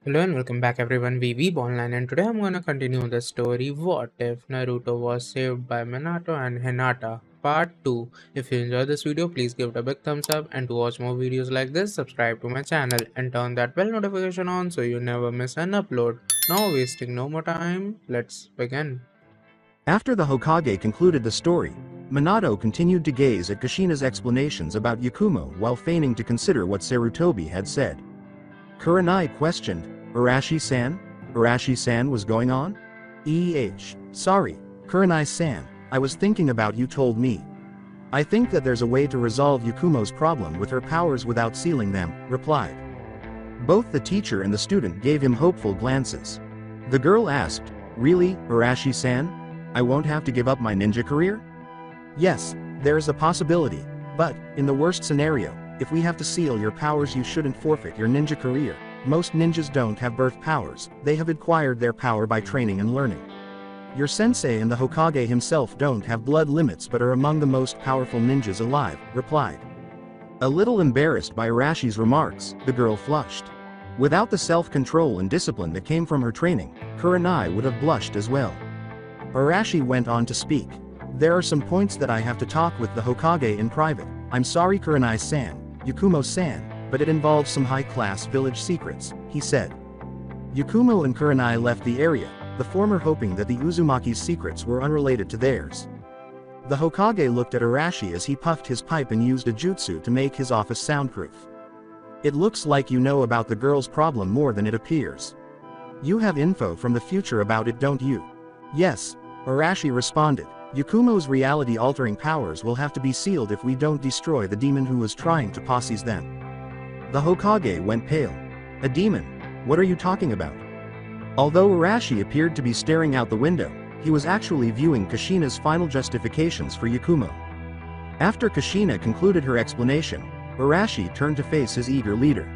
Hello and welcome back everyone, we Weeb Online, and today I'm gonna continue the story What If Naruto Was Saved by Minato and Hinata Part 2. If you enjoyed this video, please give it a big thumbs up, and to watch more videos like this, subscribe to my channel and turn that bell notification on so you never miss an upload. Now wasting no more time, let's begin. After the Hokage concluded the story, Minato continued to gaze at Kushina's explanations about Yakumo while feigning to consider what Sarutobi had said. Kurenai questioned, Arashi-san? Arashi-san was going on? Sorry, Kurenai-san, I was thinking about you told me. I think that there's a way to resolve Yakumo's problem with her powers without sealing them, replied. Both the teacher and the student gave him hopeful glances. The girl asked, Really, Arashi-san? I won't have to give up my ninja career? Yes, there's a possibility, but, in the worst scenario, if we have to seal your powers you shouldn't forfeit your ninja career. Most ninjas don't have birth powers, they have acquired their power by training and learning. Your sensei and the Hokage himself don't have blood limits but are among the most powerful ninjas alive, replied. A little embarrassed by Arashi's remarks, the girl flushed. Without the self-control and discipline that came from her training, Kurenai would have blushed as well. Arashi went on to speak. There are some points that I have to talk with the Hokage in private. I'm sorry Kurenai-san, Yakumo-san, but it involves some high-class village secrets, he said. Yakumo and Kurenai left the area, the former hoping that the Uzumaki's secrets were unrelated to theirs. The Hokage looked at Arashi as he puffed his pipe and used a jutsu to make his office soundproof. It looks like you know about the girl's problem more than it appears. You have info from the future about it, don't you? Yes, Arashi responded. Yakumo's reality-altering powers will have to be sealed if we don't destroy the demon who was trying to possess them. The Hokage went pale. A demon? What are you talking about? Although Arashi appeared to be staring out the window, he was actually viewing Kushina's final justifications for Yakumo. After Kushina concluded her explanation, Arashi turned to face his eager leader.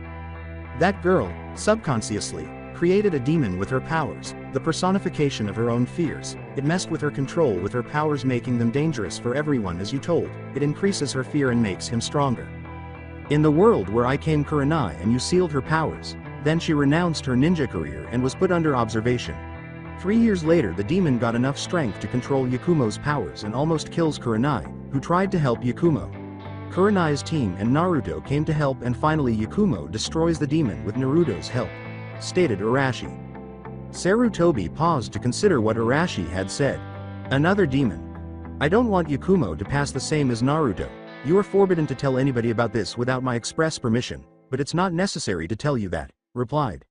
That girl, subconsciously, created a demon with her powers, the personification of her own fears. It messed with her control with her powers, making them dangerous for everyone, as you told. It increases her fear and makes him stronger. In the world where I came Kurenai and you sealed her powers, then she renounced her ninja career and was put under observation. 3 years later the demon got enough strength to control Yakumo's powers and almost kills Kurenai, who tried to help Yakumo. Kurenai's team and Naruto came to help, and finally Yakumo destroys the demon with Naruto's help, stated Arashi. Sarutobi paused to consider what Arashi had said. Another demon. I don't want Yakumo to pass the same as Naruto. You are forbidden to tell anybody about this without my express permission, but it's not necessary to tell you that, replied.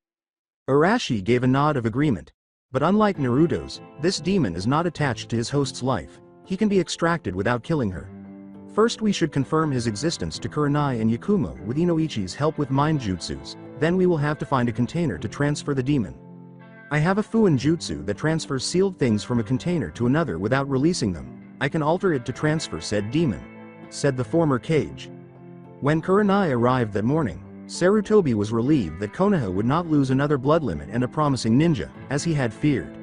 Arashi gave a nod of agreement. But unlike Naruto's, this demon is not attached to his host's life. He can be extracted without killing her. First we should confirm his existence to Kurenai and Yakumo with Inoichi's help with mind jutsus, then we will have to find a container to transfer the demon. I have a Fuin jutsu that transfers sealed things from a container to another without releasing them. I can alter it to transfer said demon, said the former Cage. When Kurenai arrived that morning, Sarutobi was relieved that Konoha would not lose another blood limit and a promising ninja, as he had feared.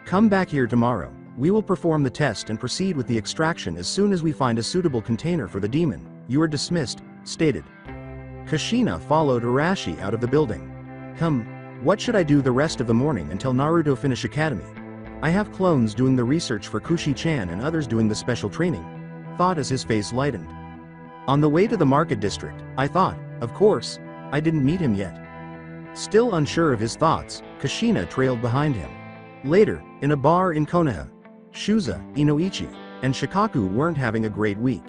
Come back here tomorrow. We will perform the test and proceed with the extraction as soon as we find a suitable container for the demon. You are dismissed, stated. Kushina followed Arashi out of the building. What should I do the rest of the morning until Naruto finish academy? I have clones doing the research for Kushi-chan and others doing the special training, thought as his face lightened. On the way to the market district, I thought, of course, I didn't meet him yet. Still unsure of his thoughts, Kushina trailed behind him. Later, in a bar in Konoha, Shuza, Inoichi, and Shikaku weren't having a great week.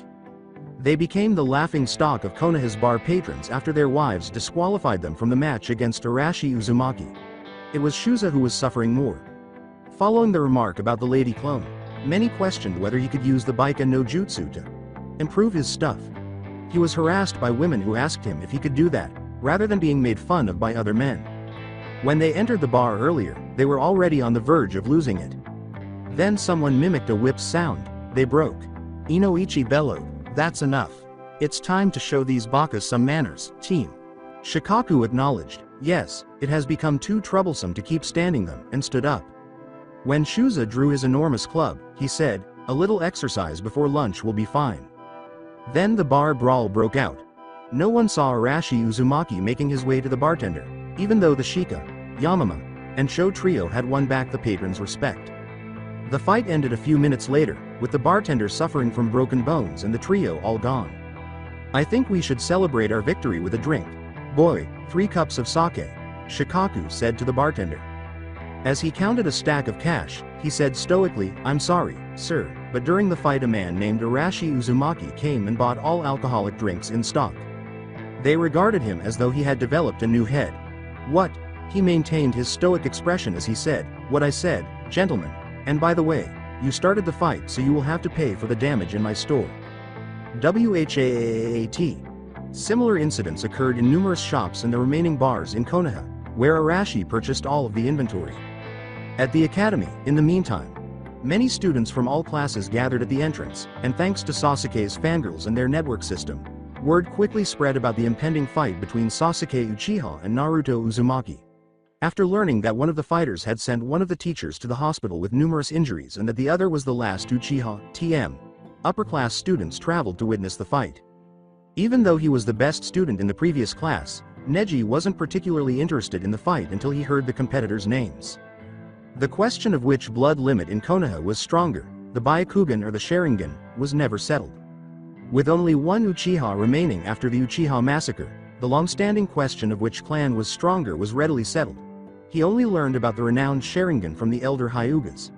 They became the laughing stock of Konoha's bar patrons after their wives disqualified them from the match against Arashi Uzumaki. It was Shuza who was suffering more. Following the remark about the lady clone, many questioned whether he could use the Baika no Jutsu to improve his stuff. He was harassed by women who asked him if he could do that, rather than being made fun of by other men. When they entered the bar earlier, they were already on the verge of losing it. Then someone mimicked a whip's sound. They broke. Inoichi bellowed, "That's enough. It's time to show these bakas some manners, team." Shikaku acknowledged, "Yes, it has become too troublesome to keep standing them," and stood up. When Shuza drew his enormous club, he said, "A little exercise before lunch will be fine." Then the bar brawl broke out. No one saw Arashi Uzumaki making his way to the bartender, even though the Shika Yamama, and Cho trio had won back the patron's respect. The fight ended a few minutes later, with the bartender suffering from broken bones and the trio all gone. I think we should celebrate our victory with a drink. Boy, 3 cups of sake, Shikaku said to the bartender. As he counted a stack of cash, he said stoically, I'm sorry, sir, but during the fight a man named Arashi Uzumaki came and bought all alcoholic drinks in stock. They regarded him as though he had developed a new head. What? He maintained his stoic expression as he said, what I said, gentlemen, and by the way, you started the fight so you will have to pay for the damage in my store. WHAAT. Similar incidents occurred in numerous shops and the remaining bars in Konoha, where Arashi purchased all of the inventory. At the academy, in the meantime, many students from all classes gathered at the entrance, and thanks to Sasuke's fangirls and their network system, word quickly spread about the impending fight between Sasuke Uchiha and Naruto Uzumaki. After learning that one of the fighters had sent one of the teachers to the hospital with numerous injuries and that the other was the last Uchiha, TM, upper-class students traveled to witness the fight. Even though he was the best student in the previous class, Neji wasn't particularly interested in the fight until he heard the competitors' names. The question of which blood limit in Konoha was stronger, the Byakugan or the Sharingan, was never settled. With only one Uchiha remaining after the Uchiha massacre, the long-standing question of which clan was stronger was readily settled. He only learned about the renowned Sharingan from the elder Hyugas.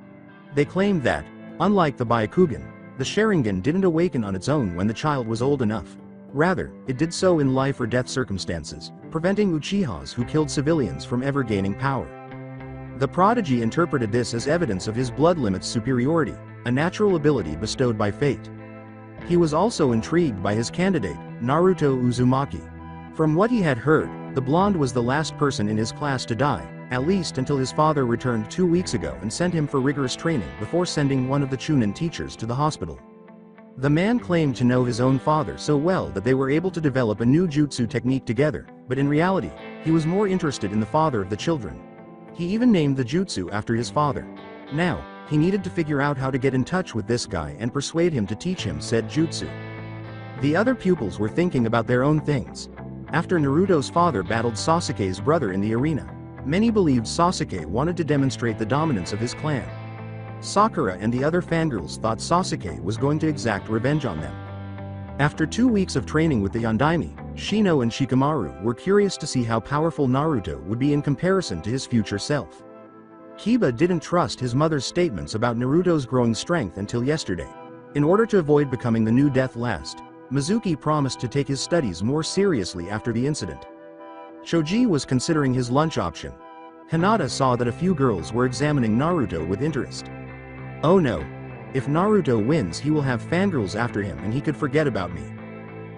They claimed that, unlike the Byakugan, the Sharingan didn't awaken on its own when the child was old enough. Rather, it did so in life or death circumstances, preventing Uchihas who killed civilians from ever gaining power. The prodigy interpreted this as evidence of his blood limit's superiority, a natural ability bestowed by fate. He was also intrigued by his candidate, Naruto Uzumaki. From what he had heard, the blonde was the last person in his class to die, at least until his father returned 2 weeks ago and sent him for rigorous training before sending one of the Chunin teachers to the hospital. The man claimed to know his own father so well that they were able to develop a new jutsu technique together, but in reality, he was more interested in the father of the children. He even named the jutsu after his father. Now, he needed to figure out how to get in touch with this guy and persuade him to teach him said jutsu. The other pupils were thinking about their own things. After Naruto's father battled Sasuke's brother in the arena, many believed Sasuke wanted to demonstrate the dominance of his clan. Sakura and the other fangirls thought Sasuke was going to exact revenge on them. After 2 weeks of training with the Yondaime, Shino and Shikamaru were curious to see how powerful Naruto would be in comparison to his future self. Kiba didn't trust his mother's statements about Naruto's growing strength until yesterday. In order to avoid becoming the new Death Last, Mizuki promised to take his studies more seriously after the incident. Choji was considering his lunch option. Hinata saw that a few girls were examining Naruto with interest. Oh no. If Naruto wins he will have fangirls after him and he could forget about me.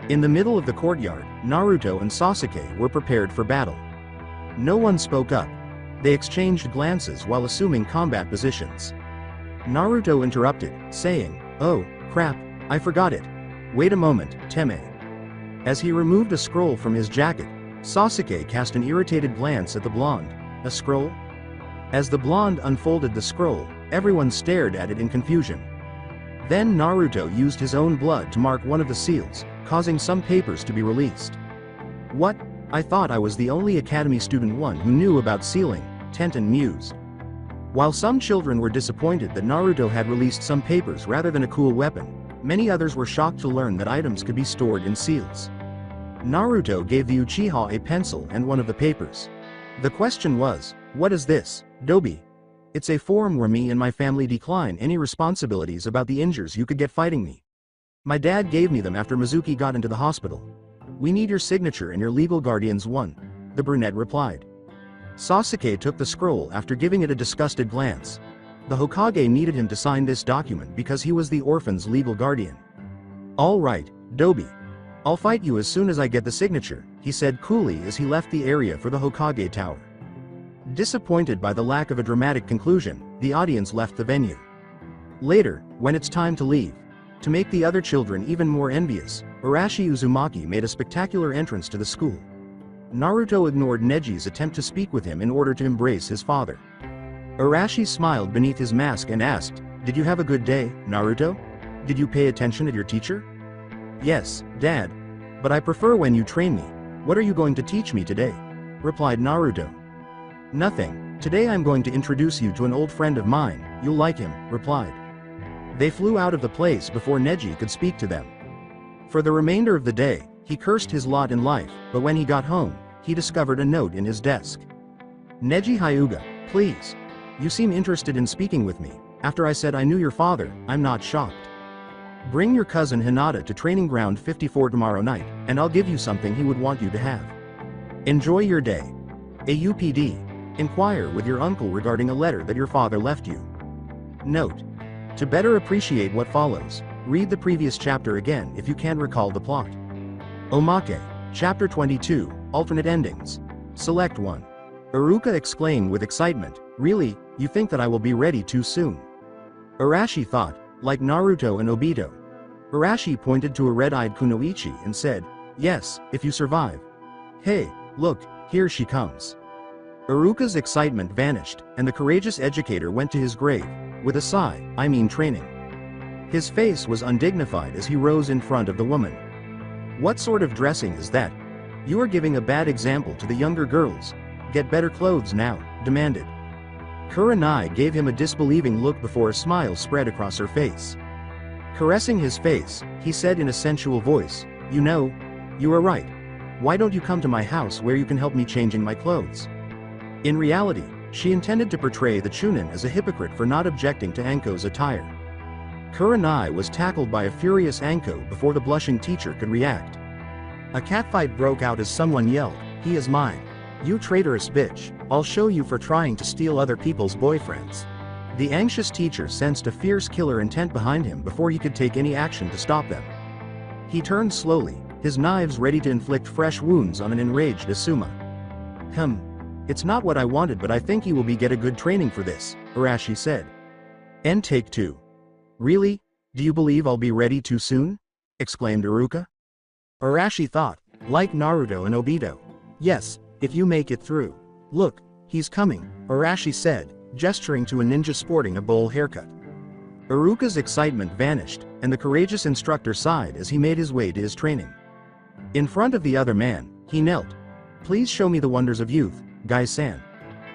In the middle of the courtyard, Naruto and Sasuke were prepared for battle. No one spoke up. They exchanged glances while assuming combat positions. Naruto interrupted, saying, "Oh, crap, I forgot it. Wait a moment, Teme." As he removed a scroll from his jacket, Sasuke cast an irritated glance at the blonde. A scroll? As the blonde unfolded the scroll, everyone stared at it in confusion. Then Naruto used his own blood to mark one of the seals, causing some papers to be released. What? I thought I was the only Academy Student 1 who knew about sealing, Tenten mused. While some children were disappointed that Naruto had released some papers rather than a cool weapon, many others were shocked to learn that items could be stored in seals. Naruto gave the Uchiha a pencil and one of the papers. The question was, what is this, Dobi? It's a form where me and my family decline any responsibilities about the injuries you could get fighting me. My dad gave me them after Mizuki got into the hospital. We need your signature and your legal guardian's one, the brunette replied. Sasuke took the scroll after giving it a disgusted glance. The Hokage needed him to sign this document because he was the orphan's legal guardian. All right, Dobi. I'll fight you as soon as I get the signature, he said coolly as he left the area for the Hokage tower. Disappointed by the lack of a dramatic conclusion, the audience left the venue. Later, when it's time to leave, to make the other children even more envious, Arashi Uzumaki made a spectacular entrance to the school. Naruto ignored Neji's attempt to speak with him in order to embrace his father. Arashi smiled beneath his mask and asked, "Did you have a good day, Naruto? Did you pay attention at your teacher?" "Yes, Dad. But I prefer when you train me. What are you going to teach me today?" replied Naruto. Nothing. Today I'm going to introduce you to an old friend of mine, you'll like him, replied. They flew out of the place before Neji could speak to them. For the remainder of the day, he cursed his lot in life, but when he got home, he discovered a note in his desk. Neji Hyuga, please. You seem interested in speaking with me. After I said I knew your father, I'm not shocked. Bring your cousin Hinata to Training Ground 54 tomorrow night, and I'll give you something he would want you to have. Enjoy your day. AUPD. Inquire with your uncle regarding a letter that your father left you. Note. To better appreciate what follows, read the previous chapter again if you can't recall the plot. Omake, Chapter 22, Alternate Endings. Select 1. Iruka exclaimed with excitement, really, you think that I will be ready too soon? Arashi thought, like Naruto and Obito. Arashi pointed to a red-eyed Kunoichi and said, yes, if you survive. Hey, look, here she comes. Iruka's excitement vanished, and the courageous educator went to his grave, with a sigh, I mean training. His face was undignified as he rose in front of the woman. What sort of dressing is that? You are giving a bad example to the younger girls. Get better clothes now, demanded. Kurenai gave him a disbelieving look before a smile spread across her face. Caressing his face, he said in a sensual voice, you know, you are right. Why don't you come to my house where you can help me changing my clothes? In reality, she intended to portray the Chunin as a hypocrite for not objecting to Anko's attire. Kurenai was tackled by a furious Anko before the blushing teacher could react. A catfight broke out as someone yelled, he is mine. You traitorous bitch, I'll show you for trying to steal other people's boyfriends. The anxious teacher sensed a fierce killer intent behind him before he could take any action to stop them. He turned slowly, his knives ready to inflict fresh wounds on an enraged Asuma. It's not what I wanted, but I think you will get a good training for this, Arashi said. And take 2. Really? Do you believe I'll be ready too soon? Exclaimed Iruka. Arashi thought, like Naruto and Obito. Yes, if you make it through. Look, he's coming, Arashi said, gesturing to a ninja sporting a bowl haircut. Iruka's excitement vanished, and the courageous instructor sighed as he made his way to his training. In front of the other man, he knelt. Please show me the wonders of youth, Gai-san.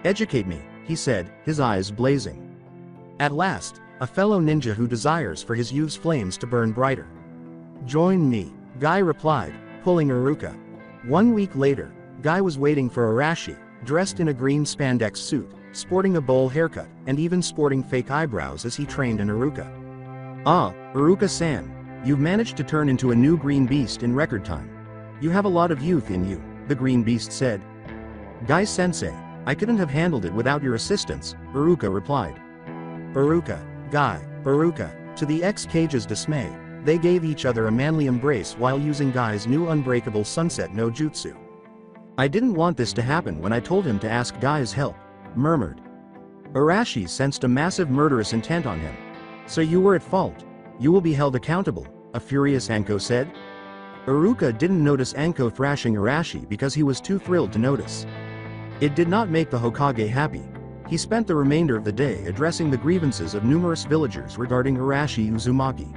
Educate me, he said, his eyes blazing. At last, a fellow ninja who desires for his youth's flames to burn brighter. Join me, Gai replied, pulling Iruka. 1 week later, Gai was waiting for Arashi, dressed in a green spandex suit, sporting a bowl haircut, and even sporting fake eyebrows as he trained in Iruka. Ah, Iruka-san, you've managed to turn into a new green beast in record time. You have a lot of youth in you, the green beast said. Gai-sensei, I couldn't have handled it without your assistance, Iruka replied. Iruka, Gai, Iruka, to the ex-cage's dismay, they gave each other a manly embrace while using Gai's new unbreakable sunset no jutsu. I didn't want this to happen when I told him to ask Gai's help, murmured. Arashi sensed a massive murderous intent on him. So you were at fault. You will be held accountable, a furious Anko said. Iruka didn't notice Anko thrashing Arashi because he was too thrilled to notice. It did not make the Hokage happy. He spent the remainder of the day addressing the grievances of numerous villagers regarding Arashi Uzumaki.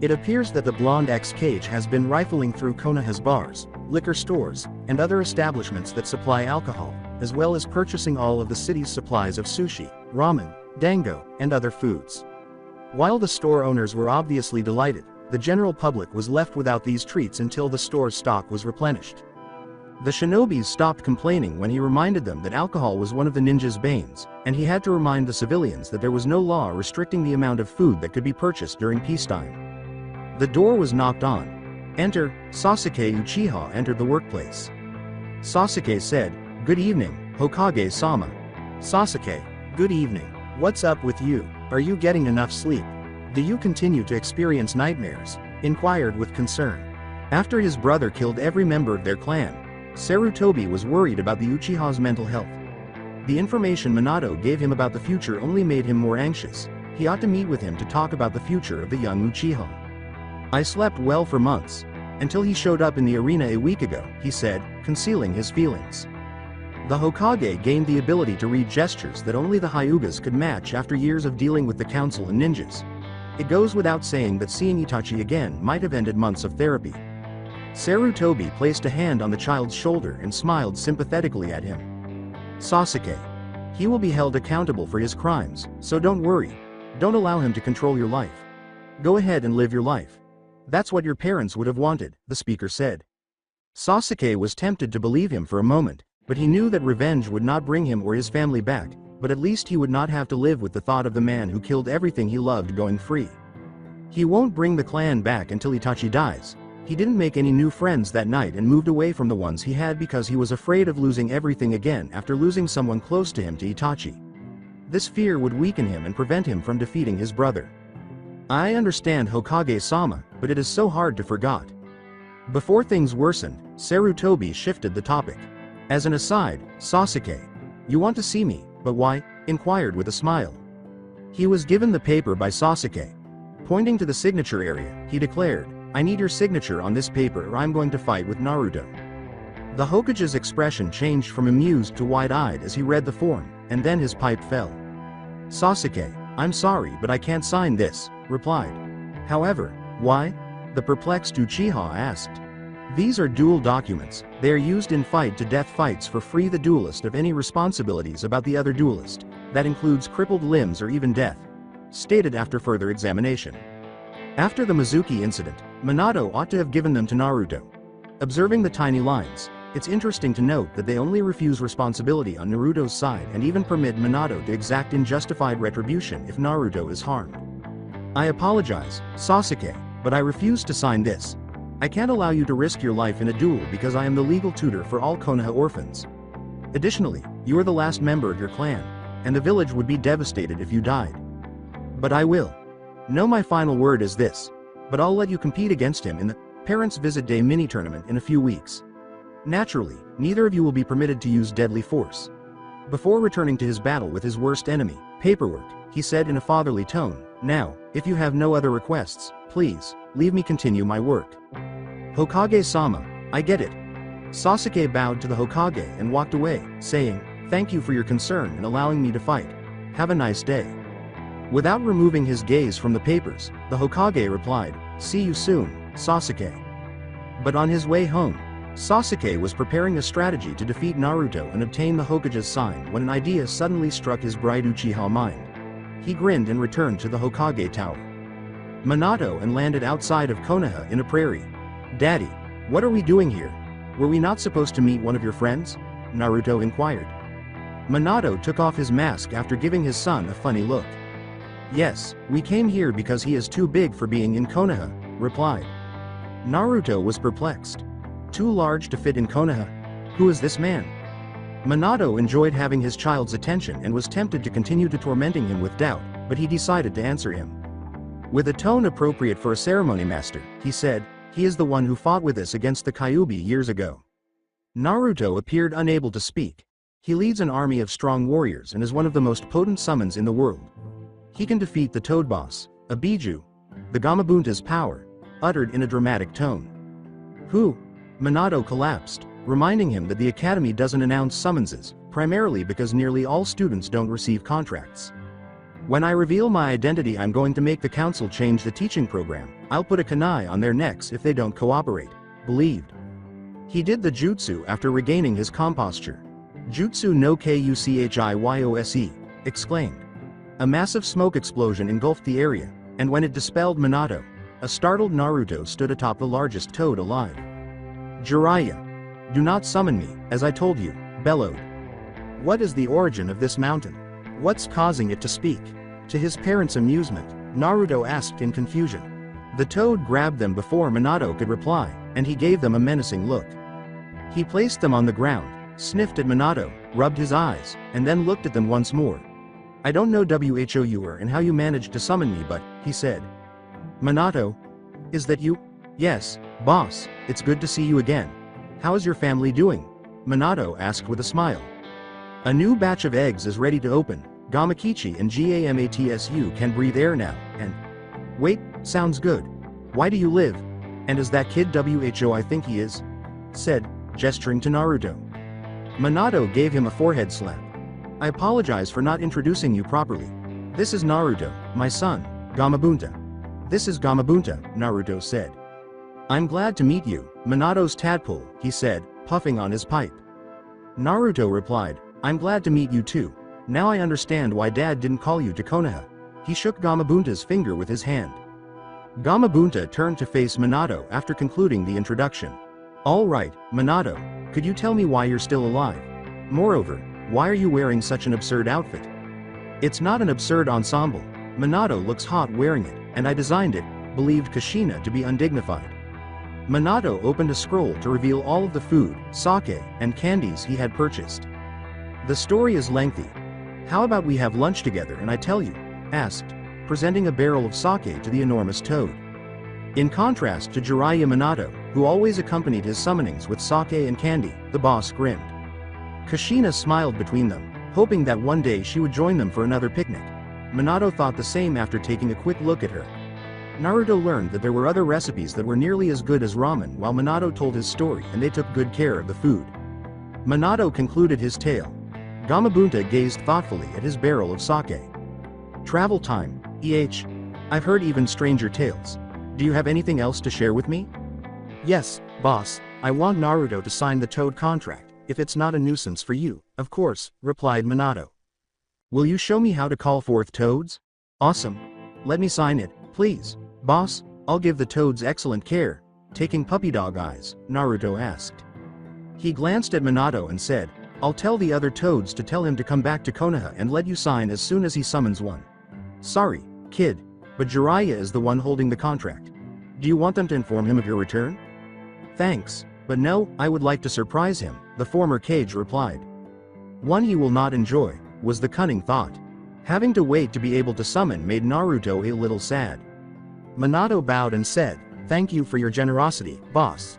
It appears that the blonde ex-cage has been rifling through Konoha's bars, liquor stores, and other establishments that supply alcohol, as well as purchasing all of the city's supplies of sushi, ramen, dango, and other foods. While the store owners were obviously delighted, the general public was left without these treats until the store's stock was replenished. The shinobis stopped complaining when he reminded them that alcohol was one of the ninja's banes, and he had to remind the civilians that there was no law restricting the amount of food that could be purchased during peacetime. The door was knocked on. Enter, Sasuke Uchiha entered the workplace. Sasuke said, "Good evening, Hokage-sama." Sasuke, "Good evening. What's up with you? Are you getting enough sleep? Do you continue to experience nightmares?" inquired with concern. After his brother killed every member of their clan, Sarutobi was worried about the Uchiha's mental health. The information Minato gave him about the future only made him more anxious. He ought to meet with him to talk about the future of the young Uchiha. "I slept well for months, until he showed up in the arena a week ago," he said, concealing his feelings. The Hokage gained the ability to read gestures that only the Hyugas could match after years of dealing with the council and ninjas. It goes without saying that seeing Itachi again might have ended months of therapy. Sarutobi placed a hand on the child's shoulder and smiled sympathetically at him. Sasuke. He will be held accountable for his crimes, so don't worry. Don't allow him to control your life. Go ahead and live your life. That's what your parents would have wanted, the speaker said. Sasuke was tempted to believe him for a moment, but he knew that revenge would not bring him or his family back, but at least he would not have to live with the thought of the man who killed everything he loved going free. He won't bring the clan back until Itachi dies. He didn't make any new friends that night and moved away from the ones he had because he was afraid of losing everything again after losing someone close to him to Itachi. This fear would weaken him and prevent him from defeating his brother. I understand Hokage-sama, but it is so hard to forget. Before things worsened, Sarutobi shifted the topic. As an aside, Sasuke. You want to see me, but why? Inquired with a smile. He was given the paper by Sasuke. Pointing to the signature area, he declared, I need your signature on this paper or I'm going to fight with Naruto. The Hokage's expression changed from amused to wide-eyed as he read the form, and then his pipe fell. Sasuke, I'm sorry but I can't sign this, replied. However, why? The perplexed Uchiha asked. These are duel documents. They are used in fight-to-death fights for free the duelist of any responsibilities about the other duelist. That includes crippled limbs or even death. Stated after further examination. After the Mizuki incident, Minato ought to have given them to Naruto. Observing the tiny lines, it's interesting to note that they only refuse responsibility on Naruto's side and even permit Minato to exact unjustified retribution if Naruto is harmed. I apologize, Sasuke, but I refuse to sign this. I can't allow you to risk your life in a duel because I am the legal tutor for all Konoha orphans. Additionally, you are the last member of your clan, and the village would be devastated if you died. But I will. No, my final word is this. But I'll let you compete against him in the Parents Visit Day mini-tournament in a few weeks. Naturally, neither of you will be permitted to use deadly force. Before returning to his battle with his worst enemy, paperwork, he said in a fatherly tone, now, if you have no other requests, please, leave me continue my work. Hokage-sama, I get it. Sasuke bowed to the Hokage and walked away, saying, thank you for your concern and allowing me to fight. Have a nice day. Without removing his gaze from the papers, the Hokage replied, see you soon, Sasuke. But on his way home, Sasuke was preparing a strategy to defeat Naruto and obtain the Hokage's sign when an idea suddenly struck his bright Uchiha mind. He grinned and returned to the Hokage tower. Minato and landed outside of Konoha in a prairie. Daddy, what are we doing here? Were we not supposed to meet one of your friends? Naruto inquired. Minato took off his mask after giving his son a funny look. Yes, we came here because he is too big for being in Konoha, replied. Naruto was perplexed. Too large to fit in Konoha? Who is this man? Minato enjoyed having his child's attention and was tempted to continue to tormenting him with doubt, but he decided to answer him. With a tone appropriate for a ceremony master, he said, he is the one who fought with us against the Kyuubi years ago. Naruto appeared unable to speak. He leads an army of strong warriors and is one of the most potent summons in the world. He can defeat the Toad Boss, a Biju. The Gamabunta's power, uttered in a dramatic tone. Who? Minato collapsed, reminding him that the academy doesn't announce summonses, primarily because nearly all students don't receive contracts. When I reveal my identity, I'm going to make the council change the teaching program. I'll put a kunai on their necks if they don't cooperate, believed. He did the jutsu after regaining his composture. Jutsu no Kuchihyose, exclaimed. A massive smoke explosion engulfed the area, and when it dispelled Minato, a startled Naruto stood atop the largest toad alive. Jiraiya! Do not summon me, as I told you, bellowed. What is the origin of this mountain? What's causing it to speak? To his parents' amusement, Naruto asked in confusion. The toad grabbed them before Minato could reply, and he gave them a menacing look. He placed them on the ground, sniffed at Minato, rubbed his eyes, and then looked at them once more. I don't know who you are and how you managed to summon me, but, he said. Minato? Is that you? Yes, boss, it's good to see you again. How is your family doing? Minato asked with a smile. A new batch of eggs is ready to open. Gamakichi and Gamatsu can breathe air now, and... Wait, sounds good. Why do you live? And is that kid who I think he is? Said, gesturing to Naruto. Minato gave him a forehead slap. I apologize for not introducing you properly. This is Naruto, my son, Gamabunta. This is Gamabunta, Naruto said. I'm glad to meet you, Minato's tadpole, he said, puffing on his pipe. Naruto replied, I'm glad to meet you too. Now I understand why Dad didn't call you to Konoha. He shook Gamabunta's finger with his hand. Gamabunta turned to face Minato after concluding the introduction. Alright, Minato, could you tell me why you're still alive? Moreover, why are you wearing such an absurd outfit? It's not an absurd ensemble. Minato looks hot wearing it, and I designed it, believed Kushina to be undignified. Minato opened a scroll to reveal all of the food, sake, and candies he had purchased. The story is lengthy. How about we have lunch together and I tell you? Asked, presenting a barrel of sake to the enormous toad. In contrast to Jiraiya Minato, who always accompanied his summonings with sake and candy, the boss grinned. Kushina smiled between them, hoping that one day she would join them for another picnic. Minato thought the same after taking a quick look at her. Naruto learned that there were other recipes that were nearly as good as ramen while Minato told his story and they took good care of the food. Minato concluded his tale. Gamabunta gazed thoughtfully at his barrel of sake. Travel time, I've heard even stranger tales. Do you have anything else to share with me? Yes, boss, I want Naruto to sign the Toad contract, if it's not a nuisance for you, of course, replied Minato. Will you show me how to call forth toads? Awesome. Let me sign it, please. Boss, I'll give the toads excellent care. Taking puppy dog eyes, Naruto asked. He glanced at Minato and said, I'll tell the other toads to tell him to come back to Konoha and let you sign as soon as he summons one. Sorry, kid, but Jiraiya is the one holding the contract. Do you want them to inform him of your return? Thanks, but no, I would like to surprise him, the former Cage replied. One he will not enjoy, was the cunning thought. Having to wait to be able to summon made Naruto a little sad. Minato bowed and said, thank you for your generosity, boss.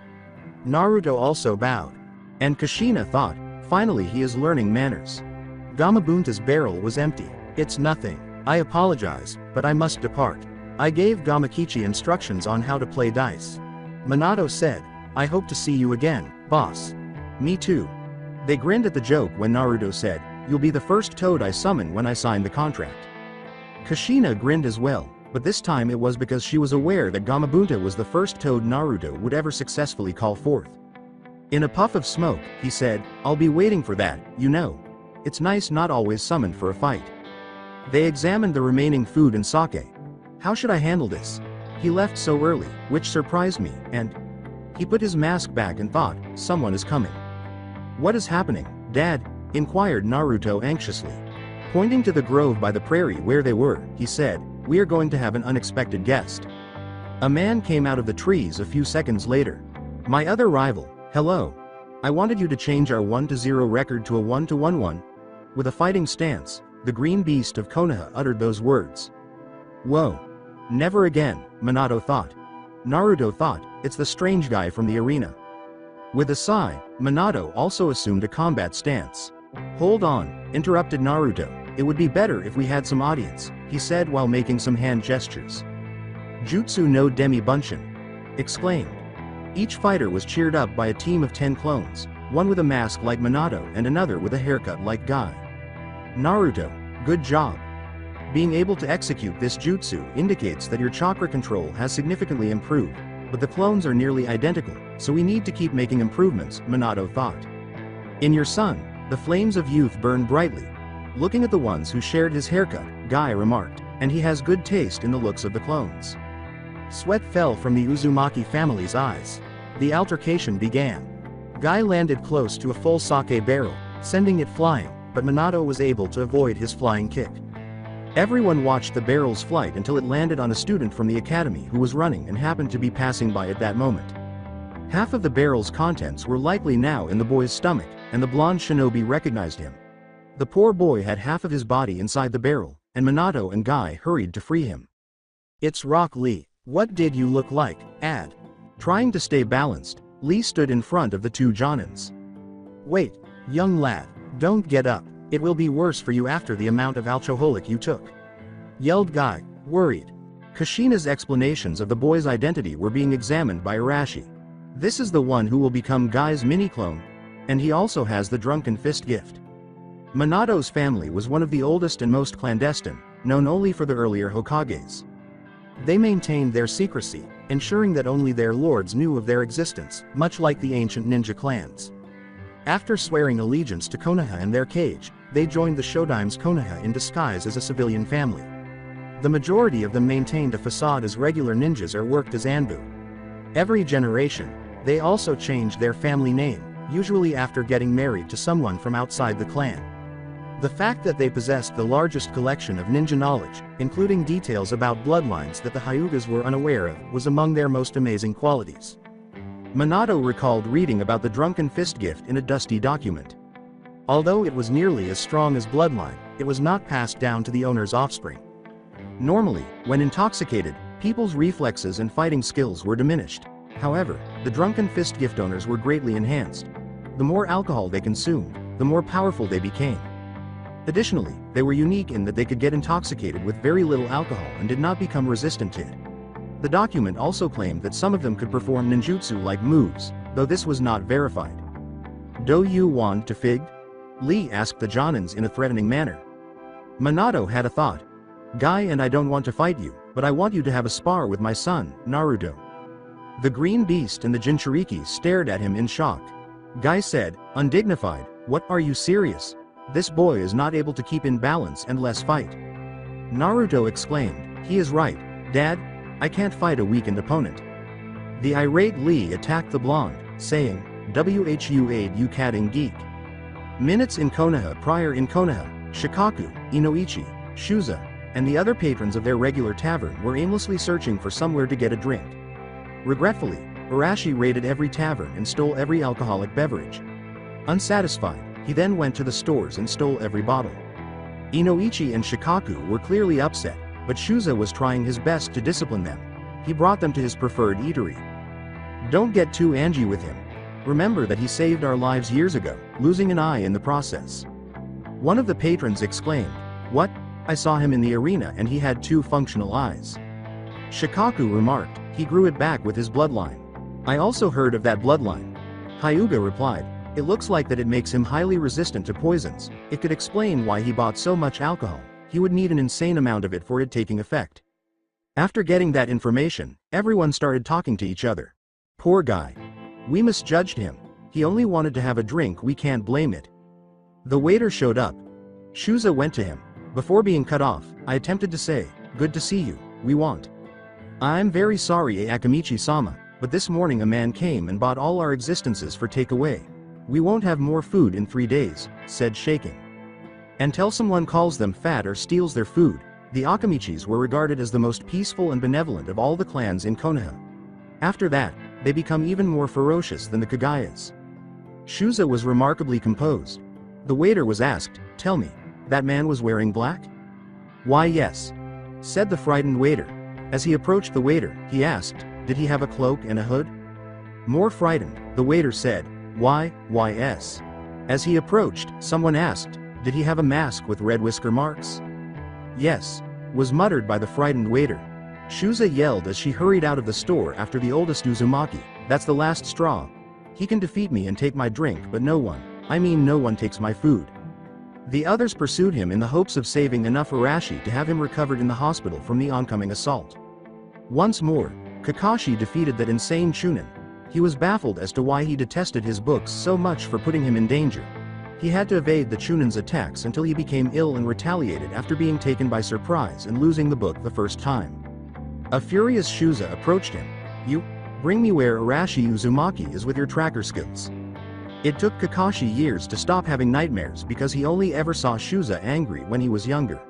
Naruto also bowed. And Kushina thought, finally he is learning manners. Gamabunta's barrel was empty. It's nothing. I apologize, but I must depart. I gave Gamakichi instructions on how to play dice. Minato said, I hope to see you again, boss. Me too. They grinned at the joke when Naruto said, you'll be the first toad I summon when I sign the contract. Kushina grinned as well, but this time it was because she was aware that Gamabunta was the first toad Naruto would ever successfully call forth. In a puff of smoke, he said, I'll be waiting for that, you know. It's nice not always summoned for a fight. They examined the remaining food and sake. How should I handle this? He left so early, which surprised me, and he put his mask back and thought, someone is coming. What is happening, Dad? Inquired Naruto anxiously. Pointing to the grove by the prairie where they were, he said, we are going to have an unexpected guest. A man came out of the trees a few seconds later. My other rival, hello. I wanted you to change our 1-0 record to a 1-1-1. With a fighting stance, the green beast of Konoha uttered those words. Whoa. Never again, Minato thought. Naruto thought, it's the strange guy from the arena. With a sigh, Minato also assumed a combat stance. Hold on, interrupted Naruto, it would be better if we had some audience, he said while making some hand gestures. Jutsu no Demi Bunshin. Exclaimed. Each fighter was cheered up by a team of 10 clones, one with a mask like Minato and another with a haircut like Guy. Naruto, good job. Being able to execute this jutsu indicates that your chakra control has significantly improved, but the clones are nearly identical, so we need to keep making improvements, Minato thought. In your son, the flames of youth burn brightly. Looking at the ones who shared his haircut, Guy remarked, and he has good taste in the looks of the clones. Sweat fell from the Uzumaki family's eyes. The altercation began. Guy landed close to a full sake barrel, sending it flying, but Minato was able to avoid his flying kick. Everyone watched the barrel's flight until it landed on a student from the academy who was running and happened to be passing by at that moment. Half of the barrel's contents were likely now in the boy's stomach, and the blonde shinobi recognized him. The poor boy had half of his body inside the barrel, and Minato and Guy hurried to free him. It's Rock Lee. What did you look like, Ad? Trying to stay balanced, Lee stood in front of the two Jonins. Wait, young lad, don't get up, it will be worse for you after the amount of alcoholic you took. Yelled Guy, worried. Kushina's explanations of the boy's identity were being examined by Arashi. This is the one who will become Guy's mini-clone, and he also has the drunken fist gift. Minato's family was one of the oldest and most clandestine, known only for the earlier Hokages. They maintained their secrecy, ensuring that only their lords knew of their existence, much like the ancient ninja clans. After swearing allegiance to Konoha and their cage, they joined the Shodaime's Konoha in disguise as a civilian family. The majority of them maintained a facade as regular ninjas or worked as Anbu. Every generation, they also changed their family name, usually after getting married to someone from outside the clan. The fact that they possessed the largest collection of ninja knowledge, including details about bloodlines that the Hyugas were unaware of, was among their most amazing qualities. Minato recalled reading about the drunken fist gift in a dusty document. Although it was nearly as strong as bloodline, it was not passed down to the owner's offspring. Normally, when intoxicated, people's reflexes and fighting skills were diminished. However, the drunken fist gift owners were greatly enhanced. The more alcohol they consumed, the more powerful they became. Additionally, they were unique in that they could get intoxicated with very little alcohol and did not become resistant to it. The document also claimed that some of them could perform ninjutsu-like moves, though this was not verified. "Do you want to fig?" Lee asked the Jonins in a threatening manner. Minato had a thought. "Guy and I don't want to fight you, but I want you to have a spar with my son, Naruto." The Green Beast and the Jinchuriki stared at him in shock. Guy said, undignified, "What, are you serious? This boy is not able to keep in balance and less fight." Naruto exclaimed, "He is right, Dad. I can't fight a weakened opponent." The irate Lee attacked the blonde, saying, "Whu aid you catting geek." Minutes in Konoha. Prior in Konoha, Shikaku, Inoichi, Shuza, and the other patrons of their regular tavern were aimlessly searching for somewhere to get a drink. Regretfully, Arashi raided every tavern and stole every alcoholic beverage. Unsatisfied, he then went to the stores and stole every bottle. Inoichi and Shikaku were clearly upset, but Shuza was trying his best to discipline them. He brought them to his preferred eatery. "Don't get too angy with him. Remember that he saved our lives years ago, losing an eye in the process." One of the patrons exclaimed, "What? I saw him in the arena and he had 2 functional eyes." Shikaku remarked, "He grew it back with his bloodline." "I also heard of that bloodline." Hyuga replied, "It looks like that it makes him highly resistant to poisons. It could explain why he bought so much alcohol. He would need an insane amount of it for it taking effect." After getting that information, everyone started talking to each other. "Poor guy. We misjudged him. He only wanted to have a drink, we can't blame it." The waiter showed up. Shuza went to him. Before being cut off, I attempted to say, "Good to see you, we want." "I'm very sorry, Akamichi-sama, but this morning a man came and bought all our existences for takeaway. We won't have more food in 3 days," said shaking. Until someone calls them fat or steals their food, the Akamichis were regarded as the most peaceful and benevolent of all the clans in Konoha. After that, they become even more ferocious than the Kagayas. Shuza was remarkably composed. The waiter was asked, "Tell me, that man was wearing black?" "Why yes," said the frightened waiter. As he approached the waiter, he asked, "Did he have a cloak and a hood?" More frightened, the waiter said, "Why, yes." As he approached, someone asked, "Did he have a mask with red whisker marks?" "Yes," was muttered by the frightened waiter. Shuza yelled as she hurried out of the store after the oldest Uzumaki, "That's the last straw. He can defeat me and take my drink, but no one takes my food." The others pursued him in the hopes of saving enough Arashi to have him recovered in the hospital from the oncoming assault. Once more, Kakashi defeated that insane Chunin. He was baffled as to why he detested his books so much for putting him in danger. He had to evade the Chunin's attacks until he became ill and retaliated after being taken by surprise and losing the book the first time. A furious Shuza approached him. "You, bring me where Arashi Uzumaki is with your tracker skills." It took Kakashi years to stop having nightmares because he only ever saw Shuza angry when he was younger.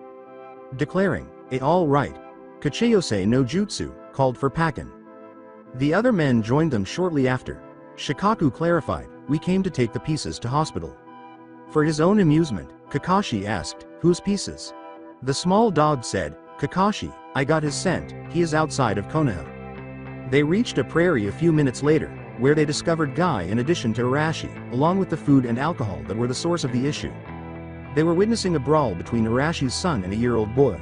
Declaring, "All right. Kachiyose no Jutsu," called for Pakken. The other men joined them shortly after. Shikaku clarified, "We came to take the pieces to hospital." For his own amusement, Kakashi asked, "Whose pieces?" The small dog said, "Kakashi, I got his scent, he is outside of Konoha." They reached a prairie a few minutes later, where they discovered Guy in addition to Arashi, along with the food and alcohol that were the source of the issue. They were witnessing a brawl between Arashi's son and a year-old boy.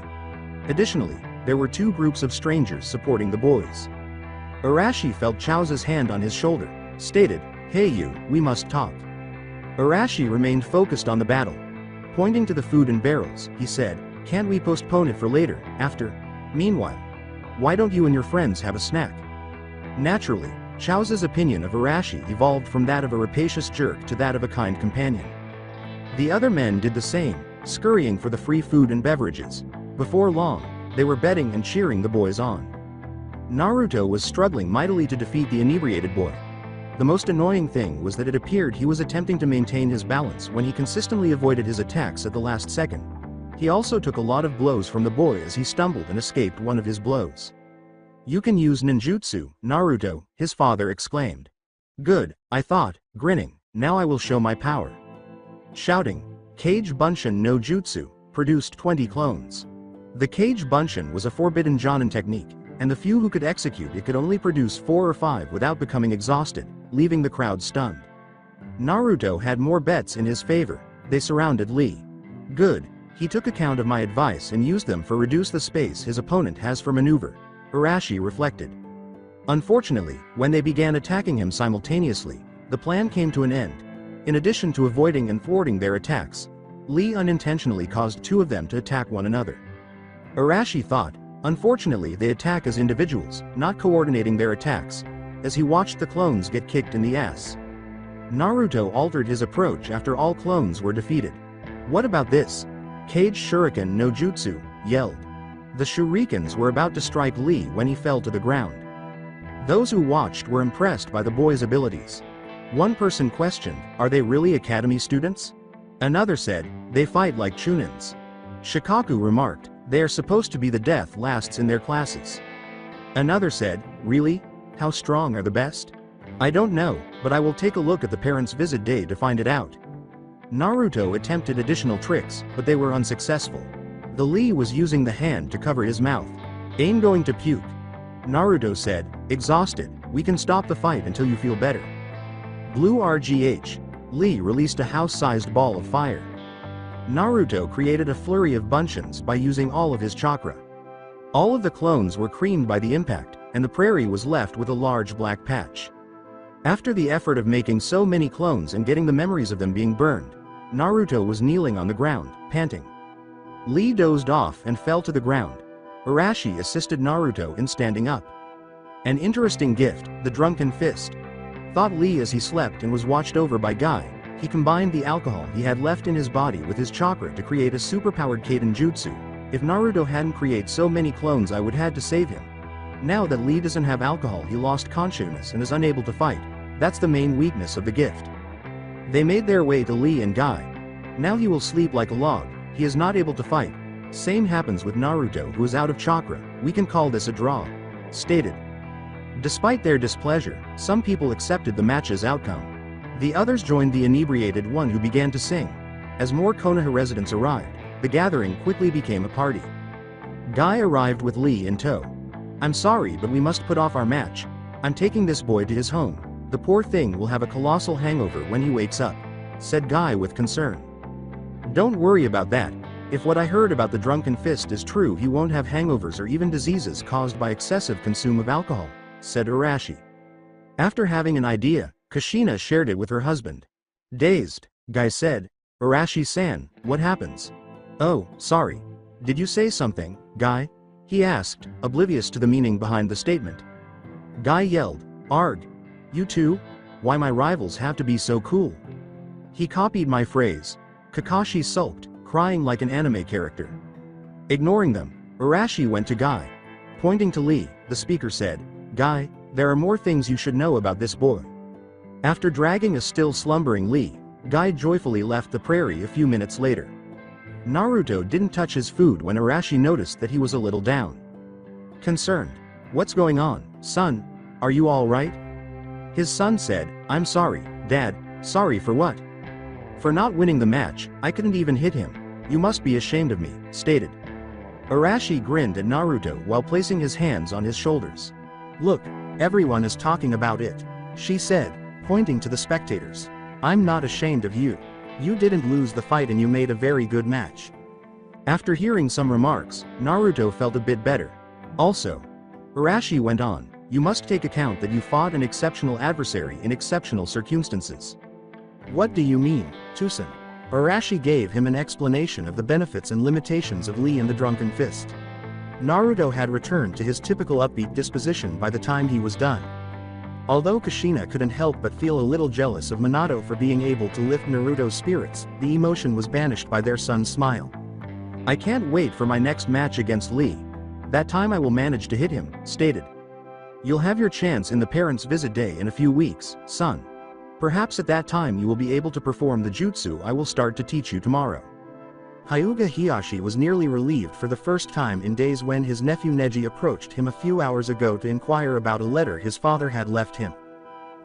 Additionally, there were 2 groups of strangers supporting the boys. Arashi felt Chaoza's hand on his shoulder, stated, "Hey you, we must talk." Arashi remained focused on the battle. Pointing to the food and barrels, he said, "Can't we postpone it for later, after? Meanwhile, why don't you and your friends have a snack?" Naturally, Chao's opinion of Arashi evolved from that of a rapacious jerk to that of a kind companion. The other men did the same, scurrying for the free food and beverages. Before long, they were betting and cheering the boys on. Naruto was struggling mightily to defeat the inebriated boy. The most annoying thing was that it appeared he was attempting to maintain his balance when he consistently avoided his attacks at the last second. He also took a lot of blows from the boy as he stumbled and escaped one of his blows. "You can use ninjutsu, Naruto," his father exclaimed. "Good," I thought, grinning, "now I will show my power." Shouting, "Kage Bunshin no Jutsu," produced 20 clones. The Kage Bunshin was a forbidden Jonin technique, and the few who could execute it could only produce 4 or 5 without becoming exhausted, leaving the crowd stunned. Naruto had more bets in his favor. They surrounded Lee. Good, he took account of my advice and used them for reduce the space his opponent has for maneuver, Arashi reflected. Unfortunately, when they began attacking him simultaneously, the plan came to an end. In addition to avoiding and thwarting their attacks, Lee unintentionally caused 2 of them to attack one another. Arashi thought, unfortunately they attack as individuals, not coordinating their attacks, as he watched the clones get kicked in the ass. Naruto altered his approach after all clones were defeated. "What about this? Kage Shuriken no Jutsu," yelled. The shurikens were about to strike Lee when he fell to the ground. Those who watched were impressed by the boy's abilities. One person questioned, "Are they really academy students?" Another said, "They fight like chunins." Shikaku remarked, "They are supposed to be the death lasts in their classes." Another said, "Really? How strong are the best?" "I don't know, but I will take a look at the parents' visit day to find it out." Naruto attempted additional tricks, but they were unsuccessful. The Lee was using the hand to cover his mouth. "Ain't going to puke." Naruto said, exhausted, "We can stop the fight until you feel better." Blue RGH. Lee released a house-sized ball of fire. Naruto created a flurry of bunshins by using all of his chakra. All of the clones were creamed by the impact, and the prairie was left with a large black patch. After the effort of making so many clones and getting the memories of them being burned, Naruto was kneeling on the ground, panting. Lee dozed off and fell to the ground. Arashi assisted Naruto in standing up. An interesting gift, the drunken fist. Thought Lee as he slept and was watched over by Guy. He combined the alcohol he had left in his body with his chakra to create a superpowered Kaden Jutsu. If Naruto hadn't created so many clones, I would had to save him. Now that Lee doesn't have alcohol, he lost consciousness and is unable to fight. That's the main weakness of the gift. They made their way to Lee and Guy. Now he will sleep like a log, he is not able to fight. Same happens with Naruto, who is out of chakra. We can call this a draw. Stated. Despite their displeasure, some people accepted the match's outcome. The others joined the inebriated one who began to sing. As more Konoha residents arrived, the gathering quickly became a party. Guy arrived with Lee in tow. "I'm sorry, but we must put off our match. I'm taking this boy to his home. The poor thing will have a colossal hangover when he wakes up," said Guy with concern. "Don't worry about that. If what I heard about the drunken fist is true, he won't have hangovers or even diseases caused by excessive consume of alcohol," said Arashi. After having an idea, Kushina shared it with her husband. Dazed, Guy said, "Arashi-san, what happens?" "Oh, sorry. Did you say something, Guy?" he asked, oblivious to the meaning behind the statement. Guy yelled, "Arg! You too? Why my rivals have to be so cool?" He copied my phrase. Kakashi sulked, crying like an anime character. Ignoring them, Arashi went to Guy. Pointing to Lee, the speaker said, "Guy, there are more things you should know about this boy." After dragging a still slumbering Lee, Guy joyfully left the prairie a few minutes later. Naruto didn't touch his food when Arashi noticed that he was a little down. Concerned. "What's going on, son? Are you all right?" His son said, "I'm sorry, Dad." "Sorry for what?" "For not winning the match. I couldn't even hit him. You must be ashamed of me," stated. Arashi grinned at Naruto while placing his hands on his shoulders. "Look, everyone is talking about it," she said, pointing to the spectators. "I'm not ashamed of you. You didn't lose the fight and you made a very good match." After hearing some remarks, Naruto felt a bit better. Also, Arashi went on, "You must take account that you fought an exceptional adversary in exceptional circumstances." "What do you mean, Tusen?" Arashi gave him an explanation of the benefits and limitations of Lee and the Drunken Fist. Naruto had returned to his typical upbeat disposition by the time he was done. Although Kushina couldn't help but feel a little jealous of Minato for being able to lift Naruto's spirits, the emotion was banished by their son's smile. "I can't wait for my next match against Lee. That time I will manage to hit him," stated. "You'll have your chance in the parents' visit day in a few weeks, son. Perhaps at that time you will be able to perform the jutsu I will start to teach you tomorrow." Hyuga Hiyashi was nearly relieved for the first time in days when his nephew Neji approached him a few hours ago to inquire about a letter his father had left him.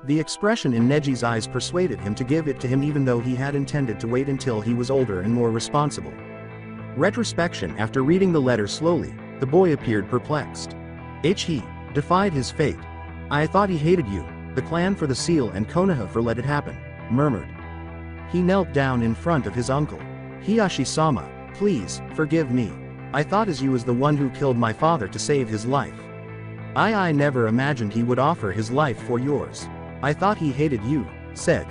The expression in Neji's eyes persuaded him to give it to him even though he had intended to wait until he was older and more responsible. Retrospection. After reading the letter slowly, the boy appeared perplexed. He defied his fate. "I thought he hated you, the clan for the seal and Konoha for let it happen," murmured. He knelt down in front of his uncle. "Hiyashi-sama, please, forgive me. I thought as you was the one who killed my father to save his life. I never imagined he would offer his life for yours. I thought he hated you," said.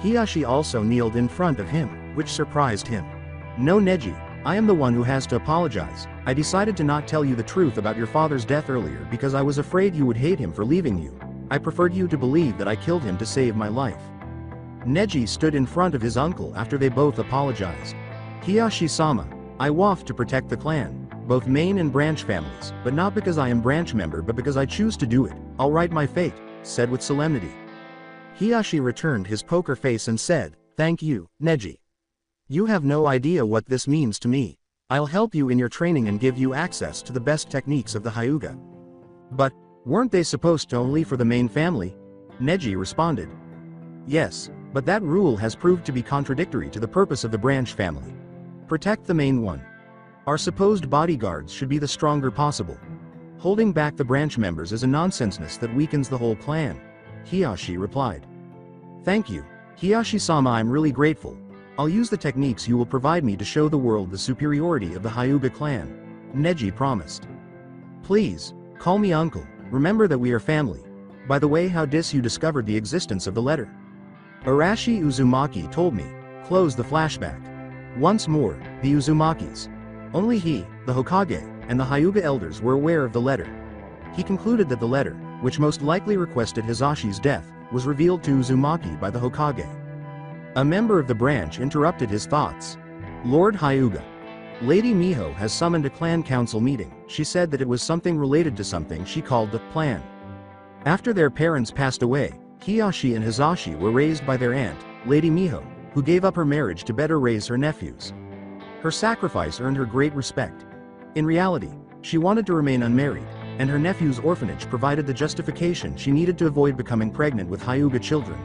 Hiyashi also kneeled in front of him, which surprised him. "No, Neji, I am the one who has to apologize. I decided to not tell you the truth about your father's death earlier because I was afraid you would hate him for leaving you. I preferred you to believe that I killed him to save my life." Neji stood in front of his uncle after they both apologized. "Hiyashi-sama, I waft to protect the clan, both main and branch families, but not because I am branch member but because I choose to do it. I'll write my fate," said with solemnity. Hiyashi returned his poker face and said, "Thank you, Neji. You have no idea what this means to me. I'll help you in your training and give you access to the best techniques of the Hyuga." "But, weren't they supposed to only for the main family?" Neji responded. "Yes, but that rule has proved to be contradictory to the purpose of the branch family. Protect the main one. Our supposed bodyguards should be the stronger possible. Holding back the branch members is a nonsenseness that weakens the whole clan," Hiyashi replied. "Thank you, Hiyashi-sama, I'm really grateful. I'll use the techniques you will provide me to show the world the superiority of the Hyuga clan," Neji promised. "Please, call me uncle, remember that we are family. By the way, how did you discover the existence of the letter?" "Arashi Uzumaki told me." Close the flashback. Once more, the Uzumakis. Only he, the Hokage, and the Hyuga elders were aware of the letter. He concluded that the letter, which most likely requested Hisashi's death, was revealed to Uzumaki by the Hokage. A member of the branch interrupted his thoughts. "Lord Hyuga. Lady Miho has summoned a clan council meeting. She said that it was something related to something she called the plan. After their parents passed away, Hiyashi and Hisashi were raised by their aunt, Lady Miho, who gave up her marriage to better raise her nephews. Her sacrifice earned her great respect. In reality, she wanted to remain unmarried, and her nephew's orphanage provided the justification she needed to avoid becoming pregnant with Hyuga children.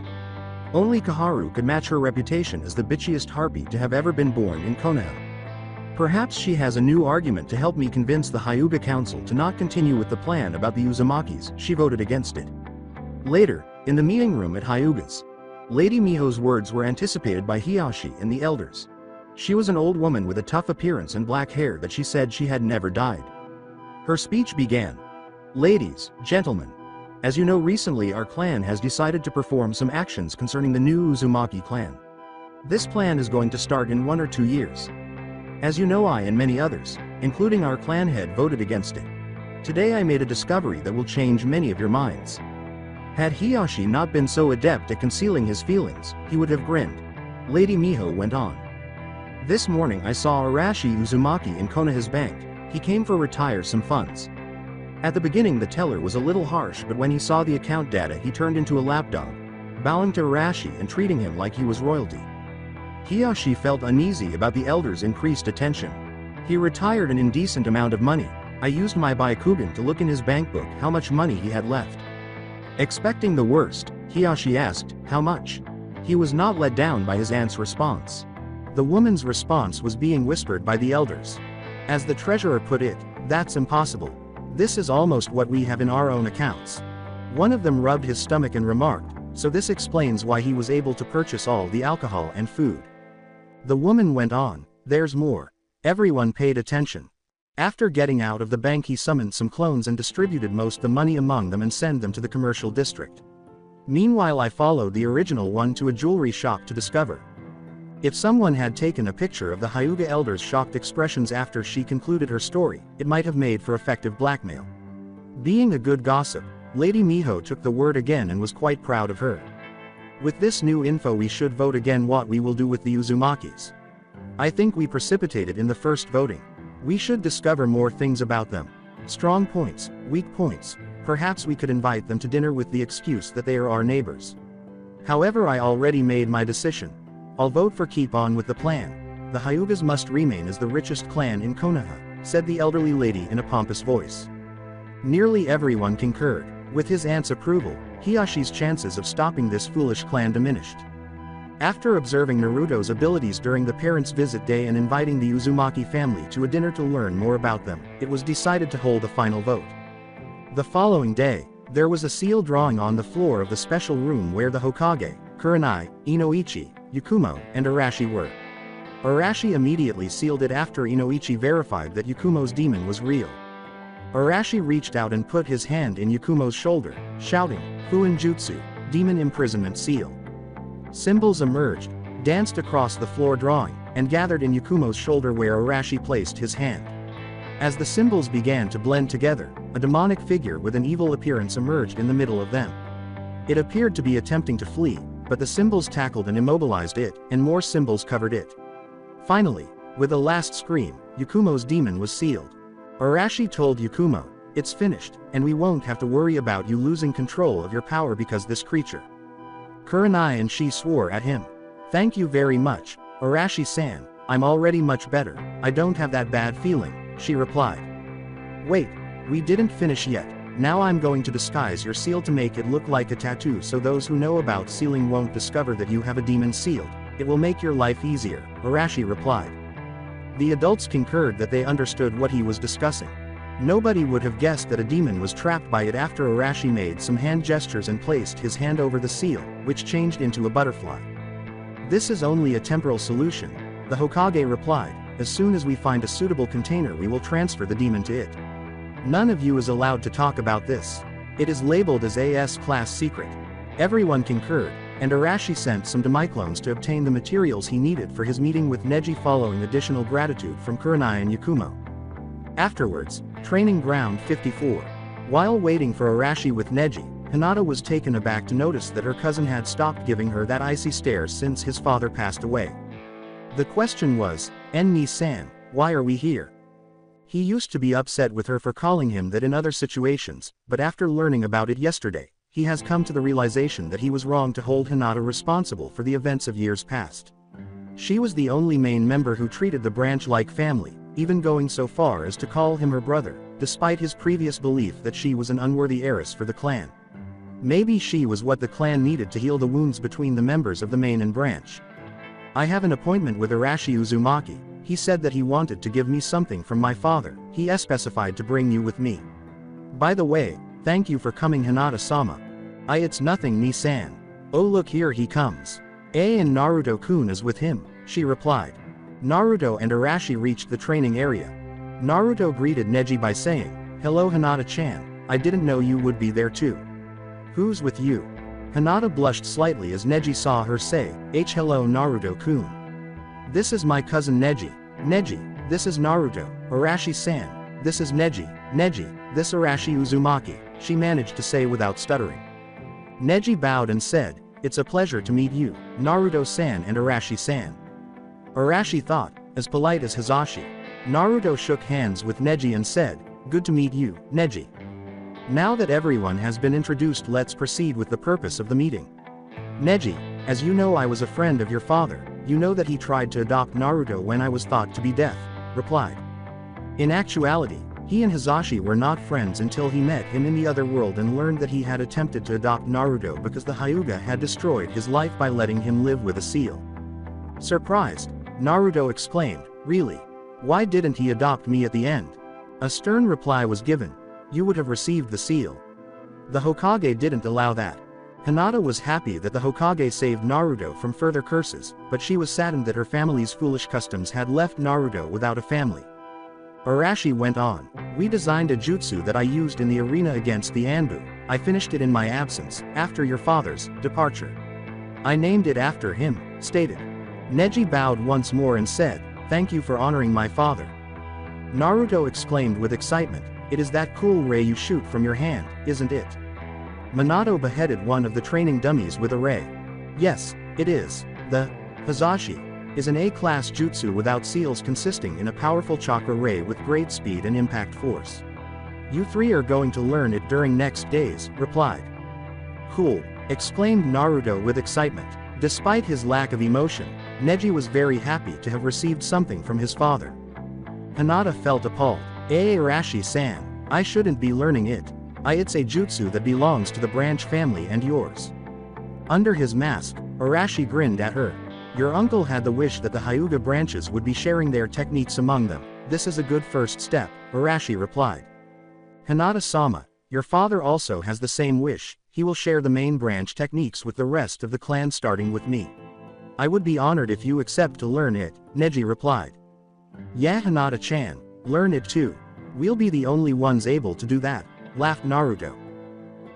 Only Kaharu could match her reputation as the bitchiest harpy to have ever been born in Konoha. Perhaps she has a new argument to help me convince the Hyuga Council to not continue with the plan about the Uzumakis. She voted against it." Later, in the meeting room at Hyuga's, Lady Miho's words were anticipated by Hiyashi and the elders. She was an old woman with a tough appearance and black hair that she said she had never dyed. Her speech began. "Ladies, gentlemen. As you know, recently our clan has decided to perform some actions concerning the new Uzumaki clan. This plan is going to start in 1 or 2 years. As you know, I and many others, including our clan head, voted against it. Today I made a discovery that will change many of your minds." Had Hiyashi not been so adept at concealing his feelings, he would have grinned. Lady Miho went on. "This morning I saw Arashi Uzumaki in Konoha's bank. He came for retire some funds. At the beginning the teller was a little harsh, but when he saw the account data he turned into a lapdog, bowing to Arashi and treating him like he was royalty. Hiyashi felt uneasy about the elder's increased attention. He retired an indecent amount of money. I used my Byakugan to look in his bank book how much money he had left. Expecting the worst, Hiyashi asked, how much? He was not let down by his aunt's response. The woman's response was being whispered by the elders. As the treasurer put it, that's impossible. This is almost what we have in our own accounts. One of them rubbed his stomach and remarked, so this explains why he was able to purchase all the alcohol and food. The woman went on, there's more. Everyone paid attention. After getting out of the bank he summoned some clones and distributed most the money among them and sent them to the commercial district. Meanwhile I followed the original one to a jewelry shop to discover. If someone had taken a picture of the Hyuga elder's shocked expressions after she concluded her story, it might have made for effective blackmail. Being a good gossip, Lady Miho took the word again and was quite proud of her. With this new info we should vote again what we will do with the Uzumakis. I think we precipitated in the first voting. We should discover more things about them. Strong points, weak points. Perhaps we could invite them to dinner with the excuse that they are our neighbors. However, I already made my decision. I'll vote for keep on with the plan. The Hyugas must remain as the richest clan in Konoha, said the elderly lady in a pompous voice. Nearly everyone concurred. With his aunt's approval, Hiyashi's chances of stopping this foolish clan diminished. After observing Naruto's abilities during the parents' visit day and inviting the Uzumaki family to a dinner to learn more about them, it was decided to hold a final vote. The following day, there was a seal drawing on the floor of the special room where the Hokage, Kurenai, Inoichi, Yakumo, and Arashi were. Arashi immediately sealed it after Inoichi verified that Yakumo's demon was real. Arashi reached out and put his hand in Yakumo's shoulder, shouting, "Fuin Jutsu, Demon Imprisonment Seal." Symbols emerged, danced across the floor drawing, and gathered in Yakumo's shoulder where Arashi placed his hand. As the symbols began to blend together, a demonic figure with an evil appearance emerged in the middle of them. It appeared to be attempting to flee, but the symbols tackled and immobilized it, and more symbols covered it. Finally, with a last scream, Yakumo's demon was sealed. Arashi told Yakumo, "It's finished, and we won't have to worry about you losing control of your power because this creature." Kurenai and she swore at him. "Thank you very much, Arashi-san, I'm already much better, I don't have that bad feeling," she replied. "Wait, we didn't finish yet. Now I'm going to disguise your seal to make it look like a tattoo so those who know about sealing won't discover that you have a demon sealed. It will make your life easier," Arashi replied. The adults concurred that they understood what he was discussing. Nobody would have guessed that a demon was trapped by it after Arashi made some hand gestures and placed his hand over the seal, which changed into a butterfly. "This is only a temporal solution," the Hokage replied. "As soon as we find a suitable container we will transfer the demon to it. None of you is allowed to talk about this. It is labeled as a S-class secret." Everyone concurred, and Arashi sent some demiclones to obtain the materials he needed for his meeting with Neji following additional gratitude from Kurenai and Yakumo. Afterwards, Training Ground 54. While waiting for Arashi with Neji, Hinata was taken aback to notice that her cousin had stopped giving her that icy stare since his father passed away. The question was, "En-ni-san, why are we here?" He used to be upset with her for calling him that in other situations, but after learning about it yesterday, he has come to the realization that he was wrong to hold Hinata responsible for the events of years past. She was the only main member who treated the branch like family, even going so far as to call him her brother, despite his previous belief that she was an unworthy heiress for the clan. Maybe she was what the clan needed to heal the wounds between the members of the main and branch. "I have an appointment with Arashi Uzumaki. He said that he wanted to give me something from my father. He specified to bring you with me. By the way, thank you for coming, Hinata-sama." It's nothing, Ni-san. "Oh, look, here he comes. And Naruto-kun is with him," she replied. Naruto and Arashi reached the training area. Naruto greeted Neji by saying, "Hello, Hinata-chan, I didn't know you would be there too." "Who's with you?" Hinata blushed slightly as Neji saw her say, "Hello, Naruto-kun. This is my cousin Neji. Neji, this is Naruto. Arashi-san, this is Neji. Neji, this Arashi Uzumaki," she managed to say without stuttering. Neji bowed and said, "It's a pleasure to meet you, Naruto-san and Arashi-san." Arashi thought, as polite as Hizashi. Naruto shook hands with Neji and said, "Good to meet you, Neji. Now that everyone has been introduced, let's proceed with the purpose of the meeting. Neji, as you know, I was a friend of your father. You know that he tried to adopt Naruto when I was thought to be deaf," replied. In actuality, he and Hizashi were not friends until he met him in the other world and learned that he had attempted to adopt Naruto because the Hyuga had destroyed his life by letting him live with a seal. Surprised, Naruto exclaimed, "Really? Why didn't he adopt me at the end?" A stern reply was given, "You would have received the seal. The Hokage didn't allow that." Hinata was happy that the Hokage saved Naruto from further curses, but she was saddened that her family's foolish customs had left Naruto without a family. Arashi went on, "We designed a jutsu that I used in the arena against the Anbu. I finished it in my absence, after your father's departure. I named it after him," stated. Neji bowed once more and said, "Thank you for honoring my father." Naruto exclaimed with excitement, "It is that cool ray you shoot from your hand, isn't it?" Minato beheaded one of the training dummies with a ray. Yes, it is. The Hazashi is an A-class jutsu without seals consisting in a powerful chakra ray with great speed and impact force. You three are going to learn it during next days, replied. Cool, exclaimed Naruto with excitement. Despite his lack of emotion, Neji was very happy to have received something from his father. Hinata felt appalled. Arashi-san, I shouldn't be learning it. It's a jutsu that belongs to the branch family and yours. Under his mask, Arashi grinned at her. Your uncle had the wish that the Hyuga branches would be sharing their techniques among them. This is a good first step, Arashi replied. Hinata-sama, your father also has the same wish. He will share the main branch techniques with the rest of the clan starting with me. I would be honored if you accept to learn it, Neji replied. Yeah, Hinata-chan, learn it too. We'll be the only ones able to do that, laughed Naruto.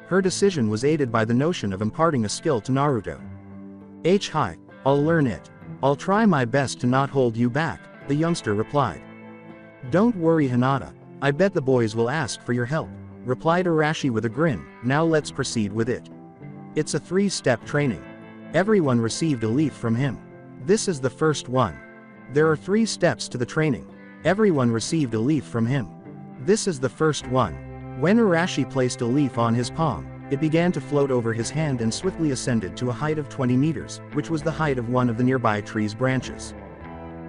Her decision was aided by the notion of imparting a skill to Naruto. Hi, I'll learn it. I'll try my best to not hold you back, the youngster replied. Don't worry, Hinata, I bet the boys will ask for your help, replied Arashi with a grin. Now let's proceed with it. It's a 3-step training. Everyone received a leaf from him. This is the first one. There are 3 steps to the training. Everyone received a leaf from him. This is the first one. When Arashi placed a leaf on his palm, it began to float over his hand and swiftly ascended to a height of 20 meters, which was the height of one of the nearby tree's branches.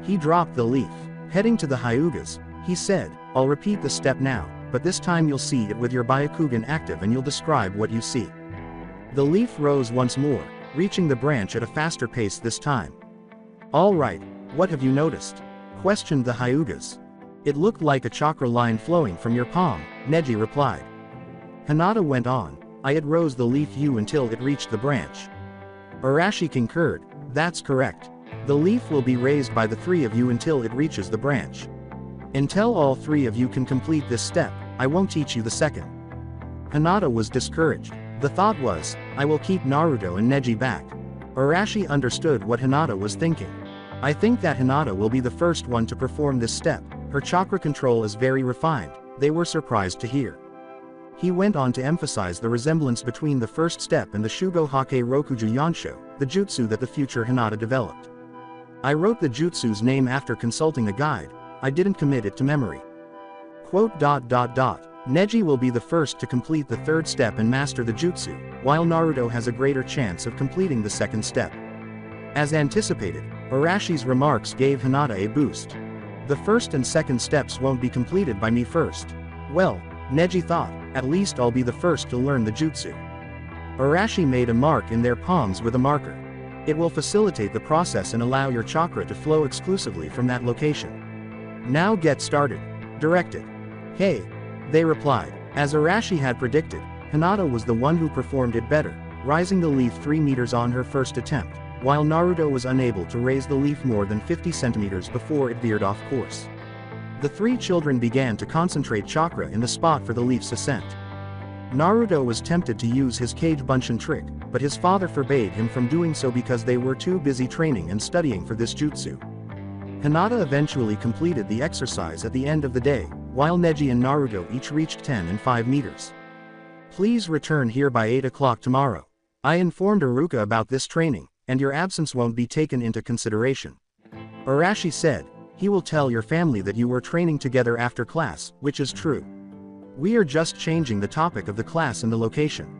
He dropped the leaf. Heading to the Hyugas, he said, I'll repeat the step now, but this time you'll see it with your Byakugan active and you'll describe what you see. The leaf rose once more, reaching the branch at a faster pace this time. Alright, what have you noticed? Questioned the Hyugas. It looked like a chakra line flowing from your palm, Neji replied. Hinata went on, I had rose the leaf you until it reached the branch. Arashi concurred, that's correct. The leaf will be raised by the 3 of you until it reaches the branch. Until all 3 of you can complete this step, I won't teach you the second. Hinata was discouraged. The thought was, I will keep Naruto and Neji back. Arashi understood what Hinata was thinking. I think that Hinata will be the first one to perform this step. Her chakra control is very refined, they were surprised to hear. He went on to emphasize the resemblance between the first step and the Shugo Hake Rokuju Yansho, the jutsu that the future Hinata developed. I wrote the jutsu's name after consulting a guide, I didn't commit it to memory. Neji will be the first to complete the 3rd step and master the jutsu, while Naruto has a greater chance of completing the 2nd step. As anticipated, Arashi's remarks gave Hinata a boost. The 1st and 2nd steps won't be completed by me first. Well, Neji thought, at least I'll be the first to learn the jutsu. Arashi made a mark in their palms with a marker. It will facilitate the process and allow your chakra to flow exclusively from that location. Now get started. Directed. Hey, they replied. As Arashi had predicted, Hinata was the one who performed it better, rising the leaf 3 meters on her first attempt, while Naruto was unable to raise the leaf more than 50 centimeters before it veered off course. The 3 children began to concentrate chakra in the spot for the leaf's ascent. Naruto was tempted to use his Kage Bunshin trick, but his father forbade him from doing so because they were too busy training and studying for this jutsu. Hinata eventually completed the exercise at the end of the day, while Neji and Naruto each reached 10 and 5 meters. Please return here by 8 o'clock tomorrow. I informed Iruka about this training, and your absence won't be taken into consideration. Arashi said, he will tell your family that you were training together after class, which is true. We are just changing the topic of the class and the location.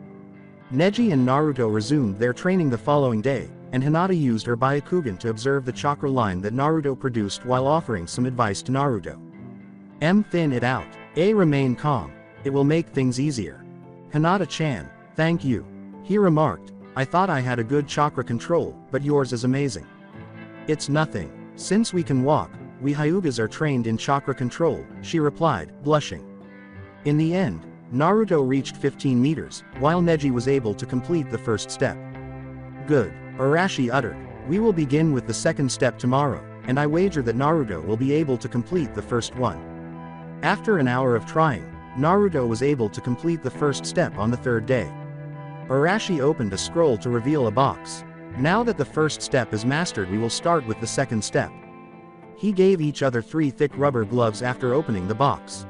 Neji and Naruto resumed their training the following day, and Hinata used her Byakugan to observe the chakra line that Naruto produced while offering some advice to Naruto. Thin it out. Remain calm. It will make things easier. Hinata-chan, thank you. He remarked, I thought I had a good chakra control, but yours is amazing. It's nothing. Since we can walk, we Hyugas are trained in chakra control, she replied, blushing. In the end, Naruto reached 15 meters, while Neji was able to complete the 1st step. Good, Arashi uttered. We will begin with the 2nd step tomorrow, and I wager that Naruto will be able to complete the 1st one. After an hour of trying, Naruto was able to complete the 1st step on the 3rd day. Arashi opened a scroll to reveal a box. Now that the 1st step is mastered, we will start with the 2nd step. He gave each other 3 thick rubber gloves after opening the box.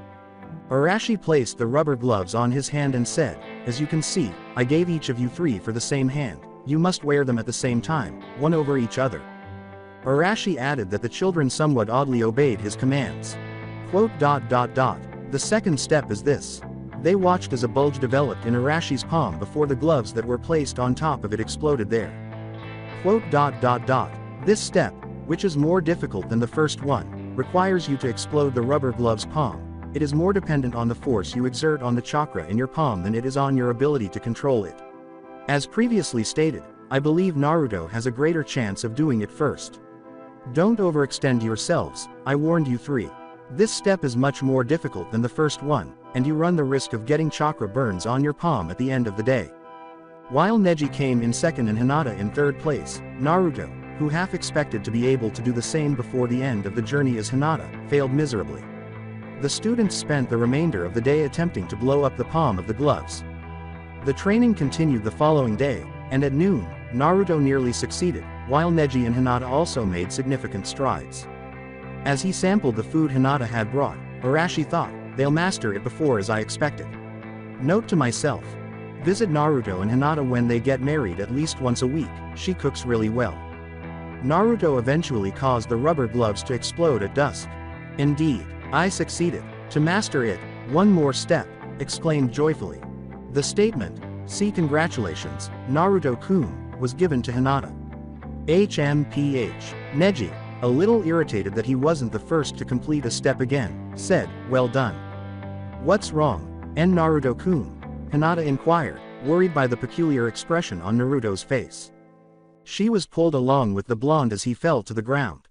Arashi placed the rubber gloves on his hand and said, "As you can see, I gave each of you 3 for the same hand. You must wear them at the same time, one over each other." Arashi added that the children somewhat oddly obeyed his commands. Quote, "The second step is this." They watched as a bulge developed in Arashi's palm before the gloves that were placed on top of it exploded there. Quote, "This step, which is more difficult than the first one, requires you to explode the rubber glove's palm. It is more dependent on the force you exert on the chakra in your palm than it is on your ability to control it. As previously stated, I believe Naruto has a greater chance of doing it first. Don't overextend yourselves, I warned you 3. This step is much more difficult than the first one, and you run the risk of getting chakra burns on your palm at the end of the day." While Neji came in second and Hinata in third place, Naruto, who half expected to be able to do the same before the end of the journey as Hinata, failed miserably. The students spent the remainder of the day attempting to blow up the palm of the gloves. The training continued the following day, and at noon, Naruto nearly succeeded, while Neji and Hinata also made significant strides. As he sampled the food Hinata had brought, Arashi thought, "They'll master it before as I expected." Note to myself. Visit Naruto and Hinata when they get married at least once a week, she cooks really well. Naruto eventually caused the rubber gloves to explode at dusk. "Indeed, I succeeded. To master it, one more step," exclaimed joyfully. The statement, "See congratulations, Naruto-kun," was given to Hinata. HMPH. Neji, a little irritated that he wasn't the first to complete a step again, said, "Well done." "What's wrong, and Naruto-kun?" Hinata inquired, worried by the peculiar expression on Naruto's face. She was pulled along with the blonde as he fell to the ground.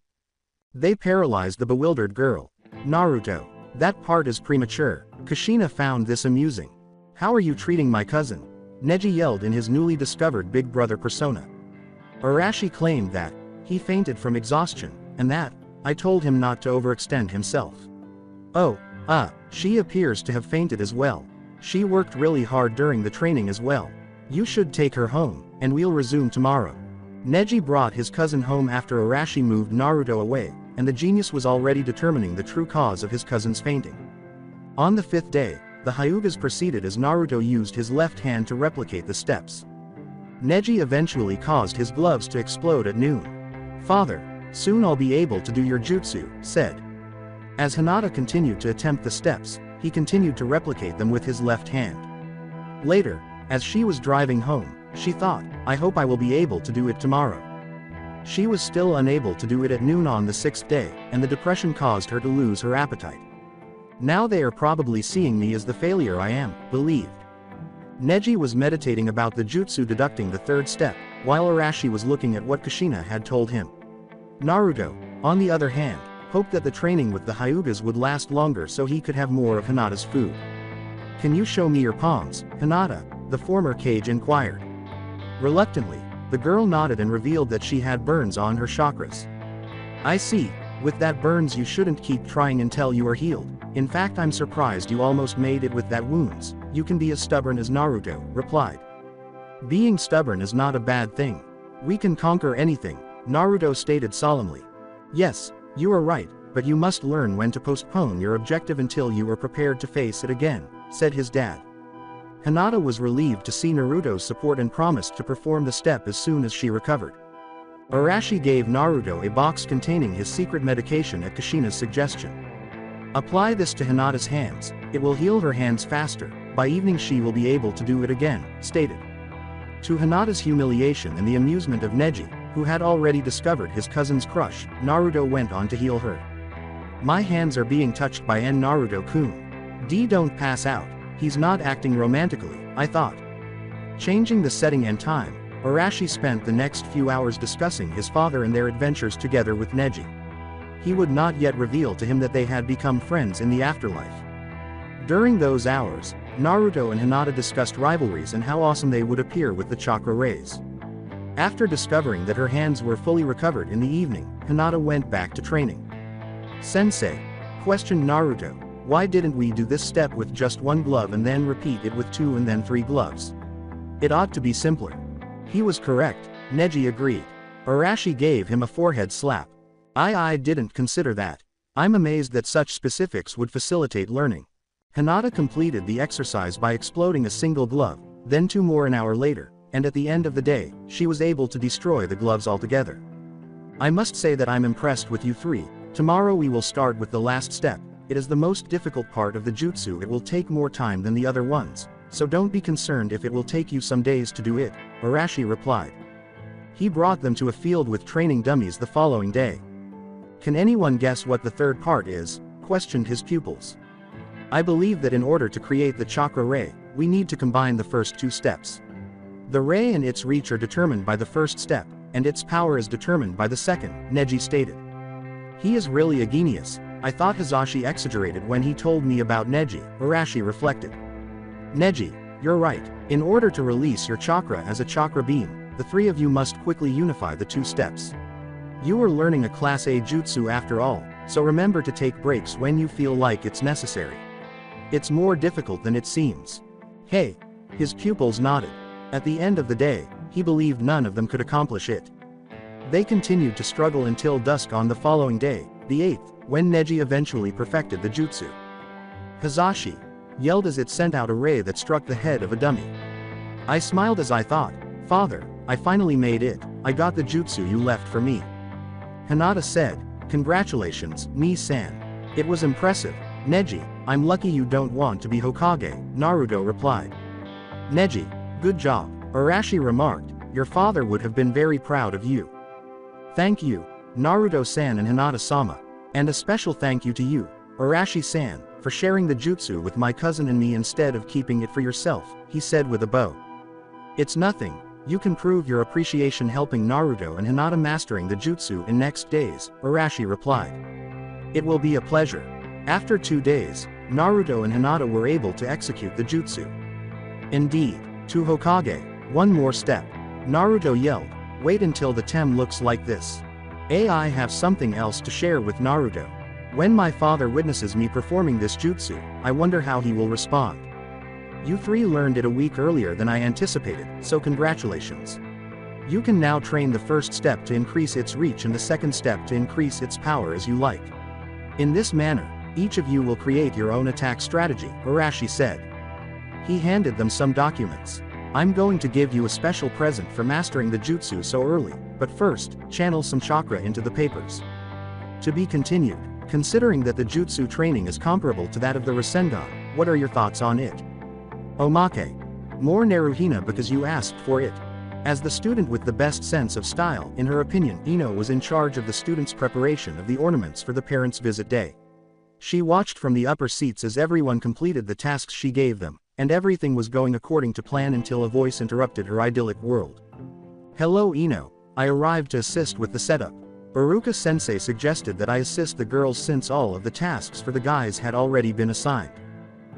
They paralyzed the bewildered girl. "Naruto, that part is premature." Kushina found this amusing. "How are you treating my cousin?" Neji yelled in his newly discovered big brother persona. Arashi claimed that he fainted from exhaustion, and that I told him not to overextend himself. "Oh, she appears to have fainted as well. She worked really hard during the training as well. You should take her home, and we'll resume tomorrow." Neji brought his cousin home after Arashi moved Naruto away, and the genius was already determining the true cause of his cousin's fainting. On the 5th day, the Hyugas proceeded as Naruto used his left hand to replicate the steps. Neji eventually caused his gloves to explode at noon. "Father, soon I'll be able to do your jutsu," said. As Hinata continued to attempt the steps, he continued to replicate them with his left hand. Later, as she was driving home, she thought, "I hope I will be able to do it tomorrow." She was still unable to do it at noon on the 6th day, and the depression caused her to lose her appetite. "Now they are probably seeing me as the failure I am," believed. Neji was meditating about the jutsu deducting the 3rd step, while Arashi was looking at what Kushina had told him. Naruto, on the other hand, hoped that the training with the Hyugas would last longer so he could have more of Hinata's food. "Can you show me your palms, Hinata?" the former Kage inquired. Reluctantly, the girl nodded and revealed that she had burns on her chakras. "I see, with that burns you shouldn't keep trying until you are healed. In fact, I'm surprised you almost made it with that wounds. You can be as stubborn as Naruto," replied. "Being stubborn is not a bad thing. We can conquer anything," Naruto stated solemnly. "Yes, you are right, but you must learn when to postpone your objective until you are prepared to face it again," said his dad. Hinata was relieved to see Naruto's support and promised to perform the step as soon as she recovered. Arashi gave Naruto a box containing his secret medication at Kushina's suggestion. "Apply this to Hinata's hands, it will heal her hands faster, by evening she will be able to do it again," stated. To Hinata's humiliation and the amusement of Neji, who had already discovered his cousin's crush, Naruto went on to heal her. "My hands are being touched by N Naruto-kun. Don't pass out, he's not acting romantically," I thought. Changing the setting and time, Arashi spent the next few hours discussing his father and their adventures together with Neji. He would not yet reveal to him that they had become friends in the afterlife. During those hours, Naruto and Hinata discussed rivalries and how awesome they would appear with the chakra rays. After discovering that her hands were fully recovered in the evening, Hinata went back to training. "Sensei," questioned Naruto, "why didn't we do this step with just one glove and then repeat it with 2 and then 3 gloves? It ought to be simpler." He was correct, Neji agreed. Arashi gave him a forehead slap. I didn't consider that. I'm amazed that such specifics would facilitate learning. Hinata completed the exercise by exploding a single glove, then two more an hour later, and at the end of the day, she was able to destroy the gloves altogether. I must say that I'm impressed with you three. Tomorrow we will start with the last step. It is the most difficult part of the jutsu. It will take more time than the other ones, so don't be concerned if it will take you some days to do it, Arashi replied. He brought them to a field with training dummies the following day. Can anyone guess what the third part is? Questioned his pupils. I believe that in order to create the chakra ray, we need to combine the first two steps. The ray and its reach are determined by the first step, and its power is determined by the second, Neji stated. He is really a genius. I thought Hizashi exaggerated when he told me about Neji, Arashi reflected. Neji, you're right. In order to release your chakra as a chakra beam, the three of you must quickly unify the two steps. You are learning a Class A jutsu after all, so remember to take breaks when you feel like it's necessary. It's more difficult than it seems. Hey. His pupils nodded. At the end of the day, he believed none of them could accomplish it. They continued to struggle until dusk on the following day, the 8th, when Neji eventually perfected the jutsu. Hizashi yelled as it sent out a ray that struck the head of a dummy. I smiled as I thought, Father, I finally made it. I got the jutsu you left for me. Hinata said, Congratulations, Mi-san. It was impressive. Neji, I'm lucky you don't want to be Hokage, Naruto replied. Neji, good job, Arashi remarked, your father would have been very proud of you. Thank you, Naruto-san and Hinata-sama. And a special thank you to you, Arashi-san, for sharing the jutsu with my cousin and me instead of keeping it for yourself, he said with a bow. It's nothing, you can prove your appreciation helping Naruto and Hinata mastering the jutsu in next days, Arashi replied. It will be a pleasure. After 2 days, Naruto and Hinata were able to execute the jutsu. Indeed, to Hokage, one more step. Naruto yelled, wait until the tem looks like this. I have something else to share with Naruto. When my father witnesses me performing this jutsu, I wonder how he will respond. You three learned it a week earlier than I anticipated, so congratulations. You can now train the first step to increase its reach and the second step to increase its power as you like. In this manner, each of you will create your own attack strategy, Arashi said. He handed them some documents. I'm going to give you a special present for mastering the jutsu so early, but first, channel some chakra into the papers. To be continued, considering that the jutsu training is comparable to that of the Rasengan, what are your thoughts on it? Omake. More Naruhina because you asked for it. As the student with the best sense of style, in her opinion, Ino was in charge of the students' preparation of the ornaments for the parents' visit day. She watched from the upper seats as everyone completed the tasks she gave them, and everything was going according to plan until a voice interrupted her idyllic world. Hello Ino, I arrived to assist with the setup. Baruka-sensei suggested that I assist the girls since all of the tasks for the guys had already been assigned.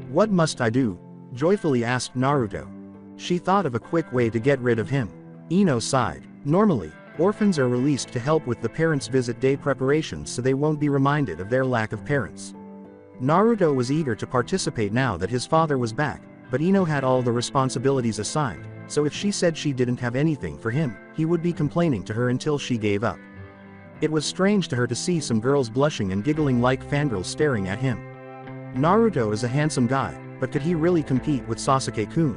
What must I do? Joyfully asked Naruto. She thought of a quick way to get rid of him. Ino sighed. Normally, orphans are released to help with the parents' visit day preparations so they won't be reminded of their lack of parents. Naruto was eager to participate now that his father was back, but Ino had all the responsibilities assigned, so if she said she didn't have anything for him, he would be complaining to her until she gave up. It was strange to her to see some girls blushing and giggling like fangirls staring at him. Naruto is a handsome guy, but could he really compete with Sasuke-kun?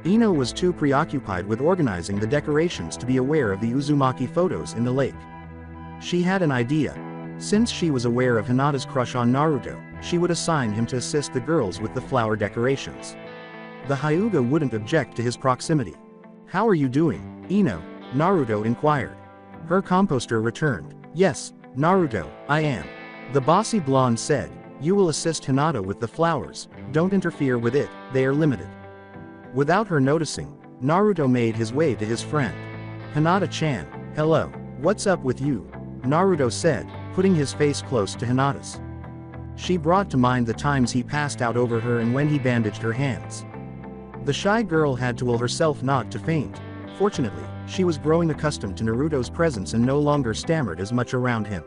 Ino was too preoccupied with organizing the decorations to be aware of the Uzumaki photos in the lake. She had an idea. Since she was aware of Hinata's crush on Naruto, she would assign him to assist the girls with the flower decorations. The Hyuga wouldn't object to his proximity. How are you doing, Ino? Naruto inquired. Her composter returned. Yes, Naruto, I am. The bossy blonde said, you will assist Hinata with the flowers, don't interfere with it, they are limited. Without her noticing, Naruto made his way to his friend. Hinata-chan, hello, what's up with you? Naruto said, putting his face close to Hinata's. She brought to mind the times he passed out over her and when he bandaged her hands. The shy girl had to will herself not to faint. Fortunately, she was growing accustomed to Naruto's presence and no longer stammered as much around him.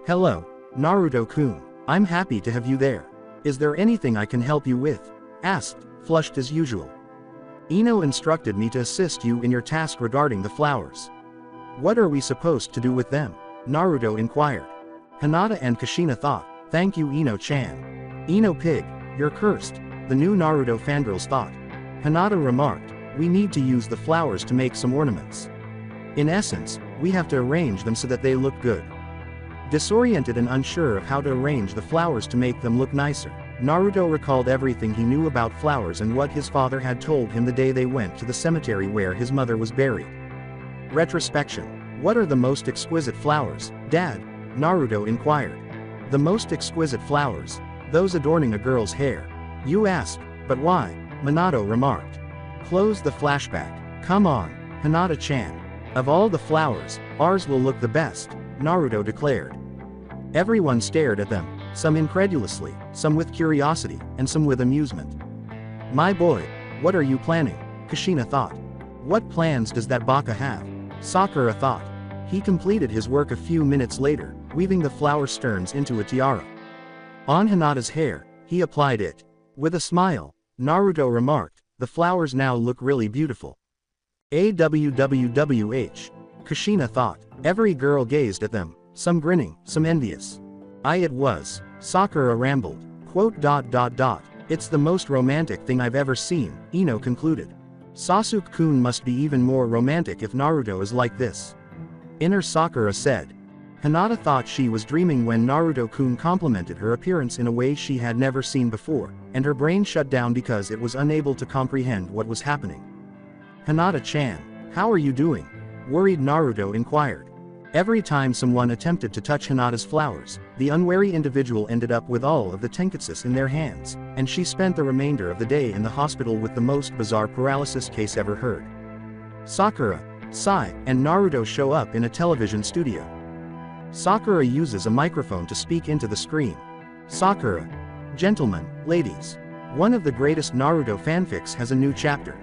Hello, Naruto-kun, I'm happy to have you there. Is there anything I can help you with? Asked, flushed as usual. Ino instructed me to assist you in your task regarding the flowers. What are we supposed to do with them? Naruto inquired. Hinata and Kushina thought, thank you Ino-chan. Ino Pig, You're cursed, the new Naruto fangirls thought. Hinata remarked, we need to use the flowers to make some ornaments. In essence, we have to arrange them so that they look good. Disoriented and unsure of how to arrange the flowers to make them look nicer, Naruto recalled everything he knew about flowers and what his father had told him the day they went to the cemetery where his mother was buried. Retrospection. What are the most exquisite flowers, Dad? Naruto inquired. The most exquisite flowers, those adorning a girl's hair. You ask, but why? Minato remarked. Close the flashback. Come on, Hinata-chan. Of all the flowers, ours will look the best, Naruto declared. Everyone stared at them, some incredulously, some with curiosity, and some with amusement. My boy, what are you planning? Kushina thought. What plans does that baka have? Sakura thought. He completed his work a few minutes later, weaving the flower stems into a tiara. On Hinata's hair, he applied it. With a smile, Naruto remarked, the flowers now look really beautiful. AWWWH. Kushina thought. Every girl gazed at them, some grinning, some envious. It was. Sakura rambled. Quote. It's the most romantic thing I've ever seen, Ino concluded. Sasuke-kun must be even more romantic if Naruto is like this. Inner Sakura said. Hinata thought she was dreaming when Naruto-kun complimented her appearance in a way she had never seen before, and her brain shut down because it was unable to comprehend what was happening. Hinata-chan, how are you doing? Worried Naruto inquired. Every time someone attempted to touch Hinata's flowers, the unwary individual ended up with all of the tenketsus in their hands, and she spent the remainder of the day in the hospital with the most bizarre paralysis case ever heard. Sakura, Sai, and Naruto show up in a television studio. Sakura uses a microphone to speak into the screen. Sakura. Gentlemen, ladies. One of the greatest Naruto fanfics has a new chapter.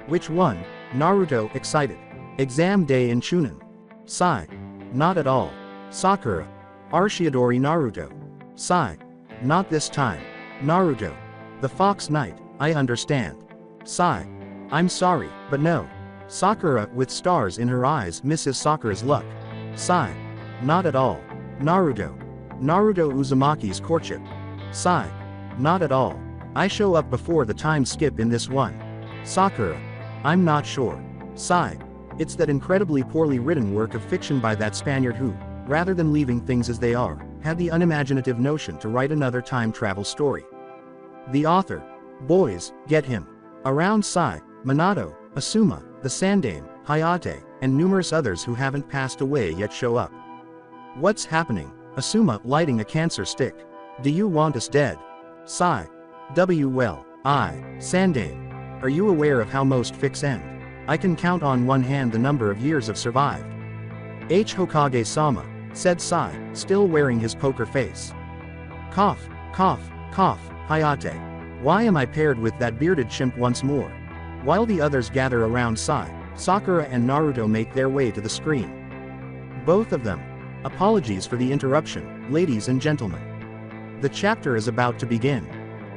Which one? Naruto, excited. Exam day in Chunin. Sai. Not at all. Sakura. Arshiadori Naruto. Sai. Not this time. Naruto. The Fox Knight, I understand. Sai. I'm sorry, but no. Sakura, with stars in her eyes, misses Sakura's luck. Sai. Not at all. Naruto. Naruto Uzumaki's courtship. Sai. Not at all. I show up before the time skip in this one. Sakura. I'm not sure. Sai. It's that incredibly poorly written work of fiction by that Spaniard who, rather than leaving things as they are, had the unimaginative notion to write another time travel story. The author. Boys, get him. Around Sai, Minato, Asuma, the Sandaime, Hayate, and numerous others who haven't passed away yet show up. What's happening? Asuma, lighting a cancer stick. Do you want us dead? Sai. Well, Sandaime. Are you aware of how most fics end? I can count on one hand the number of years I've survived. Hokage-sama, said Sai, still wearing his poker face. Cough, cough, cough, Hayate. Why am I paired with that bearded chimp once more? While the others gather around Sai, Sakura and Naruto make their way to the screen. Both of them. Apologies for the interruption, ladies and gentlemen. The chapter is about to begin.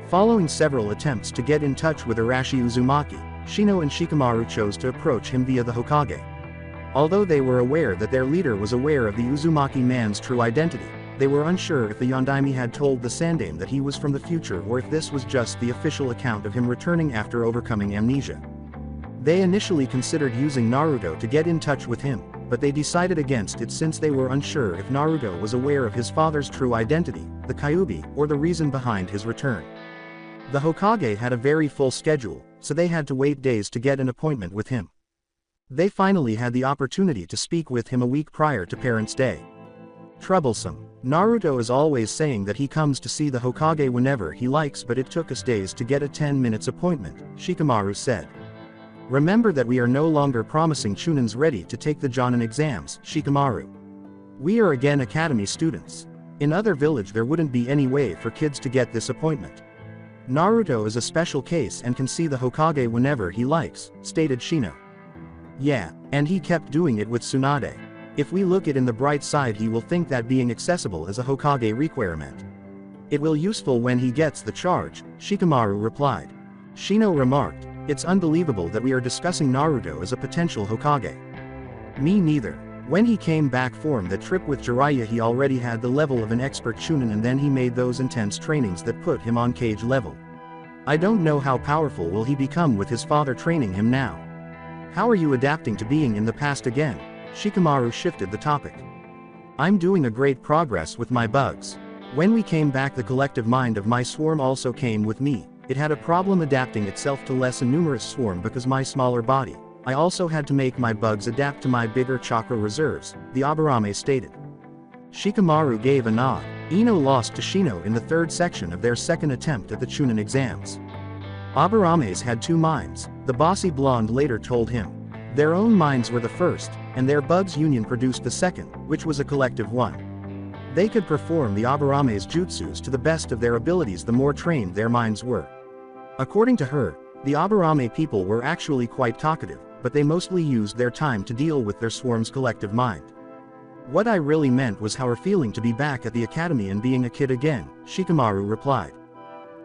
Following several attempts to get in touch with Arashi Uzumaki, Shino and Shikamaru chose to approach him via the Hokage. Although they were aware that their leader was aware of the Uzumaki man's true identity, they were unsure if the Yondaime had told the Sandaime that he was from the future or if this was just the official account of him returning after overcoming amnesia. They initially considered using Naruto to get in touch with him, but they decided against it since they were unsure if Naruto was aware of his father's true identity, the Kyuubi, or the reason behind his return. The Hokage had a very full schedule, so they had to wait days to get an appointment with him. They finally had the opportunity to speak with him a week prior to Parents' Day. Troublesome. Naruto is always saying that he comes to see the Hokage whenever he likes, but it took us days to get a 10-minute appointment, Shikamaru said. Remember that we are no longer promising Chunins ready to take the Jonin exams, Shikamaru. We are again academy students. In other village there wouldn't be any way for kids to get this appointment. Naruto is a special case and can see the Hokage whenever he likes, stated Shino. Yeah, and he kept doing it with Tsunade. If we look it in the bright side, he will think that being accessible is a Hokage requirement. It will useful when he gets the charge, Shikamaru replied. Shino remarked, it's unbelievable that we are discussing Naruto as a potential Hokage. Me neither. When he came back from the trip with Jiraiya he already had the level of an expert Chunin, and then he made those intense trainings that put him on Kage level. I don't know how powerful will he become with his father training him now. How are you adapting to being in the past again? Shikamaru shifted the topic. I'm doing a great progress with my bugs. When we came back, the collective mind of my swarm also came with me. It had a problem adapting itself to less and numerous swarm because my smaller body. I also had to make my bugs adapt to my bigger chakra reserves, the Aburame stated. Shikamaru gave a nod. Ino lost to Shino in the third section of their second attempt at the Chunin exams. Aburames had two minds, the bossy blonde later told him. Their own minds were the first, and their bugs union produced the second, which was a collective one. They could perform the Aburame's jutsus to the best of their abilities the more trained their minds were. According to her, the Aburame people were actually quite talkative, but they mostly used their time to deal with their swarm's collective mind. What I really meant was how her feeling to be back at the academy and being a kid again, Shikamaru replied.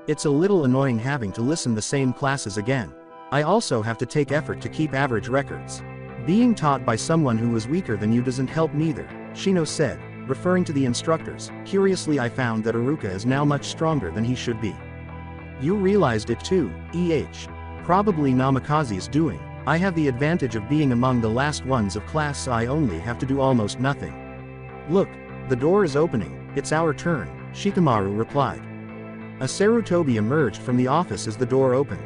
It's a little annoying having to listen the same classes again. I also have to take effort to keep average records. Being taught by someone who is weaker than you doesn't help neither, Shino said, referring to the instructors. Curiously, I found that Iruka is now much stronger than he should be. You realized it too, Probably Namikaze's doing. I have the advantage of being among the last ones of class, so I only have to do almost nothing. Look, the door is opening, it's our turn, Shikamaru replied. A Sarutobi emerged from the office as the door opened.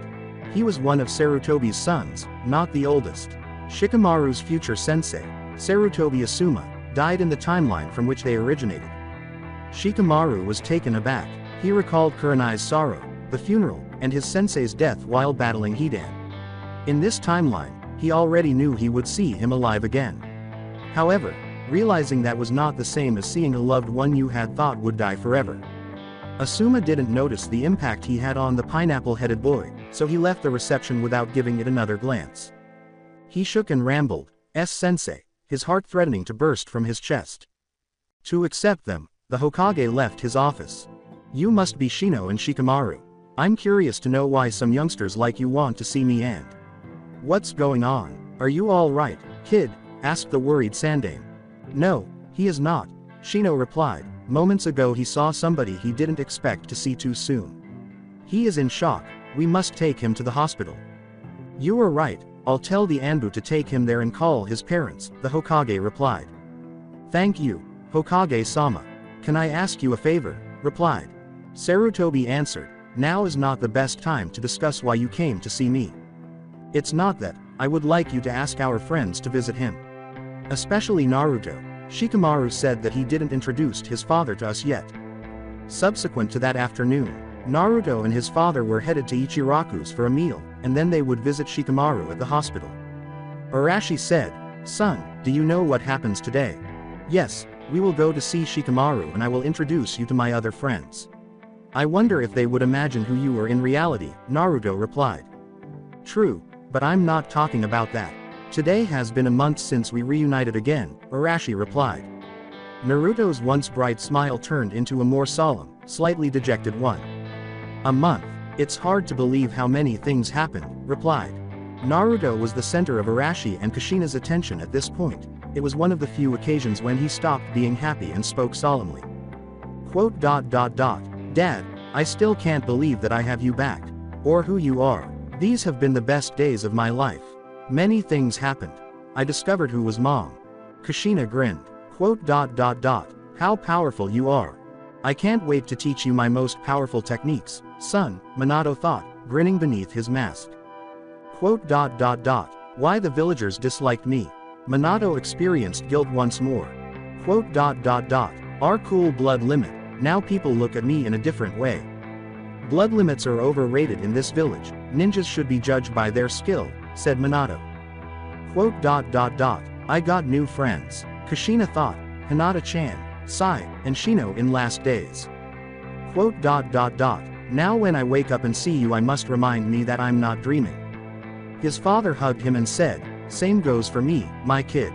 He was one of Sarutobi's sons, not the oldest. Shikamaru's future sensei, Sarutobi Asuma, died in the timeline from which they originated. Shikamaru was taken aback. He recalled Kurenai's sorrow, the funeral, and his sensei's death while battling Hidan. In this timeline, he already knew he would see him alive again. However, realizing that was not the same as seeing a loved one you had thought would die forever. Asuma didn't notice the impact he had on the pineapple-headed boy, so he left the reception without giving it another glance. He shook and rambled, "S-sensei," his heart threatening to burst from his chest. To accept them, the Hokage left his office. You must be Shino and Shikamaru. I'm curious to know why some youngsters like you want to see me and... What's going on? Are you all right, kid? Asked the worried Sandaime. No, he is not, Shino replied. Moments ago he saw somebody he didn't expect to see too soon. He is in shock, we must take him to the hospital. You are right, I'll tell the Anbu to take him there and call his parents, the Hokage replied. Thank you, Hokage-sama. Can I ask you a favor? Replied. Sarutobi answered, now is not the best time to discuss why you came to see me. It's not that, I would like you to ask our friends to visit him. Especially Naruto. Shikamaru said that he didn't introduce his father to us yet. Subsequent to that afternoon, Naruto and his father were headed to Ichiraku's for a meal, and then they would visit Shikamaru at the hospital. Arashi said, son, do you know what happens today? Yes, we will go to see Shikamaru and I will introduce you to my other friends. I wonder if they would imagine who you are in reality, Naruto replied. True, but I'm not talking about that. Today has been a month since we reunited again, Arashi replied. Naruto's once bright smile turned into a more solemn, slightly dejected one. A month, it's hard to believe how many things happened, replied. Naruto was the center of Arashi and Kushina's attention at this point. It was one of the few occasions when he stopped being happy and spoke solemnly. Dad, I still can't believe that I have you back. Or who you are. These have been the best days of my life. Many things happened. I discovered who was Mom. Kushina grinned. How powerful you are. I can't wait to teach you my most powerful techniques, son, Minato thought, grinning beneath his mask. Why the villagers disliked me. Minato experienced guilt once more. Our cool blood limit. Now people look at me in a different way. Blood limits are overrated in this village. Ninjas should be judged by their skill, said Minato. I got new friends. Kushina thought, Hinata-chan, Sai, and Shino in last days. Now when I wake up and see you I must remind me that I'm not dreaming. His father hugged him and said, same goes for me, my kid.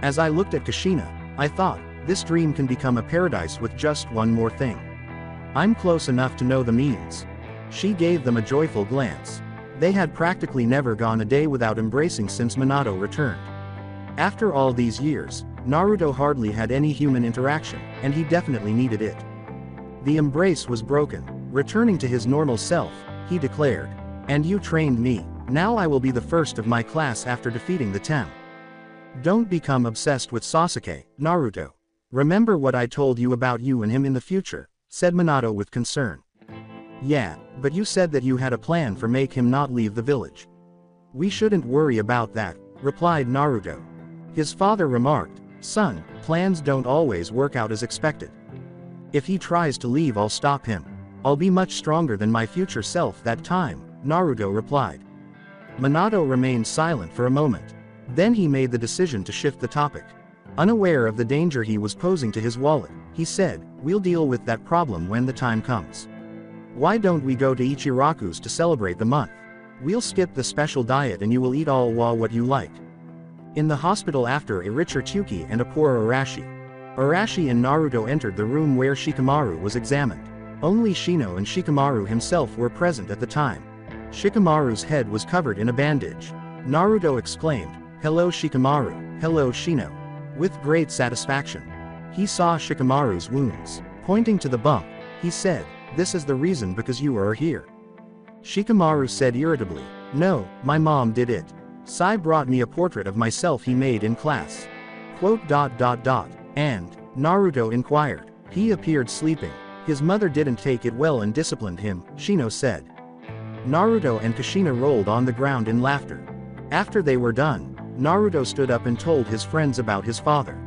As I looked at Kushina, I thought, this dream can become a paradise with just one more thing. I'm close enough to know the means. She gave them a joyful glance. They had practically never gone a day without embracing since Minato returned. After all these years, Naruto hardly had any human interaction, and he definitely needed it. The embrace was broken. Returning to his normal self, he declared. And you trained me. Now I will be the first of my class after defeating the Tem. Don't become obsessed with Sasuke, Naruto. Remember what I told you about you and him in the future, said Minato with concern. Yeah, but you said that you had a plan for make him not leave the village. We shouldn't worry about that, replied Naruto. His father remarked, son, plans don't always work out as expected. If he tries to leave, I'll stop him. I'll be much stronger than my future self that time, Naruto replied. Minato remained silent for a moment. Then he made the decision to shift the topic. Unaware of the danger he was posing to his wallet, he said, we'll deal with that problem when the time comes. Why don't we go to Ichiraku's to celebrate the month? We'll skip the special diet and you will eat all what you like. In the hospital after a richer Tsuki and a poorer Arashi. Arashi and Naruto entered the room where Shikamaru was examined. Only Shino and Shikamaru himself were present at the time. Shikamaru's head was covered in a bandage. Naruto exclaimed, hello Shikamaru, hello Shino. With great satisfaction. He saw Shikamaru's wounds. Pointing to the bump, he said, this is the reason because you are here. Shikamaru said irritably, no, my mom did it. Sai brought me a portrait of myself he made in class. And, Naruto inquired. He appeared sleeping. His mother didn't take it well and disciplined him, Shino said. Naruto and Kushina rolled on the ground in laughter. After they were done, Naruto stood up and told his friends about his father.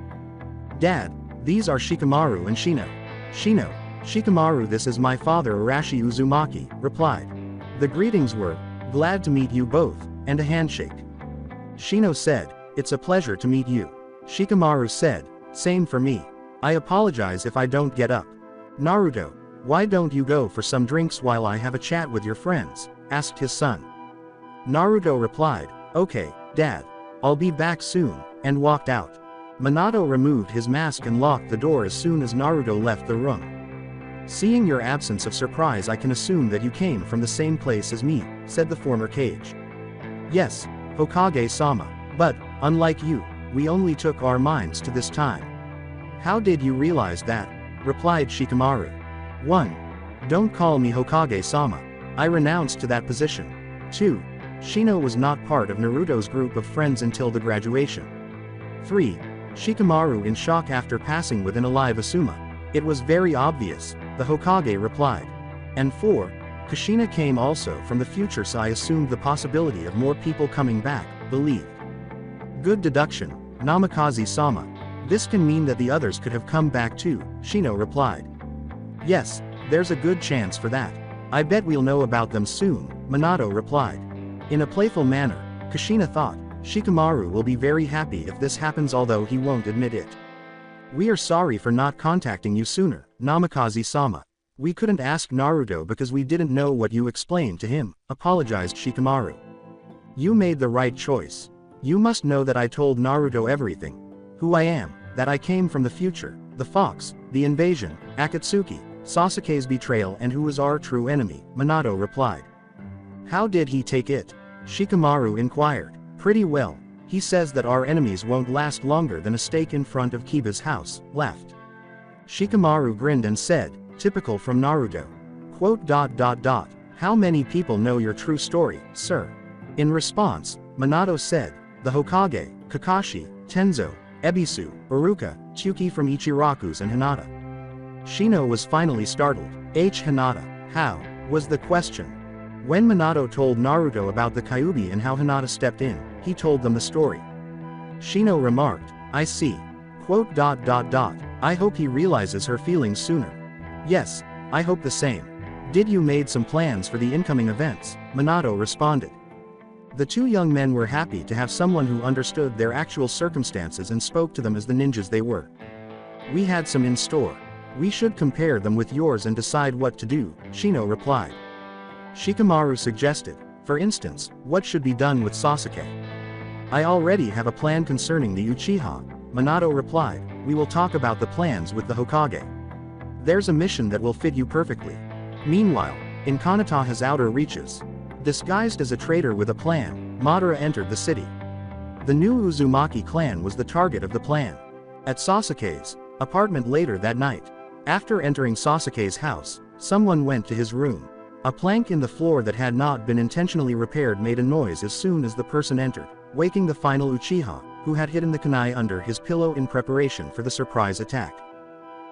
Dad, these are Shikamaru and Shino. Shino, Shikamaru, this is my father Arashi Uzumaki, replied. The greetings were, glad to meet you both, and a handshake. Shino said, it's a pleasure to meet you. Shikamaru said, same for me. I apologize if I don't get up. Naruto, why don't you go for some drinks while I have a chat with your friends, asked his son. Naruto replied, okay, Dad. I'll be back soon, and walked out. Minato removed his mask and locked the door as soon as Naruto left the room. Seeing your absence of surprise, I can assume that you came from the same place as me, said the former Kage. Yes, Hokage-sama, but, unlike you, we only took our minds to this time. How did you realize that? Replied Shikamaru. 1. Don't call me Hokage-sama. I renounced to that position. 2. Shino was not part of Naruto's group of friends until the graduation. 3. Shikamaru in shock after passing with an alive Asuma. It was very obvious, the Hokage replied. And 4. Kushina came also from the future, so I assumed the possibility of more people coming back, believed. Good deduction, Namikaze-sama. This can mean that the others could have come back too, Shino replied. Yes, there's a good chance for that. I bet we'll know about them soon, Minato replied. In a playful manner, Kushina thought, Shikamaru will be very happy if this happens, although he won't admit it. We are sorry for not contacting you sooner, Namikaze-sama. We couldn't ask Naruto because we didn't know what you explained to him, apologized Shikamaru. You made the right choice. You must know that I told Naruto everything. Who I am, that I came from the future, the fox, the invasion, Akatsuki, Sasuke's betrayal, and who is our true enemy, Minato replied. How did he take it? Shikamaru inquired. Pretty well. He says that our enemies won't last longer than a stake in front of Kiba's house, laughed. Shikamaru grinned and said, typical from Naruto. How many people know your true story, sir? In response, Minato said, the Hokage, Kakashi, Tenzo, Ebisu, Iruka, Tsuki from Ichiraku's and Hinata. Shino was finally startled. Hinata, how? Was the question. When Minato told Naruto about the Kyuubi and how Hinata stepped in, he told them the story. Shino remarked, I see. I hope he realizes her feelings sooner. Yes, I hope the same. Did you made some plans for the incoming events? Minato responded. The two young men were happy to have someone who understood their actual circumstances and spoke to them as the ninjas they were. We had some in store. We should compare them with yours and decide what to do, Shino replied. Shikamaru suggested, for instance, what should be done with Sasuke. I already have a plan concerning the Uchiha, Minato replied. We will talk about the plans with the Hokage. There's a mission that will fit you perfectly. Meanwhile, in Kanata's outer reaches, disguised as a traitor with a plan, Madara entered the city. The new Uzumaki clan was the target of the plan. At Sasuke's apartment later that night, after entering Sasuke's house, someone went to his room. A plank in the floor that had not been intentionally repaired made a noise as soon as the person entered, waking the final Uchiha, who had hidden the kunai under his pillow in preparation for the surprise attack.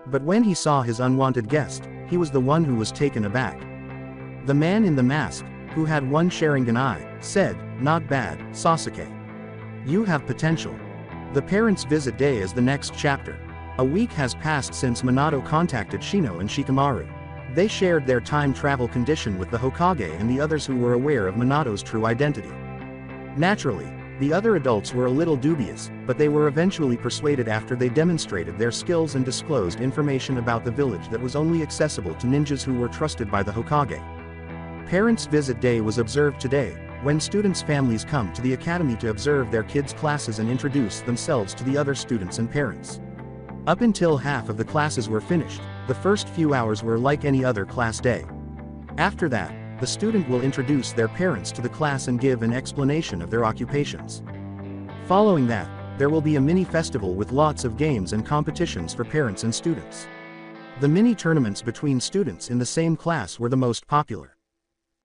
But when he saw his unwanted guest, he was the one who was taken aback. The man in the mask, who had one Sharingan eye, said, "Not bad, Sasuke. You have potential." The parents' visit day is the next chapter. A week has passed since Minato contacted Shino and Shikamaru. They shared their time travel condition with the Hokage and the others who were aware of Minato's true identity. Naturally, the other adults were a little dubious, but they were eventually persuaded after they demonstrated their skills and disclosed information about the village that was only accessible to ninjas who were trusted by the Hokage. Parents' visit day was observed today, when students' families come to the academy to observe their kids' classes and introduce themselves to the other students and parents. Up until half of the classes were finished, the first few hours were like any other class day. After that, the student will introduce their parents to the class and give an explanation of their occupations. Following that, there will be a mini festival with lots of games and competitions for parents and students. The mini tournaments between students in the same class were the most popular.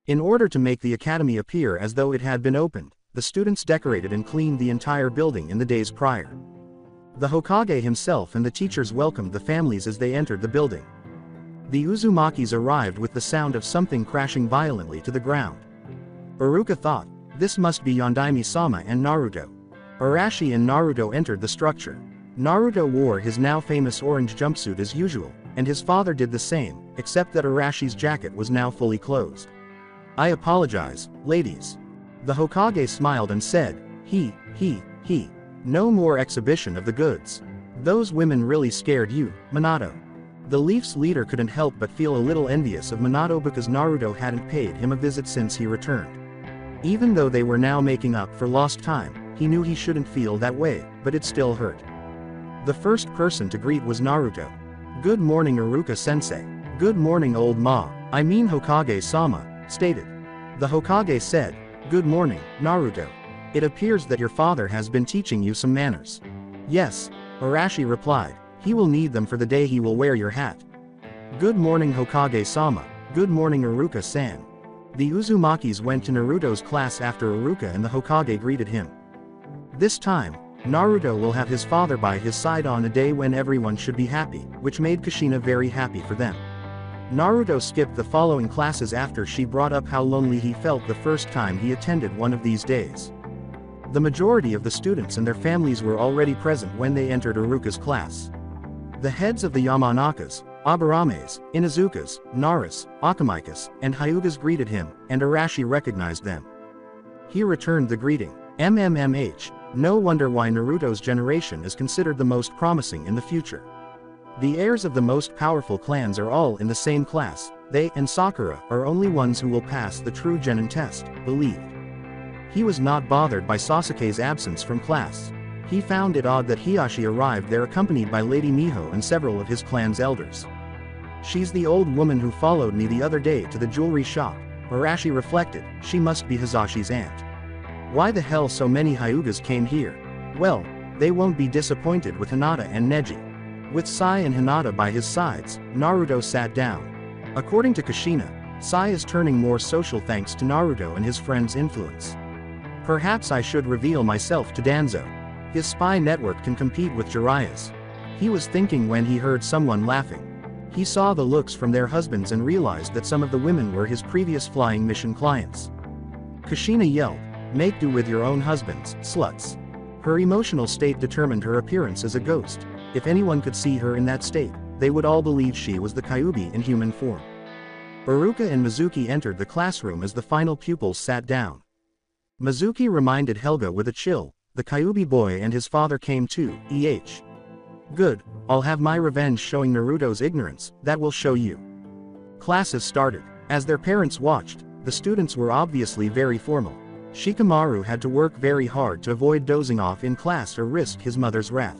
In order to make the academy appear as though it had been opened, the students decorated and cleaned the entire building in the days prior. The Hokage himself and the teachers welcomed the families as they entered the building. The Uzumakis arrived with the sound of something crashing violently to the ground. Iruka thought, this must be Yondaime-sama and Naruto. Arashi and Naruto entered the structure. Naruto wore his now famous orange jumpsuit as usual, and his father did the same, except that Arashi's jacket was now fully closed. "I apologize, ladies." The Hokage smiled and said, he. No more exhibition of the goods. Those women really scared you, Minato. The Leafs leader couldn't help but feel a little envious of Minato because Naruto hadn't paid him a visit since he returned. Even though they were now making up for lost time, he knew he shouldn't feel that way, but it still hurt. The first person to greet was Naruto. "Good morning, Iruka-sensei." "Good morning, old ma, I mean Hokage-sama," stated. The Hokage said, "Good morning, Naruto. It appears that your father has been teaching you some manners." "Yes," Arashi replied, "he will need them for the day he will wear your hat." "Good morning, Hokage-sama." "Good morning, Iruka-san." The Uzumakis went to Naruto's class after Iruka and the Hokage greeted him. This time, Naruto will have his father by his side on a day when everyone should be happy, which made Kushina very happy for them. Naruto skipped the following classes after she brought up how lonely he felt the first time he attended one of these days. The majority of the students and their families were already present when they entered Iruka's class. The heads of the Yamanakas, Abarames, Inazukas, Naras, Akamikas, and Hyugas greeted him, and Arashi recognized them. He returned the greeting. MMMH, no wonder why Naruto's generation is considered the most promising in the future. The heirs of the most powerful clans are all in the same class. They and Sakura are only ones who will pass the true Genin test, believed. He was not bothered by Sasuke's absence from class. He found it odd that Hiyashi arrived there accompanied by Lady Miho and several of his clan's elders. "She's the old woman who followed me the other day to the jewelry shop," Arashi reflected. "She must be Hizashi's aunt. Why the hell so many Hyugas came here? Well, they won't be disappointed with Hinata and Neji." With Sai and Hinata by his sides, Naruto sat down. According to Kushina, Sai is turning more social thanks to Naruto and his friends' influence. "Perhaps I should reveal myself to Danzo. His spy network can compete with Jiraiya's." He was thinking when he heard someone laughing. He saw the looks from their husbands and realized that some of the women were his previous flying mission clients. Kushina yelled, "Make do with your own husbands, sluts." Her emotional state determined her appearance as a ghost. If anyone could see her in that state, they would all believe she was the Kyuubi in human form. Iruka and Mizuki entered the classroom as the final pupils sat down. Mizuki reminded Helga with a chill, "The Kyuubi boy and his father came too, Good, I'll have my revenge showing Naruto's ignorance, that will show you." Classes started. As their parents watched, the students were obviously very formal. Shikamaru had to work very hard to avoid dozing off in class or risk his mother's wrath.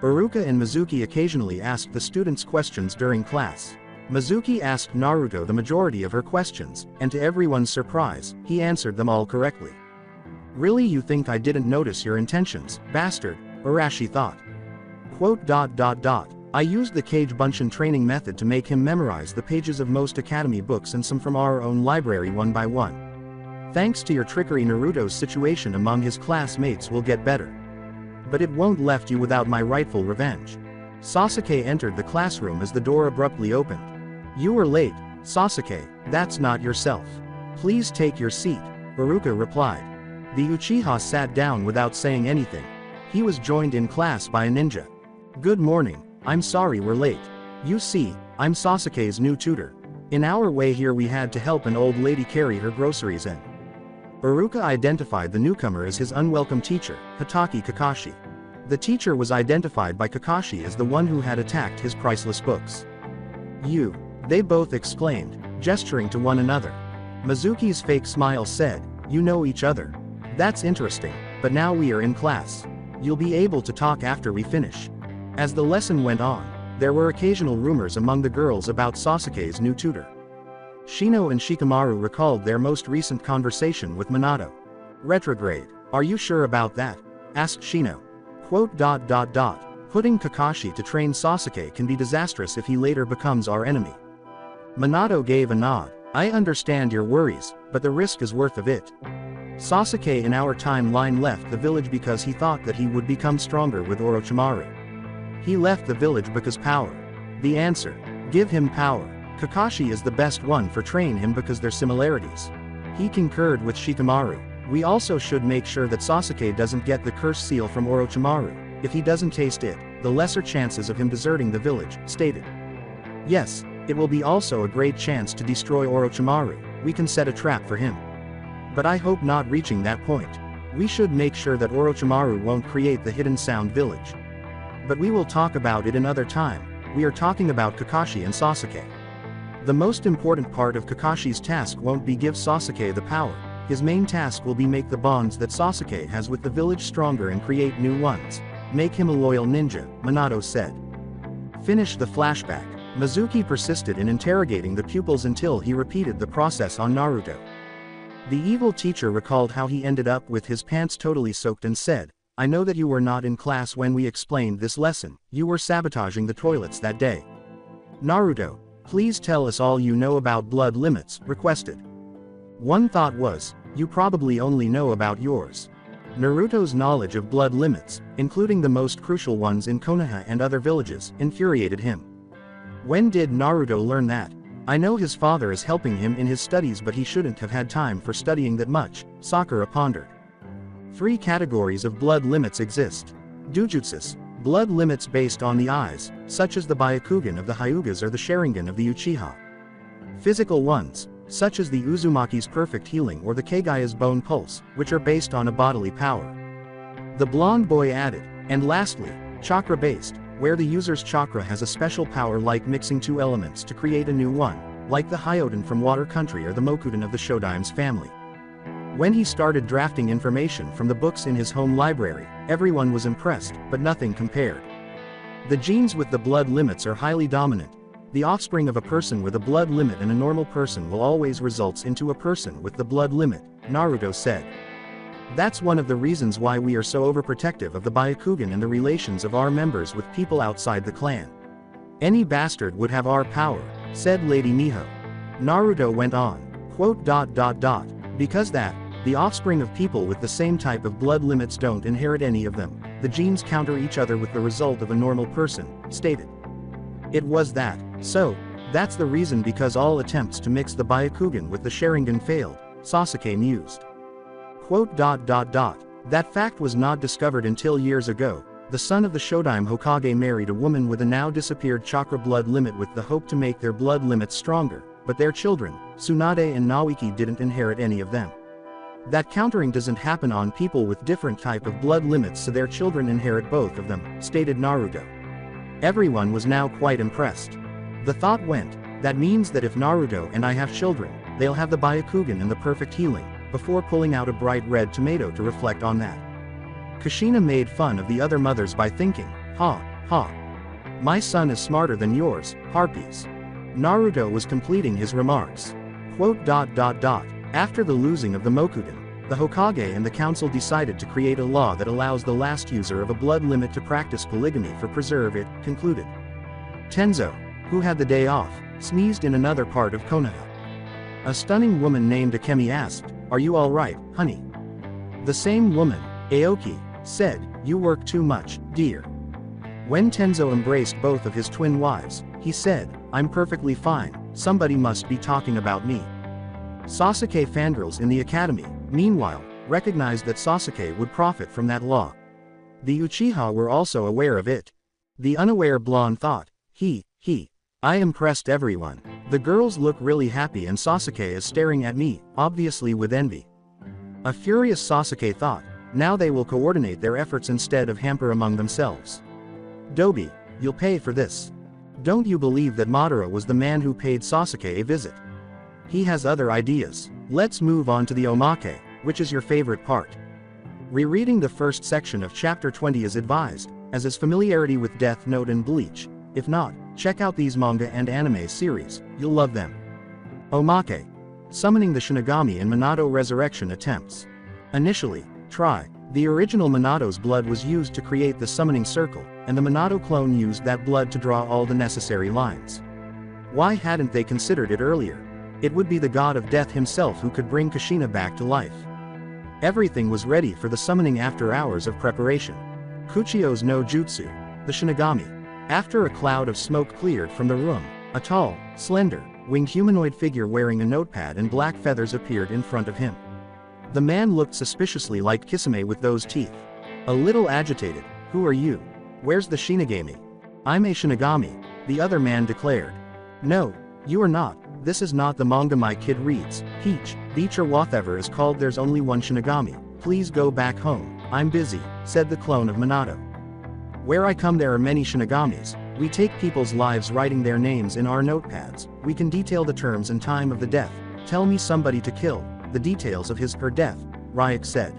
Iruka and Mizuki occasionally asked the students questions during class. Mizuki asked Naruto the majority of her questions, and to everyone's surprise, he answered them all correctly. "Really, you think I didn't notice your intentions, bastard?" Arashi thought. I used the Cage Bunshin training method to make him memorize the pages of most academy books and some from our own library one by one. Thanks to your trickery, Naruto's situation among his classmates will get better. But it won't left you without my rightful revenge. Sasuke entered the classroom as the door abruptly opened. You were late, Sasuke, that's not yourself. Please take your seat, Iruka replied. The Uchiha sat down without saying anything. He was joined in class by a ninja. Good morning, I'm sorry we're late. You see, I'm Sasuke's new tutor. In our way here we had to help an old lady carry her groceries in. Iruka identified the newcomer as his unwelcome teacher, Hatake Kakashi. The teacher was identified by Kakashi as the one who had attacked his priceless books. You, they both exclaimed, gesturing to one another. Mizuki's fake smile said, you know each other. That's interesting, but now we are in class. You'll be able to talk after we finish. As the lesson went on, there were occasional rumors among the girls about Sasuke's new tutor. Shino and Shikamaru recalled their most recent conversation with Minato. Retrograde, are you sure about that? Asked Shino. Putting Kakashi to train Sasuke can be disastrous if he later becomes our enemy. Minato gave a nod. I understand your worries, but the risk is worth of it. Sasuke in our timeline left the village because he thought that he would become stronger with Orochimaru. He left the village because power. The answer. Give him power. Kakashi is the best one for train him because their similarities. He concurred with Shikamaru. We also should make sure that Sasuke doesn't get the cursed seal from Orochimaru. If he doesn't taste it, the lesser chances of him deserting the village, stated. Yes, it will be also a great chance to destroy Orochimaru. We can set a trap for him. But I hope not reaching that point. We should make sure that Orochimaru won't create the hidden sound village. But we will talk about it another time. We are talking about Kakashi and Sasuke. The most important part of Kakashi's task won't be give Sasuke the power. His main task will be make the bonds that Sasuke has with the village stronger and create new ones. Make him a loyal ninja, Minato said. Finish the flashback. Mizuki persisted in interrogating the pupils until he repeated the process on Naruto. The evil teacher recalled how he ended up with his pants totally soaked and said, I know that you were not in class when we explained this lesson. You were sabotaging the toilets that day. Naruto, please tell us all you know about blood limits, requested. One thought was, you probably only know about yours. Naruto's knowledge of blood limits, including the most crucial ones in Konoha and other villages, infuriated him. When did Naruto learn that? I know his father is helping him in his studies, but he shouldn't have had time for studying that much, Sakura pondered. 3 categories of blood limits exist. Dujutsus, blood limits based on the eyes, such as the Byakugan of the Hyugas or the Sharingan of the Uchiha. Physical ones, such as the Uzumaki's perfect healing or the Kagaya's bone pulse, which are based on a bodily power. The blonde boy added, and lastly, chakra-based, where the user's chakra has a special power like mixing 2 elements to create a new one, like the Hyoden from Water Country or the Mokuden of the Shodaime's family. When he started drafting information from the books in his home library, everyone was impressed, but nothing compared. The genes with the blood limits are highly dominant. The offspring of a person with a blood limit and a normal person will always results into a person with the blood limit, Naruto said. That's one of the reasons why we are so overprotective of the Byakugan and the relations of our members with people outside the clan. Any bastard would have our power, said Lady Miho. Naruto went on, because that, the offspring of people with the same type of blood limits don't inherit any of them, the genes counter each other with the result of a normal person, stated. It was that, so, that's the reason because all attempts to mix the Byakugan with the Sharingan failed, Sasuke mused. That fact was not discovered until years ago. The son of the Shodaime Hokage married a woman with a now disappeared chakra blood limit with the hope to make their blood limits stronger, but their children, Tsunade and Naoki, didn't inherit any of them. That countering doesn't happen on people with different type of blood limits, so their children inherit both of them, stated Naruto. Everyone was now quite impressed. The thought went, that means that if Naruto and I have children, they'll have the Byakugan and the perfect healing, before pulling out a bright red tomato to reflect on that. Kushina made fun of the other mothers by thinking, ha, ha. My son is smarter than yours, harpies. Naruto was completing his remarks. After the losing of the Mokuden, the Hokage and the council decided to create a law that allows the last user of a blood limit to practice polygamy for preserve it, concluded. Tenzo, who had the day off, sneezed in another part of Konoha. A stunning woman named Akemi asked, "Are you alright, honey?" The same woman, Aoki, said, "You work too much, dear." When Tenzo embraced both of his twin wives, he said, "I'm perfectly fine, somebody must be talking about me." Sasuke fangirls in the academy, meanwhile, recognized that Sasuke would profit from that law. The Uchiha were also aware of it. The unaware blonde thought, I impressed everyone. The girls look really happy and Sasuke is staring at me, obviously with envy. A furious Sasuke thought, now they will coordinate their efforts instead of hamper among themselves. Dobi, you'll pay for this. Don't you believe that Madara was the man who paid Sasuke a visit? He has other ideas. Let's move on to the omake, which is your favorite part. Rereading the first section of chapter 20 is advised, as is familiarity with Death Note and Bleach. If not, check out these manga and anime series, you'll love them. Omake. Summoning the Shinigami in Minato resurrection attempts. Initially, the original Minato's blood was used to create the summoning circle, and the Minato clone used that blood to draw all the necessary lines. Why hadn't they considered it earlier? It would be the god of death himself who could bring Kushina back to life. Everything was ready for the summoning after hours of preparation. Kuchio's no jutsu, the Shinigami. After a cloud of smoke cleared from the room, a tall, slender, winged humanoid figure wearing a notepad and black feathers appeared in front of him. The man looked suspiciously like Kisame with those teeth. A little agitated, "Who are you? Where's the Shinigami?" "I'm a Shinigami," the other man declared. "No, you are not, this is not the manga my kid reads, Beach or whatever is called, there's only one Shinigami, please go back home, I'm busy," said the clone of Minato. "Where I come there are many Shinigamis, we take people's lives writing their names in our notepads, we can detail the terms and time of the death, tell me somebody to kill, the details of his/her death," Ryuk said.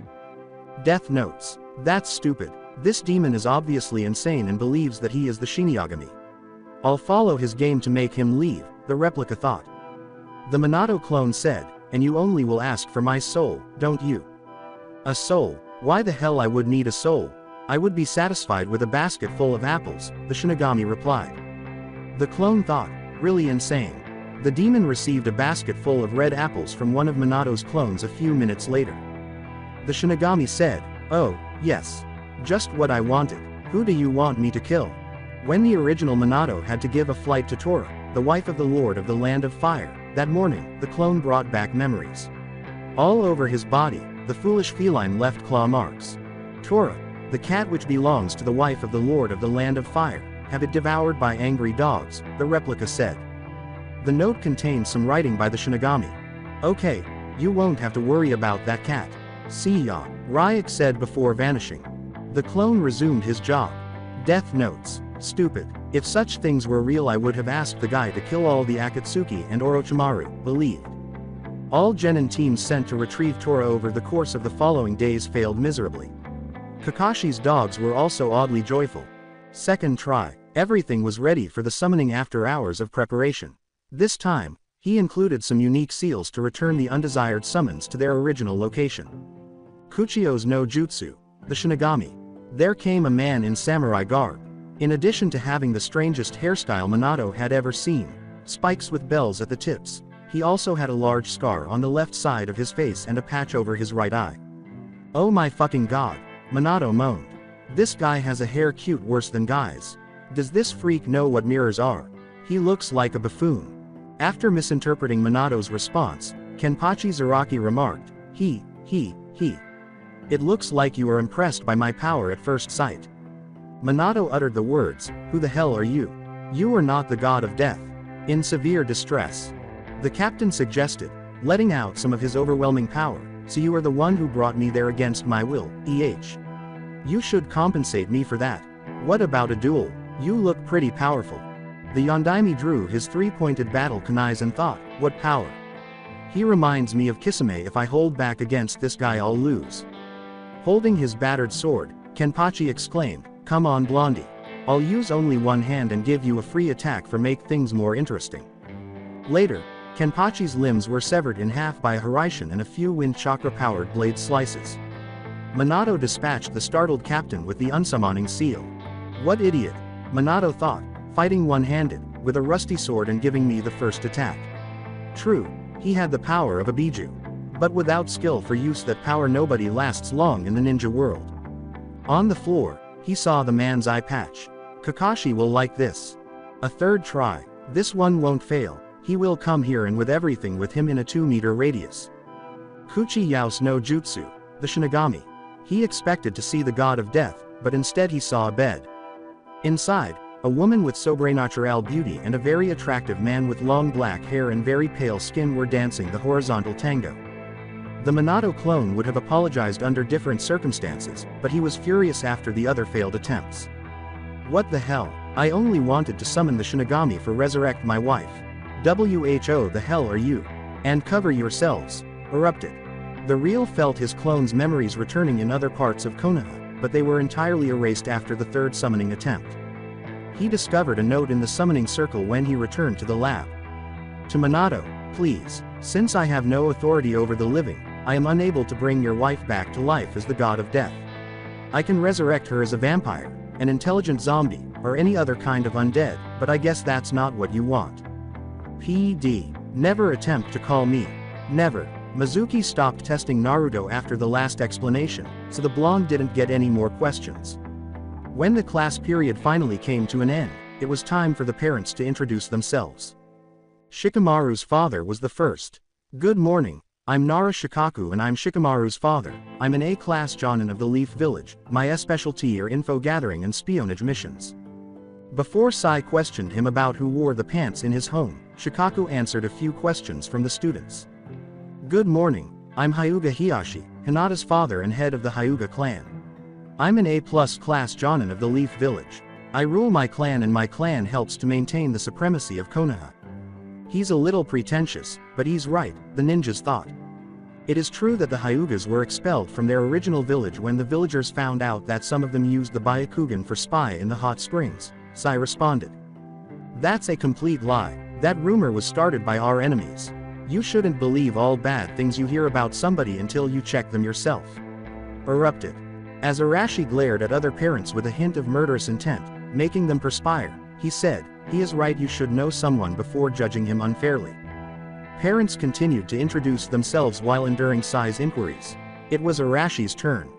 Death notes. That's stupid, this demon is obviously insane and believes that he is the Shinigami. I'll follow his game to make him leave, the replica thought. The Minato clone said, "And you only will ask for my soul, don't you?" "A soul? Why the hell I would need a soul? I would be satisfied with a basket full of apples," the Shinigami replied. The clone thought, really insane. The demon received a basket full of red apples from one of Minato's clones a few minutes later. The Shinigami said, "Oh, yes. Just what I wanted. Who do you want me to kill?" When the original Minato had to give a flight to Tora, the wife of the Lord of the Land of Fire, that morning, the clone brought back memories. All over his body, the foolish feline left claw marks. Tora, the cat which belongs to the wife of the Lord of the Land of Fire, have it devoured by angry dogs, the replica said. The note contained some writing by the Shinigami. "Okay, you won't have to worry about that cat. See ya," Ryuk said before vanishing. The clone resumed his job. Death notes. Stupid. If such things were real I would have asked the guy to kill all the Akatsuki and Orochimaru, believed. All genin teams sent to retrieve Tora over the course of the following days failed miserably. Kakashi's dogs were also oddly joyful. Second try, everything was ready for the summoning after hours of preparation. This time, he included some unique seals to return the undesired summons to their original location. Kuchio's no jutsu, the Shinigami. There came a man in samurai garb. In addition to having the strangest hairstyle Minato had ever seen, spikes with bells at the tips, he also had a large scar on the left side of his face and a patch over his right eye. "Oh my fucking god," Minato moaned. "This guy has a hair cute worse than guys. Does this freak know what mirrors are? He looks like a buffoon." After misinterpreting Minato's response, Kenpachi Zaraki remarked, He. It looks like you are impressed by my power at first sight." Minato uttered the words, "Who the hell are you? You are not the god of death." In severe distress. The captain suggested, letting out some of his overwhelming power, "So you are the one who brought me there against my will, You should compensate me for that. What about a duel? You look pretty powerful." The Yondaime drew his three-pointed battle kunais and thought, what power? He reminds me of Kisame. If I hold back against this guy I'll lose. Holding his battered sword, Kenpachi exclaimed, "Come on Blondie. I'll use only one hand and give you a free attack for make things more interesting." Later, Kenpachi's limbs were severed in half by a Hiraishin and a few wind chakra-powered blade slices. Minato dispatched the startled captain with the unsummoning seal. What idiot, Minato thought, fighting one-handed, with a rusty sword and giving me the first attack. True, he had the power of a Biju. But without skill for use that power nobody lasts long in the ninja world. On the floor, he saw the man's eye patch. Kakashi will like this. A third try, this one won't fail, he will come here and with everything with him in a 2-meter radius. Kuchi Yao's no Jutsu, the Shinigami. He expected to see the god of death, but instead he saw a bed. Inside, a woman with sobrenatural beauty and a very attractive man with long black hair and very pale skin were dancing the horizontal tango. The Minato clone would have apologized under different circumstances, but he was furious after the other failed attempts. What the hell, I only wanted to summon the Shinigami for resurrect my wife. Who the hell are you? And cover yourselves, erupted. The real felt his clone's memories returning in other parts of Konoha, but they were entirely erased after the third summoning attempt. He discovered a note in the summoning circle when he returned to the lab. To Minato, please, since I have no authority over the living, I am unable to bring your wife back to life as the god of death. I can resurrect her as a vampire, an intelligent zombie, or any other kind of undead, but I guess that's not what you want. PD. Never attempt to call me. Never. Mizuki stopped testing Naruto after the last explanation, so the blonde didn't get any more questions. When the class period finally came to an end, it was time for the parents to introduce themselves. Shikamaru's father was the first. Good morning. I'm Nara Shikaku and I'm Shikamaru's father. I'm an A-class Jonin of the Leaf Village. My specialty are info gathering and espionage missions. Before Sai questioned him about who wore the pants in his home, Shikaku answered a few questions from the students. Good morning. I'm Hyuga Hiyashi, Hinata's father and head of the Hyuga clan. I'm an A-plus class Jonin of the Leaf Village. I rule my clan and my clan helps to maintain the supremacy of Konoha. He's a little pretentious, but he's right, the ninjas thought. It is true that the Hyugas were expelled from their original village when the villagers found out that some of them used the Byakugan for spy in the hot springs, Sai responded. That's a complete lie, that rumor was started by our enemies. You shouldn't believe all bad things you hear about somebody until you check them yourself. Erupted. As Arashi glared at other parents with a hint of murderous intent, making them perspire, he said, he is right, you should know someone before judging him unfairly. Parents continued to introduce themselves while enduring Sai's inquiries. It was Arashi's turn.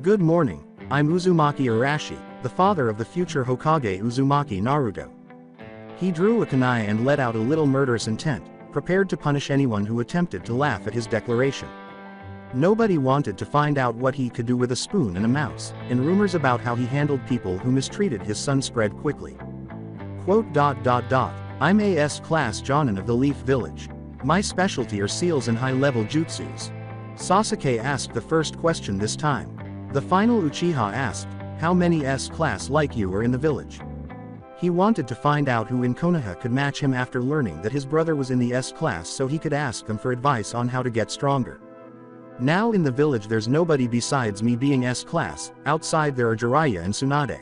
Good morning, I'm Uzumaki Arashi, the father of the future Hokage Uzumaki Naruto. He drew a kunai and let out a little murderous intent, prepared to punish anyone who attempted to laugh at his declaration. Nobody wanted to find out what he could do with a spoon and a mouse, and rumors about how he handled people who mistreated his son spread quickly. Quote, I'm A.S. class Jonin of the Leaf Village. My specialty are seals and high-level jutsus. Sasuke asked the first question this time. The final Uchiha asked, how many S-class like you are in the village? He wanted to find out who in Konoha could match him after learning that his brother was in the S-class so he could ask them for advice on how to get stronger. Now in the village there's nobody besides me being S-class, outside there are Jiraiya and Tsunade.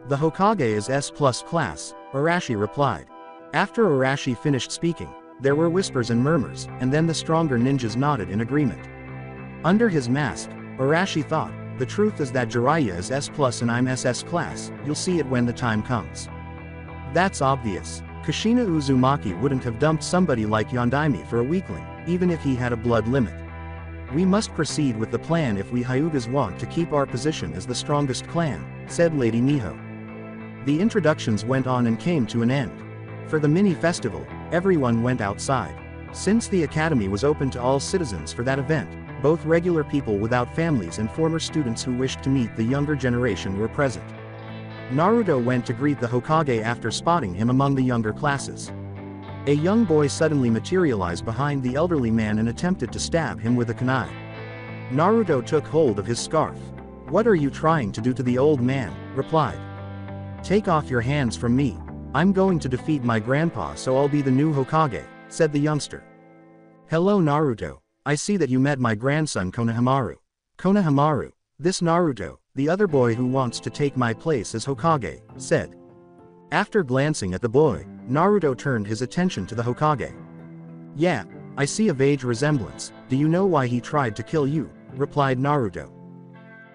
The Hokage is S+ class, Arashi replied. After Arashi finished speaking, there were whispers and murmurs, and then the stronger ninjas nodded in agreement. Under his mask, Arashi thought, the truth is that Jiraiya is S+ and I'm SS class, you'll see it when the time comes. That's obvious. Kushina Uzumaki wouldn't have dumped somebody like Yondaime for a weakling, even if he had a blood limit. We must proceed with the plan if we Hyugas want to keep our position as the strongest clan, said Lady Miho. The introductions went on and came to an end. For the mini-festival, everyone went outside. Since the academy was open to all citizens for that event, both regular people without families and former students who wished to meet the younger generation were present. Naruto went to greet the Hokage after spotting him among the younger classes. A young boy suddenly materialized behind the elderly man and attempted to stab him with a kunai. Naruto took hold of his scarf. What are you trying to do to the old man? Replied. Take off your hands from me. I'm going to defeat my grandpa so I'll be the new Hokage, said the youngster. Hello Naruto, I see that you met my grandson Konohamaru. Konohamaru, this Naruto, the other boy who wants to take my place as Hokage, said. After glancing at the boy, Naruto turned his attention to the Hokage. Yeah, I see a vague resemblance, do you know why he tried to kill you? Replied Naruto.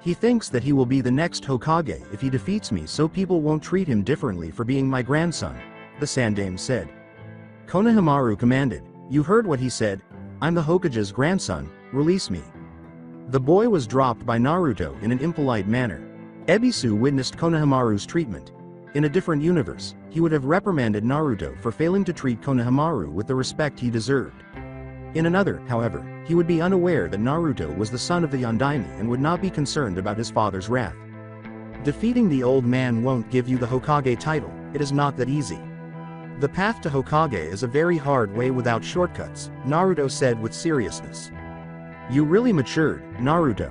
He thinks that he will be the next Hokage if he defeats me, so people won't treat him differently for being my grandson, the Sandaime said. Konohamaru commanded, "You heard what he said. I'm the Hokage's grandson, release me." The boy was dropped by Naruto in an impolite manner. Ebisu witnessed Konohamaru's treatment. In a different universe, he would have reprimanded Naruto for failing to treat Konohamaru with the respect he deserved. In another, however, he would be unaware that Naruto was the son of the Yondaime and would not be concerned about his father's wrath. Defeating the old man won't give you the Hokage title, it is not that easy. The path to Hokage is a very hard way without shortcuts, Naruto said with seriousness. You really matured, Naruto.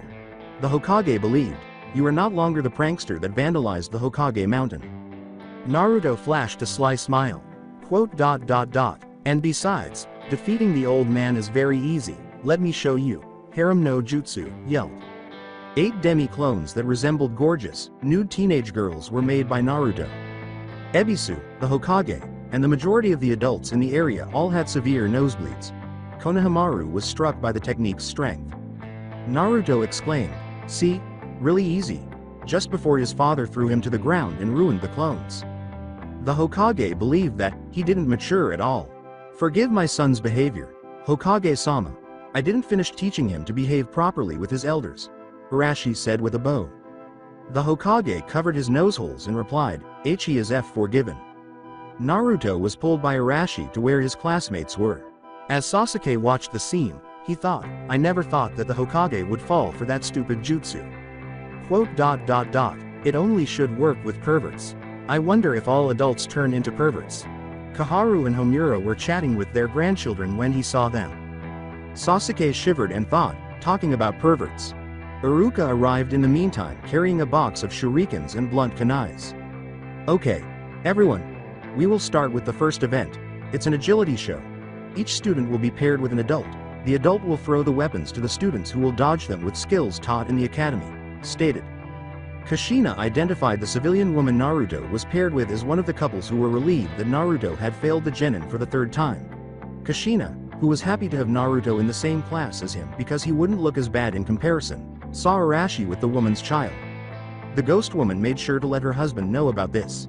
The Hokage believed. You are not longer the prankster that vandalized the Hokage mountain. Naruto flashed a sly smile. Quote. And besides, defeating the old man is very easy, let me show you. Harem no Jutsu yelled. 8 demi-clones that resembled gorgeous, nude teenage girls were made by Naruto. Ebisu, the Hokage, and the majority of the adults in the area all had severe nosebleeds. Konohamaru was struck by the technique's strength. Naruto exclaimed, "See? Really easy." Just before his father threw him to the ground and ruined the clones. The Hokage believed that he didn't mature at all. Forgive my son's behavior, Hokage-sama. I didn't finish teaching him to behave properly with his elders, Arashi said with a bow. The Hokage covered his noseholes and replied, "He is forgiven." Naruto was pulled by Arashi to where his classmates were. As Sasuke watched the scene, he thought, "I never thought that the Hokage would fall for that stupid jutsu." Quote. It only should work with perverts. I wonder if all adults turn into perverts. Kaharu and Homura were chatting with their grandchildren when he saw them. Sasuke shivered and thought, talking about perverts. Iruka arrived in the meantime carrying a box of shurikens and blunt kunais. Okay, everyone. We will start with the first event. It's an agility show. Each student will be paired with an adult. The adult will throw the weapons to the students who will dodge them with skills taught in the academy, stated. Kushina identified the civilian woman Naruto was paired with as one of the couples who were relieved that Naruto had failed the genin for the 3rd time. Kushina, who was happy to have Naruto in the same class as him because he wouldn't look as bad in comparison, saw Arashi with the woman's child. The ghost woman made sure to let her husband know about this.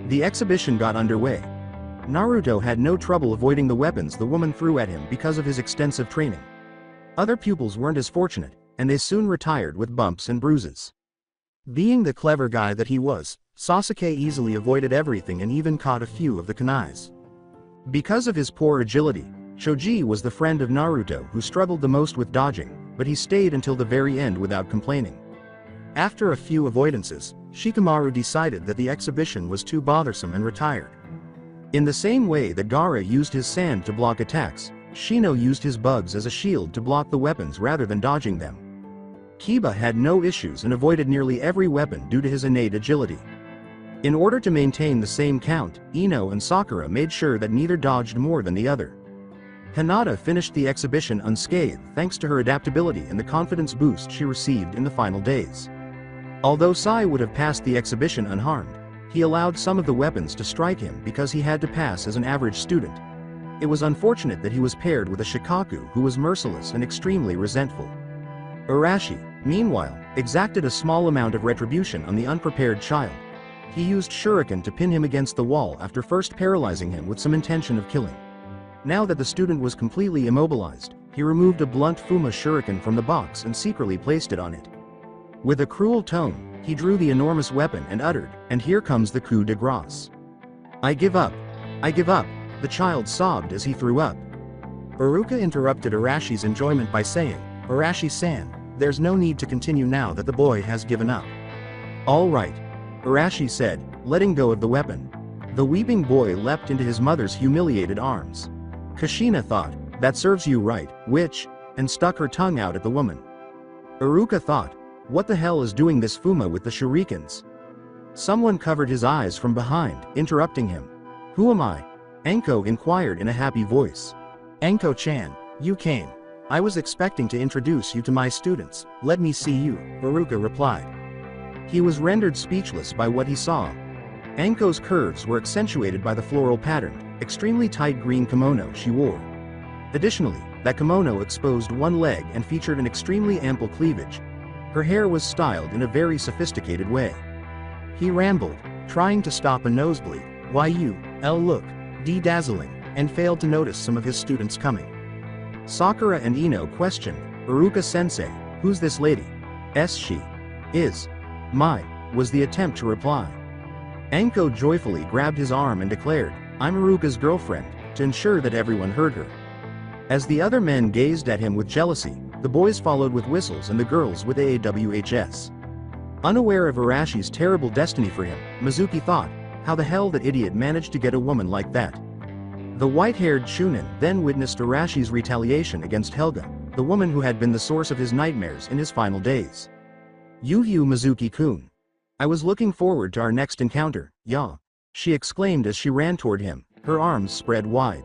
The exhibition got underway. Naruto had no trouble avoiding the weapons the woman threw at him because of his extensive training. Other pupils weren't as fortunate, and they soon retired with bumps and bruises. Being the clever guy that he was, Sasuke easily avoided everything and even caught a few of the kunais. Because of his poor agility, Choji was the friend of Naruto who struggled the most with dodging, but he stayed until the very end without complaining. After a few avoidances, Shikamaru decided that the exhibition was too bothersome and retired. In the same way that Gaara used his sand to block attacks, Shino used his bugs as a shield to block the weapons rather than dodging them. Kiba had no issues and avoided nearly every weapon due to his innate agility. In order to maintain the same count, Ino and Sakura made sure that neither dodged more than the other. Hinata finished the exhibition unscathed thanks to her adaptability and the confidence boost she received in the final days. Although Sai would have passed the exhibition unharmed, he allowed some of the weapons to strike him because he had to pass as an average student. It was unfortunate that he was paired with a Shikaku who was merciless and extremely resentful. Arashi, meanwhile, exacted a small amount of retribution on the unprepared child. He used shuriken to pin him against the wall after first paralyzing him with some intention of killing. Now that the student was completely immobilized, he removed a blunt Fuma shuriken from the box and secretly placed it on it. With a cruel tone, he drew the enormous weapon and uttered, "And here comes the coup de grace. I give up. I give up," the child sobbed as he threw up. Iruka interrupted Arashi's enjoyment by saying, "Arashi-san, there's no need to continue now that the boy has given up." "All right," Arashi said, letting go of the weapon. The weeping boy leapt into his mother's humiliated arms. Kushina thought, "That serves you right, witch," and stuck her tongue out at the woman. Iruka thought, "What the hell is doing this Fuma with the shurikens?" Someone covered his eyes from behind, interrupting him. "Who am I?" Anko inquired in a happy voice. "Anko-chan, you came. I was expecting to introduce you to my students, let me see you," Iruka replied. He was rendered speechless by what he saw. Anko's curves were accentuated by the floral pattern, extremely tight green kimono she wore. Additionally, that kimono exposed one leg and featured an extremely ample cleavage. Her hair was styled in a very sophisticated way. He rambled, trying to stop a nosebleed. Why you, look, dazzling, and failed to notice some of his students coming. Sakura and Ino questioned, Iruka-sensei, who's this lady? She is was the attempt to reply. Anko joyfully grabbed his arm and declared, I'm Iruka's girlfriend, to ensure that everyone heard her. As the other men gazed at him with jealousy, the boys followed with whistles and the girls with AAWHS. Unaware of Arashi's terrible destiny for him, Mizuki thought, how the hell that idiot managed to get a woman like that. The white-haired Chunin then witnessed Arashi's retaliation against Helga, the woman who had been the source of his nightmares in his final days. Yuhu Mizuki-kun. I was looking forward to our next encounter, ya, she exclaimed as she ran toward him, her arms spread wide.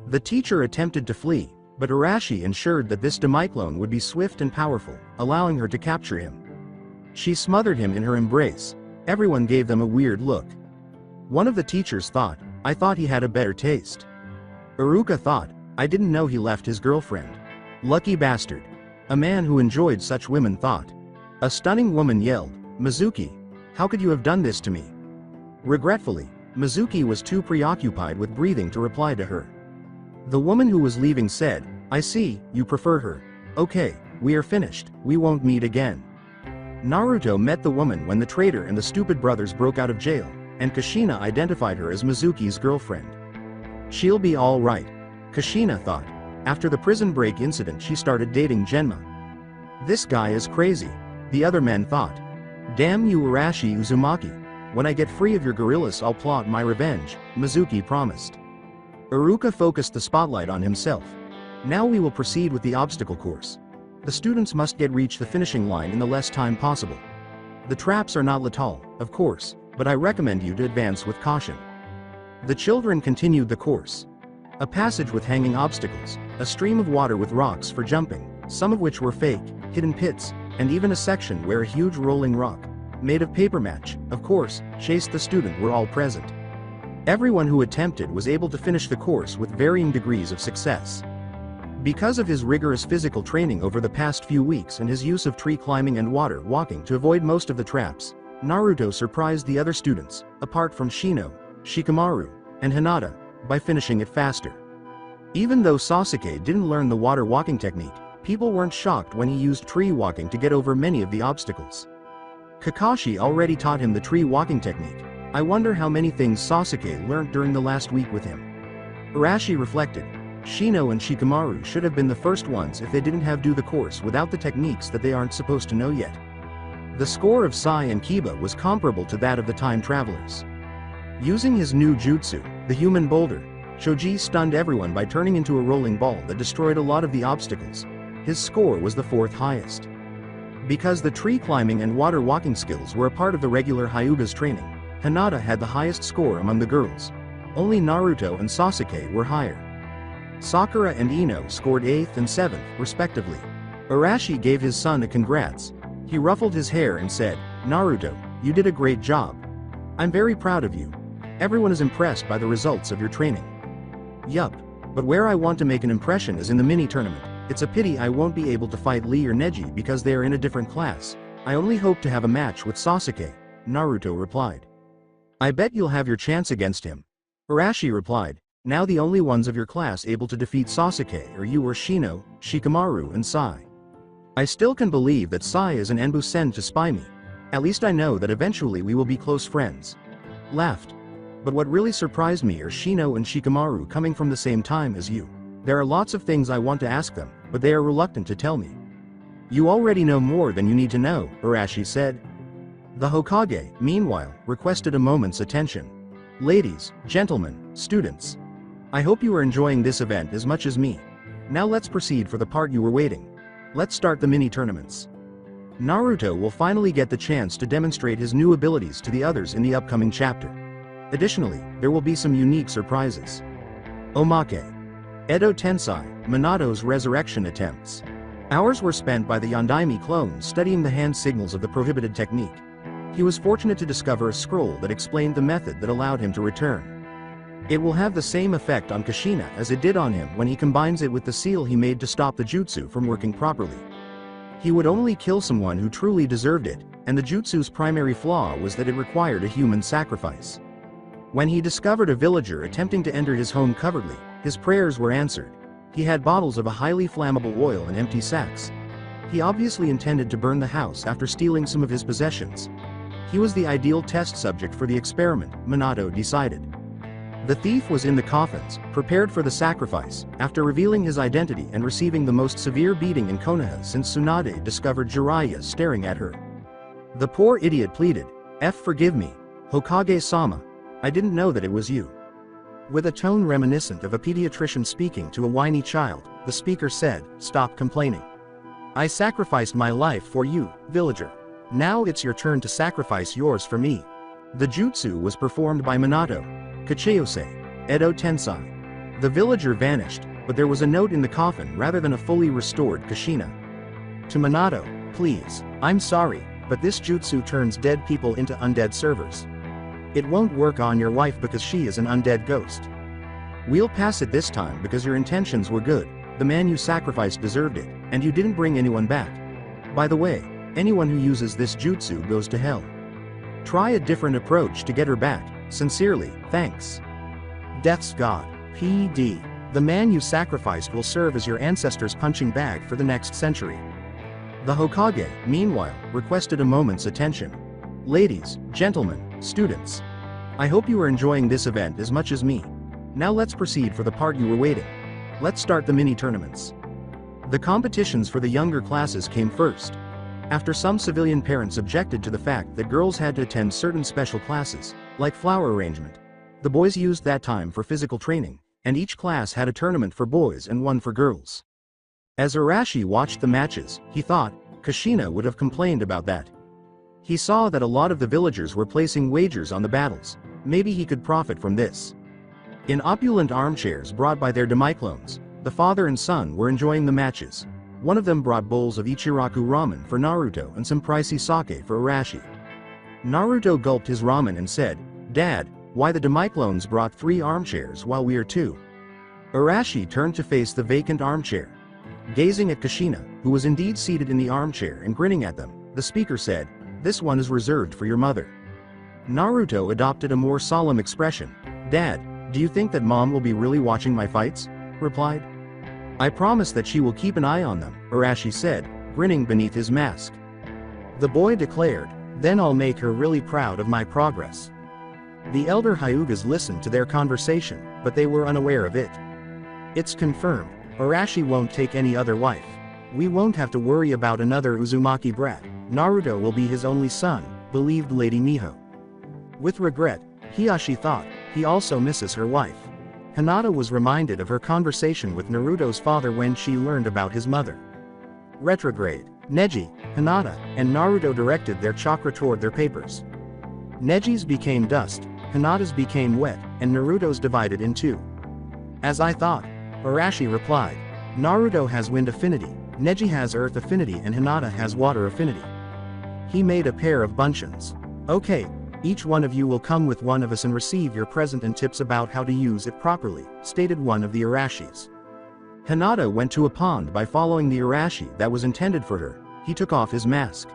The teacher attempted to flee, but Arashi ensured that this demiclone would be swift and powerful, allowing her to capture him. She smothered him in her embrace. Everyone gave them a weird look. One of the teachers thought, I thought he had a better taste. Iruka thought, I didn't know he left his girlfriend. Lucky bastard. A man who enjoyed such women thought. A stunning woman yelled, Mizuki, how could you have done this to me? Regretfully, Mizuki was too preoccupied with breathing to reply to her. The woman who was leaving said, I see, you prefer her. Okay, we are finished, we won't meet again. Naruto met the woman when the traitor and the stupid brothers broke out of jail, and Kushina identified her as Mizuki's girlfriend. She'll be all right, Kushina thought. After the prison break incident she started dating Genma. This guy is crazy, the other men thought. Damn you Arashi Uzumaki. When I get free of your gorillas I'll plot my revenge, Mizuki promised. Iruka focused the spotlight on himself. Now we will proceed with the obstacle course. The students must reach the finishing line in the less time possible. The traps are not lethal, of course, but I recommend you to advance with caution. The children continued the course. A passage with hanging obstacles, a stream of water with rocks for jumping, some of which were fake, hidden pits, and even a section where a huge rolling rock, made of paper match, of course, chased the student were all present. Everyone who attempted was able to finish the course with varying degrees of success. Because of his rigorous physical training over the past few weeks and his use of tree climbing and water walking to avoid most of the traps, Naruto surprised the other students, apart from Shino, Shikamaru, and Hinata, by finishing it faster. Even though Sasuke didn't learn the water walking technique, people weren't shocked when he used tree walking to get over many of the obstacles. Kakashi already taught him the tree walking technique. I wonder how many things Sasuke learned during the last week with him. Arashi reflected. Shino and Shikamaru should have been the first ones if they didn't have do the course without the techniques that they aren't supposed to know yet. The score of Sai and Kiba was comparable to that of the time travelers. Using his new jutsu, the human boulder, Shoji stunned everyone by turning into a rolling ball that destroyed a lot of the obstacles. His score was the fourth highest. Because the tree climbing and water walking skills were a part of the regular Hyuga's training, Hinata had the highest score among the girls. Only Naruto and Sasuke were higher. Sakura and Ino scored 8th and 7th, respectively. Arashi gave his son a congrats. He ruffled his hair and said, Naruto, you did a great job. I'm very proud of you. Everyone is impressed by the results of your training. Yup. But where I want to make an impression is in the mini-tournament. It's a pity I won't be able to fight Lee or Neji because they are in a different class. I only hope to have a match with Sasuke, Naruto replied. I bet you'll have your chance against him. Arashi replied. Now the only ones of your class able to defeat Sasuke are you or Shino, Shikamaru and Sai. I still can believe that Sai is an Enbu sent to spy me. At least I know that eventually we will be close friends. Laughed. But what really surprised me are Shino and Shikamaru coming from the same time as you. There are lots of things I want to ask them, but they are reluctant to tell me. You already know more than you need to know, Arashi said. The Hokage, meanwhile, requested a moment's attention. Ladies, gentlemen, students. I hope you are enjoying this event as much as me. Now let's proceed for the part you were waiting. Let's start the mini-tournaments. Naruto will finally get the chance to demonstrate his new abilities to the others in the upcoming chapter. Additionally, there will be some unique surprises. Omake. Edo Tensei, Minato's resurrection attempts. Hours were spent by the Yondaime clone studying the hand signals of the prohibited technique. He was fortunate to discover a scroll that explained the method that allowed him to return. It will have the same effect on Kushina as it did on him when he combines it with the seal he made to stop the jutsu from working properly. He would only kill someone who truly deserved it, and the jutsu's primary flaw was that it required a human sacrifice. When he discovered a villager attempting to enter his home covertly, his prayers were answered. He had bottles of a highly flammable oil and empty sacks. He obviously intended to burn the house after stealing some of his possessions. He was the ideal test subject for the experiment, Minato decided. The thief was in the coffins, prepared for the sacrifice, after revealing his identity and receiving the most severe beating in Konoha since Tsunade discovered Jiraiya staring at her. The poor idiot pleaded, "Forgive me, Hokage-sama. I didn't know that it was you." With a tone reminiscent of a pediatrician speaking to a whiny child, the speaker said, "Stop complaining. I sacrificed my life for you, villager. Now it's your turn to sacrifice yours for me." The jutsu was performed by Minato. Kachiyose, Edo Tensai. The villager vanished, but there was a note in the coffin rather than a fully restored Kushina. To Minato, "Please, I'm sorry, but this jutsu turns dead people into undead servers. It won't work on your wife because she is an undead ghost. We'll pass it this time because your intentions were good, the man you sacrificed deserved it, and you didn't bring anyone back. By the way, anyone who uses this jutsu goes to hell. Try a different approach to get her back. Sincerely, thanks. Death's God, PD. The man you sacrificed will serve as your ancestors' punching bag for the next century." The Hokage, meanwhile, requested a moment's attention. "Ladies, gentlemen, students. I hope you are enjoying this event as much as me. Now let's proceed for the part you were waiting. Let's start the mini-tournaments." The competitions for the younger classes came first. After some civilian parents objected to the fact that girls had to attend certain special classes, like flower arrangement, the boys used that time for physical training, and each class had a tournament for boys and one for girls. As Arashi watched the matches, he thought, Kushina would have complained about that. He saw that a lot of the villagers were placing wagers on the battles. Maybe he could profit from this. In opulent armchairs brought by their demi-clones, the father and son were enjoying the matches. One of them brought bowls of Ichiraku ramen for Naruto and some pricey sake for Arashi. Naruto gulped his ramen and said, "Dad, why the demi-clones brought 3 armchairs while we are 2? Arashi turned to face the vacant armchair. Gazing at Kushina, who was indeed seated in the armchair and grinning at them, the speaker said, "This one is reserved for your mother." Naruto adopted a more solemn expression. "Dad, do you think that Mom will be really watching my fights?" replied. "I promise that she will keep an eye on them," Arashi said, grinning beneath his mask. The boy declared, "Then I'll make her really proud of my progress." The elder Hyugas listened to their conversation, but they were unaware of it. "It's confirmed, Arashi won't take any other wife. We won't have to worry about another Uzumaki brat. Naruto will be his only son," believed Lady Miho. With regret, Hiyashi thought, he also misses her wife. Hinata was reminded of her conversation with Naruto's father when she learned about his mother. Retrograde, Neji, Hinata, and Naruto directed their chakra toward their papers. Neji's became dust, Hinata's became wet, and Naruto's divided in 2. "As I thought," Arashi replied. "Naruto has wind affinity, Neji has earth affinity and Hinata has water affinity. He made a pair of buncheons. Okay, each one of you will come with one of us and receive your present and tips about how to use it properly," stated one of the Arashis. Hinata went to a pond by following the Arashi that was intended for her. He took off his mask.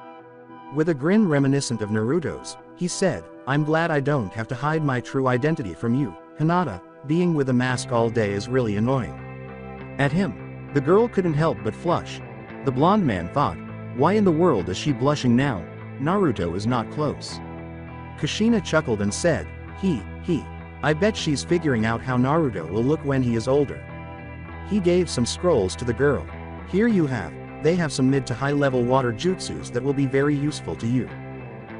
With a grin reminiscent of Naruto's, he said, "I'm glad I don't have to hide my true identity from you, Hinata. Being with a mask all day is really annoying." At him, the girl couldn't help but flush. The blonde man thought, why in the world is she blushing now? Naruto is not close. Kushina chuckled and said, he, I bet she's figuring out how Naruto will look when he is older. He gave some scrolls to the girl. "Here you have, they have some mid to high level water jutsus that will be very useful to you.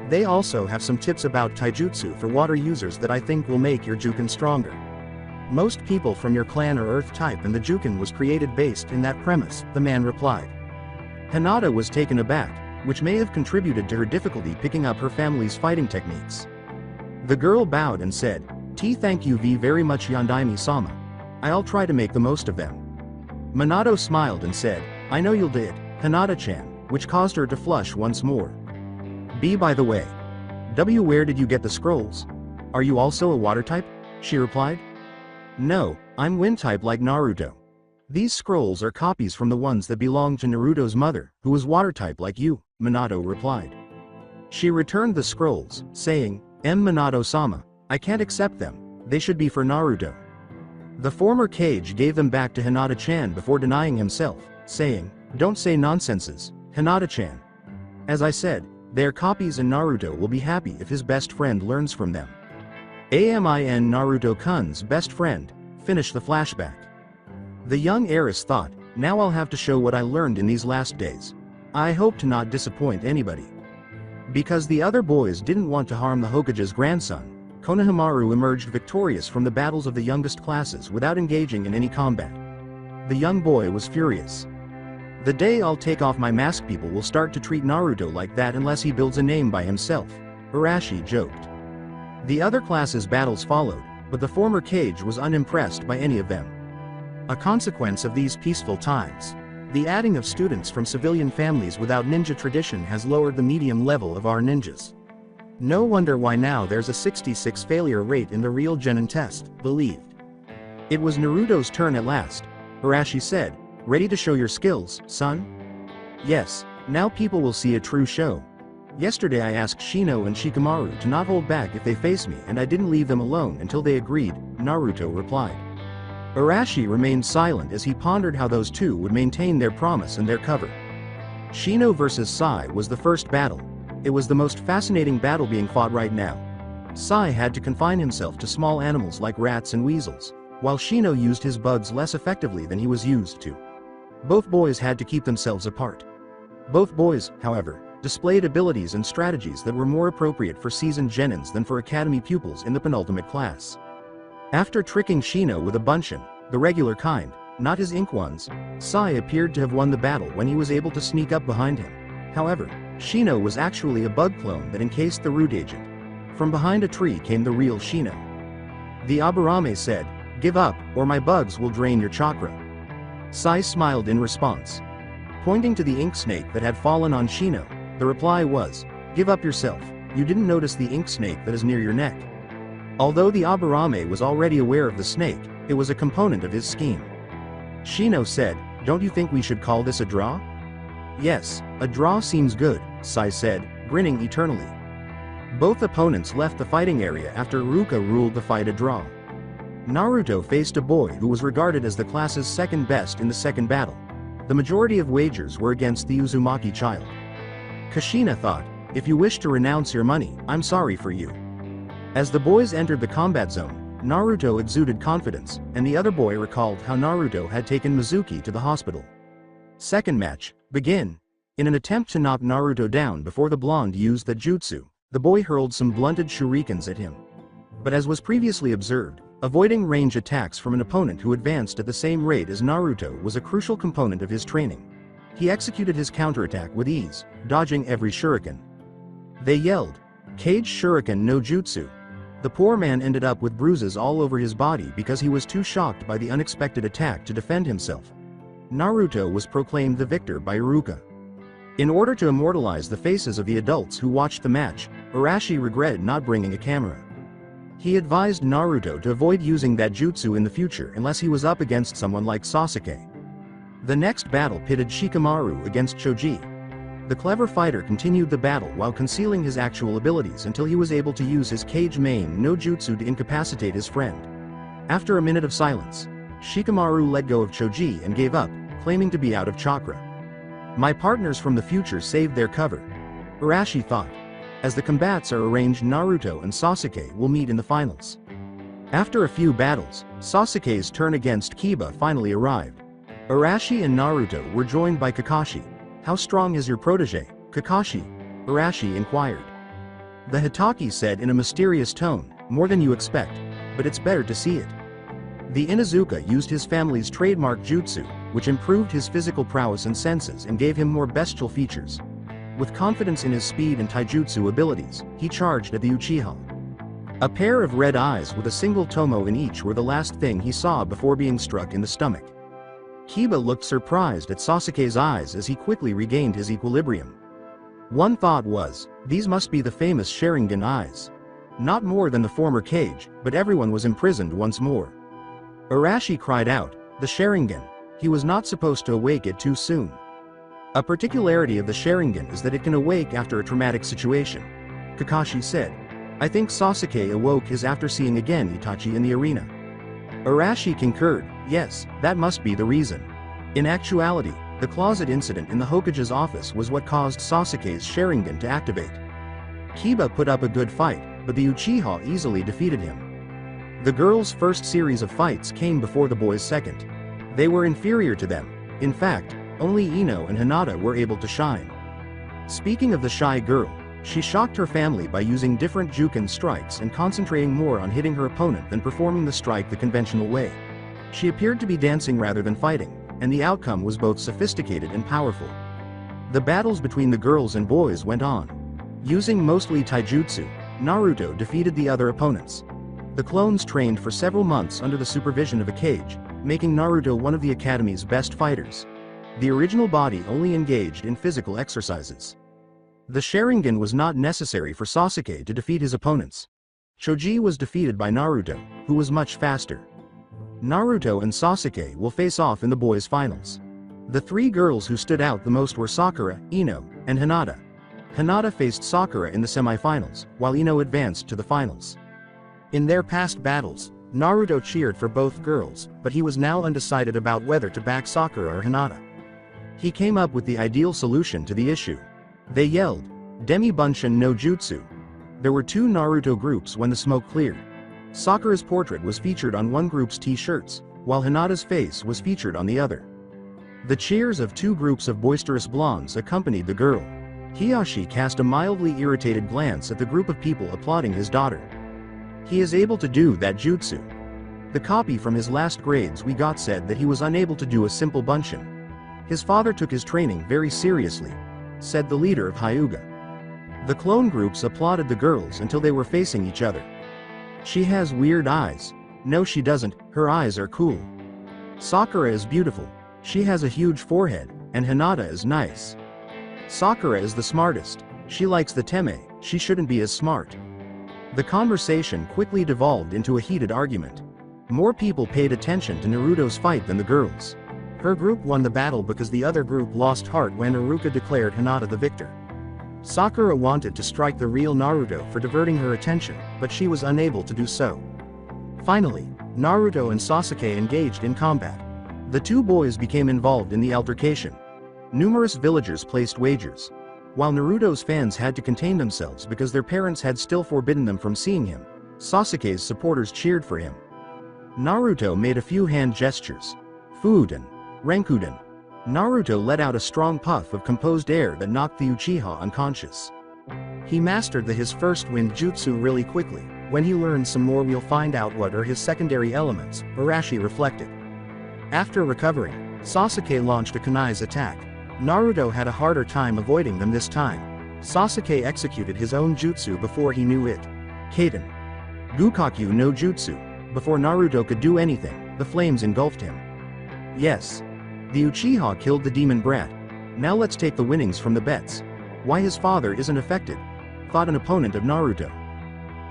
They also have some tips about taijutsu for water users that I think will make your Juken stronger. Most people from your clan are earth type and the Juken was created based in that premise," the man replied. Hinata was taken aback, which may have contributed to her difficulty picking up her family's fighting techniques. The girl bowed and said, Thank you very much Yondaime-sama. I'll try to make the most of them." Minato smiled and said, "I know you'll did, Hinata-chan," which caused her to flush once more. By the way. Where did you get the scrolls? Are you also a water type?" she replied. "No, I'm wind type like Naruto." These scrolls are copies from the ones that belonged to Naruto's mother, who was water-type like you, Minato replied. She returned the scrolls, saying, Minato-sama, I can't accept them, they should be for Naruto. The former Kage gave them back to Hinata-chan before denying himself, saying, don't say nonsenses, Hinata-chan. As I said, they are copies and Naruto will be happy if his best friend learns from them. Amin Naruto-kun's best friend, finish the flashback. The young heiress thought, now I'll have to show what I learned in these last days. I hope to not disappoint anybody. Because the other boys didn't want to harm the Hokage's grandson, Konohamaru emerged victorious from the battles of the youngest classes without engaging in any combat. The young boy was furious. The day I'll take off my mask people will start to treat Naruto like that unless he builds a name by himself, Arashi joked. The other classes' battles followed, but the former Kage was unimpressed by any of them. A consequence of these peaceful times, the adding of students from civilian families without ninja tradition has lowered the medium level of our ninjas. No wonder why now there's a 66 failure rate in the real genin test, believed. It was Naruto's turn at last, Arashi said, ready to show your skills, son? Yes, now people will see a true show. Yesterday I asked Shino and Shikamaru to not hold back if they face me and I didn't leave them alone until they agreed, Naruto replied. Arashi remained silent as he pondered how those two would maintain their promise and their cover. Shino vs. Sai was the first battle. It was the most fascinating battle being fought right now. Sai had to confine himself to small animals like rats and weasels, while Shino used his bugs less effectively than he was used to. Both boys had to keep themselves apart. Both boys, however, displayed abilities and strategies that were more appropriate for seasoned genins than for academy pupils in the penultimate class. After tricking Shino with a bunshin, the regular kind, not his ink ones, Sai appeared to have won the battle when he was able to sneak up behind him. However, Shino was actually a bug clone that encased the root agent. From behind a tree came the real Shino. The Aburame said, give up, or my bugs will drain your chakra. Sai smiled in response. Pointing to the ink snake that had fallen on Shino, the reply was, give up yourself, you didn't notice the ink snake that is near your neck. Although the Aburame was already aware of the snake, it was a component of his scheme. Shino said, don't you think we should call this a draw? Yes, a draw seems good, Sai said, grinning eternally. Both opponents left the fighting area after Ruka ruled the fight a draw. Naruto faced a boy who was regarded as the class's second best in the second battle. The majority of wagers were against the Uzumaki child. Kushina thought, if you wish to renounce your money, I'm sorry for you. As the boys entered the combat zone, Naruto exuded confidence, and the other boy recalled how Naruto had taken Mizuki to the hospital. Second match, begin. In an attempt to knock Naruto down before the blonde used the jutsu, the boy hurled some blunted shurikens at him. But as was previously observed, avoiding range attacks from an opponent who advanced at the same rate as Naruto was a crucial component of his training. He executed his counterattack with ease, dodging every shuriken. They yelled, Kage Shuriken no Jutsu. The poor man ended up with bruises all over his body because he was too shocked by the unexpected attack to defend himself. Naruto was proclaimed the victor by Iruka. In order to immortalize the faces of the adults who watched the match, Arashi regretted not bringing a camera. He advised Naruto to avoid using that jutsu in the future unless he was up against someone like Sasuke. The next battle pitted Shikamaru against Choji. The clever fighter continued the battle while concealing his actual abilities until he was able to use his Kage main no jutsu to incapacitate his friend. After a minute of silence, Shikamaru let go of Choji and gave up, claiming to be out of chakra. My partners from the future saved their cover, Arashi thought. As the combats are arranged, Naruto and Sasuke will meet in the finals. After a few battles, Sasuke's turn against Kiba finally arrived. Arashi and Naruto were joined by Kakashi. How strong is your protege, Kakashi? Arashi inquired. The Hitaki said in a mysterious tone, more than you expect, but it's better to see it. The Inuzuka used his family's trademark jutsu, which improved his physical prowess and senses and gave him more bestial features. With confidence in his speed and taijutsu abilities, he charged at the Uchiha. A pair of red eyes with a single tomo in each were the last thing he saw before being struck in the stomach. Kiba looked surprised at Sasuke's eyes as he quickly regained his equilibrium. One thought was, these must be the famous Sharingan eyes. Not more than the former Kage, but everyone was imprisoned once more. Arashi cried out, the Sharingan. He was not supposed to awake it too soon. A particularity of the Sharingan is that it can awake after a traumatic situation. Kakashi said. I think Sasuke awoke his after seeing again Itachi in the arena. Arashi concurred, yes, that must be the reason. In actuality, the closet incident in the Hokage's office was what caused Sasuke's Sharingan to activate. Kiba put up a good fight, but the Uchiha easily defeated him. The girls' first series of fights came before the boys' second. They were inferior to them. In fact, only Ino and Hinata were able to shine. Speaking of the shy girl, she shocked her family by using different Juken strikes and concentrating more on hitting her opponent than performing the strike the conventional way. She appeared to be dancing rather than fighting, and the outcome was both sophisticated and powerful. The battles between the girls and boys went on. Using mostly taijutsu, Naruto defeated the other opponents. The clones trained for several months under the supervision of a cage, making Naruto one of the academy's best fighters. The original body only engaged in physical exercises. The Sharingan was not necessary for Sasuke to defeat his opponents. Choji was defeated by Naruto, who was much faster. Naruto and Sasuke will face off in the boys' finals. The three girls who stood out the most were Sakura, Ino, and Hinata. Hinata faced Sakura in the semi-finals, while Ino advanced to the finals. In their past battles, Naruto cheered for both girls, but he was now undecided about whether to back Sakura or Hinata. He came up with the ideal solution to the issue. They yelled, Demi Bunshin no Jutsu. There were two Naruto groups when the smoke cleared. Sakura's portrait was featured on one group's t-shirts, while Hinata's face was featured on the other. The cheers of two groups of boisterous blondes accompanied the girl. Hiyashi cast a mildly irritated glance at the group of people applauding his daughter. He is able to do that jutsu. The copy from his last grades we got said that he was unable to do a simple bunshin. His father took his training very seriously, said the leader of Hyuga. The clone groups applauded the girls until they were facing each other. She has weird eyes. No, she doesn't, her eyes are cool. Sakura is beautiful. She has a huge forehead, and Hinata is nice. Sakura is the smartest. She likes the Teme, she shouldn't be as smart. The conversation quickly devolved into a heated argument. More people paid attention to Naruto's fight than the girls. Her group won the battle because the other group lost heart when Iruka declared Hinata the victor. Sakura wanted to strike the real Naruto for diverting her attention, but she was unable to do so. Finally, Naruto and Sasuke engaged in combat. The two boys became involved in the altercation. Numerous villagers placed wagers. While Naruto's fans had to contain themselves because their parents had still forbidden them from seeing him, Sasuke's supporters cheered for him. Naruto made a few hand gestures. Fuden. Renkuden. Naruto let out a strong puff of composed air that knocked the Uchiha unconscious. He mastered his first wind jutsu really quickly. When he learns some more we'll find out what are his secondary elements, Arashi reflected. After recovering, Sasuke launched a kunai's attack. Naruto had a harder time avoiding them this time. Sasuke executed his own jutsu before he knew it. Kaden. Gukakyu no jutsu. Before Naruto could do anything, the flames engulfed him. Yes. The Uchiha killed the demon brat. Now let's take the winnings from the bets. Why his father isn't affected? Thought an opponent of Naruto.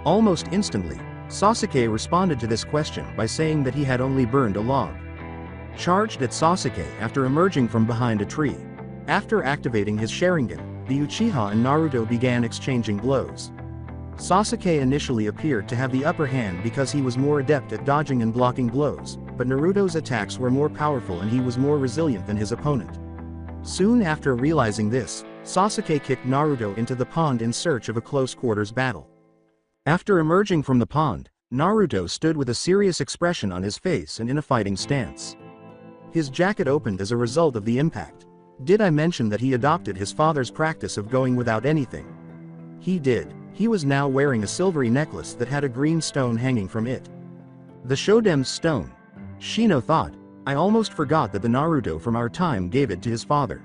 Almost instantly, Sasuke responded to this question by saying that he had only burned a log. Charged at Sasuke after emerging from behind a tree. After activating his Sharingan, the Uchiha and Naruto began exchanging blows. Sasuke initially appeared to have the upper hand because he was more adept at dodging and blocking blows, but Naruto's attacks were more powerful and he was more resilient than his opponent. Soon after realizing this, Sasuke kicked Naruto into the pond in search of a close-quarters battle. After emerging from the pond, Naruto stood with a serious expression on his face and in a fighting stance. His jacket opened as a result of the impact. Did I mention that he adopted his father's practice of going without anything? He did. He was now wearing a silvery necklace that had a green stone hanging from it. The Shodem's stone. Shino thought, I almost forgot that the Naruto from our time gave it to his father.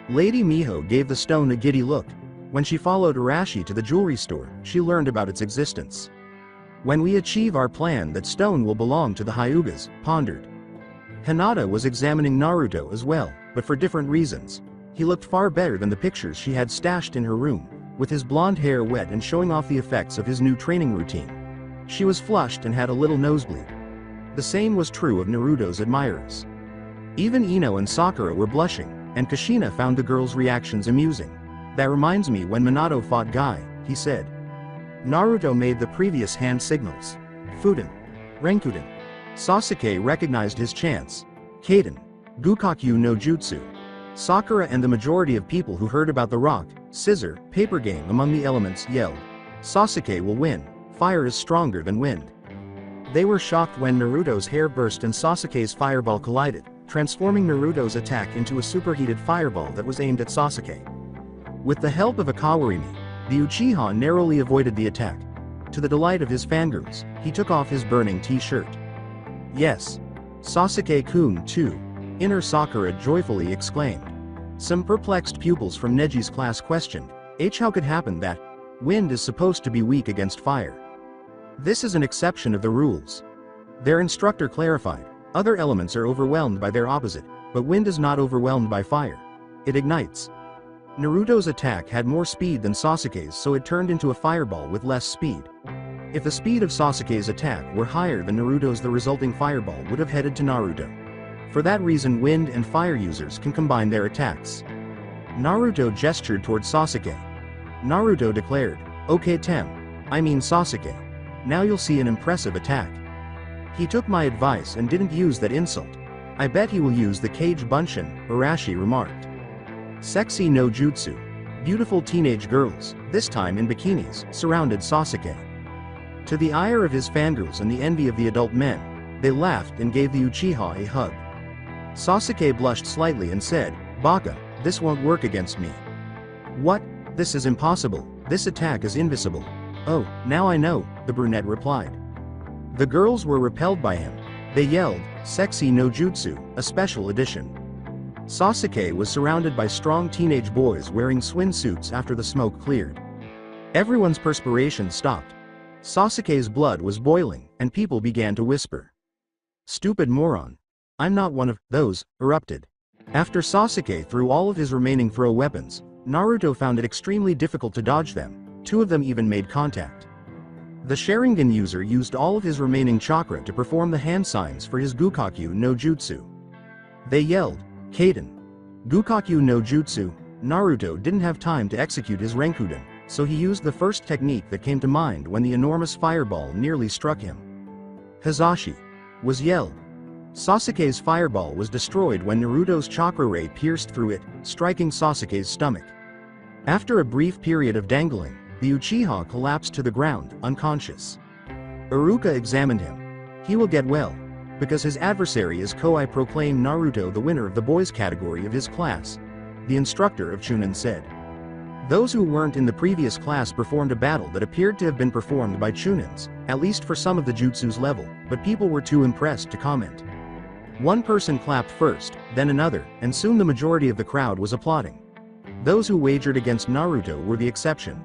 Lady Miho gave the stone a giddy look. When she followed Arashi to the jewelry store, she learned about its existence. When we achieve our plan, that stone will belong to the Hyugas, pondered. Hinata was examining Naruto as well, but for different reasons. He looked far better than the pictures she had stashed in her room, with his blonde hair wet and showing off the effects of his new training routine. She was flushed and had a little nosebleed. The same was true of Naruto's admirers. Even Ino and Sakura were blushing, and Kushina found the girls' reactions amusing. That reminds me when Minato fought Guy, he said. Naruto made the previous hand signals. Fuden. Renkuden. Sasuke recognized his chance. Kaden. Gukakyu no Jutsu. Sakura and the majority of people who heard about the rock, scissor, paper game among the elements yelled, "Sasuke will win, fire is stronger than wind." They were shocked when Naruto's hair burst and Sasuke's fireball collided, transforming Naruto's attack into a superheated fireball that was aimed at Sasuke. With the help of a Kawarimi, the Uchiha narrowly avoided the attack. To the delight of his fangirls, he took off his burning t-shirt. "Yes. Sasuke-kun too," Inner Sakura joyfully exclaimed. Some perplexed pupils from Neji's class questioned, how could happen that wind is supposed to be weak against fire? This is an exception of the rules. Their instructor clarified, other elements are overwhelmed by their opposite, but wind is not overwhelmed by fire. It ignites. Naruto's attack had more speed than Sasuke's, so it turned into a fireball with less speed. If the speed of Sasuke's attack were higher than Naruto's, the resulting fireball would have headed to Naruto. For that reason, wind and fire users can combine their attacks. Naruto gestured toward Sasuke. Naruto declared, "Okay I mean Sasuke. Now you'll see an impressive attack." He took my advice and didn't use that insult. "I bet he will use the Kage Bunshin," Arashi remarked. Sexy no jutsu. Beautiful teenage girls, this time in bikinis, surrounded Sasuke. To the ire of his fangirls and the envy of the adult men, they laughed and gave the Uchiha a hug. Sasuke blushed slightly and said, "Baka, this won't work against me." "What? This is impossible, this attack is invisible." "Oh, now I know," the brunette replied. The girls were repelled by him. They yelled, "Sexy no jutsu, a special edition." Sasuke was surrounded by strong teenage boys wearing swimsuits after the smoke cleared. Everyone's perspiration stopped. Sasuke's blood was boiling, and people began to whisper. "Stupid moron. I'm not one of those," erupted. After Sasuke threw all of his remaining throw weapons, Naruto found it extremely difficult to dodge them. Two of them even made contact. The Sharingan user used all of his remaining chakra to perform the hand signs for his Gukakyu no Jutsu. They yelled, "Kaden." Gukakyu no Jutsu. Naruto didn't have time to execute his Renkuden, so he used the first technique that came to mind when the enormous fireball nearly struck him. "Hizashi" was yelled. Sasuke's fireball was destroyed when Naruto's chakra ray pierced through it, striking Sasuke's stomach. After a brief period of dangling, the Uchiha collapsed to the ground, unconscious. Iruka examined him. He will get well, because his adversary is Koei proclaimed Naruto the winner of the boys category of his class, the instructor of Chunin said. Those who weren't in the previous class performed a battle that appeared to have been performed by Chunins, at least for some of the jutsu's level, but people were too impressed to comment. One person clapped first, then another, and soon the majority of the crowd was applauding. Those who wagered against Naruto were the exception.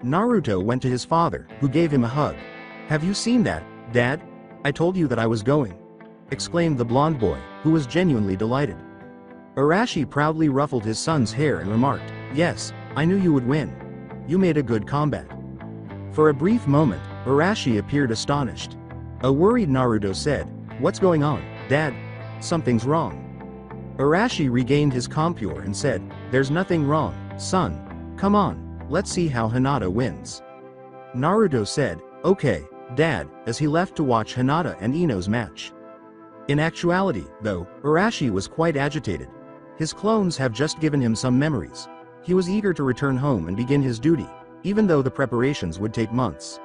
Naruto went to his father, who gave him a hug. "Have you seen that, Dad? I told you that I was going," exclaimed the blonde boy, who was genuinely delighted. Arashi proudly ruffled his son's hair and remarked, "Yes, I knew you would win. You made a good combat." For a brief moment, Arashi appeared astonished. A worried Naruto said, "What's going on, Dad? Something's wrong." Arashi regained his composure and said, "There's nothing wrong, son. Come on, let's see how Hinata wins." Naruto said, "Okay, Dad," as he left to watch Hinata and Ino's match. In actuality, though, Arashi was quite agitated. His clones have just given him some memories. He was eager to return home and begin his duty, even though the preparations would take months.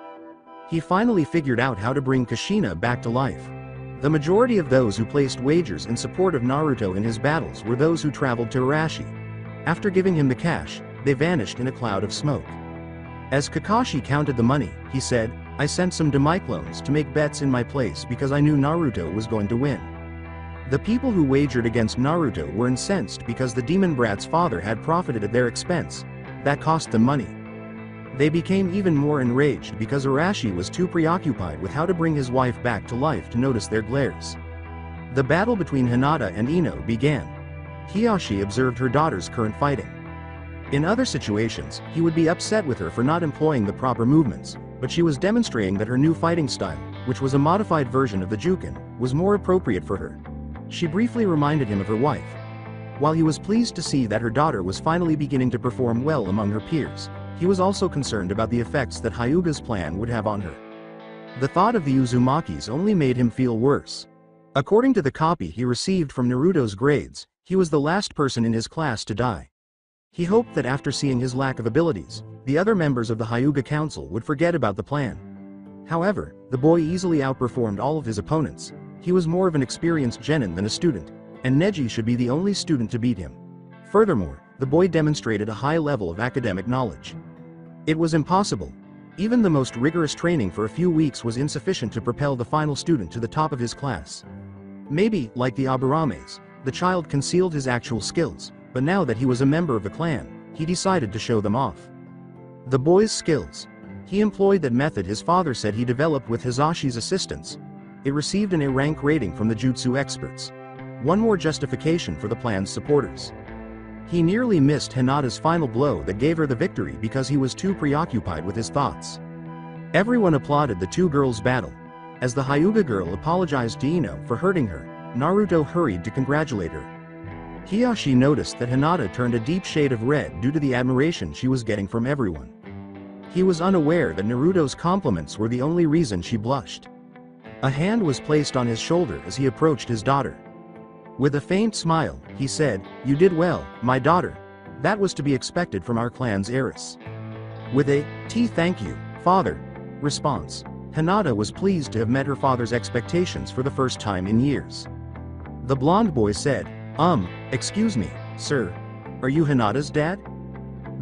He finally figured out how to bring Kushina back to life. The majority of those who placed wagers in support of Naruto in his battles were those who traveled to Arashi. After giving him the cash, they vanished in a cloud of smoke. As Kakashi counted the money, he said, "I sent some Demai clones to make bets in my place because I knew Naruto was going to win." The people who wagered against Naruto were incensed because the demon brat's father had profited at their expense. That cost them money. They became even more enraged because Arashi was too preoccupied with how to bring his wife back to life to notice their glares. The battle between Hinata and Ino began. Hiyashi observed her daughter's current fighting. In other situations, he would be upset with her for not employing the proper movements, but she was demonstrating that her new fighting style, which was a modified version of the Juken, was more appropriate for her. She briefly reminded him of her wife. While he was pleased to see that her daughter was finally beginning to perform well among her peers, he was also concerned about the effects that Hyuga's plan would have on her. The thought of the Uzumakis only made him feel worse. According to the copy he received from Naruto's grades, he was the last person in his class to die. He hoped that after seeing his lack of abilities, the other members of the Hyuga Council would forget about the plan. However, the boy easily outperformed all of his opponents. He was more of an experienced genin than a student, and Neji should be the only student to beat him. Furthermore, the boy demonstrated a high level of academic knowledge. It was impossible. Even the most rigorous training for a few weeks was insufficient to propel the final student to the top of his class. Maybe, like the Aburames, the child concealed his actual skills, but now that he was a member of the clan, he decided to show them off. The boy's skills. He employed that method his father said he developed with Hisashi's assistance. It received an A-rank rating from the jutsu experts. One more justification for the plan's supporters. He nearly missed Hinata's final blow that gave her the victory because he was too preoccupied with his thoughts. Everyone applauded the two girls' battle. As the Hyuga girl apologized to Ino for hurting her, Naruto hurried to congratulate her. Hisashi noticed that Hinata turned a deep shade of red due to the admiration she was getting from everyone. He was unaware that Naruto's compliments were the only reason she blushed. A hand was placed on his shoulder as he approached his daughter. With a faint smile, he said, "You did well, my daughter. That was to be expected from our clan's heiress." With a "Thank you, father" response, Hinata was pleased to have met her father's expectations for the first time in years. The blonde boy said, Excuse me, sir. Are you Hinata's dad?"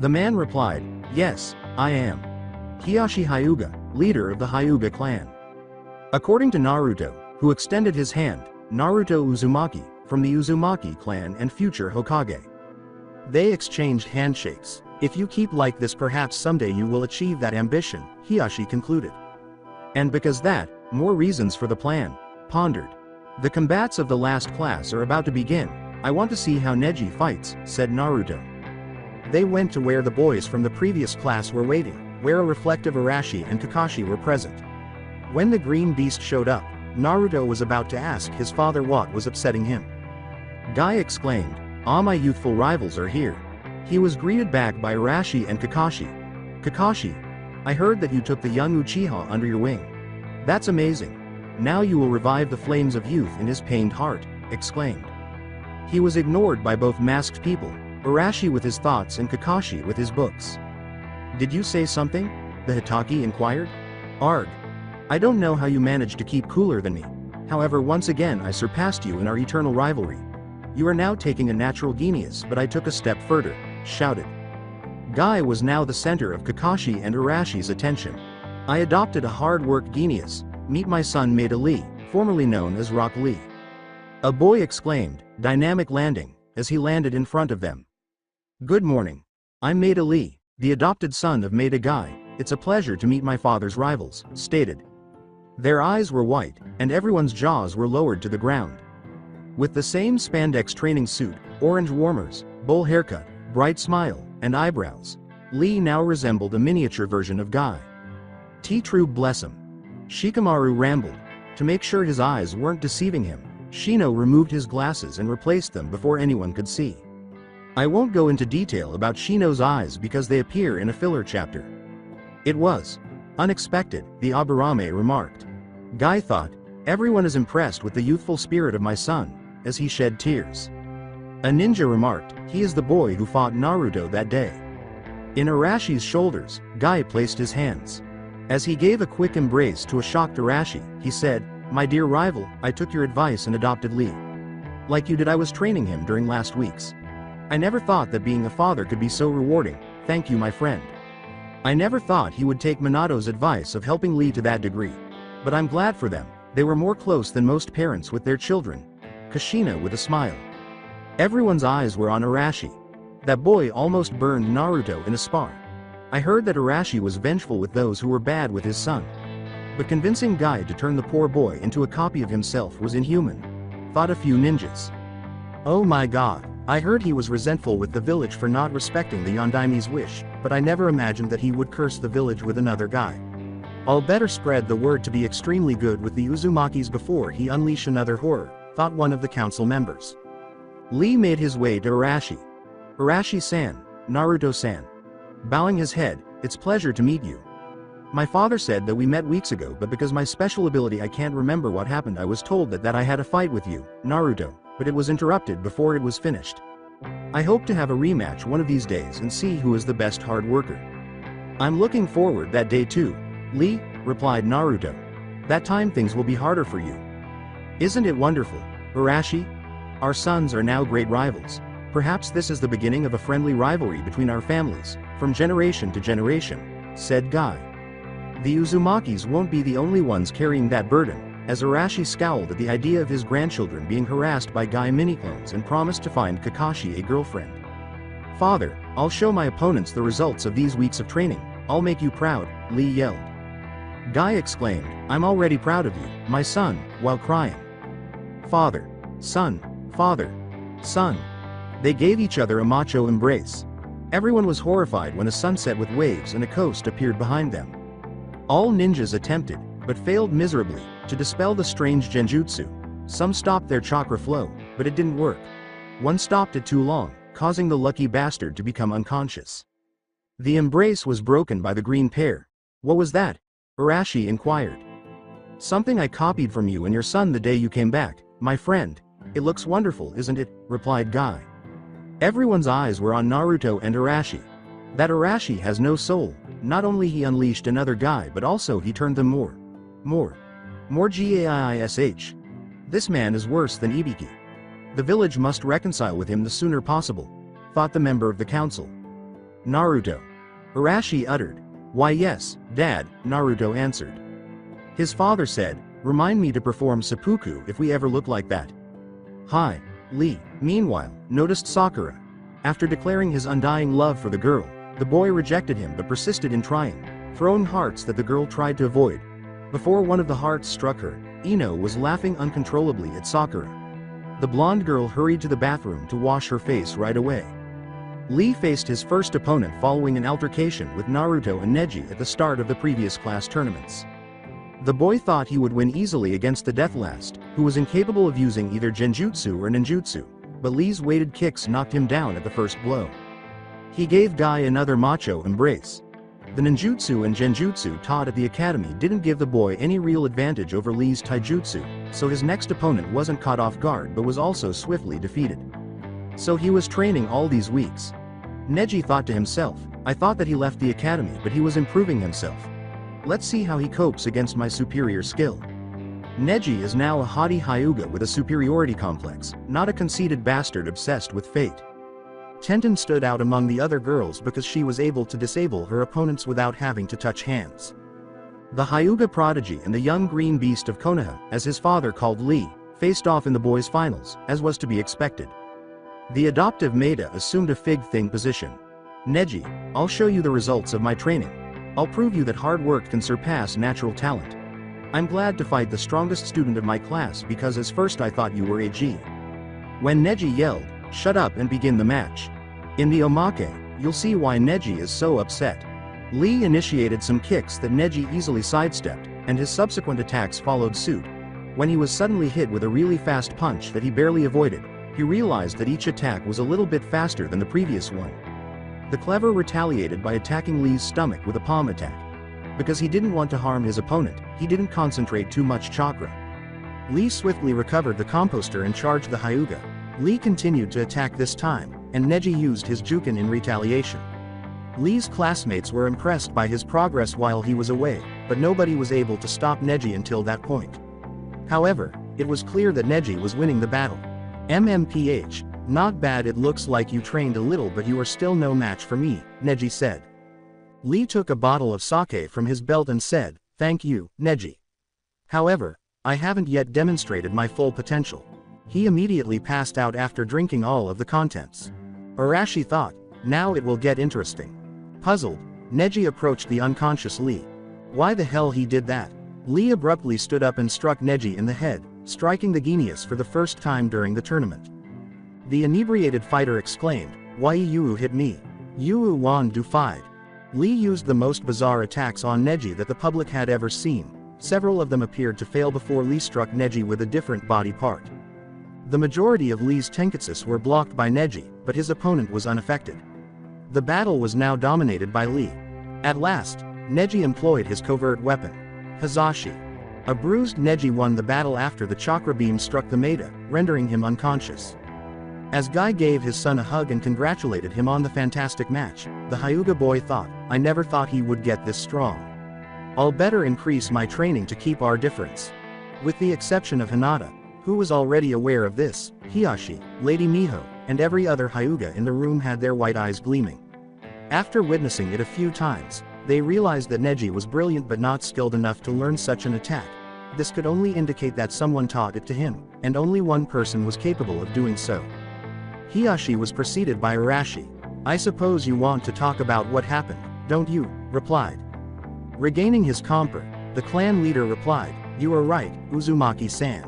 The man replied, "Yes, I am. Hisashi Hyuga, leader of the Hyuga clan." According to Naruto, who extended his hand, Naruto Uzumaki, from the Uzumaki clan and future Hokage. They exchanged handshakes. "If you keep like this, perhaps someday you will achieve that ambition," Hisashi concluded. "And because that, more reasons for the plan," pondered. "The combats of the last class are about to begin. I want to see how Neji fights," said Naruto. They went to where the boys from the previous class were waiting, where a reflective Arashi and Kakashi were present. When the green beast showed up, Naruto was about to ask his father what was upsetting him. Guy exclaimed, "Ah, my youthful rivals are here." He was greeted back by Arashi and Kakashi. "Kakashi, I heard that you took the young Uchiha under your wing. That's amazing. Now you will revive the flames of youth in his pained heart," exclaimed. He was ignored by both masked people, Arashi with his thoughts and Kakashi with his books. "Did you say something?" the Hitaki inquired. "Arg. I don't know how you managed to keep cooler than me. However, once again I surpassed you in our eternal rivalry. You are now taking a natural genius, but I took a step further," shouted. Guy was now the center of Kakashi and Arashi's attention. "I adopted a hard work genius. Meet my son Maida Lee, formerly known as Rock Lee." A boy exclaimed, "Dynamic landing," as he landed in front of them. "Good morning. I'm Maida Lee, the adopted son of Maida Guy. It's a pleasure to meet my father's rivals," stated. Their eyes were white, and everyone's jaws were lowered to the ground. With the same spandex training suit, orange warmers, bowl haircut, bright smile, and eyebrows, Lee now resembled a miniature version of Guy. "True bless him." Shikamaru rambled. To make sure his eyes weren't deceiving him, Shino removed his glasses and replaced them before anyone could see. I won't go into detail about Shino's eyes because they appear in a filler chapter. "It was unexpected," the Aburame remarked. Guy thought, "Everyone is impressed with the youthful spirit of my son," as he shed tears. A ninja remarked, "He is the boy who fought Naruto that day." In Arashi's shoulders, Guy placed his hands. As he gave a quick embrace to a shocked Arashi, he said, "My dear rival, I took your advice and adopted Lee. Like you did, I was training him during last weeks. I never thought that being a father could be so rewarding. Thank you, my friend. I never thought he would take Minato's advice of helping Lee to that degree. But I'm glad for them. They were more close than most parents with their children." Kushina with a smile. Everyone's eyes were on Arashi. That boy almost burned Naruto in a spar. I heard that Arashi was vengeful with those who were bad with his son. But convincing Guy to turn the poor boy into a copy of himself was inhuman, thought a few ninjas. "Oh my god, I heard he was resentful with the village for not respecting the Yondaime's wish, but I never imagined that he would curse the village with another guy. I'll better spread the word to be extremely good with the Uzumakis before he unleash another horror," thought one of the council members. Lee made his way to Arashi. Arashi-san, Naruto-san. Bowing his head, "It's pleasure to meet you. My father said that we met weeks ago, but because my special ability I can't remember what happened. I was told that I had a fight with you, Naruto, but it was interrupted before it was finished. I hope to have a rematch one of these days and see who is the best hard worker." "I'm looking forward that day too, Lee," replied Naruto. "That time things will be harder for you. Isn't it wonderful, Arashi? Our sons are now great rivals. Perhaps this is the beginning of a friendly rivalry between our families, from generation to generation," said Guy. The Uzumakis won't be the only ones carrying that burden, as Arashi scowled at the idea of his grandchildren being harassed by Guy mini-clones and promised to find Kakashi a girlfriend. "Father, I'll show my opponents the results of these weeks of training. I'll make you proud," Lee yelled. Guy exclaimed, "I'm already proud of you, my son," while crying. "Father, son, father, son." They gave each other a macho embrace. Everyone was horrified when a sunset with waves and a coast appeared behind them. All ninjas attempted, but failed miserably, to dispel the strange genjutsu. Some stopped their chakra flow, but it didn't work. One stopped it too long, causing the lucky bastard to become unconscious. The embrace was broken by the green pair. "What was that?" Arashi inquired. "Something I copied from you and your son the day you came back, my friend. It looks wonderful, isn't it?" replied Guy. Everyone's eyes were on Naruto and Arashi. That Arashi has no soul. Not only he unleashed another Guy, but also he turned them more Gaiish. This man is worse than Ibiki. The village must reconcile with him the sooner possible, thought the member of the council. "Naruto," Arashi uttered. "Why yes, Dad," Naruto answered. His father said, "Remind me to perform seppuku if we ever look like that." "Hi, Lee," meanwhile, noticed Sakura. After declaring his undying love for the girl, the boy rejected him but persisted in trying, throwing hearts that the girl tried to avoid. Before one of the hearts struck her, Ino was laughing uncontrollably at Sakura. The blonde girl hurried to the bathroom to wash her face right away. Lee faced his first opponent following an altercation with Naruto and Neji at the start of the previous class tournaments. The boy thought he would win easily against the Deathlast, who was incapable of using either genjutsu or ninjutsu, but Lee's weighted kicks knocked him down at the first blow. He gave Guy another macho embrace. The ninjutsu and genjutsu taught at the academy didn't give the boy any real advantage over Lee's taijutsu, so his next opponent wasn't caught off guard but was also swiftly defeated. So he was training all these weeks. Neji thought to himself, "I thought that he left the academy, but he was improving himself. Let's see how he copes against my superior skill." Neji is now a haughty Hyuga with a superiority complex, not a conceited bastard obsessed with fate. Tenten stood out among the other girls because she was able to disable her opponents without having to touch hands. The Hyuga prodigy and the young green beast of Konoha, as his father called Lee, faced off in the boys' finals, as was to be expected. The adoptive Maida assumed a fig thing position. "Neji, I'll show you the results of my training. I'll prove you that hard work can surpass natural talent. I'm glad to fight the strongest student of my class because at first I thought you were a G." When Neji yelled, "Shut up and begin the match." In the omake, you'll see why Neji is so upset. Lee initiated some kicks that Neji easily sidestepped, and his subsequent attacks followed suit. When he was suddenly hit with a really fast punch that he barely avoided, he realized that each attack was a little bit faster than the previous one. The clever retaliated by attacking Lee's stomach with a palm attack. Because he didn't want to harm his opponent, he didn't concentrate too much chakra. Lee swiftly recovered the composter and charged the Hyuga. Lee continued to attack this time, and Neji used his Juken in retaliation. Lee's classmates were impressed by his progress while he was away, but nobody was able to stop Neji until that point. However, it was clear that Neji was winning the battle. "MMPH, not bad, it looks like you trained a little but you are still no match for me," Neji said. Lee took a bottle of sake from his belt and said, "Thank you, Neji. However, I haven't yet demonstrated my full potential." He immediately passed out after drinking all of the contents. Arashi thought, "Now it will get interesting." Puzzled, Neji approached the unconscious Lee. Why the hell he did that? Lee abruptly stood up and struck Neji in the head, striking the genius for the first time during the tournament. The inebriated fighter exclaimed, "Why you hit me? You won do fight." Lee used the most bizarre attacks on Neji that the public had ever seen. Several of them appeared to fail before Lee struck Neji with a different body part. The majority of Lee's tenketsus were blocked by Neji, but his opponent was unaffected. The battle was now dominated by Lee. At last, Neji employed his covert weapon, Hazashi. A bruised Neji won the battle after the chakra beam struck the Maida, rendering him unconscious. As Guy gave his son a hug and congratulated him on the fantastic match, the Hyuga boy thought, "I never thought he would get this strong. I'll better increase my training to keep our difference." With the exception of Hinata, who was already aware of this, Hiyashi, Lady Miho, and every other Hyuga in the room had their white eyes gleaming. After witnessing it a few times, they realized that Neji was brilliant but not skilled enough to learn such an attack. This could only indicate that someone taught it to him, and only one person was capable of doing so. Hiyashi was preceded by Arashi. "I suppose you want to talk about what happened, don't you?" replied. Regaining his composure, the clan leader replied, "You are right, Uzumaki-san."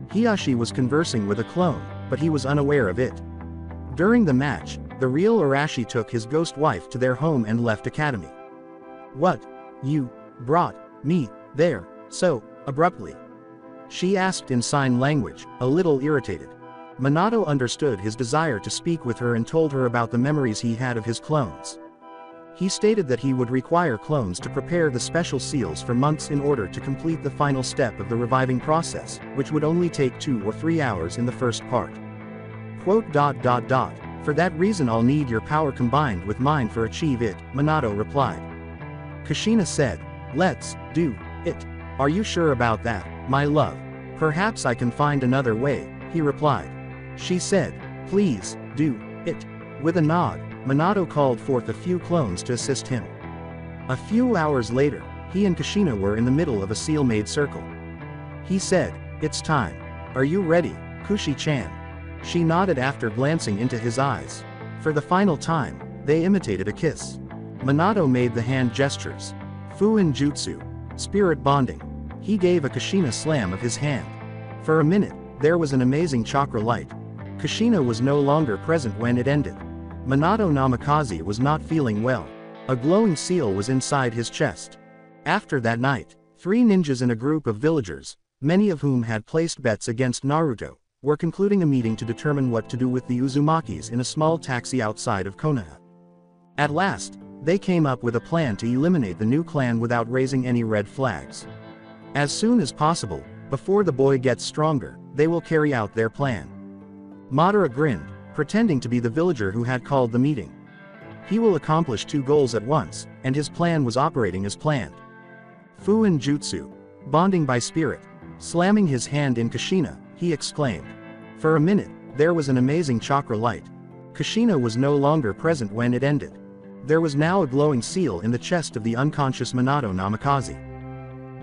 Hiyashi was conversing with a clone, but he was unaware of it. During the match, the real Arashi took his ghost wife to their home and left academy. "What? You brought me there so abruptly?" she asked in sign language, a little irritated. Minato understood his desire to speak with her and told her about the memories he had of his clones. He stated that he would require clones to prepare the special seals for months in order to complete the final step of the reviving process, which would only take 2 or 3 hours in the first part. Quote, "For that reason I'll need your power combined with mine for achieve it," Minato replied. Kushina said, "Let's do it. Are you sure about that, my love?" "Perhaps I can find another way," he replied. She said, "Please, do it." With a nod, Minato called forth a few clones to assist him. A few hours later, he and Kushina were in the middle of a seal-made circle. He said, "It's time. Are you ready, Kushi-chan?" She nodded after glancing into his eyes. For the final time, they imitated a kiss. Minato made the hand gestures. Fuin Jutsu. Spirit bonding. He gave a Kushina slam of his hand. For a minute, there was an amazing chakra light. Kushina was no longer present when it ended. Minato Namikaze was not feeling well. A glowing seal was inside his chest. After that night, 3 ninjas and a group of villagers, many of whom had placed bets against Naruto, were concluding a meeting to determine what to do with the Uzumakis in a small taxi outside of Konoha. At last, they came up with a plan to eliminate the new clan without raising any red flags. As soon as possible, before the boy gets stronger, they will carry out their plan. Madara grinned, pretending to be the villager who had called the meeting. He will accomplish 2 goals at once, and his plan was operating as planned. Fuin Jutsu. Bonding by spirit. Slamming his hand in Kushina, he exclaimed. For a minute, there was an amazing chakra light. Kushina was no longer present when it ended. There was now a glowing seal in the chest of the unconscious Minato Namikaze.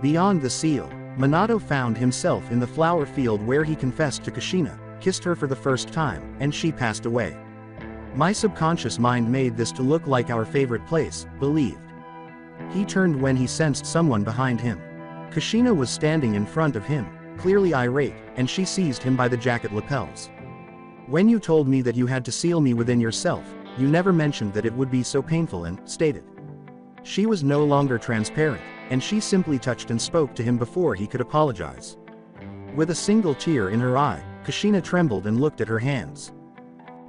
Beyond the seal, Minato found himself in the flower field where he confessed to Kushina, kissed her for the first time, and she passed away. My subconscious mind made this to look like our favorite place, believed. He turned when he sensed someone behind him. Kushina was standing in front of him, clearly irate, and she seized him by the jacket lapels. "When you told me that you had to seal me within yourself, you never mentioned that it would be so painful and stated." She was no longer transparent, and she simply touched and spoke to him before he could apologize. With a single tear in her eye, Kushina trembled and looked at her hands.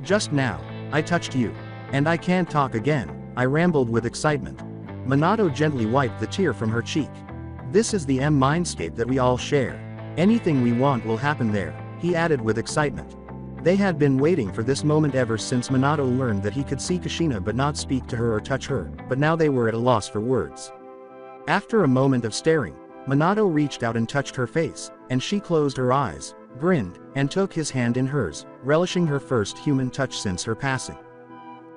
"Just now, I touched you. And I can't talk again," I rambled with excitement. Minato gently wiped the tear from her cheek. "This is the mindscape that we all share. Anything we want will happen there," he added with excitement. They had been waiting for this moment ever since Minato learned that he could see Kushina but not speak to her or touch her, but now they were at a loss for words. After a moment of staring, Minato reached out and touched her face, and she closed her eyes, grinned, and took his hand in hers, relishing her first human touch since her passing.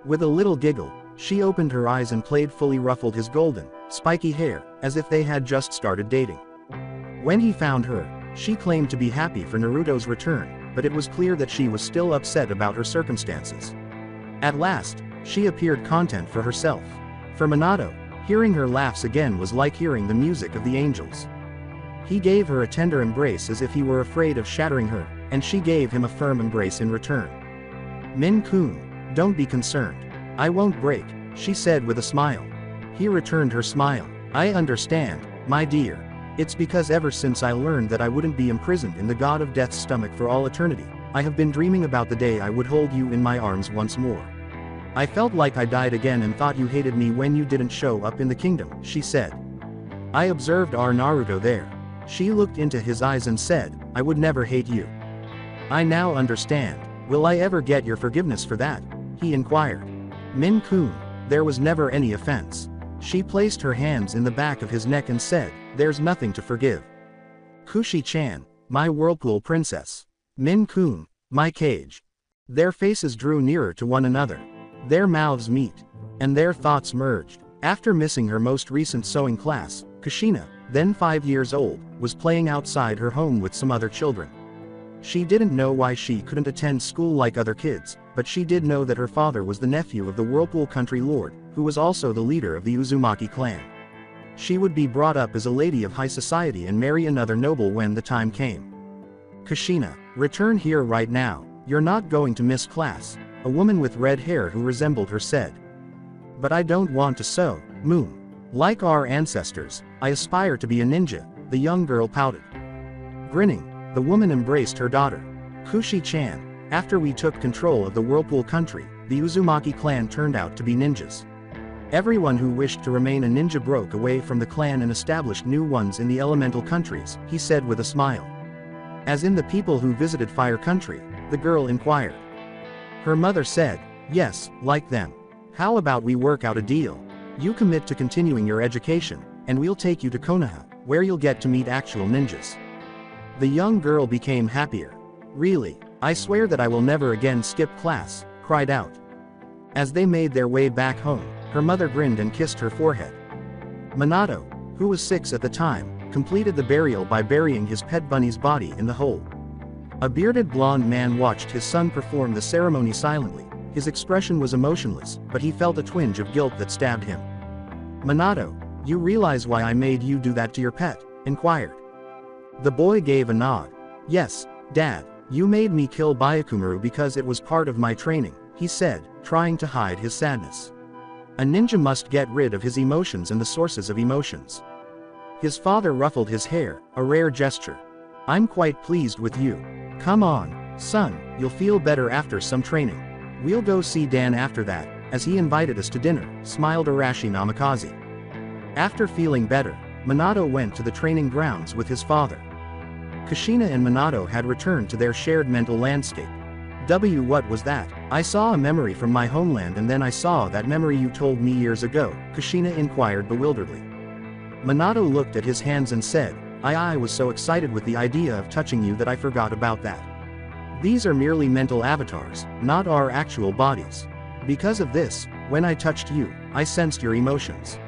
With a little giggle, she opened her eyes and playfully ruffled his golden, spiky hair, as if they had just started dating. When he found her, she claimed to be happy for Naruto's return, but it was clear that she was still upset about her circumstances. At last, she appeared content for herself. For Minato, hearing her laughs again was like hearing the music of the angels. He gave her a tender embrace as if he were afraid of shattering her, and she gave him a firm embrace in return. "Min-kun, don't be concerned. I won't break," she said with a smile. He returned her smile. "I understand, my dear. It's because ever since I learned that I wouldn't be imprisoned in the god of death's stomach for all eternity, I have been dreaming about the day I would hold you in my arms once more. I felt like I died again and thought you hated me when you didn't show up in the kingdom, she said. I observed our Naruto there. She looked into his eyes and said, I would never hate you. I now understand. Will I ever get your forgiveness for that? He inquired. Min-kun, there was never any offense. She placed her hands in the back of his neck and said, there's nothing to forgive. Kushi-chan, my whirlpool princess. Min-kun, my cage. Their faces drew nearer to one another. Their mouths meet. And their thoughts merged. After missing her most recent sewing class, Kushina, then 5 years old, was playing outside her home with some other children. She didn't know why she couldn't attend school like other kids, but she did know that her father was the nephew of the Whirlpool country lord, who was also the leader of the Uzumaki clan. She would be brought up as a lady of high society and marry another noble when the time came. Kushina, return here right now, you're not going to miss class, a woman with red hair who resembled her said. But I don't want to sew, Moon. Like our ancestors, I aspire to be a ninja, the young girl pouted. Grinning, the woman embraced her daughter. Kushi-chan, after we took control of the Whirlpool country, the Uzumaki clan turned out to be ninjas. Everyone who wished to remain a ninja broke away from the clan and established new ones in the elemental countries, he said with a smile. As in the people who visited Fire Country, the girl inquired. Her mother said, yes, like them. How about we work out a deal? You commit to continuing your education, and we'll take you to Konoha, where you'll get to meet actual ninjas. The young girl became happier. Really, I swear that I will never again skip class, cried out. As they made their way back home, her mother grinned and kissed her forehead. Minato, who was 6 at the time, completed the burial by burying his pet bunny's body in the hole. A bearded blonde man watched his son perform the ceremony silently. His expression was emotionless, but he felt a twinge of guilt that stabbed him. Minato, you realize why I made you do that to your pet? Inquired. The boy gave a nod. Yes, Dad, you made me kill Byakumaru because it was part of my training, he said, trying to hide his sadness. A ninja must get rid of his emotions and the sources of emotions. His father ruffled his hair, a rare gesture. I'm quite pleased with you. Come on, son, you'll feel better after some training. We'll go see Dan after that, as he invited us to dinner, smiled Arashi Namikaze. After feeling better, Minato went to the training grounds with his father. Kushina and Minato had returned to their shared mental landscape. What was that? I saw a memory from my homeland and then I saw that memory you told me years ago, Kushina inquired bewilderedly. Minato looked at his hands and said, I was so excited with the idea of touching you that I forgot about that. These are merely mental avatars, not our actual bodies. Because of this, when I touched you, I sensed your emotions.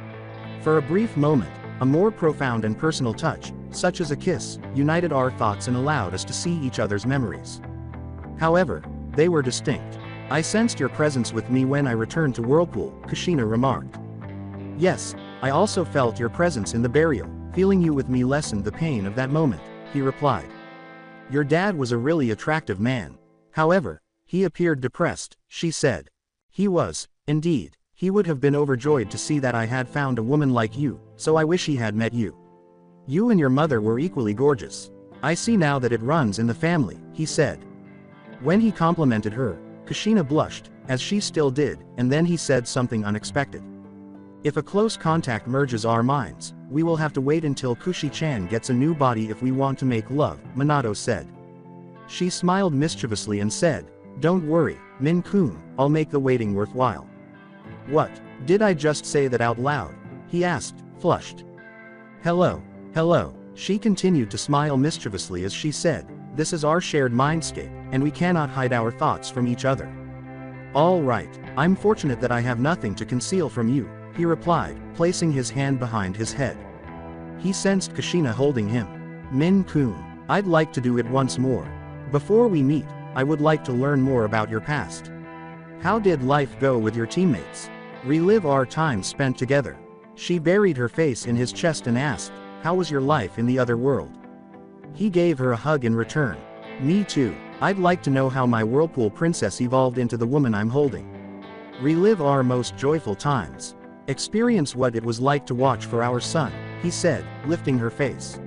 For a brief moment, a more profound and personal touch, such as a kiss, united our thoughts and allowed us to see each other's memories. However, they were distinct. I sensed your presence with me when I returned to Whirlpool, Kushina remarked. Yes, I also felt your presence in the burial, feeling you with me lessened the pain of that moment, he replied. Your dad was a really attractive man. However, he appeared depressed, she said. He was, indeed. He would have been overjoyed to see that I had found a woman like you, so I wish he had met you. You and your mother were equally gorgeous. I see now that it runs in the family, he said. When he complimented her, Kushina blushed, as she still did, and then he said something unexpected. If a close contact merges our minds, we will have to wait until Kushi-chan gets a new body if we want to make love, Minato said. She smiled mischievously and said, don't worry, Min-kun, I'll make the waiting worthwhile. What, did I just say that out loud? He asked, flushed. Hello, she continued to smile mischievously as she said, this is our shared mindscape, and we cannot hide our thoughts from each other. All right, I'm fortunate that I have nothing to conceal from you, he replied, placing his hand behind his head. He sensed Kushina holding him. Min-kun, I'd like to do it once more. Before we meet, I would like to learn more about your past. How did life go with your teammates? Relive our time spent together. She buried her face in his chest and asked, how was your life in the other world? He gave her a hug in return. Me too, I'd like to know how my Whirlpool princess evolved into the woman I'm holding. Relive our most joyful times. Experience what it was like to watch for our son, he said, lifting her face.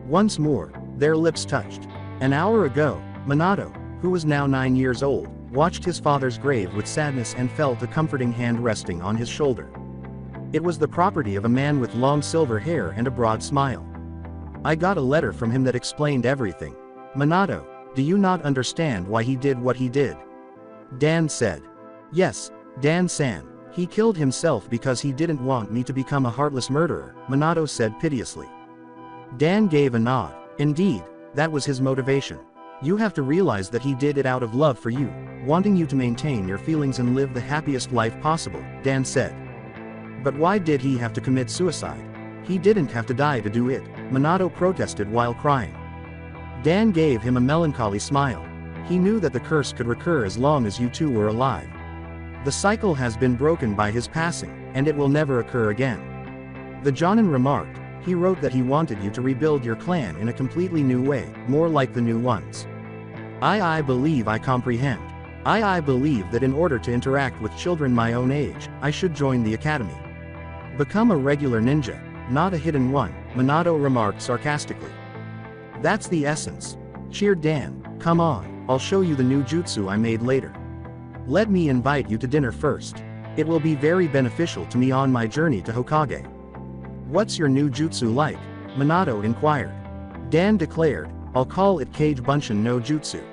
Once more, their lips touched. An hour ago, Minato, who was now 9 years old, watched his father's grave with sadness and felt a comforting hand resting on his shoulder. It was the property of a man with long silver hair and a broad smile. I got a letter from him that explained everything. Minato, do you not understand why he did what he did? Dan said. Yes, Dan-san, he killed himself because he didn't want me to become a heartless murderer, Minato said piteously. Dan gave a nod. Indeed, that was his motivation. You have to realize that he did it out of love for you, wanting you to maintain your feelings and live the happiest life possible, Dan said. But why did he have to commit suicide? He didn't have to die to do it, Minato protested while crying. Dan gave him a melancholy smile. He knew that the curse could recur as long as you two were alive. The cycle has been broken by his passing, and it will never occur again. The Jonin remarked, he wrote that he wanted you to rebuild your clan in a completely new way, more like the new ones. I believe I comprehend. I believe that in order to interact with children my own age, I should join the academy. Become a regular ninja, not a hidden one, Minato remarked sarcastically. That's the essence. Cheered Dan, come on, I'll show you the new jutsu I made later. Let me invite you to dinner first. It will be very beneficial to me on my journey to Hokage. What's your new jutsu like? Minato inquired. Dan declared, I'll call it Kage Bunshin no Jutsu.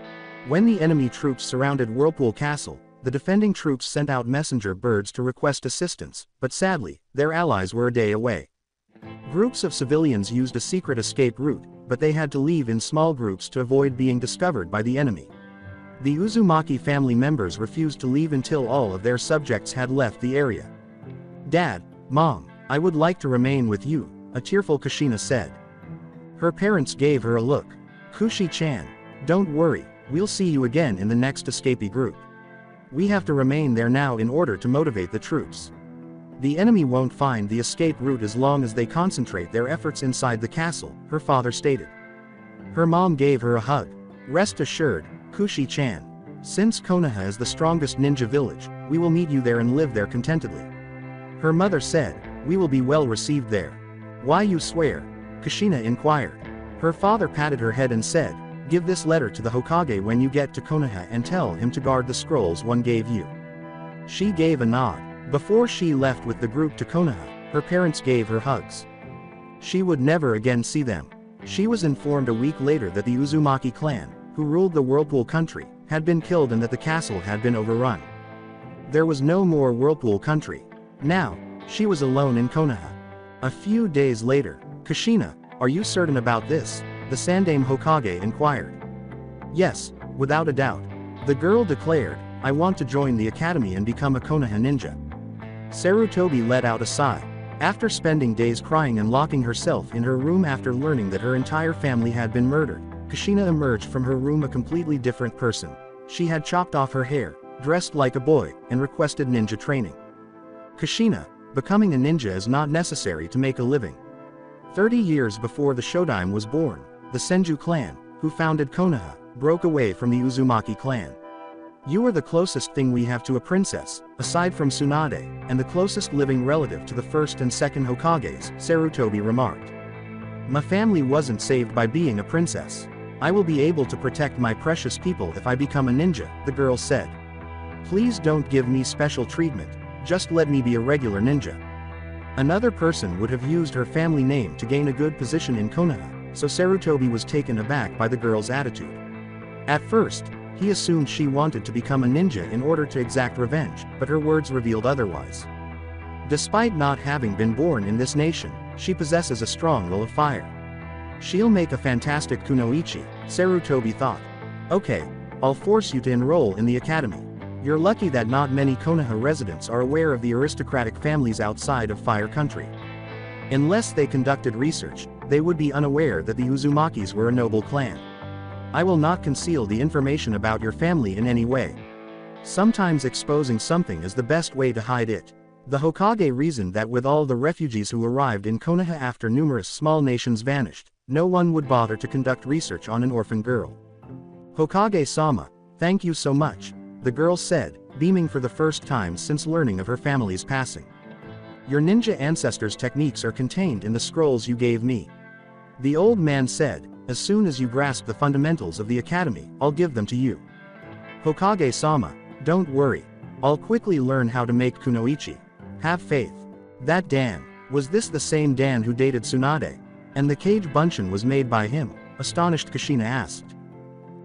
When the enemy troops surrounded Whirlpool Castle, the defending troops sent out messenger birds to request assistance, but sadly, their allies were a day away. Groups of civilians used a secret escape route, but they had to leave in small groups to avoid being discovered by the enemy. The Uzumaki family members refused to leave until all of their subjects had left the area. Dad, Mom, I would like to remain with you, a tearful Kushina said. Her parents gave her a look. Kushi-chan, don't worry, we'll see you again in the next escapee group. We have to remain there now in order to motivate the troops. The enemy won't find the escape route as long as they concentrate their efforts inside the castle, her father stated. Her mom gave her a hug. Rest assured, Kushi-chan. Since Konoha is the strongest ninja village, we will meet you there and live there contentedly. Her mother said, we will be well received there. Why you swear? Kushina inquired. Her father patted her head and said, give this letter to the Hokage when you get to Konoha and tell him to guard the scrolls one gave you. She gave a nod. Before she left with the group to Konoha, her parents gave her hugs. She would never again see them. She was informed a week later that the Uzumaki clan, who ruled the Whirlpool country, had been killed and that the castle had been overrun. There was no more Whirlpool country. Now, she was alone in Konoha. A few days later, Kushina, are you certain about this? The Sandaime Hokage inquired. Yes, without a doubt. The girl declared, I want to join the academy and become a Konoha ninja. Sarutobi let out a sigh. After spending days crying and locking herself in her room after learning that her entire family had been murdered, Kushina emerged from her room a completely different person. She had chopped off her hair, dressed like a boy, and requested ninja training. Kushina, becoming a ninja is not necessary to make a living. 30 years before the Shodaime was born, the Senju clan, who founded Konoha, broke away from the Uzumaki clan. You are the closest thing we have to a princess, aside from Tsunade, and the closest living relative to the first and second Hokages, Sarutobi remarked. My family wasn't saved by being a princess. I will be able to protect my precious people if I become a ninja, the girl said. Please don't give me special treatment, just let me be a regular ninja. Another person would have used her family name to gain a good position in Konoha, so Sarutobi was taken aback by the girl's attitude. At first, he assumed she wanted to become a ninja in order to exact revenge, but her words revealed otherwise. Despite not having been born in this nation, she possesses a strong will of fire. She'll make a fantastic kunoichi, Sarutobi thought. Okay, I'll force you to enroll in the academy. You're lucky that not many Konoha residents are aware of the aristocratic families outside of Fire Country. Unless they conducted research, they would be unaware that the Uzumakis were a noble clan. I will not conceal the information about your family in any way. Sometimes exposing something is the best way to hide it. The Hokage reasoned that with all the refugees who arrived in Konoha after numerous small nations vanished, no one would bother to conduct research on an orphan girl. Hokage-sama, thank you so much, the girl said, beaming for the first time since learning of her family's passing. Your ninja ancestors' techniques are contained in the scrolls you gave me. The old man said, as soon as you grasp the fundamentals of the academy, I'll give them to you. Hokage-sama, don't worry. I'll quickly learn how to make kunoichi. Have faith. That Dan, was this the same Dan who dated Tsunade? And the cage bunshin was made by him? Astonished Kushina asked.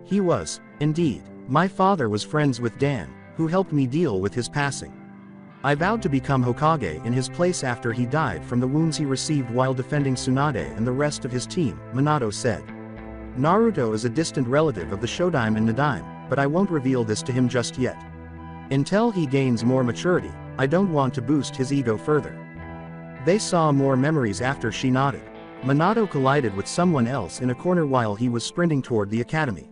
He was, indeed. My father was friends with Dan, who helped me deal with his passing. I vowed to become Hokage in his place after he died from the wounds he received while defending Tsunade and the rest of his team, Minato said. Naruto is a distant relative of the Shodaime and Nadaime, but I won't reveal this to him just yet. Until he gains more maturity, I don't want to boost his ego further. They saw more memories after she nodded. Minato collided with someone else in a corner while he was sprinting toward the academy.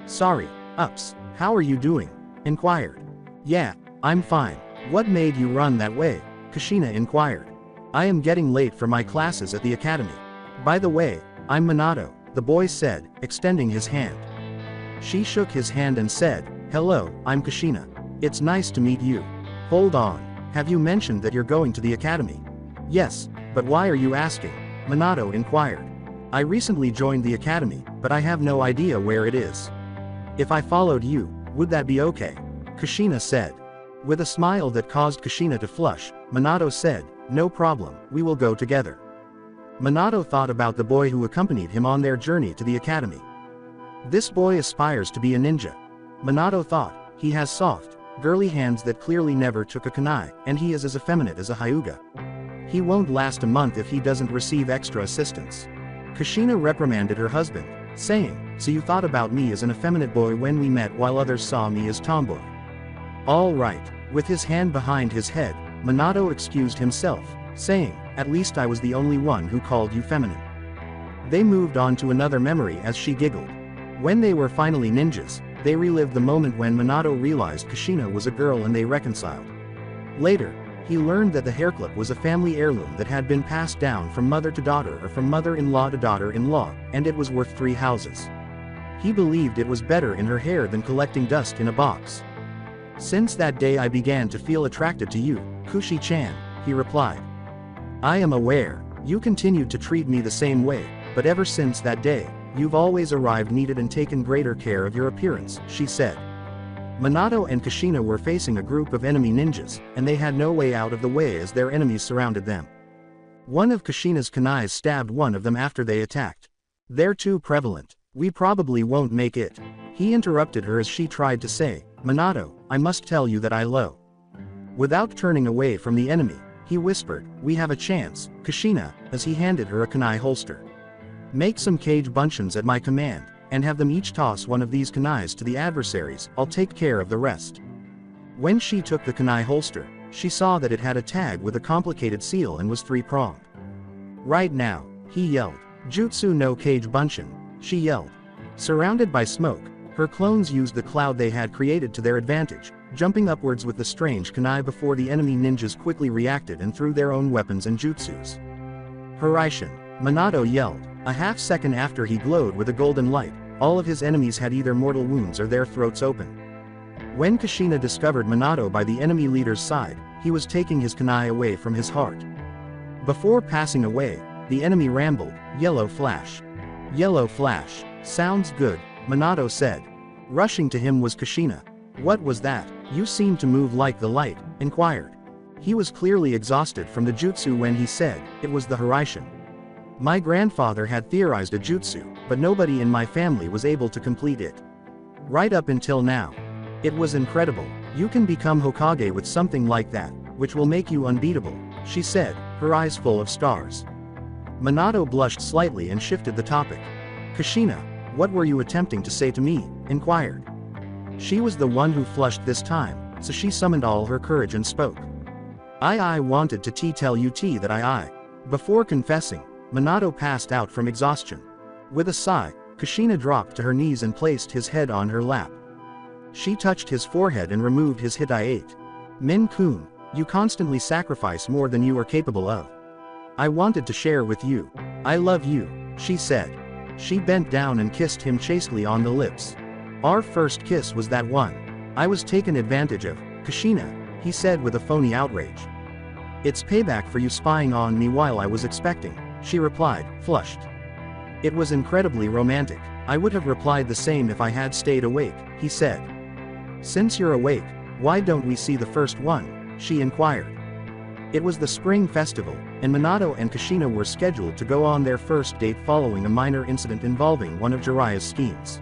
Sorry, Ups, how are you doing? Inquired. Yeah, I'm fine. What made you run that way? Kushina inquired. I am getting late for my classes at the academy. By the way, I'm Minato, the boy said, extending his hand. She shook his hand and said, hello, I'm Kushina. It's nice to meet you. Hold on, have you mentioned that you're going to the academy? Yes, but why are you asking? Minato inquired. I recently joined the academy, but I have no idea where it is. If I followed you, would that be okay? Kushina said. With a smile that caused Kushina to flush, Minato said, no problem, we will go together. Minato thought about the boy who accompanied him on their journey to the academy. This boy aspires to be a ninja. Minato thought, he has soft, girly hands that clearly never took a kunai, and he is as effeminate as a hyuga. He won't last a month if he doesn't receive extra assistance. Kushina reprimanded her husband, saying, so you thought about me as an effeminate boy when we met while others saw me as tomboy. All right. With his hand behind his head, Minato excused himself, saying, at least I was the only one who called you feminine. They moved on to another memory as she giggled. When they were finally ninjas, they relived the moment when Minato realized Kushina was a girl and they reconciled. Later, he learned that the hairclip was a family heirloom that had been passed down from mother to daughter or from mother-in-law to daughter-in-law, and it was worth 3 houses. He believed it was better in her hair than collecting dust in a box. Since that day I began to feel attracted to you, Kushi-chan, he replied. I am aware, you continued to treat me the same way, but ever since that day, you've always arrived needed and taken greater care of your appearance, she said. Minato and Kushina were facing a group of enemy ninjas, and they had no way out of the way as their enemies surrounded them. One of Kushina's kunais stabbed one of them after they attacked. They're too prevalent. We probably won't make it. He interrupted her as she tried to say, Minato, I must tell you that I low. Without turning away from the enemy, he whispered, we have a chance, Kushina, as he handed her a kunai holster. Make some cage bunshins at my command, and have them each toss one of these kunais to the adversaries, I'll take care of the rest. When she took the kunai holster, she saw that it had a tag with a complicated seal and was 3-pronged. Right now, he yelled, Jutsu no cage bunshin, she yelled. Surrounded by smoke, her clones used the cloud they had created to their advantage, jumping upwards with the strange kunai before the enemy ninjas quickly reacted and threw their own weapons and jutsus. Hiraishin, Minato yelled. A half-second after he glowed with a golden light, all of his enemies had either mortal wounds or their throats open. When Kushina discovered Minato by the enemy leader's side, he was taking his kunai away from his heart. Before passing away, the enemy rambled, Yellow Flash. Yellow Flash. Sounds good, Minato said. Rushing to him was Kushina. What was that? You seem to move like the light, inquired. He was clearly exhausted from the jutsu when he said, it was the Hiraishin. My grandfather had theorized a jutsu, but nobody in my family was able to complete it. Right up until now. It was incredible. You can become Hokage with something like that, which will make you unbeatable, she said, her eyes full of stars. Minato blushed slightly and shifted the topic. Kushina, what were you attempting to say to me? Inquired. She was the one who flushed this time, so she summoned all her courage and spoke. I wanted to tell you that I. Before confessing, Minato passed out from exhaustion. With a sigh, Kushina dropped to her knees and placed his head on her lap. She touched his forehead and removed his Hitai-8. Min-kun, you constantly sacrifice more than you are capable of. I wanted to share with you. I love you, she said. She bent down and kissed him chastely on the lips. Our first kiss was that one. I was taken advantage of, Kushina, he said with a phony outrage. It's payback for you spying on me while I was expecting, she replied, flushed. It was incredibly romantic. I would have replied the same if I had stayed awake, he said. Since you're awake, why don't we see the first one? She inquired. It was the spring festival, and Minato and Kushina were scheduled to go on their first date following a minor incident involving one of Jiraiya's schemes.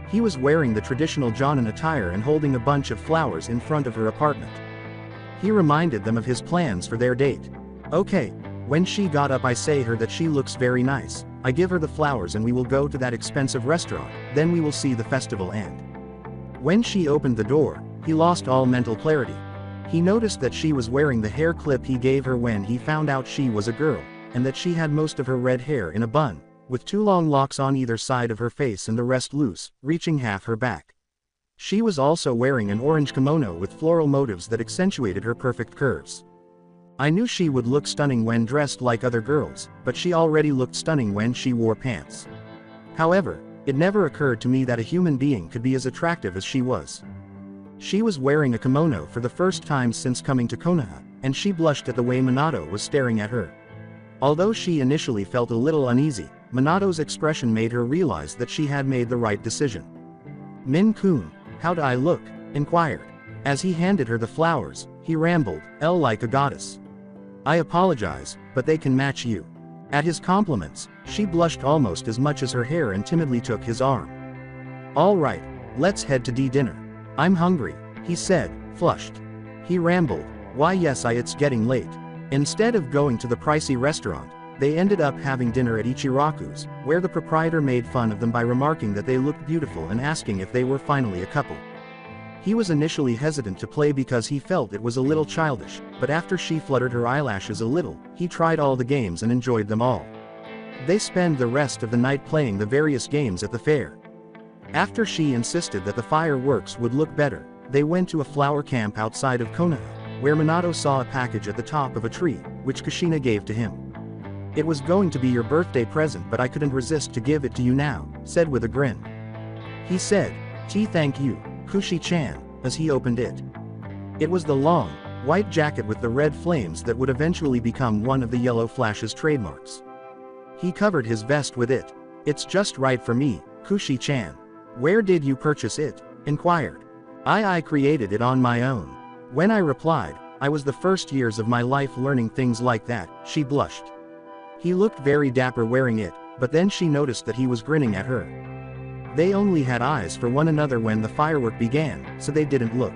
He was wearing the traditional Jonin attire and holding a bunch of flowers in front of her apartment. He reminded them of his plans for their date. Okay, when she got up I say her that she looks very nice, I give her the flowers and we will go to that expensive restaurant, then we will see the festival end. When she opened the door, he lost all mental clarity. He noticed that she was wearing the hair clip he gave her when he found out she was a girl, and that she had most of her red hair in a bun, with 2 long locks on either side of her face and the rest loose, reaching half her back. She was also wearing an orange kimono with floral motifs that accentuated her perfect curves. I knew she would look stunning when dressed like other girls, but she already looked stunning when she wore pants. However, it never occurred to me that a human being could be as attractive as she was. She was wearing a kimono for the first time since coming to Konoha, and she blushed at the way Minato was staring at her. Although she initially felt a little uneasy, Minato's expression made her realize that she had made the right decision. Min-kun, how do I look? Inquired. As he handed her the flowers, he rambled, L like a goddess. I apologize, but they can match you. At his compliments, she blushed almost as much as her hair and timidly took his arm. All right, let's head to dinner. I'm hungry, he said, flushed. He rambled, why yes it's getting late. Instead of going to the pricey restaurant, they ended up having dinner at Ichiraku's, where the proprietor made fun of them by remarking that they looked beautiful and asking if they were finally a couple. He was initially hesitant to play because he felt it was a little childish, but after she fluttered her eyelashes a little, he tried all the games and enjoyed them all. They spent the rest of the night playing the various games at the fair. After she insisted that the fireworks would look better, they went to a flower camp outside of Konoha, where Minato saw a package at the top of a tree, which Kushina gave to him. It was going to be your birthday present but I couldn't resist to give it to you now, said with a grin. He said, thank you, Kushi-chan, as he opened it. It was the long, white jacket with the red flames that would eventually become one of the Yellow Flash's trademarks. He covered his vest with it. It's just right for me, Kushi-chan. Where did you purchase it? Inquired. I created it on my own. When I replied, I was the first years of my life learning things like that, she blushed. He looked very dapper wearing it, but then she noticed that he was grinning at her. They only had eyes for one another when the firework began, so they didn't look.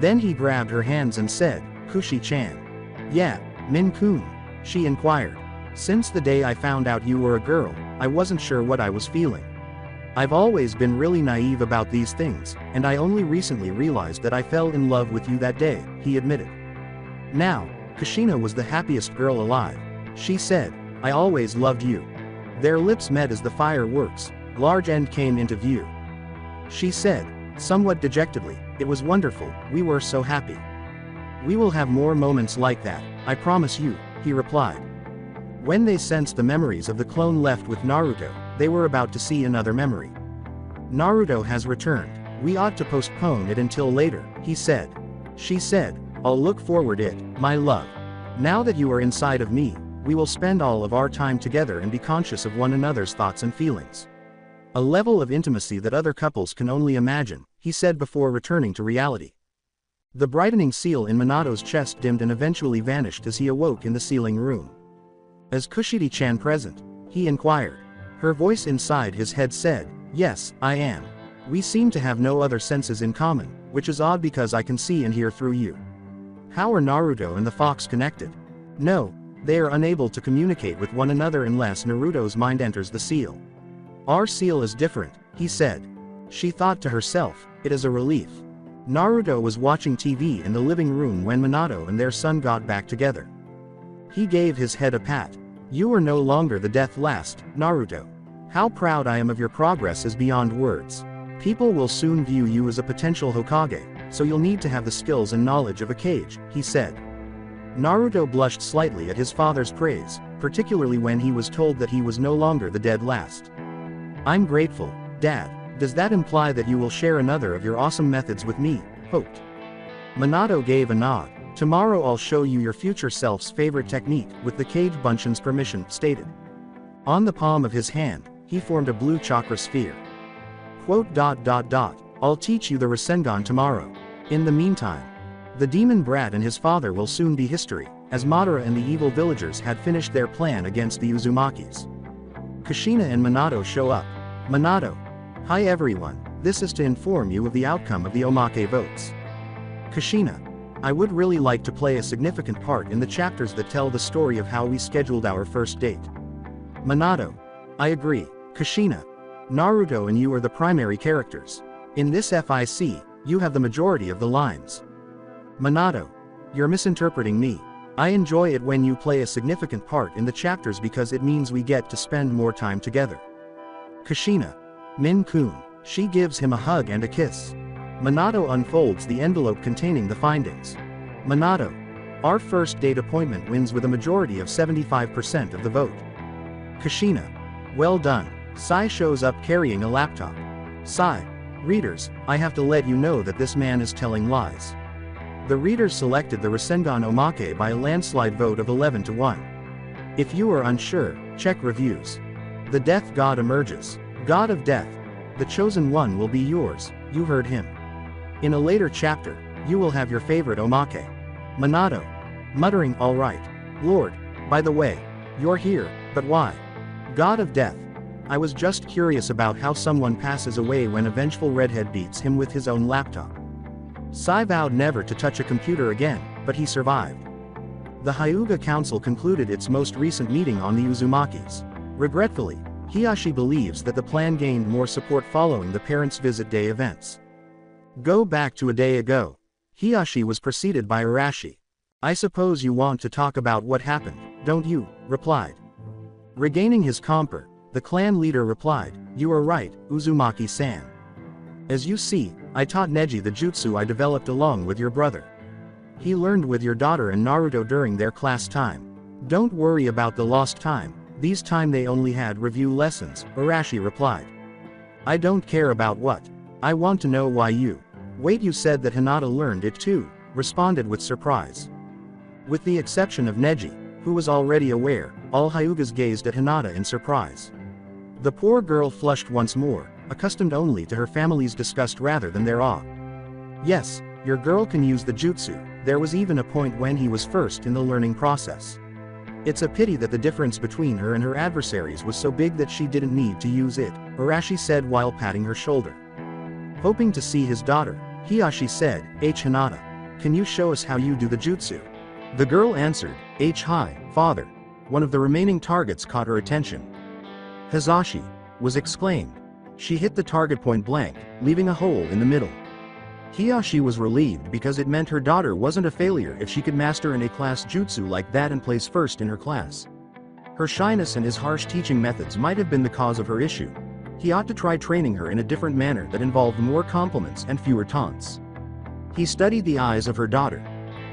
Then he grabbed her hands and said, Kushi-chan. Yeah, Min-kun? She inquired. Since the day I found out you were a girl, I wasn't sure what I was feeling. I've always been really naive about these things, and I only recently realized that I fell in love with you that day, he admitted. Now, Kushina was the happiest girl alive. She said, I always loved you. Their lips met as the fireworks, large end came into view. She said, somewhat dejectedly, it was wonderful, we were so happy. We will have more moments like that, I promise you, he replied. When they sensed the memories of the clone left with Naruto, they were about to see another memory. Naruto has returned. We ought to postpone it until later, he said. She said, I'll look forward it, my love. Now that you are inside of me, we will spend all of our time together and be conscious of one another's thoughts and feelings. A level of intimacy that other couples can only imagine, he said before returning to reality. The brightening seal in Minato's chest dimmed and eventually vanished as he awoke in the ceiling room. Is Kushidi-chan present? He inquired. Her voice inside his head said, yes, I am. We seem to have no other senses in common, which is odd because I can see and hear through you. How are Naruto and the fox connected? No, they are unable to communicate with one another unless Naruto's mind enters the seal. Our seal is different, he said. She thought to herself, it is a relief. Naruto was watching TV in the living room when Minato and their son got back together. He gave his head a pat. You are no longer the death last, Naruto. How proud I am of your progress is beyond words. People will soon view you as a potential Hokage, so you'll need to have the skills and knowledge of a Kage, he said. Naruto blushed slightly at his father's praise, particularly when he was told that he was no longer the dead last. I'm grateful, Dad. Does that imply that you will share another of your awesome methods with me, hoped? Minato gave a nod. Tomorrow I'll show you your future self's favorite technique, with the cage Bunshin's permission stated. On the palm of his hand, he formed a blue chakra sphere. Quote, I'll teach you the Rasengan tomorrow. In the meantime, the demon brat and his father will soon be history, as Madara and the evil villagers had finished their plan against the Uzumakis. Kushina and Minato show up. Minato. Hi everyone, this is to inform you of the outcome of the Omake votes. Kushina. I would really like to play a significant part in the chapters that tell the story of how we scheduled our first date. Minato. I agree, Kushina. Naruto and you are the primary characters. In this FIC, you have the majority of the lines. Minato. You're misinterpreting me. I enjoy it when you play a significant part in the chapters because it means we get to spend more time together. Kushina. Min-kun. She gives him a hug and a kiss. Minato unfolds the envelope containing the findings. Minato. Our first date appointment wins with a majority of 75% of the vote. Kushina. Well done. Sai shows up carrying a laptop. Sai. Readers, I have to let you know that this man is telling lies. The readers selected the Rasengan Omake by a landslide vote of 11 to 1. If you are unsure, check reviews. The death god emerges. God of death. The chosen one will be yours, you heard him. In a later chapter, you will have your favorite Omake. Minato. Muttering, alright. Lord, by the way, you're here, but why? God of death. I was just curious about how someone passes away when a vengeful redhead beats him with his own laptop. Sai vowed never to touch a computer again, but he survived. The Hyuga Council concluded its most recent meeting on the Uzumakis. Regretfully, Hiyashi believes that the plan gained more support following the Parents' Visit Day events. Go back to a day ago. Hiyashi was preceded by Arashi. I suppose you want to talk about what happened, don't you? Replied. Regaining his comper, the clan leader replied, you are right, Uzumaki-san. As you see, I taught Neji the jutsu I developed along with your brother. He learned with your daughter and Naruto during their class time. Don't worry about the lost time, these time they only had review lessons, Arashi replied. I don't care about what. I want to know why you. Wait, you said that Hinata learned it too, responded with surprise. With the exception of Neji, who was already aware, all Hyugas gazed at Hinata in surprise. The poor girl flushed once more, accustomed only to her family's disgust rather than their awe. Yes, your girl can use the jutsu, there was even a point when he was first in the learning process. It's a pity that the difference between her and her adversaries was so big that she didn't need to use it, Arashi said while patting her shoulder. Hoping to see his daughter, Hiyashi said, H. Hinata. Can you show us how you do the jutsu? The girl answered, H. Hi, father. One of the remaining targets caught her attention. Hizashi, was exclaimed. She hit the target point blank, leaving a hole in the middle. Hiyashi was relieved because it meant her daughter wasn't a failure if she could master an A-class jutsu like that and place first in her class. Her shyness and his harsh teaching methods might have been the cause of her issue. He ought to try training her in a different manner that involved more compliments and fewer taunts. He studied the eyes of her daughter.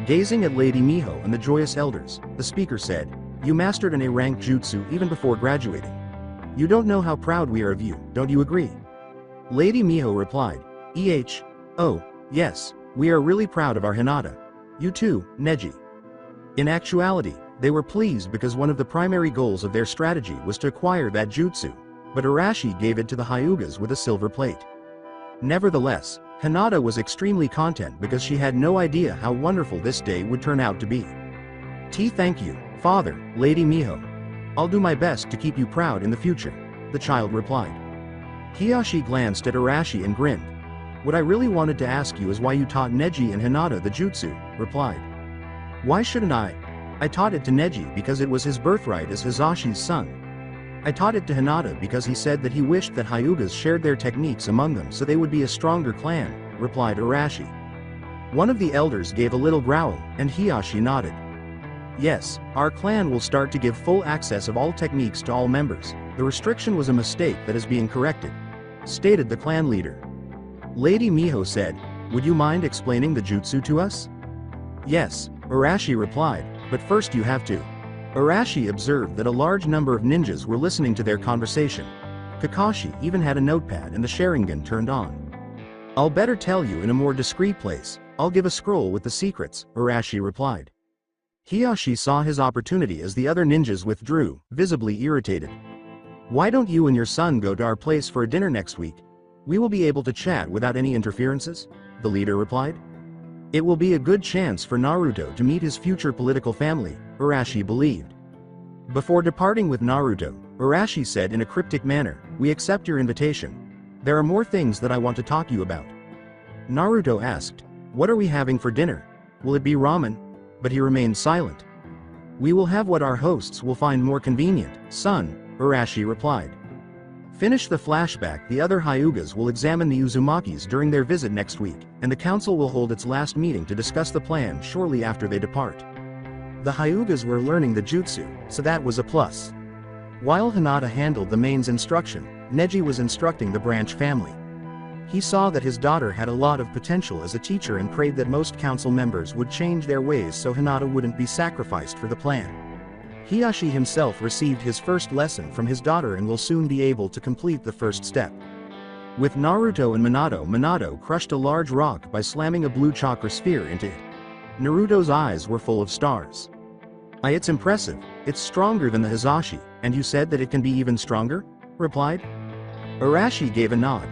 Gazing at Lady Miho and the joyous elders, the speaker said, You mastered an A-rank jutsu even before graduating. You don't know how proud we are of you, don't you agree? Lady Miho replied, Oh, yes, we are really proud of our Hinata. You too, Neji. In actuality, they were pleased because one of the primary goals of their strategy was to acquire that jutsu, but Arashi gave it to the Hyugas with a silver plate. Nevertheless, Hinata was extremely content because she had no idea how wonderful this day would turn out to be. Thank you, father, Lady Miho. I'll do my best to keep you proud in the future, the child replied. Hiyashi glanced at Arashi and grinned. What I really wanted to ask you is why you taught Neji and Hinata the jutsu, replied. Why shouldn't I? I taught it to Neji because it was his birthright as Hizashi's son. I taught it to Hinata because he said that he wished that Hyugas shared their techniques among them so they would be a stronger clan, replied Arashi. One of the elders gave a little growl, and Hiyashi nodded. Yes, our clan will start to give full access of all techniques to all members. The restriction was a mistake that is being corrected, stated the clan leader. Lady Miho said, Would you mind explaining the jutsu to us? Yes, Arashi replied, but first you have to. Arashi observed that a large number of ninjas were listening to their conversation. Kakashi even had a notepad and the Sharingan turned on. I'll better tell you in a more discreet place, I'll give a scroll with the secrets, Arashi replied. Hiyashi saw his opportunity as the other ninjas withdrew, visibly irritated. Why don't you and your son go to our place for a dinner next week? We will be able to chat without any interferences, the leader replied. It will be a good chance for Naruto to meet his future political family, Arashi believed. Before departing with Naruto, Arashi said in a cryptic manner, we accept your invitation. There are more things that I want to talk to you about. Naruto asked, what are we having for dinner? Will it be ramen? But he remained silent. We will have what our hosts will find more convenient, son, Arashi replied. Finish the flashback. The other Hyugas will examine the Uzumakis during their visit next week, and the council will hold its last meeting to discuss the plan shortly after they depart. The Hyugas were learning the jutsu, so that was a plus. While Hinata handled the main's instruction, Neji was instructing the branch family. He saw that his daughter had a lot of potential as a teacher and prayed that most council members would change their ways so Hinata wouldn't be sacrificed for the plan. Hiyashi himself received his first lesson from his daughter and will soon be able to complete the first step. With Naruto and Minato crushed a large rock by slamming a blue chakra sphere into it. Naruto's eyes were full of stars. It's impressive, it's stronger than the Hizashi, and you said that it can be even stronger? Replied. Arashi gave a nod.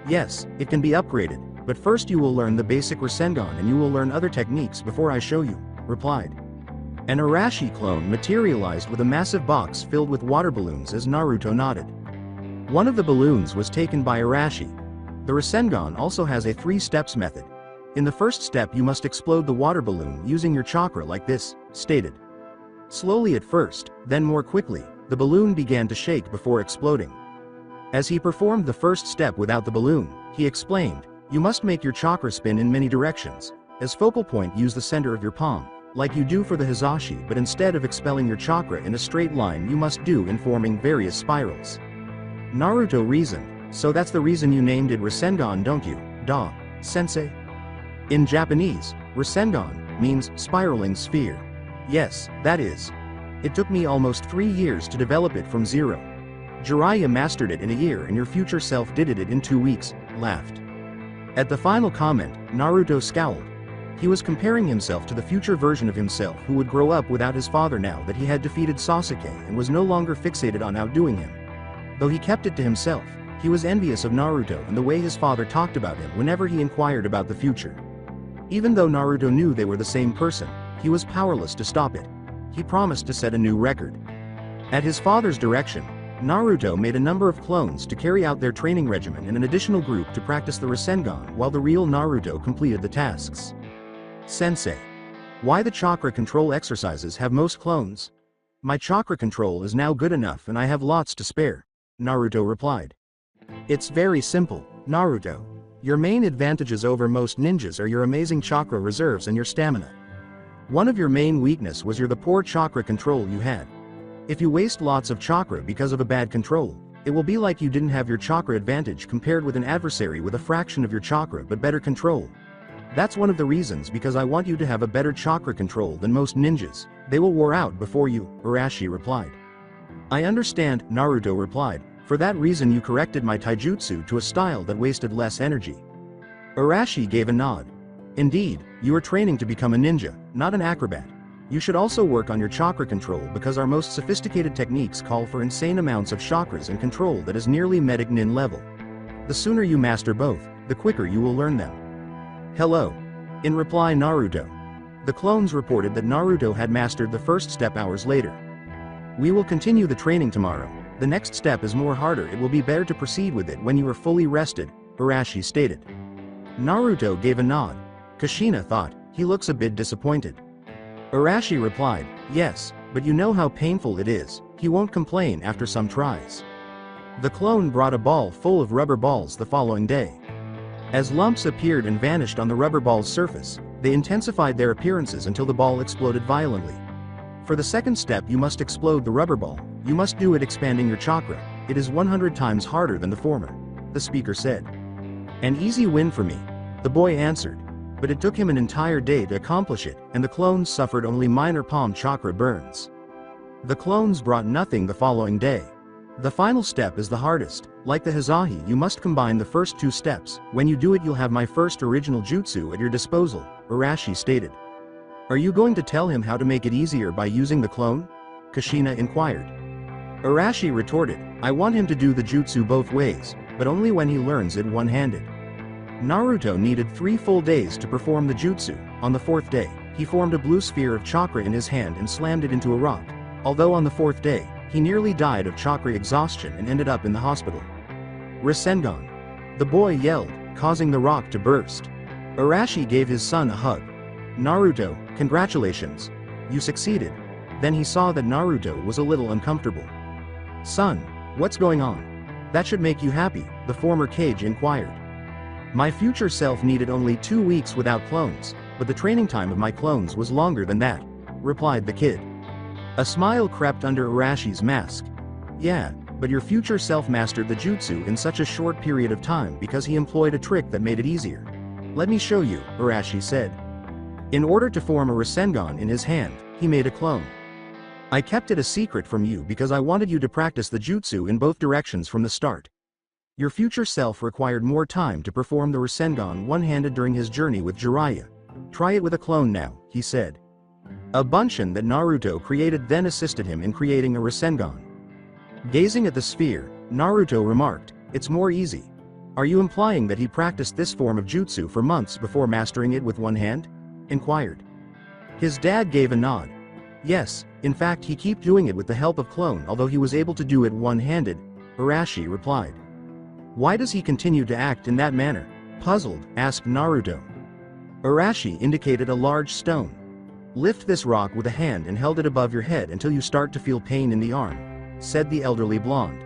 Yes, it can be upgraded, but first you will learn the basic Rasengan and you will learn other techniques before I show you, replied. An Arashi clone materialized with a massive box filled with water balloons as Naruto nodded. One of the balloons was taken by Arashi. The Rasengan also has a 3 steps method. In the first step you must explode the water balloon using your chakra like this, stated. Slowly at first, then more quickly, the balloon began to shake before exploding. As he performed the first step without the balloon, he explained, you must make your chakra spin in many directions. As focal point use the center of your palm, like you do for the Hizashi, but instead of expelling your chakra in a straight line you must do in forming various spirals. Naruto reasoned, so that's the reason you named it Rasengan, don't you, Da, sensei? In Japanese, Rasengan means spiraling sphere. Yes, that is. It took me almost 3 years to develop it from zero. Jiraiya mastered it in a year and your future self did it in 2 weeks, laughed. At the final comment, Naruto scowled. He was comparing himself to the future version of himself who would grow up without his father now that he had defeated Sasuke and was no longer fixated on outdoing him. Though he kept it to himself, he was envious of Naruto and the way his father talked about him whenever he inquired about the future. Even though Naruto knew they were the same person, he was powerless to stop it. He promised to set a new record. At his father's direction, Naruto made a number of clones to carry out their training regimen and an additional group to practice the Rasengan while the real Naruto completed the tasks. Sensei. Why the chakra control exercises have most clones? My chakra control is now good enough and I have lots to spare, Naruto replied. It's very simple, Naruto. Your main advantages over most ninjas are your amazing chakra reserves and your stamina. One of your main weakness was the poor chakra control you had. If you waste lots of chakra because of a bad control, it will be like you didn't have your chakra advantage compared with an adversary with a fraction of your chakra but better control. That's one of the reasons because I want you to have a better chakra control than most ninjas. They will wear out before you, Arashi replied. I understand, Naruto replied. For that reason you corrected my taijutsu to a style that wasted less energy. Arashi gave a nod. Indeed, you are training to become a ninja, not an acrobat. You should also work on your chakra control because our most sophisticated techniques call for insane amounts of chakras and control that is nearly medic nin level. The sooner you master both, the quicker you will learn them. Hello. In reply Naruto. The clones reported that Naruto had mastered the first step hours later. We will continue the training tomorrow. The next step is more harder. It will be better to proceed with it when you are fully rested, Arashi stated. Naruto gave a nod. Kushina thought, he looks a bit disappointed. Arashi replied, yes, but you know how painful it is. He won't complain after some tries. The clone brought a ball full of rubber balls the following day. As lumps appeared and vanished on the rubber ball's surface, they intensified their appearances until the ball exploded violently. For the second step you must explode the rubber ball. You must do it expanding your chakra. It is 100 times harder than the former, the speaker said. An easy win for me, the boy answered. But it took him an entire day to accomplish it, and the clones suffered only minor palm chakra burns. The clones brought nothing the following day. The final step is the hardest. Like the Hizahi, you must combine the first 2 steps. When you do it you'll have my first original jutsu at your disposal, Arashi stated. Are you going to tell him how to make it easier by using the clone? Kushina inquired. Arashi retorted, I want him to do the jutsu both ways, but only when he learns it one-handed. Naruto needed 3 full days to perform the jutsu. On the 4th day, he formed a blue sphere of chakra in his hand and slammed it into a rock. Although on the 4th day, he nearly died of chakra exhaustion and ended up in the hospital. Rasengan. The boy yelled, causing the rock to burst. Arashi gave his son a hug. Naruto, congratulations. You succeeded. Then he saw that Naruto was a little uncomfortable. Son, what's going on? That should make you happy, the former Kage inquired. My future self needed only 2 weeks without clones, but the training time of my clones was longer than that, replied the kid. A smile crept under Arashi's mask. Yeah, but your future self mastered the jutsu in such a short period of time because he employed a trick that made it easier. Let me show you, Arashi said. In order to form a Rasengan in his hand, he made a clone. I kept it a secret from you because I wanted you to practice the jutsu in both directions from the start. Your future self required more time to perform the Rasengan one-handed during his journey with Jiraiya. Try it with a clone now, he said. A bunshin that Naruto created then assisted him in creating a Rasengan. Gazing at the sphere, Naruto remarked, it's more easy. Are you implying that he practiced this form of jutsu for months before mastering it with one hand? Inquired. His dad gave a nod. Yes, in fact he kept doing it with the help of clone although he was able to do it one-handed, Arashi replied. Why does he continue to act in that manner? Puzzled, asked Naruto. Arashi indicated a large stone. Lift this rock with a hand and held it above your head until you start to feel pain in the arm, said the elderly blonde.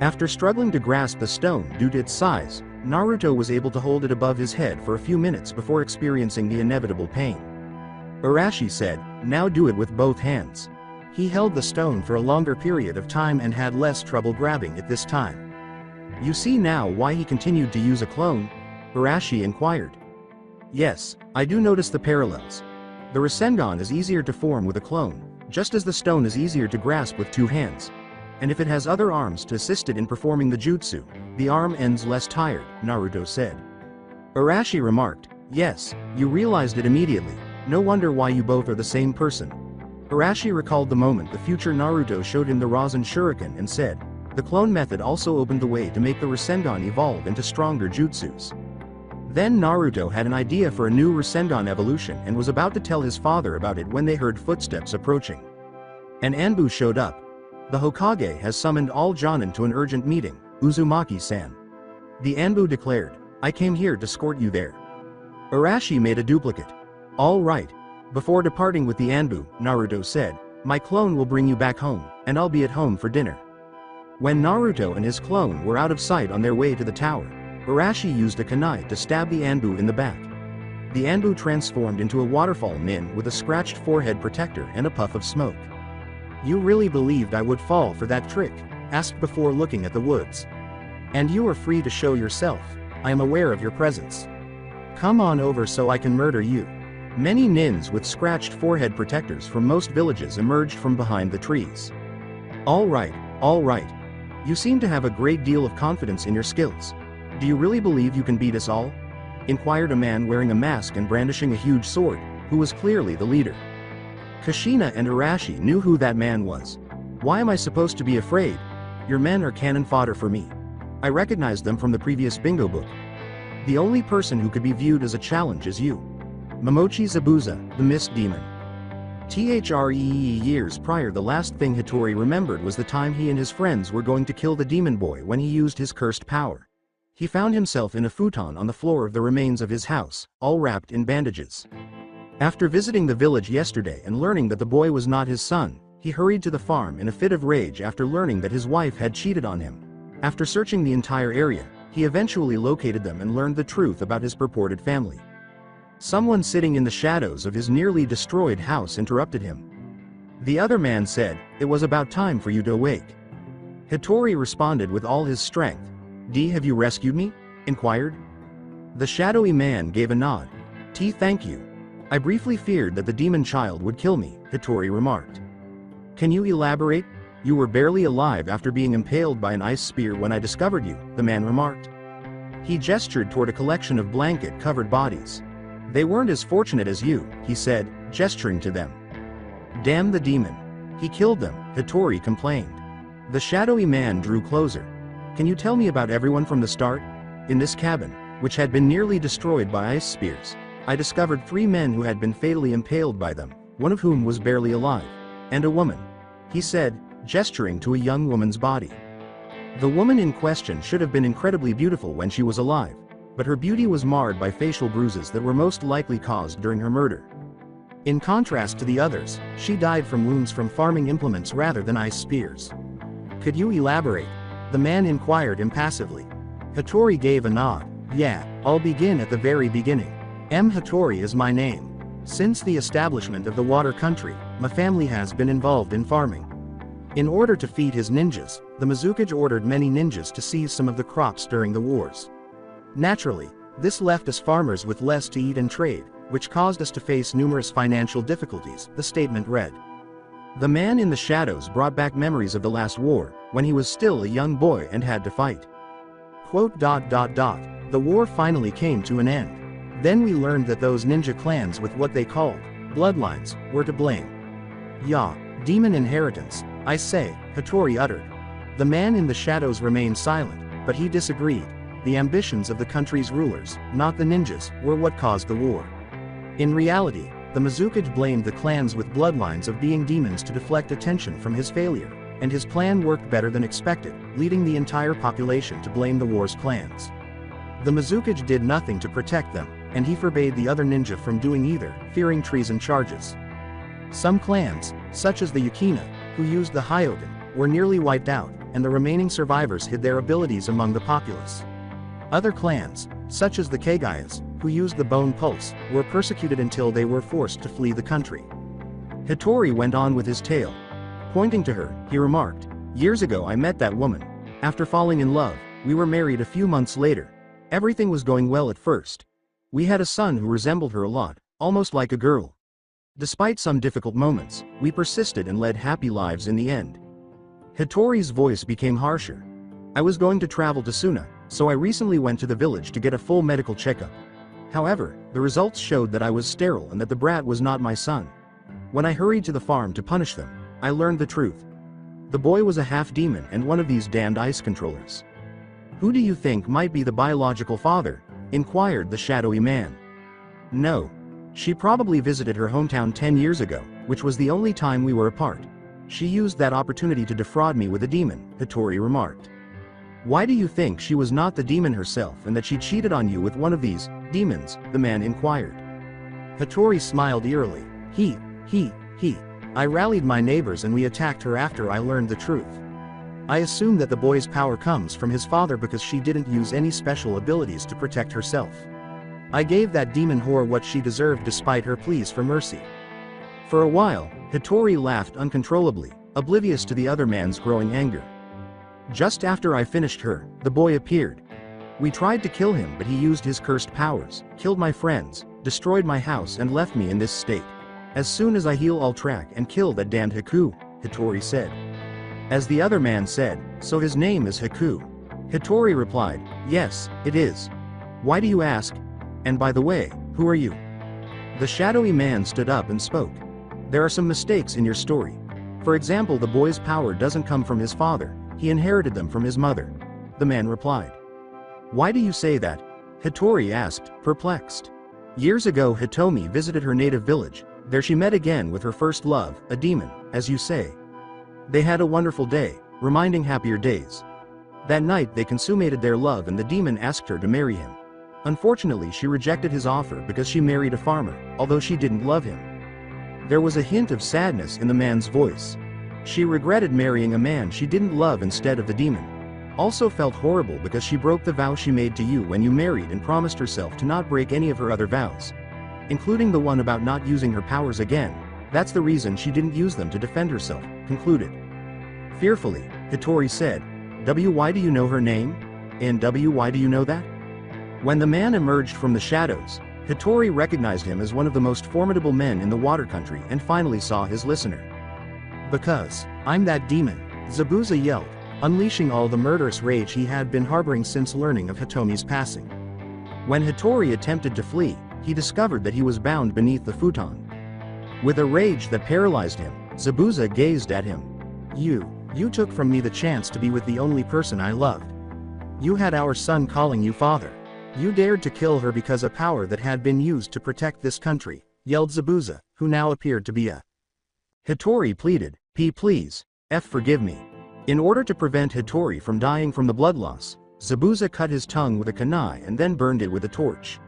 After struggling to grasp the stone due to its size, Naruto was able to hold it above his head for a few minutes before experiencing the inevitable pain. Arashi said, now do it with both hands. He held the stone for a longer period of time and had less trouble grabbing it this time. You see now why he continued to use a clone? Arashi inquired. Yes, I do notice the parallels. The Rasengan is easier to form with a clone, just as the stone is easier to grasp with 2 hands. And if it has other arms to assist it in performing the jutsu, the arm ends less tired, Naruto said. Arashi remarked, yes, you realized it immediately, no wonder why you both are the same person. Arashi recalled the moment the future Naruto showed him the Rasen Shuriken and said, the clone method also opened the way to make the Rasengan evolve into stronger jutsus. Then Naruto had an idea for a new Rasengan evolution and was about to tell his father about it when they heard footsteps approaching. An Anbu showed up. The Hokage has summoned all Jonin to an urgent meeting, Uzumaki-san. The Anbu declared, I came here to escort you there. Arashi made a duplicate. All right. Before departing with the Anbu, Naruto said, my clone will bring you back home, and I'll be at home for dinner. When Naruto and his clone were out of sight on their way to the tower, Arashi used a kunai to stab the Anbu in the back. The Anbu transformed into a waterfall nin with a scratched forehead protector and a puff of smoke. You really believed I would fall for that trick? Asked before looking at the woods. And you are free to show yourself, I am aware of your presence. Come on over so I can murder you. Many nins with scratched forehead protectors from most villages emerged from behind the trees. All right. You seem to have a great deal of confidence in your skills. Do you really believe you can beat us all? Inquired a man wearing a mask and brandishing a huge sword, who was clearly the leader. Kushina and Arashi knew who that man was. Why am I supposed to be afraid? Your men are cannon fodder for me. I recognized them from the previous bingo book. The only person who could be viewed as a challenge is you. Momochi Zabuza, the Mist Demon. Years prior, the last thing Hattori remembered was the time he and his friends were going to kill the demon boy when he used his cursed power. He found himself in a futon on the floor of the remains of his house, all wrapped in bandages. After visiting the village yesterday and learning that the boy was not his son, he hurried to the farm in a fit of rage after learning that his wife had cheated on him. After searching the entire area, he eventually located them and learned the truth about his purported family. Someone sitting in the shadows of his nearly destroyed house interrupted him. The other man said, it was about time for you to awake. Hattori responded with all his strength. Have you rescued me? Inquired. The shadowy man gave a nod. Thank you. I briefly feared that the demon child would kill me, Hattori remarked. Can you elaborate? You were barely alive after being impaled by an ice spear when I discovered you, the man remarked. He gestured toward a collection of blanket-covered bodies. They weren't as fortunate as you, he said, gesturing to them. Damn the demon. He killed them, Hattori complained. The shadowy man drew closer. Can you tell me about everyone from the start? In this cabin, which had been nearly destroyed by ice spears, I discovered 3 men who had been fatally impaled by them, one of whom was barely alive. And a woman, he said, gesturing to a young woman's body. The woman in question should have been incredibly beautiful when she was alive, but her beauty was marred by facial bruises that were most likely caused during her murder. In contrast to the others, she died from wounds from farming implements rather than ice spears. Could you elaborate? The man inquired impassively. Hattori gave a nod. Yeah, I'll begin at the very beginning. Hattori is my name. Since the establishment of the water country, my family has been involved in farming. In order to feed his ninjas, the Mizukage ordered many ninjas to seize some of the crops during the wars. Naturally, this left us farmers with less to eat and trade, which caused us to face numerous financial difficulties, the statement read. The man in the shadows brought back memories of the last war, when he was still a young boy and had to fight. Quote, The war finally came to an end. Then we learned that those ninja clans with what they called bloodlines were to blame. Yeah, demon inheritance, I say, Hattori uttered. The man in the shadows remained silent, but he disagreed. The ambitions of the country's rulers, not the ninjas, were what caused the war. In reality, the Mizukage blamed the clans with bloodlines of being demons to deflect attention from his failure, and his plan worked better than expected, leading the entire population to blame the war's clans. The Mizukage did nothing to protect them, and he forbade the other ninja from doing either, fearing treason charges. Some clans, such as the Yukina, who used the Hyogen, were nearly wiped out, and the remaining survivors hid their abilities among the populace. Other clans, such as the Kagayas, who used the bone pulse, were persecuted until they were forced to flee the country. Hattori went on with his tale. Pointing to her, he remarked, Years ago I met that woman. After falling in love, we were married a few months later. Everything was going well at first. We had a son who resembled her a lot, almost like a girl. Despite some difficult moments, we persisted and led happy lives in the end. Hattori's voice became harsher. I was going to travel to Suna, so I recently went to the village to get a full medical checkup. However, the results showed that I was sterile and that the brat was not my son. When I hurried to the farm to punish them, I learned the truth. The boy was a half-demon and one of these damned ice controllers. Who do you think might be the biological father? Inquired the shadowy man. No. She probably visited her hometown 10 years ago, which was the only time we were apart. She used that opportunity to defraud me with a demon, Hattori remarked. Why do you think she was not the demon herself and that she cheated on you with one of these demons? The man inquired. Hattori smiled eerily. He. I rallied my neighbors and we attacked her after I learned the truth. I assume that the boy's power comes from his father because she didn't use any special abilities to protect herself. I gave that demon whore what she deserved despite her pleas for mercy. For a while, Hattori laughed uncontrollably, oblivious to the other man's growing anger. Just after I finished her, the boy appeared. We tried to kill him but he used his cursed powers, killed my friends, destroyed my house and left me in this state. As soon as I heal I'll track and kill that damned Haku, Hattori said. As the other man said, so his name is Haku. Hattori replied, yes, it is. Why do you ask? And by the way, who are you? The shadowy man stood up and spoke. There are some mistakes in your story. For example, the boy's power doesn't come from his father, he inherited them from his mother. The man replied. Why do you say that? Hattori asked, perplexed. Years ago Hitomi visited her native village. There she met again with her first love, a demon, as you say. They had a wonderful day, reminding happier days. That night they consummated their love and the demon asked her to marry him. Unfortunately she rejected his offer because she married a farmer, although she didn't love him. There was a hint of sadness in the man's voice. She regretted marrying a man she didn't love instead of the demon. Also felt horrible because she broke the vow she made to you when you married and promised herself to not break any of her other vows, including the one about not using her powers again. That's the reason she didn't use them to defend herself, concluded. Fearfully, Hattori said, why do you know her name? And why do you know that? When the man emerged from the shadows, Hattori recognized him as one of the most formidable men in the water country and finally saw his listener. Because, I'm that demon, Zabuza yelled, unleashing all the murderous rage he had been harboring since learning of Hitomi's passing. When Hattori attempted to flee, he discovered that he was bound beneath the futon. With a rage that paralyzed him, Zabuza gazed at him. You took from me the chance to be with the only person I loved. You had our son calling you father. You dared to kill her because a power that had been used to protect this country, yelled Zabuza, who now appeared to be a Hitori pleaded, please, forgive me. In order to prevent Hitori from dying from the blood loss, Zabuza cut his tongue with a kunai and then burned it with a torch.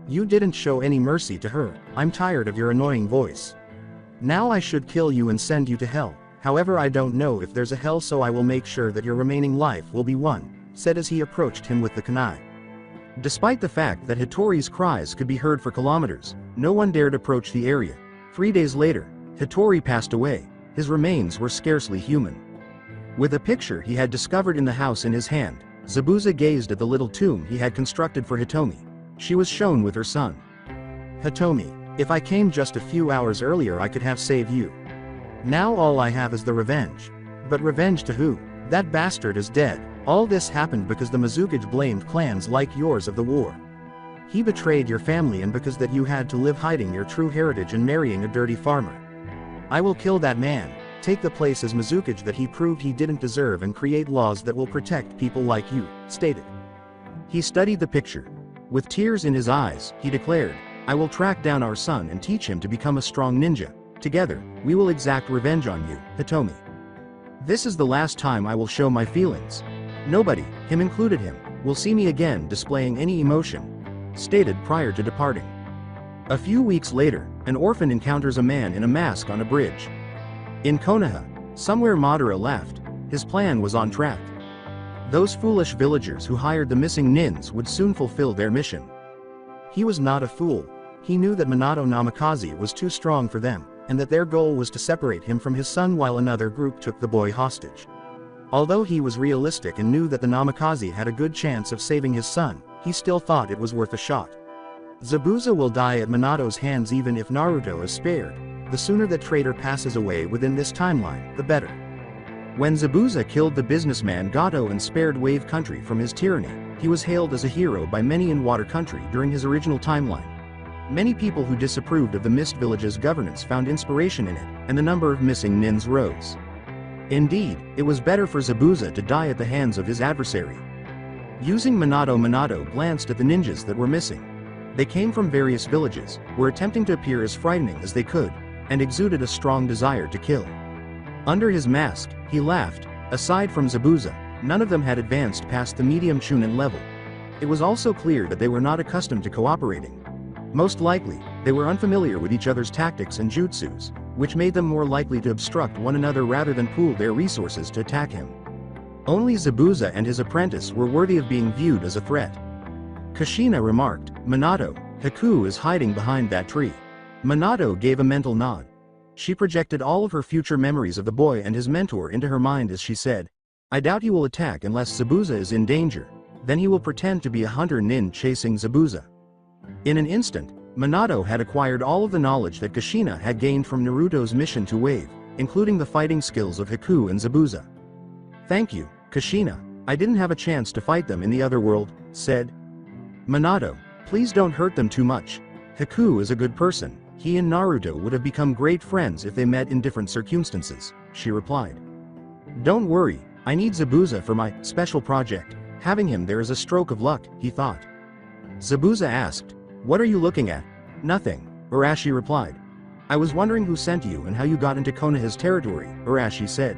You didn't show any mercy to her. I'm tired of your annoying voice. Now I should kill you and send you to hell. However, I don't know if there's a hell, so I will make sure that your remaining life will be one, said as he approached him with the kunai. Despite the fact that Hitori's cries could be heard for kilometers, no one dared approach the area. 3 days later, Hitori passed away. His remains were scarcely human. With a picture he had discovered in the house in his hand, Zabuza gazed at the little tomb he had constructed for Hitomi. She was shown with her son. Hitomi, if I came just a few hours earlier I could have saved you. Now all I have is the revenge. But revenge to who? That bastard is dead. All this happened because the Mizukage blamed clans like yours of the war. He betrayed your family, and because that you had to live hiding your true heritage and marrying a dirty farmer. I will kill that man, take the place as Mizukage that he proved he didn't deserve, and create laws that will protect people like you, stated. He studied the picture. With tears in his eyes, he declared, I will track down our son and teach him to become a strong ninja. Together, we will exact revenge on you, Hitomi. This is the last time I will show my feelings. Nobody, him included him, will see me again displaying any emotion, stated prior to departing. A few weeks later, an orphan encounters a man in a mask on a bridge. In Konoha, somewhere Madara left, his plan was on track. Those foolish villagers who hired the missing nins would soon fulfill their mission. He was not a fool. He knew that Minato Namikaze was too strong for them, and that their goal was to separate him from his son while another group took the boy hostage. Although he was realistic and knew that the Namikaze had a good chance of saving his son, he still thought it was worth a shot. Zabuza will die at Minato's hands even if Naruto is spared. The sooner that traitor passes away within this timeline, the better. When Zabuza killed the businessman Gato and spared Wave Country from his tyranny, he was hailed as a hero by many in Water Country during his original timeline. Many people who disapproved of the Mist Village's governance found inspiration in it, and the number of missing nins rose. Indeed, it was better for Zabuza to die at the hands of his adversary. Using Minato glanced at the ninjas that were missing. They came from various villages, were attempting to appear as frightening as they could, and exuded a strong desire to kill. Under his mask, he laughed. Aside from Zabuza, none of them had advanced past the medium Chunin level. It was also clear that they were not accustomed to cooperating. Most likely, they were unfamiliar with each other's tactics and jutsus, which made them more likely to obstruct one another rather than pool their resources to attack him. Only Zabuza and his apprentice were worthy of being viewed as a threat. Kushina remarked, Minato, Haku is hiding behind that tree. Minato gave a mental nod. She projected all of her future memories of the boy and his mentor into her mind as she said, I doubt he will attack unless Zabuza is in danger. Then he will pretend to be a hunter nin chasing Zabuza. In an instant, Minato had acquired all of the knowledge that Kushina had gained from Naruto's mission to Wave, including the fighting skills of Haku and Zabuza. Thank you, Kushina. I didn't have a chance to fight them in the other world, said Minato. Please don't hurt them too much. Haku is a good person. He and Naruto would have become great friends if they met in different circumstances, she replied. Don't worry, I need Zabuza for my special project. Having him there is a stroke of luck, he thought. Zabuza asked, what are you looking at? Nothing, Urashi replied. I was wondering who sent you and how you got into Konoha's territory, Urashi said.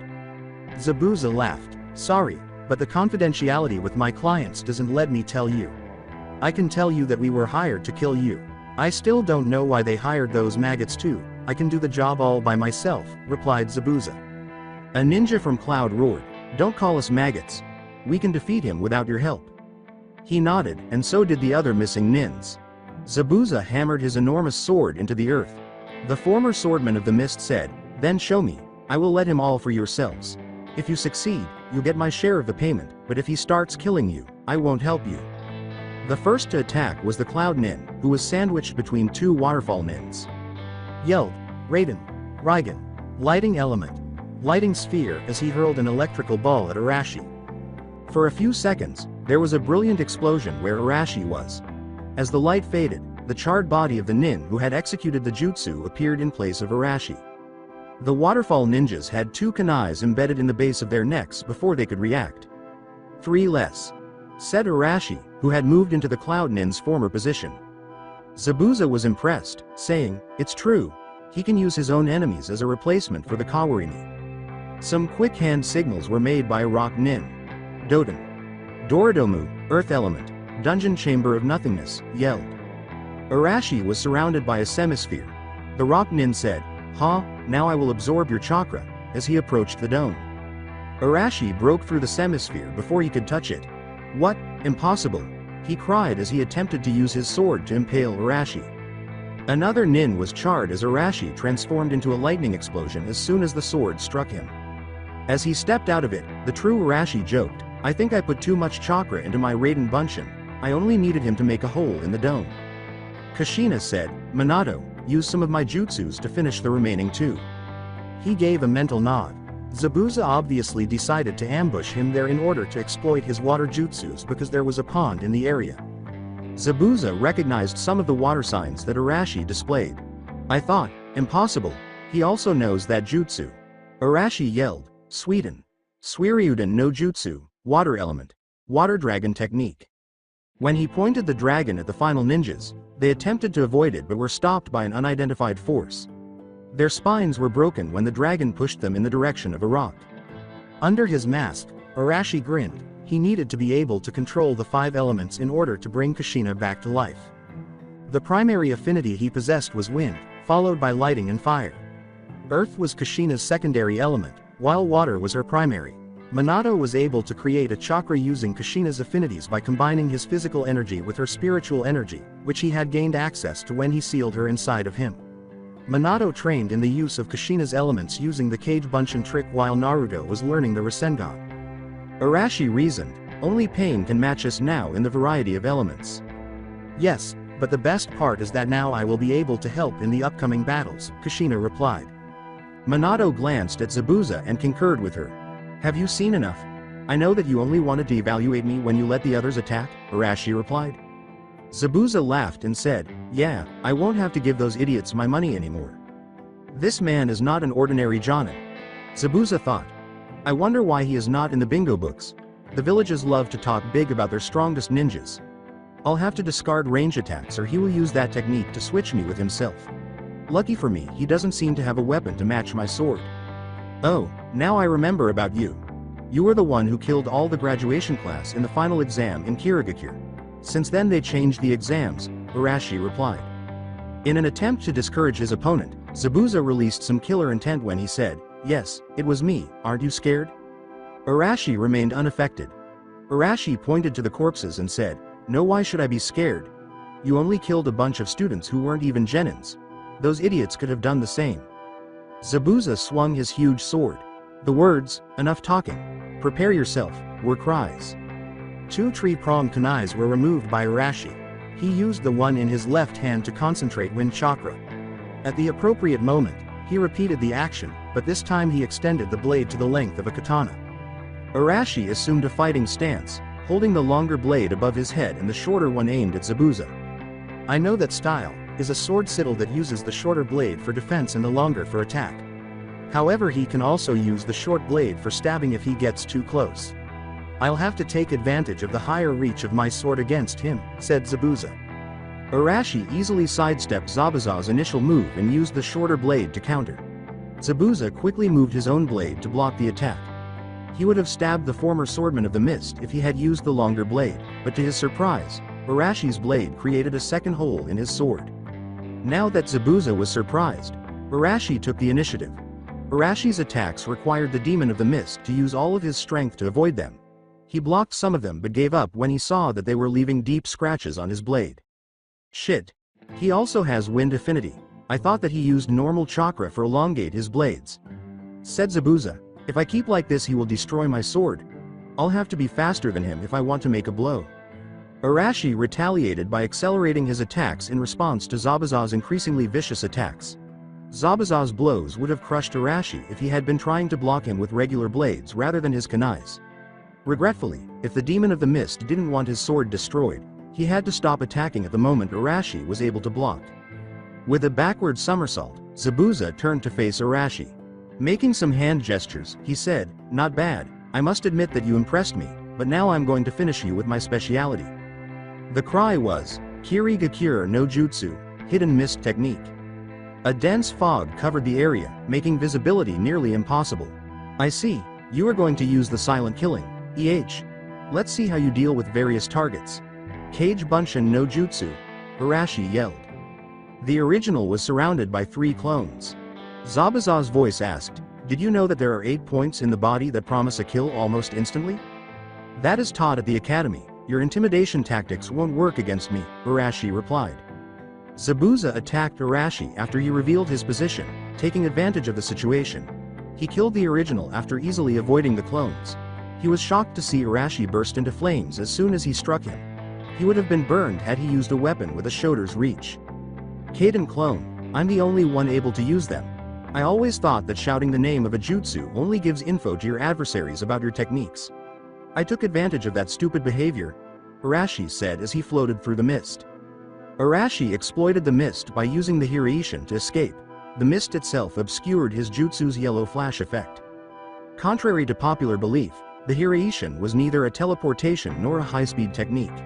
Zabuza laughed. Sorry, but the confidentiality with my clients doesn't let me tell you. I can tell you that we were hired to kill you. I still don't know why they hired those maggots too. I can do the job all by myself, replied Zabuza. A ninja from Cloud roared, don't call us maggots. We can defeat him without your help. He nodded, and so did the other missing nins. Zabuza hammered his enormous sword into the earth. The former swordman of the mist said, then show me. I will let him all for yourselves. If you succeed, you get my share of the payment, but if he starts killing you, I won't help you. The first to attack was the Cloud Nin, who was sandwiched between two Waterfall Nins. Yelled, Raiden, Raigan, Lighting Element, Lighting Sphere as he hurled an electrical ball at Arashi. For a few seconds, there was a brilliant explosion where Arashi was. As the light faded, the charred body of the nin who had executed the jutsu appeared in place of Arashi. The waterfall ninjas had 2 kunais embedded in the base of their necks before they could react. 3 less, said Arashi, who had moved into the Cloud Nin's former position. Zabuza was impressed, saying, "It's true. He can use his own enemies as a replacement for the Kawarini." Some quick hand signals were made by a rock nin. Doden. Doridomu, Earth Element, Dungeon Chamber of Nothingness, yelled. Arashi was surrounded by a semisphere. The rock nin said, "Ha, now I will absorb your chakra," as he approached the dome. Arashi broke through the semisphere before he could touch it. "What? Impossible!" he cried as he attempted to use his sword to impale Arashi. Another nin was charred as Arashi transformed into a lightning explosion as soon as the sword struck him. As he stepped out of it, the true Arashi joked, "I think I put too much chakra into my Raiden Bunshin. I only needed him to make a hole in the dome." Kushina said, "Minato, use some of my jutsus to finish the remaining 2. He gave a mental nod. Zabuza obviously decided to ambush him there in order to exploit his water jutsus because there was a pond in the area. Zabuza recognized some of the water signs that Arashi displayed. "I thought, impossible. He also knows that jutsu." Arashi yelled, "Sweden. Suiryuden no jutsu, water element. Water dragon technique." When he pointed the dragon at the final ninjas, they attempted to avoid it but were stopped by an unidentified force. Their spines were broken when the dragon pushed them in the direction of a rock. Under his mask, Arashi grinned. He needed to be able to control the 5 elements in order to bring Kushina back to life. The primary affinity he possessed was wind, followed by lighting and fire. Earth was Kushina's secondary element, while water was her primary. Minato was able to create a chakra using Kushina's affinities by combining his physical energy with her spiritual energy, which he had gained access to when he sealed her inside of him. Minato trained in the use of Kushina's elements using the Cage Bunshin trick while Naruto was learning the Rasengan. Arashi reasoned, "Only pain can match us now in the variety of elements." "Yes, but the best part is that now I will be able to help in the upcoming battles," Kushina replied. Minato glanced at Zabuza and concurred with her. "Have you seen enough? I know that you only wanted to evaluate me when you let the others attack," Arashi replied. Zabuza laughed and said, "Yeah, I won't have to give those idiots my money anymore." This man is not an ordinary Jonin. Zabuza thought. I wonder why he is not in the bingo books. The villages love to talk big about their strongest ninjas. I'll have to discard range attacks or he will use that technique to switch me with himself. Lucky for me, he doesn't seem to have a weapon to match my sword. Oh, now I remember about you. You were the one who killed all the graduation class in the final exam in Kirigakure. Since then they changed the exams, Arashi replied. In an attempt to discourage his opponent, Zabuza released some killer intent when he said, "Yes, it was me, aren't you scared?" Arashi remained unaffected. Arashi pointed to the corpses and said, "No, why should I be scared? You only killed a bunch of students who weren't even genins. Those idiots could have done the same." Zabuza swung his huge sword. The words, "Enough talking. Prepare yourself," were cries. 2 tree-pronged kunais were removed by Arashi. He used the one in his left hand to concentrate wind chakra. At the appropriate moment, he repeated the action, but this time he extended the blade to the length of a katana. Arashi assumed a fighting stance, holding the longer blade above his head and the shorter one aimed at Zabuza. "I know that style is a sword sigil that uses the shorter blade for defense and the longer for attack. However, he can also use the short blade for stabbing if he gets too close. I'll have to take advantage of the higher reach of my sword against him," said Zabuza. Arashi easily sidestepped Zabuza's initial move and used the shorter blade to counter. Zabuza quickly moved his own blade to block the attack. He would have stabbed the former swordman of the mist if he had used the longer blade, but to his surprise, Arashi's blade created a second hole in his sword. Now that Zabuza was surprised, Arashi took the initiative. Arashi's attacks required the demon of the mist to use all of his strength to avoid them. He blocked some of them but gave up when he saw that they were leaving deep scratches on his blade. Shit. He also has wind affinity. I thought that he used normal chakra for elongate his blades. Said Zabuza, "If I keep like this he will destroy my sword. I'll have to be faster than him if I want to make a blow." Arashi retaliated by accelerating his attacks in response to Zabuza's increasingly vicious attacks. Zabuza's blows would have crushed Arashi if he had been trying to block him with regular blades rather than his kunais. Regretfully, if the demon of the mist didn't want his sword destroyed, He had to stop attacking at the moment Arashi was able to block. With a backward somersault, Zabuza turned to face Arashi. Making some hand gestures, he said, "Not bad, I must admit that you impressed me, but now I'm going to finish you with my speciality." The cry was, Kirigakure no Jutsu, hidden mist technique. A dense fog covered the area, making visibility nearly impossible. "I see, you are going to use the silent killing, Let's see how you deal with various targets." Kage Bunshin no Jutsu, Arashi yelled. The original was surrounded by 3 clones. Zabuza's voice asked, "Did you know that there are 8 points in the body that promise a kill almost instantly?" "That is taught at the academy, your intimidation tactics won't work against me," Arashi replied. Zabuza attacked Arashi after he revealed his position, taking advantage of the situation. He killed the original after easily avoiding the clones. He was shocked to see Arashi burst into flames as soon as he struck him. He would have been burned had he used a weapon with a shoulder's reach. "Kaden clone, I'm the only one able to use them. I always thought that shouting the name of a jutsu only gives info to your adversaries about your techniques. I took advantage of that stupid behavior," Arashi said as he floated through the mist. Arashi exploited the mist by using the Hiraishin to escape. The mist itself obscured his jutsu's yellow flash effect. Contrary to popular belief, the Hiraishin was neither a teleportation nor a high-speed technique.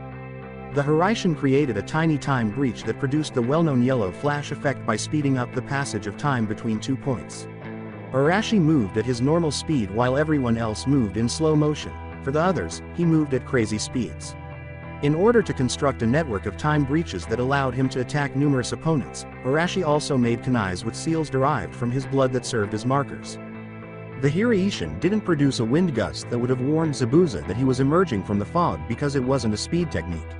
The Hiraishin created a tiny time breach that produced the well-known yellow flash effect by speeding up the passage of time between 2 points. Arashi moved at his normal speed while everyone else moved in slow motion. For the others, he moved at crazy speeds. In order to construct a network of time breaches that allowed him to attack numerous opponents, Arashi also made kunais with seals derived from his blood that served as markers. The Hiraishin didn't produce a wind gust that would have warned Zabuza that he was emerging from the fog because it wasn't a speed technique.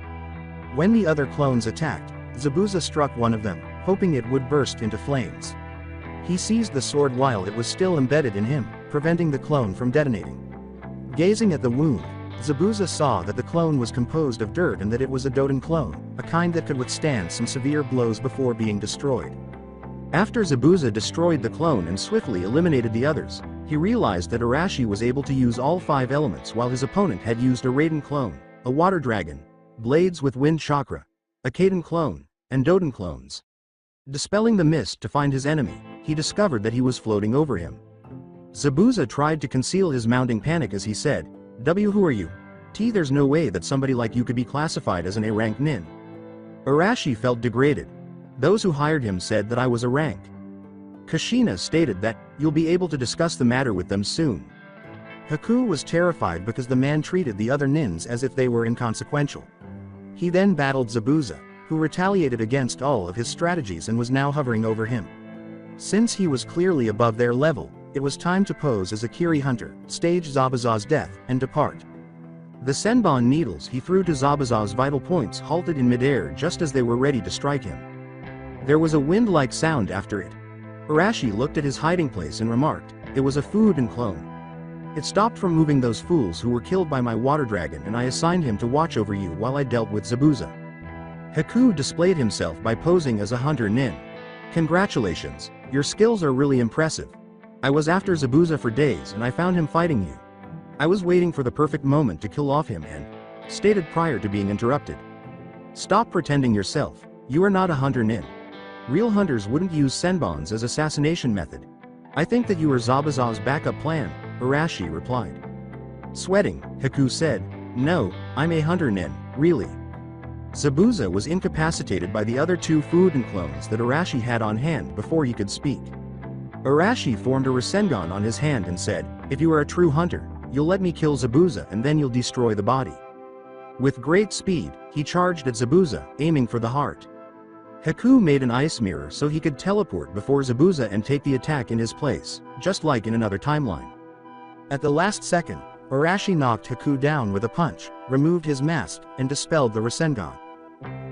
When the other clones attacked, Zabuza struck one of them, hoping it would burst into flames. He seized the sword while it was still embedded in him, preventing the clone from detonating. Gazing at the wound, Zabuza saw that the clone was composed of dirt and that it was a Doden clone, a kind that could withstand some severe blows before being destroyed. After Zabuza destroyed the clone and swiftly eliminated the others, he realized that Arashi was able to use all 5 elements while his opponent had used a Raiden clone, a water dragon, blades with wind chakra, a Kaden clone, and Doden clones. Dispelling the mist to find his enemy, he discovered that he was floating over him. Zabuza tried to conceal his mounting panic as he said, "Who are you? There's no way that somebody like you could be classified as an A-rank nin." Arashi felt degraded. "Those who hired him said that I was a rank." Kushina stated that, "You'll be able to discuss the matter with them soon." Haku was terrified because the man treated the other nins as if they were inconsequential. He then battled Zabuza, who retaliated against all of his strategies and was now hovering over him. Since he was clearly above their level, it was time to pose as a Kiri hunter, stage Zabuza's death, and depart. The Senbon needles he threw to Zabuza's vital points halted in midair just as they were ready to strike him. There was a wind-like sound after it. Arashi looked at his hiding place and remarked, "It was a food and clone. It stopped from moving those fools who were killed by my water dragon and I assigned him to watch over you while I dealt with Zabuza." Haku displayed himself by posing as a hunter nin. "Congratulations, your skills are really impressive. I was after Zabuza for days and I found him fighting you. I was waiting for the perfect moment to kill off him and," stated prior to being interrupted. "Stop pretending yourself, you are not a hunter nin. Real hunters wouldn't use senbons as assassination method. I think that you are Zabuza's backup plan," Arashi replied. Sweating, Haku said, "No, I'm a hunter nin, really." Zabuza was incapacitated by the other 2 Fuden clones that Arashi had on hand before he could speak. Arashi formed a Rasengan on his hand and said, "If you are a true hunter, you'll let me kill Zabuza and then you'll destroy the body." With great speed, he charged at Zabuza, aiming for the heart. Haku made an ice mirror so he could teleport before Zabuza and take the attack in his place, just like in another timeline. At the last second, Arashi knocked Haku down with a punch, removed his mask, and dispelled the Rasengan.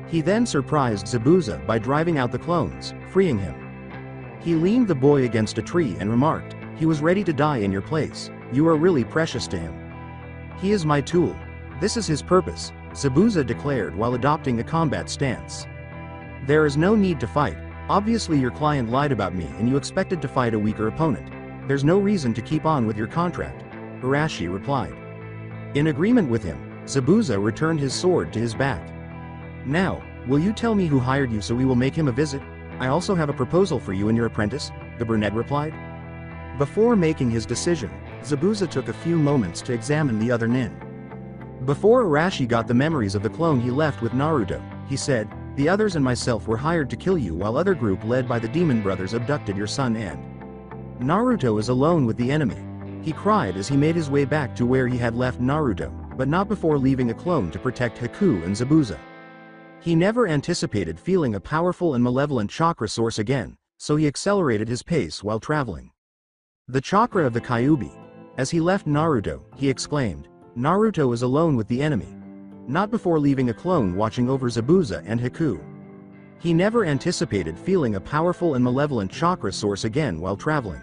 He then surprised Zabuza by driving out the clones, freeing him. He leaned the boy against a tree and remarked, "He was ready to die in your place, you are really precious to him." "He is my tool. This is his purpose," Zabuza declared while adopting a combat stance. "There is no need to fight. Obviously your client lied about me and you expected to fight a weaker opponent. There's no reason to keep on with your contract," Arashi replied. In agreement with him, Zabuza returned his sword to his back. Now, will you tell me who hired you so we will make him a visit? I also have a proposal for you and your apprentice, the brunette replied. Before making his decision, Zabuza took a few moments to examine the other nin. Before Arashi got the memories of the clone he left with Naruto, he said, the others and myself were hired to kill you while other group led by the demon brothers abducted your son and Naruto is alone with the enemy. He cried as he made his way back to where he had left Naruto, but not before leaving a clone to protect Haku and Zabuza. He never anticipated feeling a powerful and malevolent chakra source again, so he accelerated his pace while traveling. The chakra of the Kyuubi. As he left Naruto, he exclaimed, Naruto is alone with the enemy. Not before leaving a clone watching over Zabuza and Haku. He never anticipated feeling a powerful and malevolent chakra source again while traveling.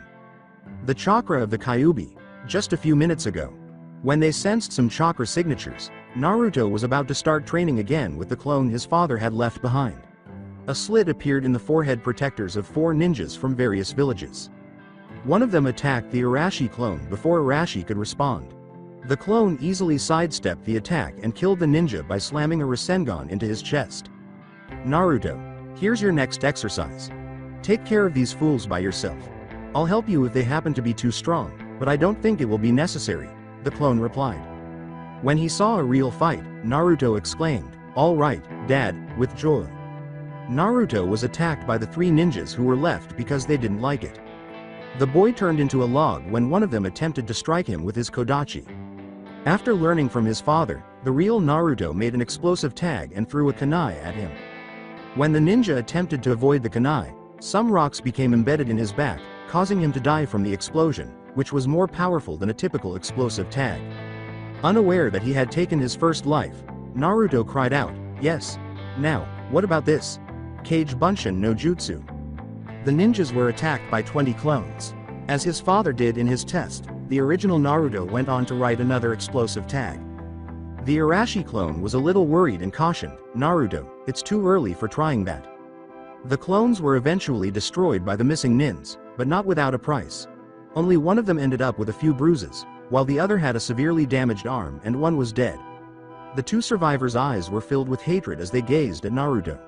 The chakra of the Kyuubi. Just a few minutes ago, when they sensed some chakra signatures, Naruto was about to start training again with the clone his father had left behind. A slit appeared in the forehead protectors of 4 ninjas from various villages. One of them attacked the Arashi clone before Arashi could respond. The clone easily sidestepped the attack and killed the ninja by slamming a Rasengan into his chest. Naruto, here's your next exercise. Take care of these fools by yourself. I'll help you if they happen to be too strong, but I don't think it will be necessary, the clone replied. When he saw a real fight, Naruto exclaimed, all right, Dad, with joy. Naruto was attacked by the 3 ninjas who were left because they didn't like it. The boy turned into a log when one of them attempted to strike him with his kodachi. After learning from his father, the real Naruto made an explosive tag and threw a kunai at him. When the ninja attempted to avoid the kunai, some rocks became embedded in his back, causing him to die from the explosion, which was more powerful than a typical explosive tag. Unaware that he had taken his first life, Naruto cried out, yes. Now, what about this? Kage Bunshin no Jutsu. The ninjas were attacked by 20 clones. As his father did in his test, the original Naruto went on to write another explosive tag. The Arashi clone was a little worried and cautioned, Naruto, it's too early for trying that. The clones were eventually destroyed by the missing nins, but not without a price. Only one of them ended up with a few bruises, while the other had a severely damaged arm and one was dead. The 2 survivors' eyes were filled with hatred as they gazed at Naruto.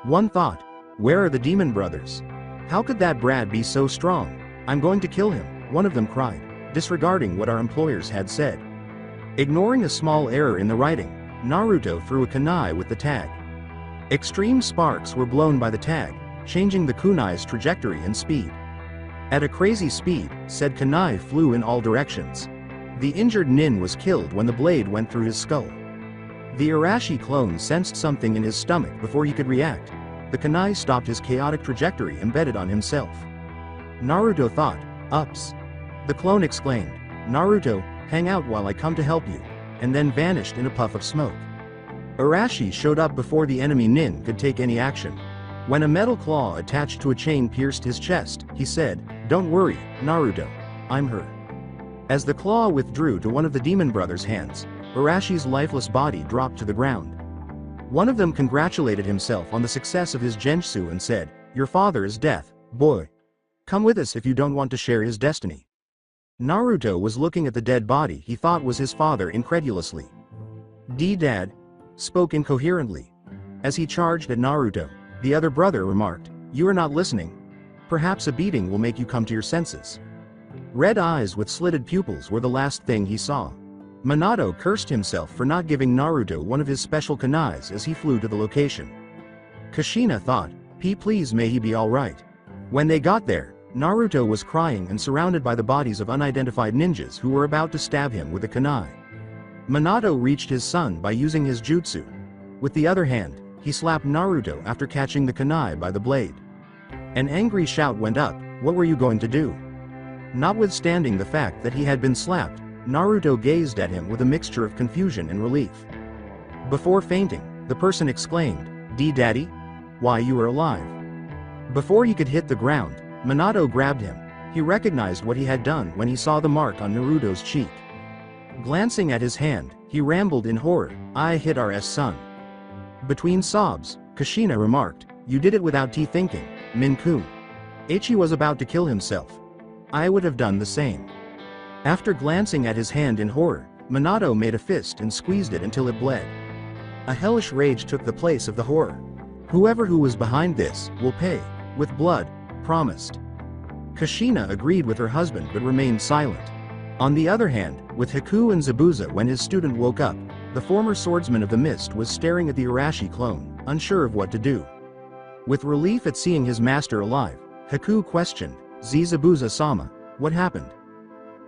One thought, where are the demon brothers? How could that brat be so strong? I'm going to kill him, one of them cried, disregarding what our employers had said. Ignoring a small error in the writing, Naruto threw a kunai with the tag. Extreme sparks were blown by the tag, changing the kunai's trajectory and speed. At a crazy speed, said kunai flew in all directions. The injured nin was killed when the blade went through his skull. The Arashi clone sensed something in his stomach before he could react. The kunai stopped his chaotic trajectory embedded on himself. Naruto thought, ups. The clone exclaimed, Naruto, hang out while I come to help you, and then vanished in a puff of smoke. Arashi showed up before the enemy nin could take any action. When a metal claw attached to a chain pierced his chest, he said, don't worry, Naruto, I'm her. As the claw withdrew to one of the demon brothers' hands, Arashi's lifeless body dropped to the ground. One of them congratulated himself on the success of his genjutsu and said, your father is death, boy. Come with us if you don't want to share his destiny. Naruto was looking at the dead body he thought was his father incredulously. Dad spoke incoherently. As he charged at Naruto, the other brother remarked, you are not listening. Perhaps a beating will make you come to your senses. Red eyes with slitted pupils were the last thing he saw. Minato cursed himself for not giving Naruto one of his special kunais as he flew to the location. Kushina thought, please may he be alright. When they got there, Naruto was crying and surrounded by the bodies of unidentified ninjas who were about to stab him with a kunai. Minato reached his son by using his jutsu. With the other hand, he slapped Naruto after catching the kunai by the blade. An angry shout went up, what were you going to do? Notwithstanding the fact that he had been slapped, Naruto gazed at him with a mixture of confusion and relief. Before fainting, the person exclaimed, Daddy? Why, you are alive. Before he could hit the ground, Minato grabbed him. He recognized what he had done when he saw the mark on Naruto's cheek. Glancing at his hand, he rambled in horror, I hit our son. Between sobs, Kushina remarked, you did it without thinking, Min-kun. Ichi was about to kill himself. I would have done the same. After glancing at his hand in horror, Minato made a fist and squeezed it until it bled. A hellish rage took the place of the horror. Whoever who was behind this will pay, with blood, promised. Kushina agreed with her husband but remained silent. On the other hand, with Haku and Zabuza when his student woke up, the former swordsman of the mist was staring at the Arashi clone, unsure of what to do. With relief at seeing his master alive, Haku questioned, Zabuza-sama, what happened?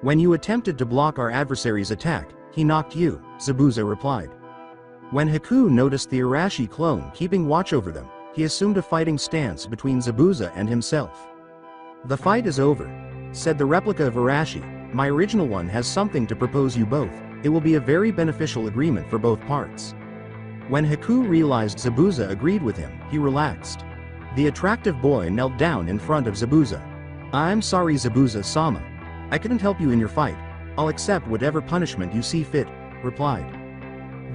When you attempted to block our adversary's attack, he knocked you, Zabuza replied. When Haku noticed the Arashi clone keeping watch over them, he assumed a fighting stance between Zabuza and himself. The fight is over, said the replica of Arashi. My original one has something to propose you both. It will be a very beneficial agreement for both parts. When Haku realized Zabuza agreed with him, he relaxed. The attractive boy knelt down in front of Zabuza. I'm sorry Zabuza-sama. I couldn't help you in your fight. I'll accept whatever punishment you see fit, replied.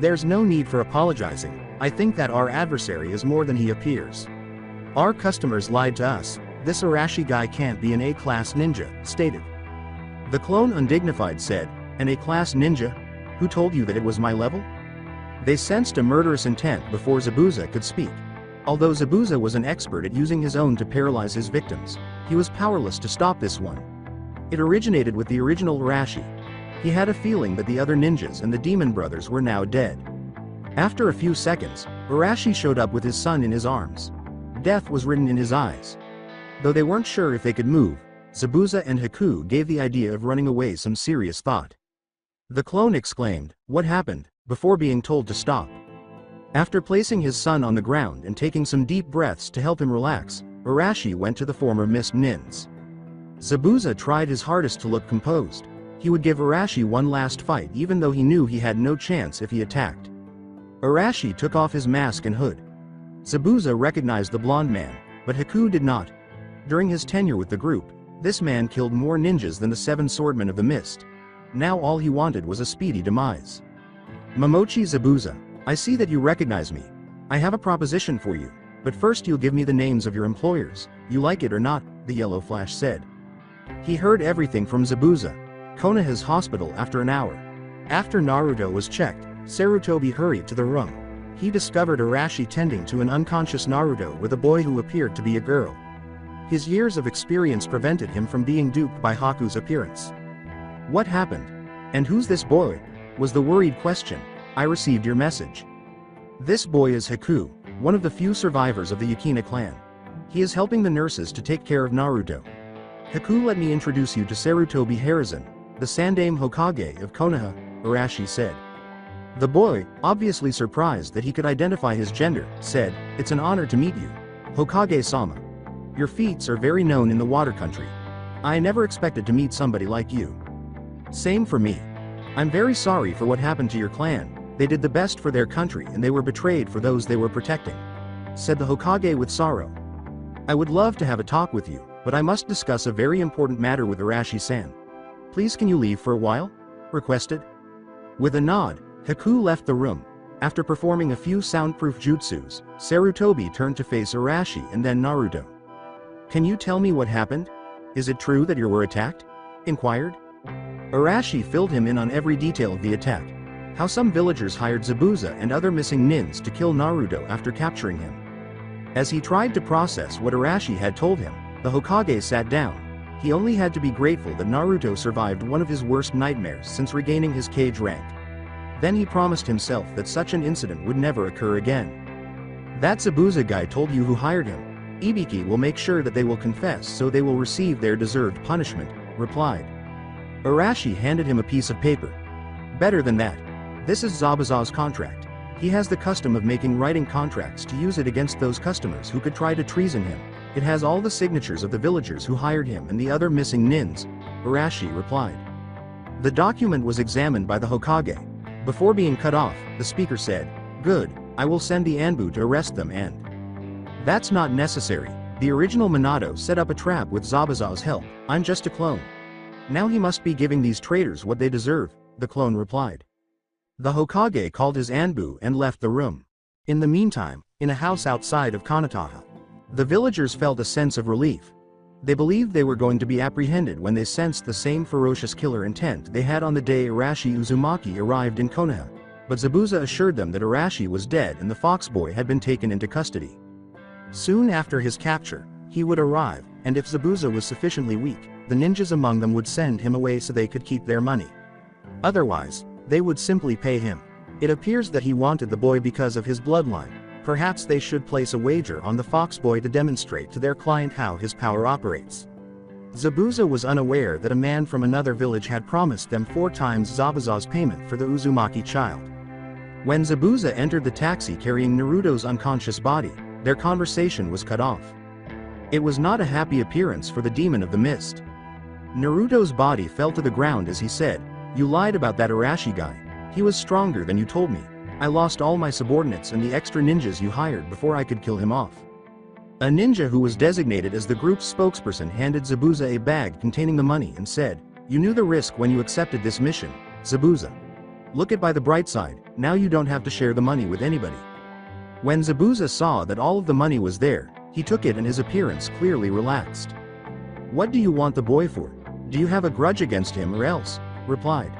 There's no need for apologizing. I think that our adversary is more than he appears. Our customers lied to us. This Arashi guy can't be an A-class ninja, stated. The clone undignified said, an A-class ninja? Who told you that it was my level? They sensed a murderous intent before Zabuza could speak. Although Zabuza was an expert at using his own to paralyze his victims, he was powerless to stop this one. It originated with the original Arashi. He had a feeling that the other ninjas and the demon brothers were now dead. After a few seconds, Arashi showed up with his son in his arms. Death was written in his eyes. Though they weren't sure if they could move, Zabuza and Haku gave the idea of running away some serious thought. The clone exclaimed, what happened, before being told to stop. After placing his son on the ground and taking some deep breaths to help him relax, Arashi went to the former mist nins. Zabuza tried his hardest to look composed. He would give Arashi one last fight even though he knew he had no chance if he attacked. Arashi took off his mask and hood. Zabuza recognized the blonde man, but Haku did not. During his tenure with the group, this man killed more ninjas than the 7 swordmen of the mist. Now all he wanted was a speedy demise. Momochi Zabuza, I see that you recognize me. I have a proposition for you, but first you'll give me the names of your employers, you like it or not, the Yellow Flash said. He heard everything from Zabuza. Konoha's hospital after an hour. After Naruto was checked, Sarutobi hurried to the room. He discovered Arashi tending to an unconscious Naruto with a boy who appeared to be a girl. His years of experience prevented him from being duped by Haku's appearance. What happened? And who's this boy? Was the worried question. I received your message. This boy is Haku, one of the few survivors of the Yukina clan. He is helping the nurses to take care of Naruto. Haku, let me introduce you to Sarutobi Hiruzen, the Sandaime Hokage of Konoha, Arashi said. The boy, obviously surprised that he could identify his gender, said, it's an honor to meet you, Hokage-sama. Your feats are very known in the water country. I never expected to meet somebody like you. Same for me. I'm very sorry for what happened to your clan. They did the best for their country and they were betrayed for those they were protecting, said the Hokage with sorrow. I would love to have a talk with you, but I must discuss a very important matter with Arashi-san. Please can you leave for a while? Requested. With a nod, Haku left the room. After performing a few soundproof jutsus, Sarutobi turned to face Arashi and then Naruto. Can you tell me what happened? Is it true that you were attacked? Inquired. Arashi filled him in on every detail of the attack. How some villagers hired Zabuza and other missing nins to kill Naruto after capturing him. As he tried to process what Arashi had told him, the Hokage sat down. He only had to be grateful that Naruto survived one of his worst nightmares since regaining his kage rank. Then he promised himself that such an incident would never occur again. That Zabuza guy told you who hired him. Ibiki will make sure that they will confess so they will receive their deserved punishment, replied. Arashi handed him a piece of paper. Better than that. This is Zabuza's contract. He has the custom of making writing contracts to use it against those customers who could try to treason him. It has all the signatures of the villagers who hired him and the other missing nins, Arashi replied. The document was examined by the Hokage. Before being cut off, the speaker said, Good, I will send the Anbu to arrest them and... That's not necessary. The original Minato set up a trap with Zabuza's help. I'm just a clone. Now he must be giving these traitors what they deserve, the clone replied. The Hokage called his Anbu and left the room. In the meantime, in a house outside of Kanataha, the villagers felt a sense of relief. They believed they were going to be apprehended when they sensed the same ferocious killer intent they had on the day Arashi Uzumaki arrived in Konoha. but Zabuza assured them that Arashi was dead and the fox boy had been taken into custody. Soon after his capture, he would arrive, and if Zabuza was sufficiently weak, the ninjas among them would send him away so they could keep their money. Otherwise, they would simply pay him. It appears that he wanted the boy because of his bloodline. Perhaps they should place a wager on the fox boy to demonstrate to their client how his power operates. Zabuza was unaware that a man from another village had promised them 4 times Zabuza's payment for the Uzumaki child. When Zabuza entered the taxi carrying Naruto's unconscious body, their conversation was cut off. It was not a happy appearance for the demon of the mist. Naruto's body fell to the ground as he said, "You lied about that Arashi guy. He was stronger than you told me. I lost all my subordinates and the extra ninjas you hired before I could kill him off." A ninja who was designated as the group's spokesperson handed Zabuza a bag containing the money and said, "You knew the risk when you accepted this mission, Zabuza. Look it by the bright side, now you don't have to share the money with anybody." When Zabuza saw that all of the money was there, he took it and his appearance clearly relaxed. "What do you want the boy for? Do you have a grudge against him or else?" replied.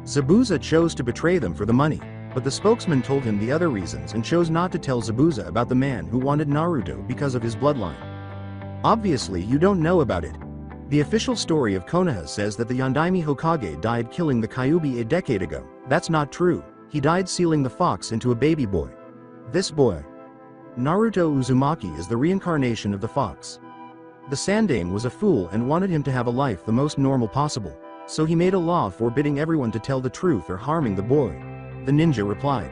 Zabuza chose to betray them for the money, but the spokesman told him the other reasons and chose not to tell Zabuza about the man who wanted Naruto because of his bloodline. "Obviously you don't know about it. The official story of Konoha says that the Yondaime Hokage died killing the Kyuubi a decade ago. That's not true. He died sealing the fox into a baby boy. This boy, Naruto Uzumaki, is the reincarnation of the fox. The Sandaime was a fool and wanted him to have a life the most normal possible, so he made a law forbidding everyone to tell the truth or harming the boy," the ninja replied.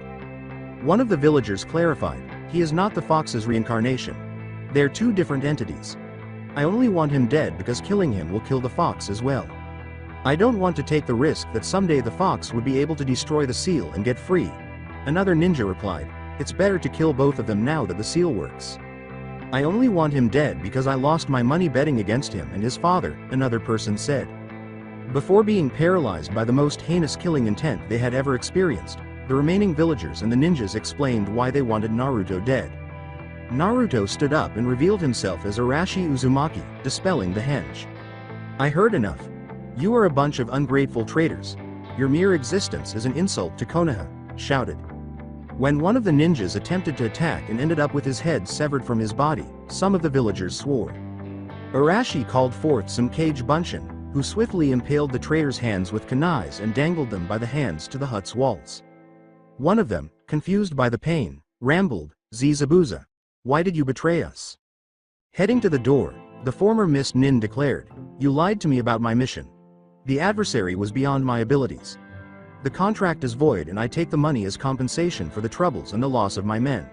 One of the villagers clarified, "He is not the fox's reincarnation. They're 2 different entities. I only want him dead because killing him will kill the fox as well. I don't want to take the risk that someday the fox would be able to destroy the seal and get free," another ninja replied. "It's better to kill both of them now that the seal works. I only want him dead because I lost my money betting against him and his father," another person said. Before being paralyzed by the most heinous killing intent they had ever experienced, the remaining villagers and the ninjas explained why they wanted Naruto dead. Naruto stood up and revealed himself as Arashi Uzumaki, dispelling the henge. "I heard enough. You are a bunch of ungrateful traitors. Your mere existence is an insult to Konoha," shouted. When one of the ninjas attempted to attack and ended up with his head severed from his body, some of the villagers swore. Arashi called forth some Kage Bunshin, who swiftly impaled the traitor's hands with kunais and dangled them by the hands to the hut's walls. One of them, confused by the pain, rambled, "Zabuza, why did you betray us?" Heading to the door, the former Mist Nin declared, "You lied to me about my mission. The adversary was beyond my abilities. The contract is void and I take the money as compensation for the troubles and the loss of my men.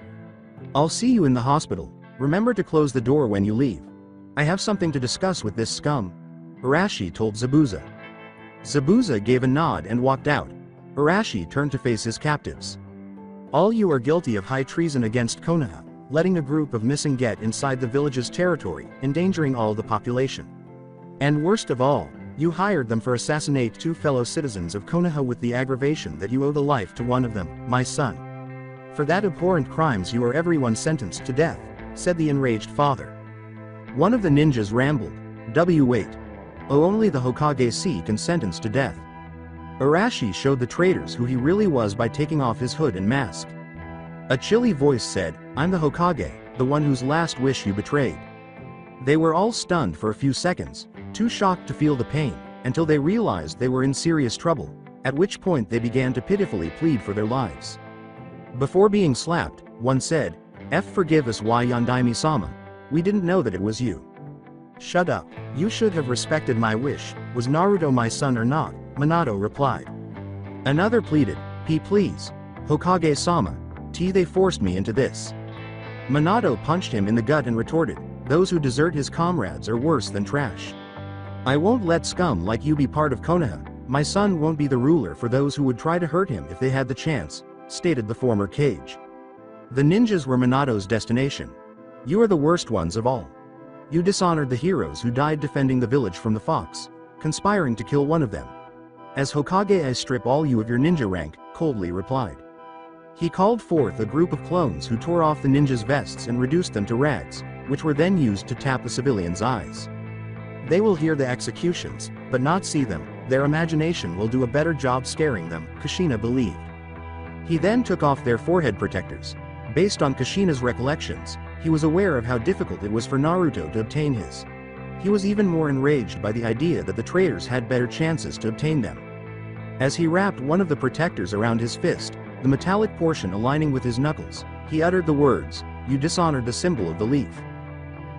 I'll see you in the hospital. Remember to close the door when you leave. I have something to discuss with this scum," Arashi told Zabuza. Zabuza gave a nod and walked out. Arashi turned to face his captives. "All you are guilty of high treason against Konoha, letting a group of missing get inside the village's territory, endangering all the population. And worst of all, you hired them for assassinate 2 fellow citizens of Konoha with the aggravation that you owe the life to one of them, my son. For that abhorrent crimes you are everyone sentenced to death," said the enraged father. One of the ninjas rambled, "Wait. Oh, only the Hokage can sentence to death." Arashi showed the traitors who he really was by taking off his hood and mask. A chilly voice said, "I'm the Hokage, the one whose last wish you betrayed." They were all stunned for a few seconds, too shocked to feel the pain, until they realized they were in serious trouble, at which point they began to pitifully plead for their lives. Before being slapped, one said, "Forgive us, Yondaime-sama. We didn't know that it was you." "Shut up, you should have respected my wish. Was Naruto my son or not?" Minato replied. Another pleaded, Please, Hokage-sama, they forced me into this." Minato punched him in the gut and retorted, "Those who desert his comrades are worse than trash. I won't let scum like you be part of Konoha. My son won't be the ruler for those who would try to hurt him if they had the chance," stated the former Kage. The ninjas were Minato's destination. "You are the worst ones of all. You dishonored the heroes who died defending the village from the fox, conspiring to kill one of them. As Hokage, I strip all you of your ninja rank," coldly replied. He called forth a group of clones who tore off the ninjas' vests and reduced them to rags, which were then used to tap the civilians' eyes. "They will hear the executions, but not see them. Their imagination will do a better job scaring them," Kushina believed. He then took off their forehead protectors. Based on Kushina's recollections, he was aware of how difficult it was for Naruto to obtain his. He was even more enraged by the idea that the traitors had better chances to obtain them. As he wrapped one of the protectors around his fist, the metallic portion aligning with his knuckles, he uttered the words, "You dishonored the symbol of the leaf."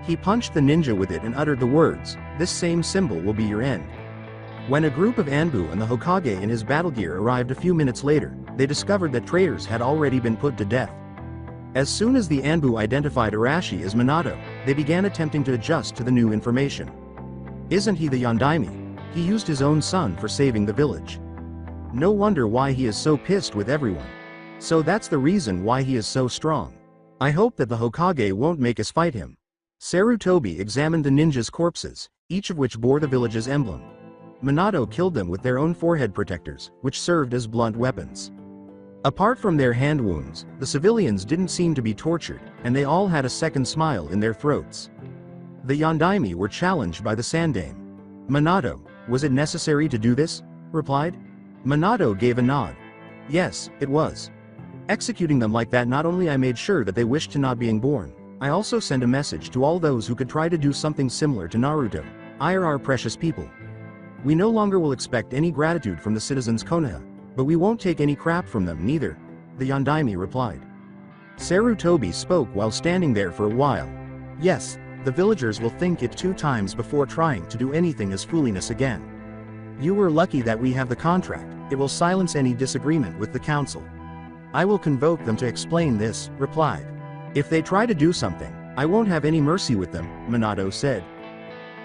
He punched the ninja with it and uttered the words, "This same symbol will be your end." When a group of Anbu and the Hokage in his battle gear arrived a few minutes later, they discovered that traitors had already been put to death. As soon as the Anbu identified Arashi as Minato, they began attempting to adjust to the new information. Isn't he the Yondaime? He used his own son for saving the village. No wonder why he is so pissed with everyone. So that's the reason why he is so strong. I hope that the Hokage won't make us fight him. Sarutobi examined the ninjas' corpses, each of which bore the village's emblem. Minato killed them with their own forehead protectors, which served as blunt weapons. Apart from their hand wounds, the civilians didn't seem to be tortured, and they all had a second smile in their throats. The Yondaime were challenged by the Sandame. Minato, was it necessary to do this? Replied. Minato gave a nod. Yes, it was. Executing them like that, not only I made sure that they wished to not being born, I also sent a message to all those who could try to do something similar to Naruto. I are our precious people. We no longer will expect any gratitude from the citizens Konoha, but we won't take any crap from them neither, the Yondaime replied. Sarutobi spoke while standing there for a while. Yes, the villagers will think it 2 times before trying to do anything as foolishness again. You were lucky that we have the contract, it will silence any disagreement with the council. I will convoke them to explain this, replied. If they try to do something, I won't have any mercy with them, Minato said.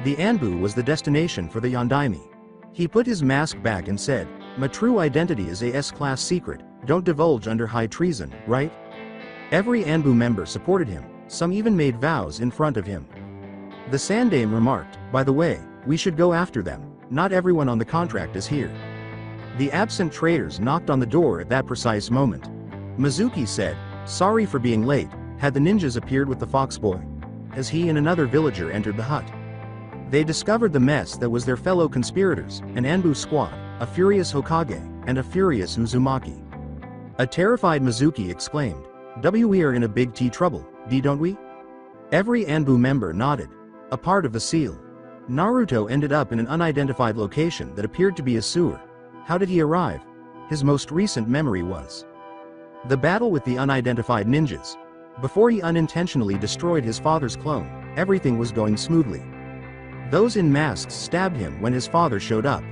The Anbu was the destination for the Yondaime. He put his mask back and said, "My true identity is a S-class secret, don't divulge under high treason, right?" Every Anbu member supported him, some even made vows in front of him. The Sandame remarked, "By the way, we should go after them, not everyone on the contract is here." The absent traitors knocked on the door at that precise moment. Mizuki said, "Sorry for being late," had the ninjas appeared with the fox boy. As he and another villager entered the hut, they discovered the mess that was their fellow conspirators, an Anbu squad, a furious Hokage, and a furious Uzumaki. A terrified Mizuki exclaimed, "We are in a big T trouble, don't we?" Every Anbu member nodded. A part of the seal. Naruto ended up in an unidentified location that appeared to be a sewer. How did he arrive? His most recent memory was the battle with the unidentified ninjas. Before he unintentionally destroyed his father's clone, everything was going smoothly. Those in masks stabbed him when his father showed up.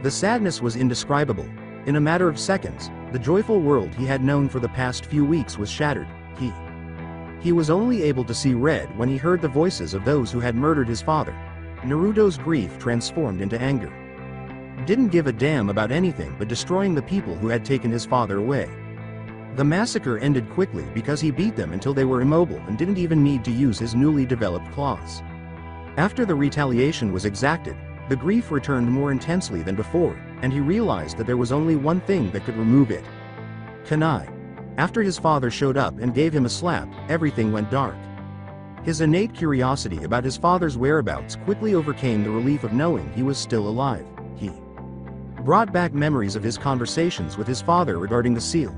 The sadness was indescribable. In a matter of seconds, the joyful world he had known for the past few weeks was shattered. He was only able to see red when he heard the voices of those who had murdered his father. Naruto's grief transformed into anger. Didn't give a damn about anything but destroying the people who had taken his father away. The massacre ended quickly because he beat them until they were immobile and didn't even need to use his newly developed claws. After the retaliation was exacted, the grief returned more intensely than before, and he realized that there was only one thing that could remove it. Kunai. After his father showed up and gave him a slap, everything went dark. His innate curiosity about his father's whereabouts quickly overcame the relief of knowing he was still alive. He brought back memories of his conversations with his father regarding the seal.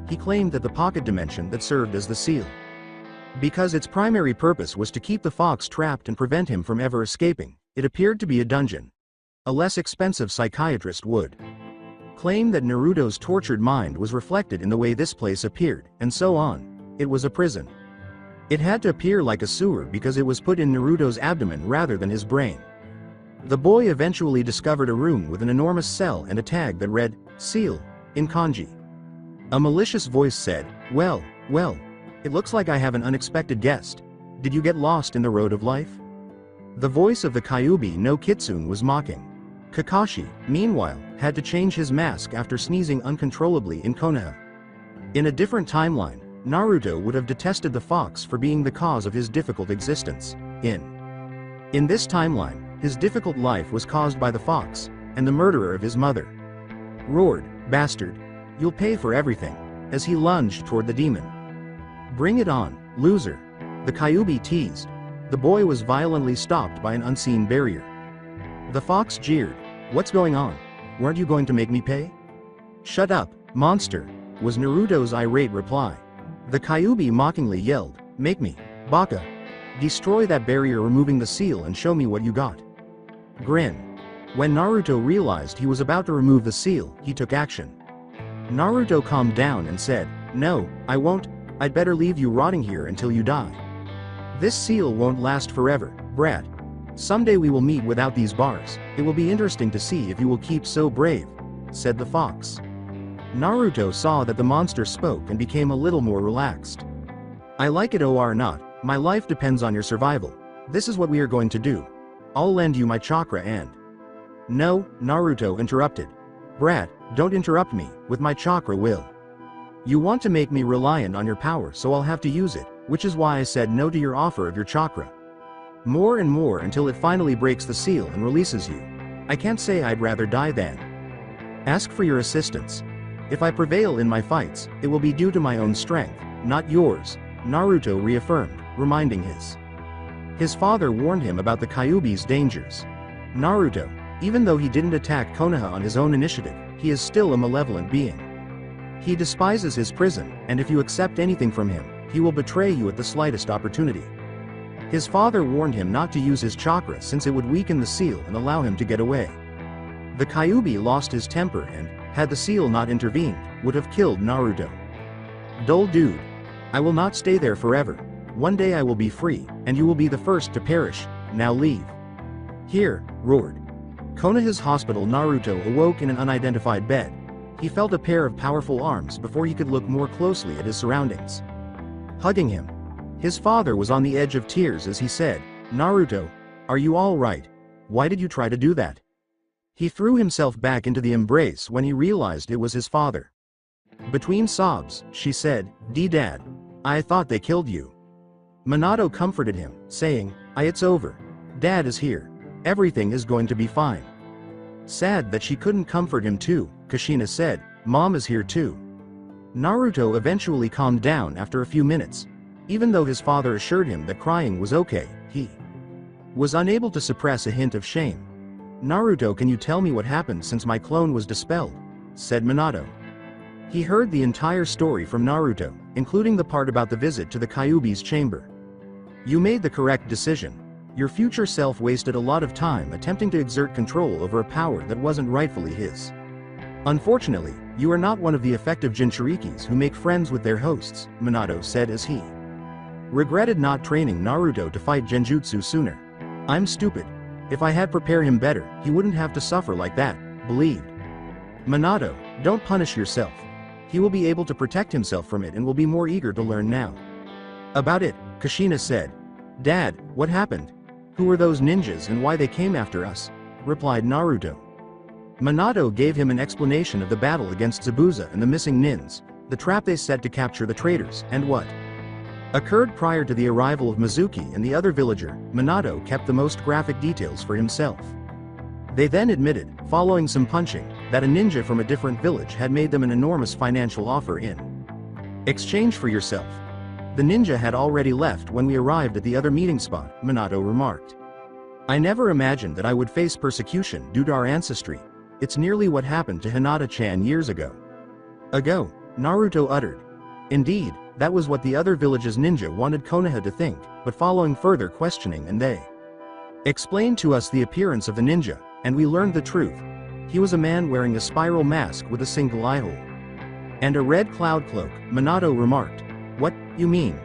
He claimed that the pocket dimension that served as the seal, because its primary purpose was to keep the fox trapped and prevent him from ever escaping, it appeared to be a dungeon. A less expensive psychiatrist would claim that Naruto's tortured mind was reflected in the way this place appeared, and so on. It was a prison. It had to appear like a sewer because it was put in Naruto's abdomen rather than his brain. The boy eventually discovered a room with an enormous cell and a tag that read, "Seal," in kanji. A malicious voice said, well, it looks like I have an unexpected guest. Did you get lost in the road of life?" The voice of the Kyuubi no Kitsune was mocking. Kakashi, meanwhile, had to change his mask after sneezing uncontrollably in Konoha. In a different timeline, Naruto would have detested the fox for being the cause of his difficult existence. In this timeline, his difficult life was caused by the fox, and the murderer of his mother. Roared, "Bastard! You'll pay for everything," as he lunged toward the demon. "Bring it on, loser," the Kyuubi teased. The boy was violently stopped by an unseen barrier. The fox jeered, "What's going on? Weren't you going to make me pay?" "Shut up, monster," was Naruto's irate reply. The Kyuubi mockingly yelled, "Make me, Baka. Destroy that barrier removing the seal and show me what you got." Grin. When Naruto realized he was about to remove the seal, he took action. Naruto calmed down and said, "No, I won't. I'd better leave you rotting here until you die. This seal won't last forever, brat. Someday we will meet without these bars. It will be interesting to see if you will keep so brave," said the fox. Naruto saw that the monster spoke and became a little more relaxed. "I like it or not, my life depends on your survival. This is what we are going to do. I'll lend you my chakra and—" "No," Naruto interrupted. "Brat, don't interrupt me, with my chakra will. You want to make me reliant on your power, so I'll have to use it, which is why I said no to your offer of your chakra. More and more until it finally breaks the seal and releases you. I can't say I'd rather die than ask for your assistance. If I prevail in my fights, it will be due to my own strength, not yours," Naruto reaffirmed, reminding his father warned him about the Kyuubi's dangers. Naruto, even though he didn't attack Konoha on his own initiative, he is still a malevolent being. He despises his prison, and if you accept anything from him, he will betray you at the slightest opportunity. His father warned him not to use his chakra since it would weaken the seal and allow him to get away. The Kyuubi lost his temper and, had the seal not intervened, would have killed Naruto. "Dull dude. I will not stay there forever. One day I will be free, and you will be the first to perish. Now leave." "Here," roared Konoha's hospital. Naruto awoke in an unidentified bed. He felt a pair of powerful arms before he could look more closely at his surroundings. Hugging him, his father was on the edge of tears as he said, "Naruto, are you all right? Why did you try to do that?" He threw himself back into the embrace when he realized it was his father. Between sobs, she said, "Dad, I thought they killed you." Minato comforted him, saying, It's over. Dad is here. Everything is going to be fine." Sad that she couldn't comfort him too, Kushina said, "Mom is here too." Naruto eventually calmed down after a few minutes. Even though his father assured him that crying was okay, he was unable to suppress a hint of shame. "Naruto, can you tell me what happened since my clone was dispelled?" said Minato. He heard the entire story from Naruto, including the part about the visit to the Kyuubi's chamber. "You made the correct decision. Your future self wasted a lot of time attempting to exert control over a power that wasn't rightfully his. Unfortunately, you are not one of the effective Jinchurikis who make friends with their hosts," Minato said as he regretted not training Naruto to fight Genjutsu sooner. "I'm stupid. If I had prepared him better, he wouldn't have to suffer like that," believed Minato. "Don't punish yourself. He will be able to protect himself from it and will be more eager to learn now." "About it," Kushina said. "Dad, what happened? Who were those ninjas and why they came after us?" replied Naruto. Minato gave him an explanation of the battle against Zabuza and the missing nins, the trap they set to capture the traitors, and what occurred prior to the arrival of Mizuki and the other villager. Minato kept the most graphic details for himself. They then admitted, following some punching, that a ninja from a different village had made them an enormous financial offer in exchange for yourself. "The ninja had already left when we arrived at the other meeting spot," Minato remarked. "I never imagined that I would face persecution due to our ancestry. It's nearly what happened to Hinata-chan years ago." Naruto uttered. Indeed, that was what the other village's ninja wanted Konoha to think, but following further questioning and they explained to us the appearance of the ninja, and we learned the truth. He was a man wearing a spiral mask with a single eye hole and a red cloud cloak, Minato remarked. "What, you mean?"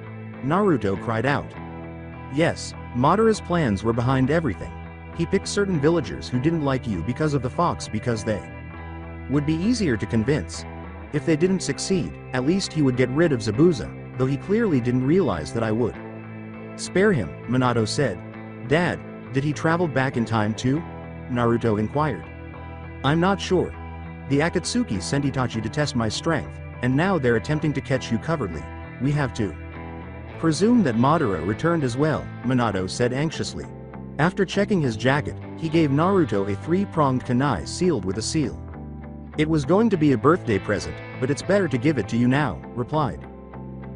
Naruto cried out. "Yes, Madara's plans were behind everything. He picked certain villagers who didn't like you because of the fox because they would be easier to convince. If they didn't succeed, at least he would get rid of Zabuza, though he clearly didn't realize that I would spare him," Minato said. "Dad, did he travel back in time too?" Naruto inquired. "I'm not sure. The Akatsuki sent Itachi to test my strength, and now they're attempting to catch you covertly. We have to presume that Madara returned as well," Minato said anxiously. After checking his jacket, he gave Naruto a three-pronged kunai sealed with a seal. "It was going to be a birthday present, but it's better to give it to you now," replied.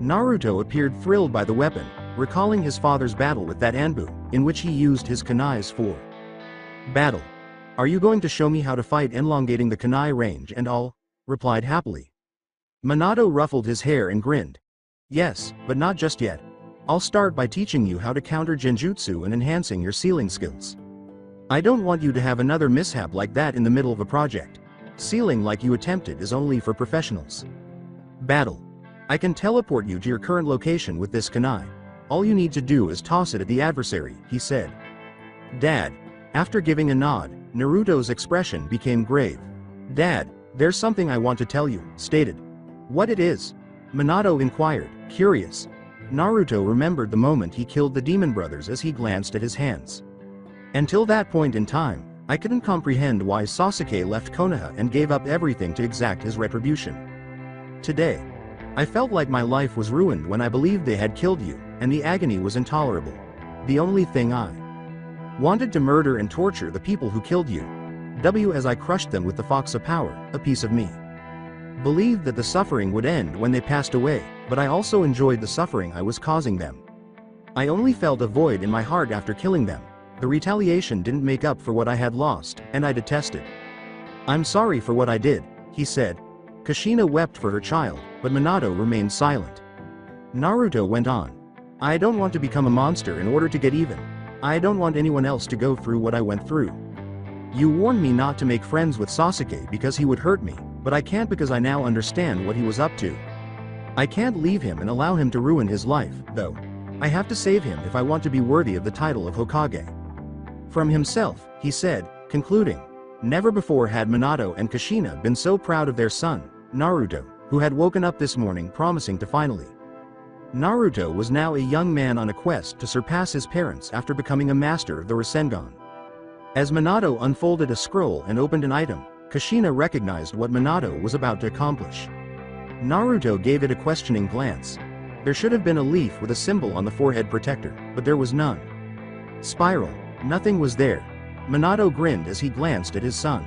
Naruto appeared thrilled by the weapon, recalling his father's battle with that Anbu, in which he used his kunais for battle. "Are you going to show me how to fight elongating the kunai range and all?" replied happily. Minato ruffled his hair and grinned. Yes, but not just yet. I'll start by teaching you how to counter genjutsu and enhancing your sealing skills. I don't want you to have another mishap like that in the middle of a project. Sealing like you attempted is only for professionals. Battle. I can teleport you to your current location with this kunai. All you need to do is toss it at the adversary, he said. Dad. After giving a nod, Naruto's expression became grave. Dad, there's something I want to tell you, stated. What it is? Minato inquired, curious. Naruto remembered the moment he killed the demon brothers as he glanced at his hands. Until that point in time, I couldn't comprehend why Sasuke left Konoha and gave up everything to exact his retribution. Today, I felt like my life was ruined when I believed they had killed you, and the agony was intolerable. The only thing I wanted to murder and torture the people who killed you. As I crushed them with the fox of power, a piece of me believed that the suffering would end when they passed away, but I also enjoyed the suffering I was causing them. I only felt a void in my heart after killing them. The retaliation didn't make up for what I had lost, and I detested. I'm sorry for what I did, he said. Kushina wept for her child, but Minato remained silent. Naruto went on. I don't want to become a monster in order to get even. I don't want anyone else to go through what I went through. You warned me not to make friends with Sasuke because he would hurt me, but I can't because I now understand what he was up to. I can't leave him and allow him to ruin his life, though. I have to save him if I want to be worthy of the title of Hokage. From himself, he said, concluding. Never before had Minato and Kushina been so proud of their son, Naruto, who had woken up this morning promising to finally. Naruto was now a young man on a quest to surpass his parents after becoming a master of the Rasengan. As Minato unfolded a scroll and opened an item, Kushina recognized what Minato was about to accomplish. Naruto gave it a questioning glance. There should have been a leaf with a symbol on the forehead protector, but there was none. Spiral. Nothing was there. Minato grinned as he glanced at his son.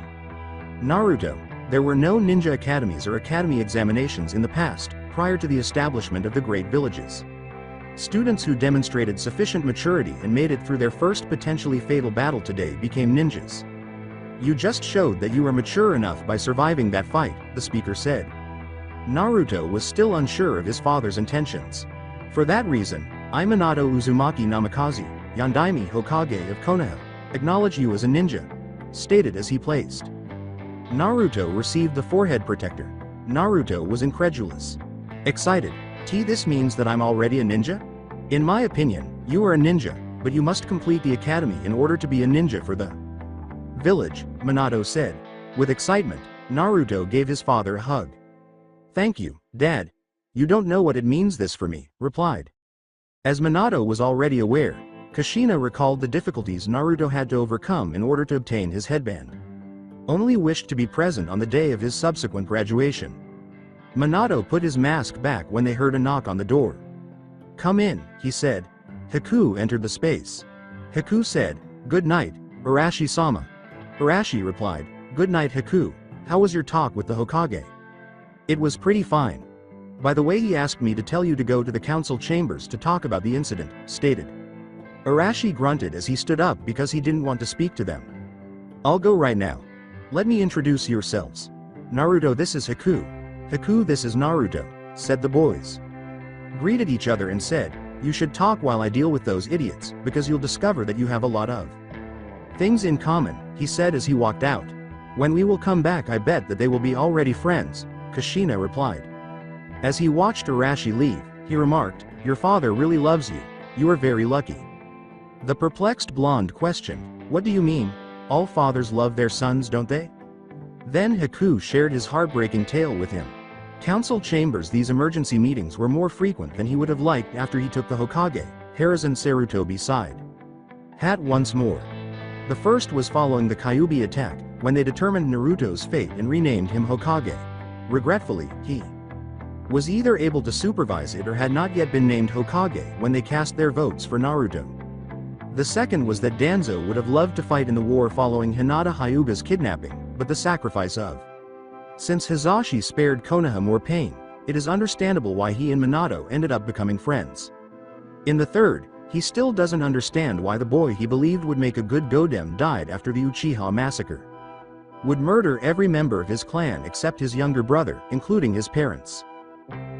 Naruto, there were no ninja academies or academy examinations in the past, prior to the establishment of the great villages. Students who demonstrated sufficient maturity and made it through their first potentially fatal battle today became ninjas. You just showed that you are mature enough by surviving that fight, the speaker said. Naruto was still unsure of his father's intentions. For that reason, I, Minato Uzumaki Namikaze, Yondaime Hokage of Konoha, acknowledge you as a ninja, stated as he placed. Naruto received the forehead protector. Naruto was incredulous. Excited. This means that I'm already a ninja? In my opinion, you are a ninja, but you must complete the academy in order to be a ninja for the village, Minato said. With excitement, Naruto gave his father a hug. Thank you, Dad. You don't know what it means this for me, replied. As Minato was already aware, Kushina recalled the difficulties Naruto had to overcome in order to obtain his headband. Only wished to be present on the day of his subsequent graduation. Minato put his mask back when they heard a knock on the door. Come in, he said. Haku entered the space. Haku said, Good night, Arashi-sama. Arashi replied, Good night Haku, how was your talk with the Hokage? It was pretty fine. By the way, he asked me to tell you to go to the council chambers to talk about the incident, stated. Arashi grunted as he stood up because he didn't want to speak to them. I'll go right now. Let me introduce yourselves. Naruto, this is Haku. Haku, this is Naruto, said the boys. Greeted each other and said, You should talk while I deal with those idiots, because you'll discover that you have a lot of things in common, he said as he walked out. When we will come back, I bet that they will be already friends, Kushina replied. As he watched Arashi leave, he remarked, Your father really loves you. You are very lucky. The perplexed blonde questioned, What do you mean? All fathers love their sons, don't they? Then Haku shared his heartbreaking tale with him. Council chambers, these emergency meetings were more frequent than he would have liked after he took the Hokage, Hiruzen Sarutobi side. Hat once more. The first was following the Kyuubi attack, when they determined Naruto's fate and renamed him Hokage. Regretfully, he was either able to supervise it or had not yet been named Hokage when they cast their votes for Naruto. The second was that Danzo would have loved to fight in the war following Hinata Hyuga's kidnapping, but the sacrifice of. Since Hizashi spared Konoha more pain, it is understandable why he and Minato ended up becoming friends. In the third, he still doesn't understand why the boy he believed would make a good Godem died after the Uchiha massacre. would murder every member of his clan except his younger brother, including his parents.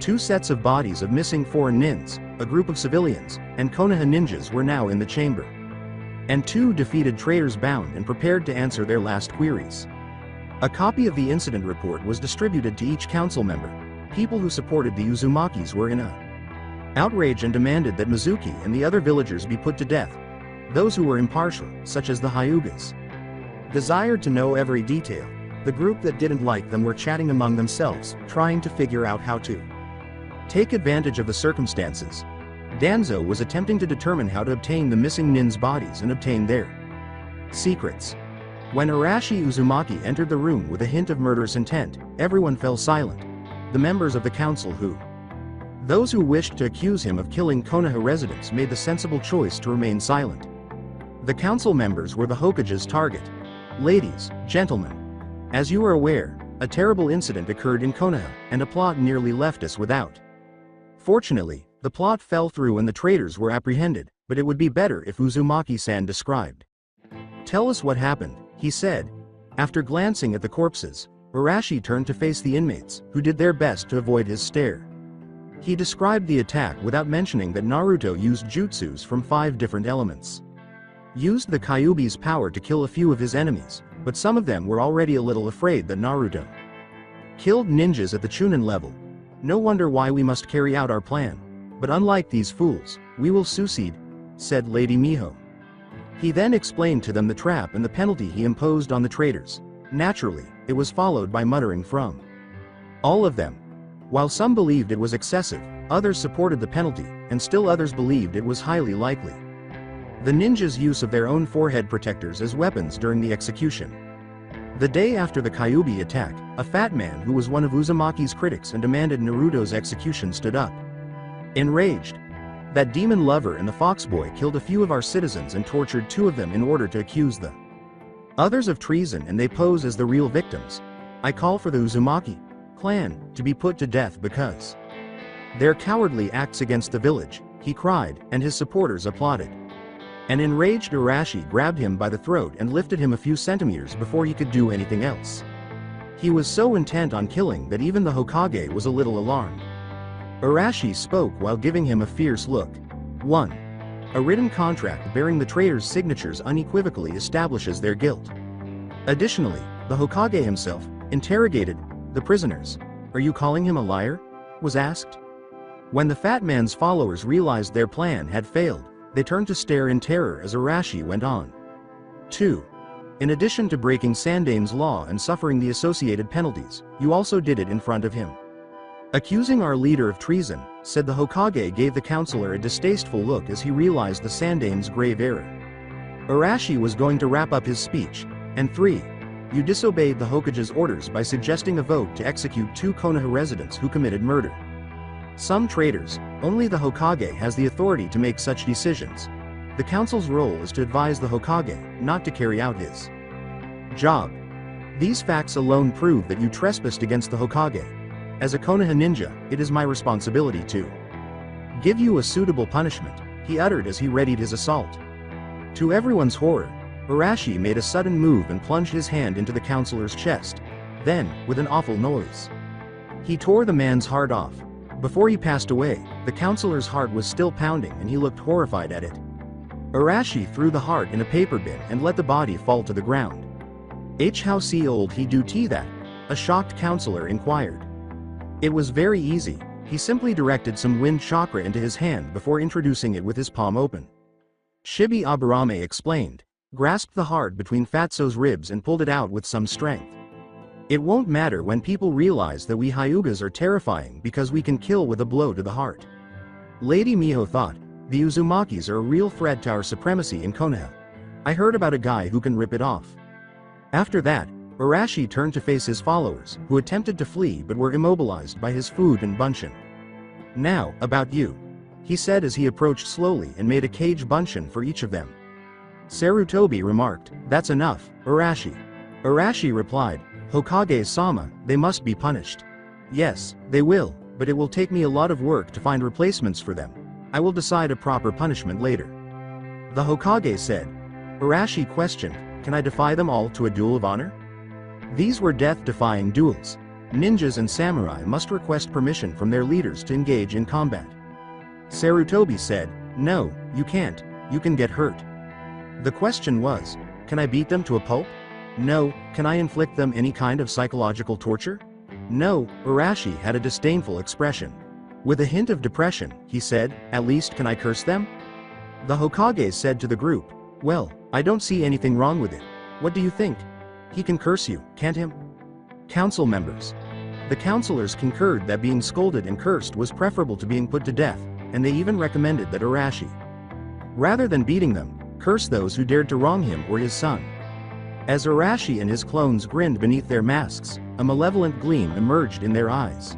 2 sets of bodies of missing foreign nins, a group of civilians, and Konoha ninjas were now in the chamber. And 2 defeated traitors bound and prepared to answer their last queries. A copy of the incident report was distributed to each council member. People who supported the Uzumakis were in a outrage and demanded that Mizuki and the other villagers be put to death. Those who were impartial, such as the Hyugas, desired to know every detail. The group that didn't like them were chatting among themselves, trying to figure out how to take advantage of the circumstances. Danzo was attempting to determine how to obtain the missing nin's bodies and obtain their secrets. When Arashi Uzumaki entered the room with a hint of murderous intent, everyone fell silent. The members of the council those who wished to accuse him of killing Konoha residents made the sensible choice to remain silent. The council members were the Hokage's target. Ladies, gentlemen, as you are aware, a terrible incident occurred in Konoha, and a plot nearly left us without. Fortunately, the plot fell through and the traitors were apprehended, but it would be better if Uzumaki-san described. Tell us what happened, he said. After glancing at the corpses, Arashi turned to face the inmates, who did their best to avoid his stare. He described the attack without mentioning that Naruto used jutsus from 5 different elements. Used the Kyuubi's power to kill a few of his enemies, but some of them were already a little afraid that Naruto killed ninjas at the Chunin level. No wonder why we must carry out our plan. But unlike these fools, we will succeed, said Lady Miho. He then explained to them the trap and the penalty he imposed on the traitors. Naturally, it was followed by muttering from all of them. While some believed it was excessive, others supported the penalty, and still others believed it was highly likely. The ninjas' use of their own forehead protectors as weapons during the execution. The day after the Kyuubi attack, a fat man who was one of Uzumaki's critics and demanded Naruto's execution stood up. Enraged, that demon lover and the foxboy killed a few of our citizens and tortured 2 of them in order to accuse the others of treason, and they pose as the real victims. I call for the Uzumaki clan to be put to death because their cowardly acts against the village, he cried, and his supporters applauded. An enraged Arashi grabbed him by the throat and lifted him a few centimeters before he could do anything else. He was so intent on killing that even the Hokage was a little alarmed. Arashi spoke while giving him a fierce look. 1. A written contract bearing the traitors' signatures unequivocally establishes their guilt. Additionally, the Hokage himself interrogated the prisoners. Are you calling him a liar? Was asked. When the fat man's followers realized their plan had failed, they turned to stare in terror as Arashi went on. 2. In addition to breaking Sandame's law and suffering the associated penalties, you also did it in front of him. Accusing our leader of treason, said the Hokage gave the counselor a distasteful look as he realized the Sandame's grave error. Arashi was going to wrap up his speech. And 3. You disobeyed the Hokage's orders by suggesting a vote to execute 2 Konoha residents who committed murder. Some traitors, only the Hokage has the authority to make such decisions. The council's role is to advise the Hokage, not to carry out his job. These facts alone prove that you trespassed against the Hokage. As a Konoha ninja, it is my responsibility to give you a suitable punishment, he uttered as he readied his assault. To everyone's horror, Arashi made a sudden move and plunged his hand into the counselor's chest. Then, with an awful noise, he tore the man's heart off. Before he passed away, the counselor's heart was still pounding and he looked horrified at it. Arashi threw the heart in a paper bin and let the body fall to the ground. How old he do that? A shocked counselor inquired. It was very easy, he simply directed some wind chakra into his hand before introducing it with his palm open. Shibi Aburame explained, grasped the heart between Fatso's ribs and pulled it out with some strength. It won't matter when people realize that we Hyugas are terrifying because we can kill with a blow to the heart. Lady Miho thought, the Uzumakis are a real threat to our supremacy in Konoha. I heard about a guy who can rip it off. After that, Arashi turned to face his followers, who attempted to flee but were immobilized by his food and bunshin. Now, about you, he said as he approached slowly and made a cage bunshin for each of them. Sarutobi remarked, that's enough, Arashi. Arashi replied, Hokage-sama, they must be punished. Yes, they will, but it will take me a lot of work to find replacements for them. I will decide a proper punishment later. The Hokage said. Arashi questioned, can I defy them all to a duel of honor? These were death-defying duels. Ninjas and samurai must request permission from their leaders to engage in combat. Sarutobi said, "No, you can't, you can get hurt." The question was, can I beat them to a pulp? No. Can I inflict them any kind of psychological torture? No. Arashi had a disdainful expression. With a hint of depression, he said, "At least can I curse them?" The Hokage said to the group, "Well, I don't see anything wrong with it. What do you think? He can curse you, can't him?" Council members. The councilors concurred that being scolded and cursed was preferable to being put to death, and they even recommended that Arashi, rather than beating them, curse those who dared to wrong him or his son. As Arashi and his clones grinned beneath their masks, a malevolent gleam emerged in their eyes.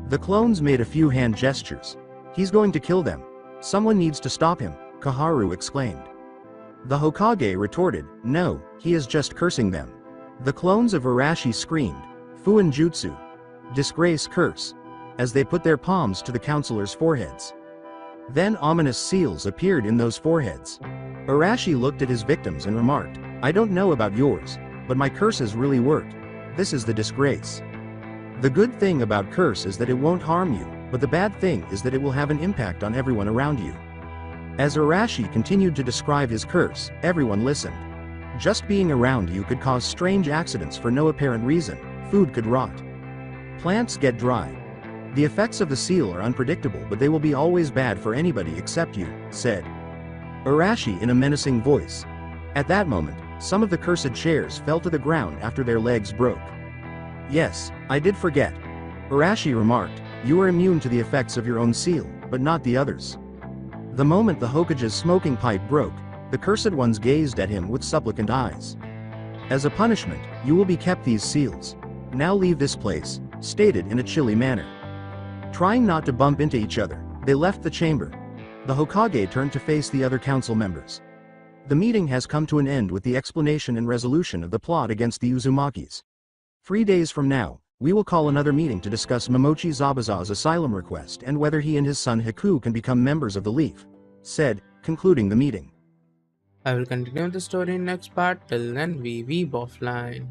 The clones made a few hand gestures. "He's going to kill them. Someone needs to stop him," Kaharu exclaimed. The Hokage retorted, "No, he is just cursing them." The clones of Arashi screamed, "Fuin Jutsu! Disgrace curse!" as they put their palms to the councilors' foreheads. Then ominous seals appeared in those foreheads. Arashi looked at his victims and remarked, "I don't know about yours, but my curses really worked. This is the disgrace. The good thing about curse is that it won't harm you, but the bad thing is that it will have an impact on everyone around you." As Arashi continued to describe his curse, everyone listened. Just being around you could cause strange accidents for no apparent reason. Food could rot. Plants get dry. The effects of the seal are unpredictable, but they will be always bad for anybody except you, said Arashi in a menacing voice. At that moment, some of the cursed chairs fell to the ground after their legs broke. "Yes, I did forget," Arashi remarked, "you are immune to the effects of your own seal, but not the others." The moment the Hokage's smoking pipe broke, the cursed ones gazed at him with supplicant eyes. "As a punishment, you will be kept these seals. Now leave this place," stated in a chilly manner. Trying not to bump into each other, they left the chamber. The Hokage turned to face the other council members. The meeting has come to an end with the explanation and resolution of the plot against the Uzumakis. 3 days from now, we will call another meeting to discuss Momochi Zabuza's asylum request and whether he and his son Hiku can become members of the Leaf, said, concluding the meeting. I will continue the story in next part. Till then, we weeb offline.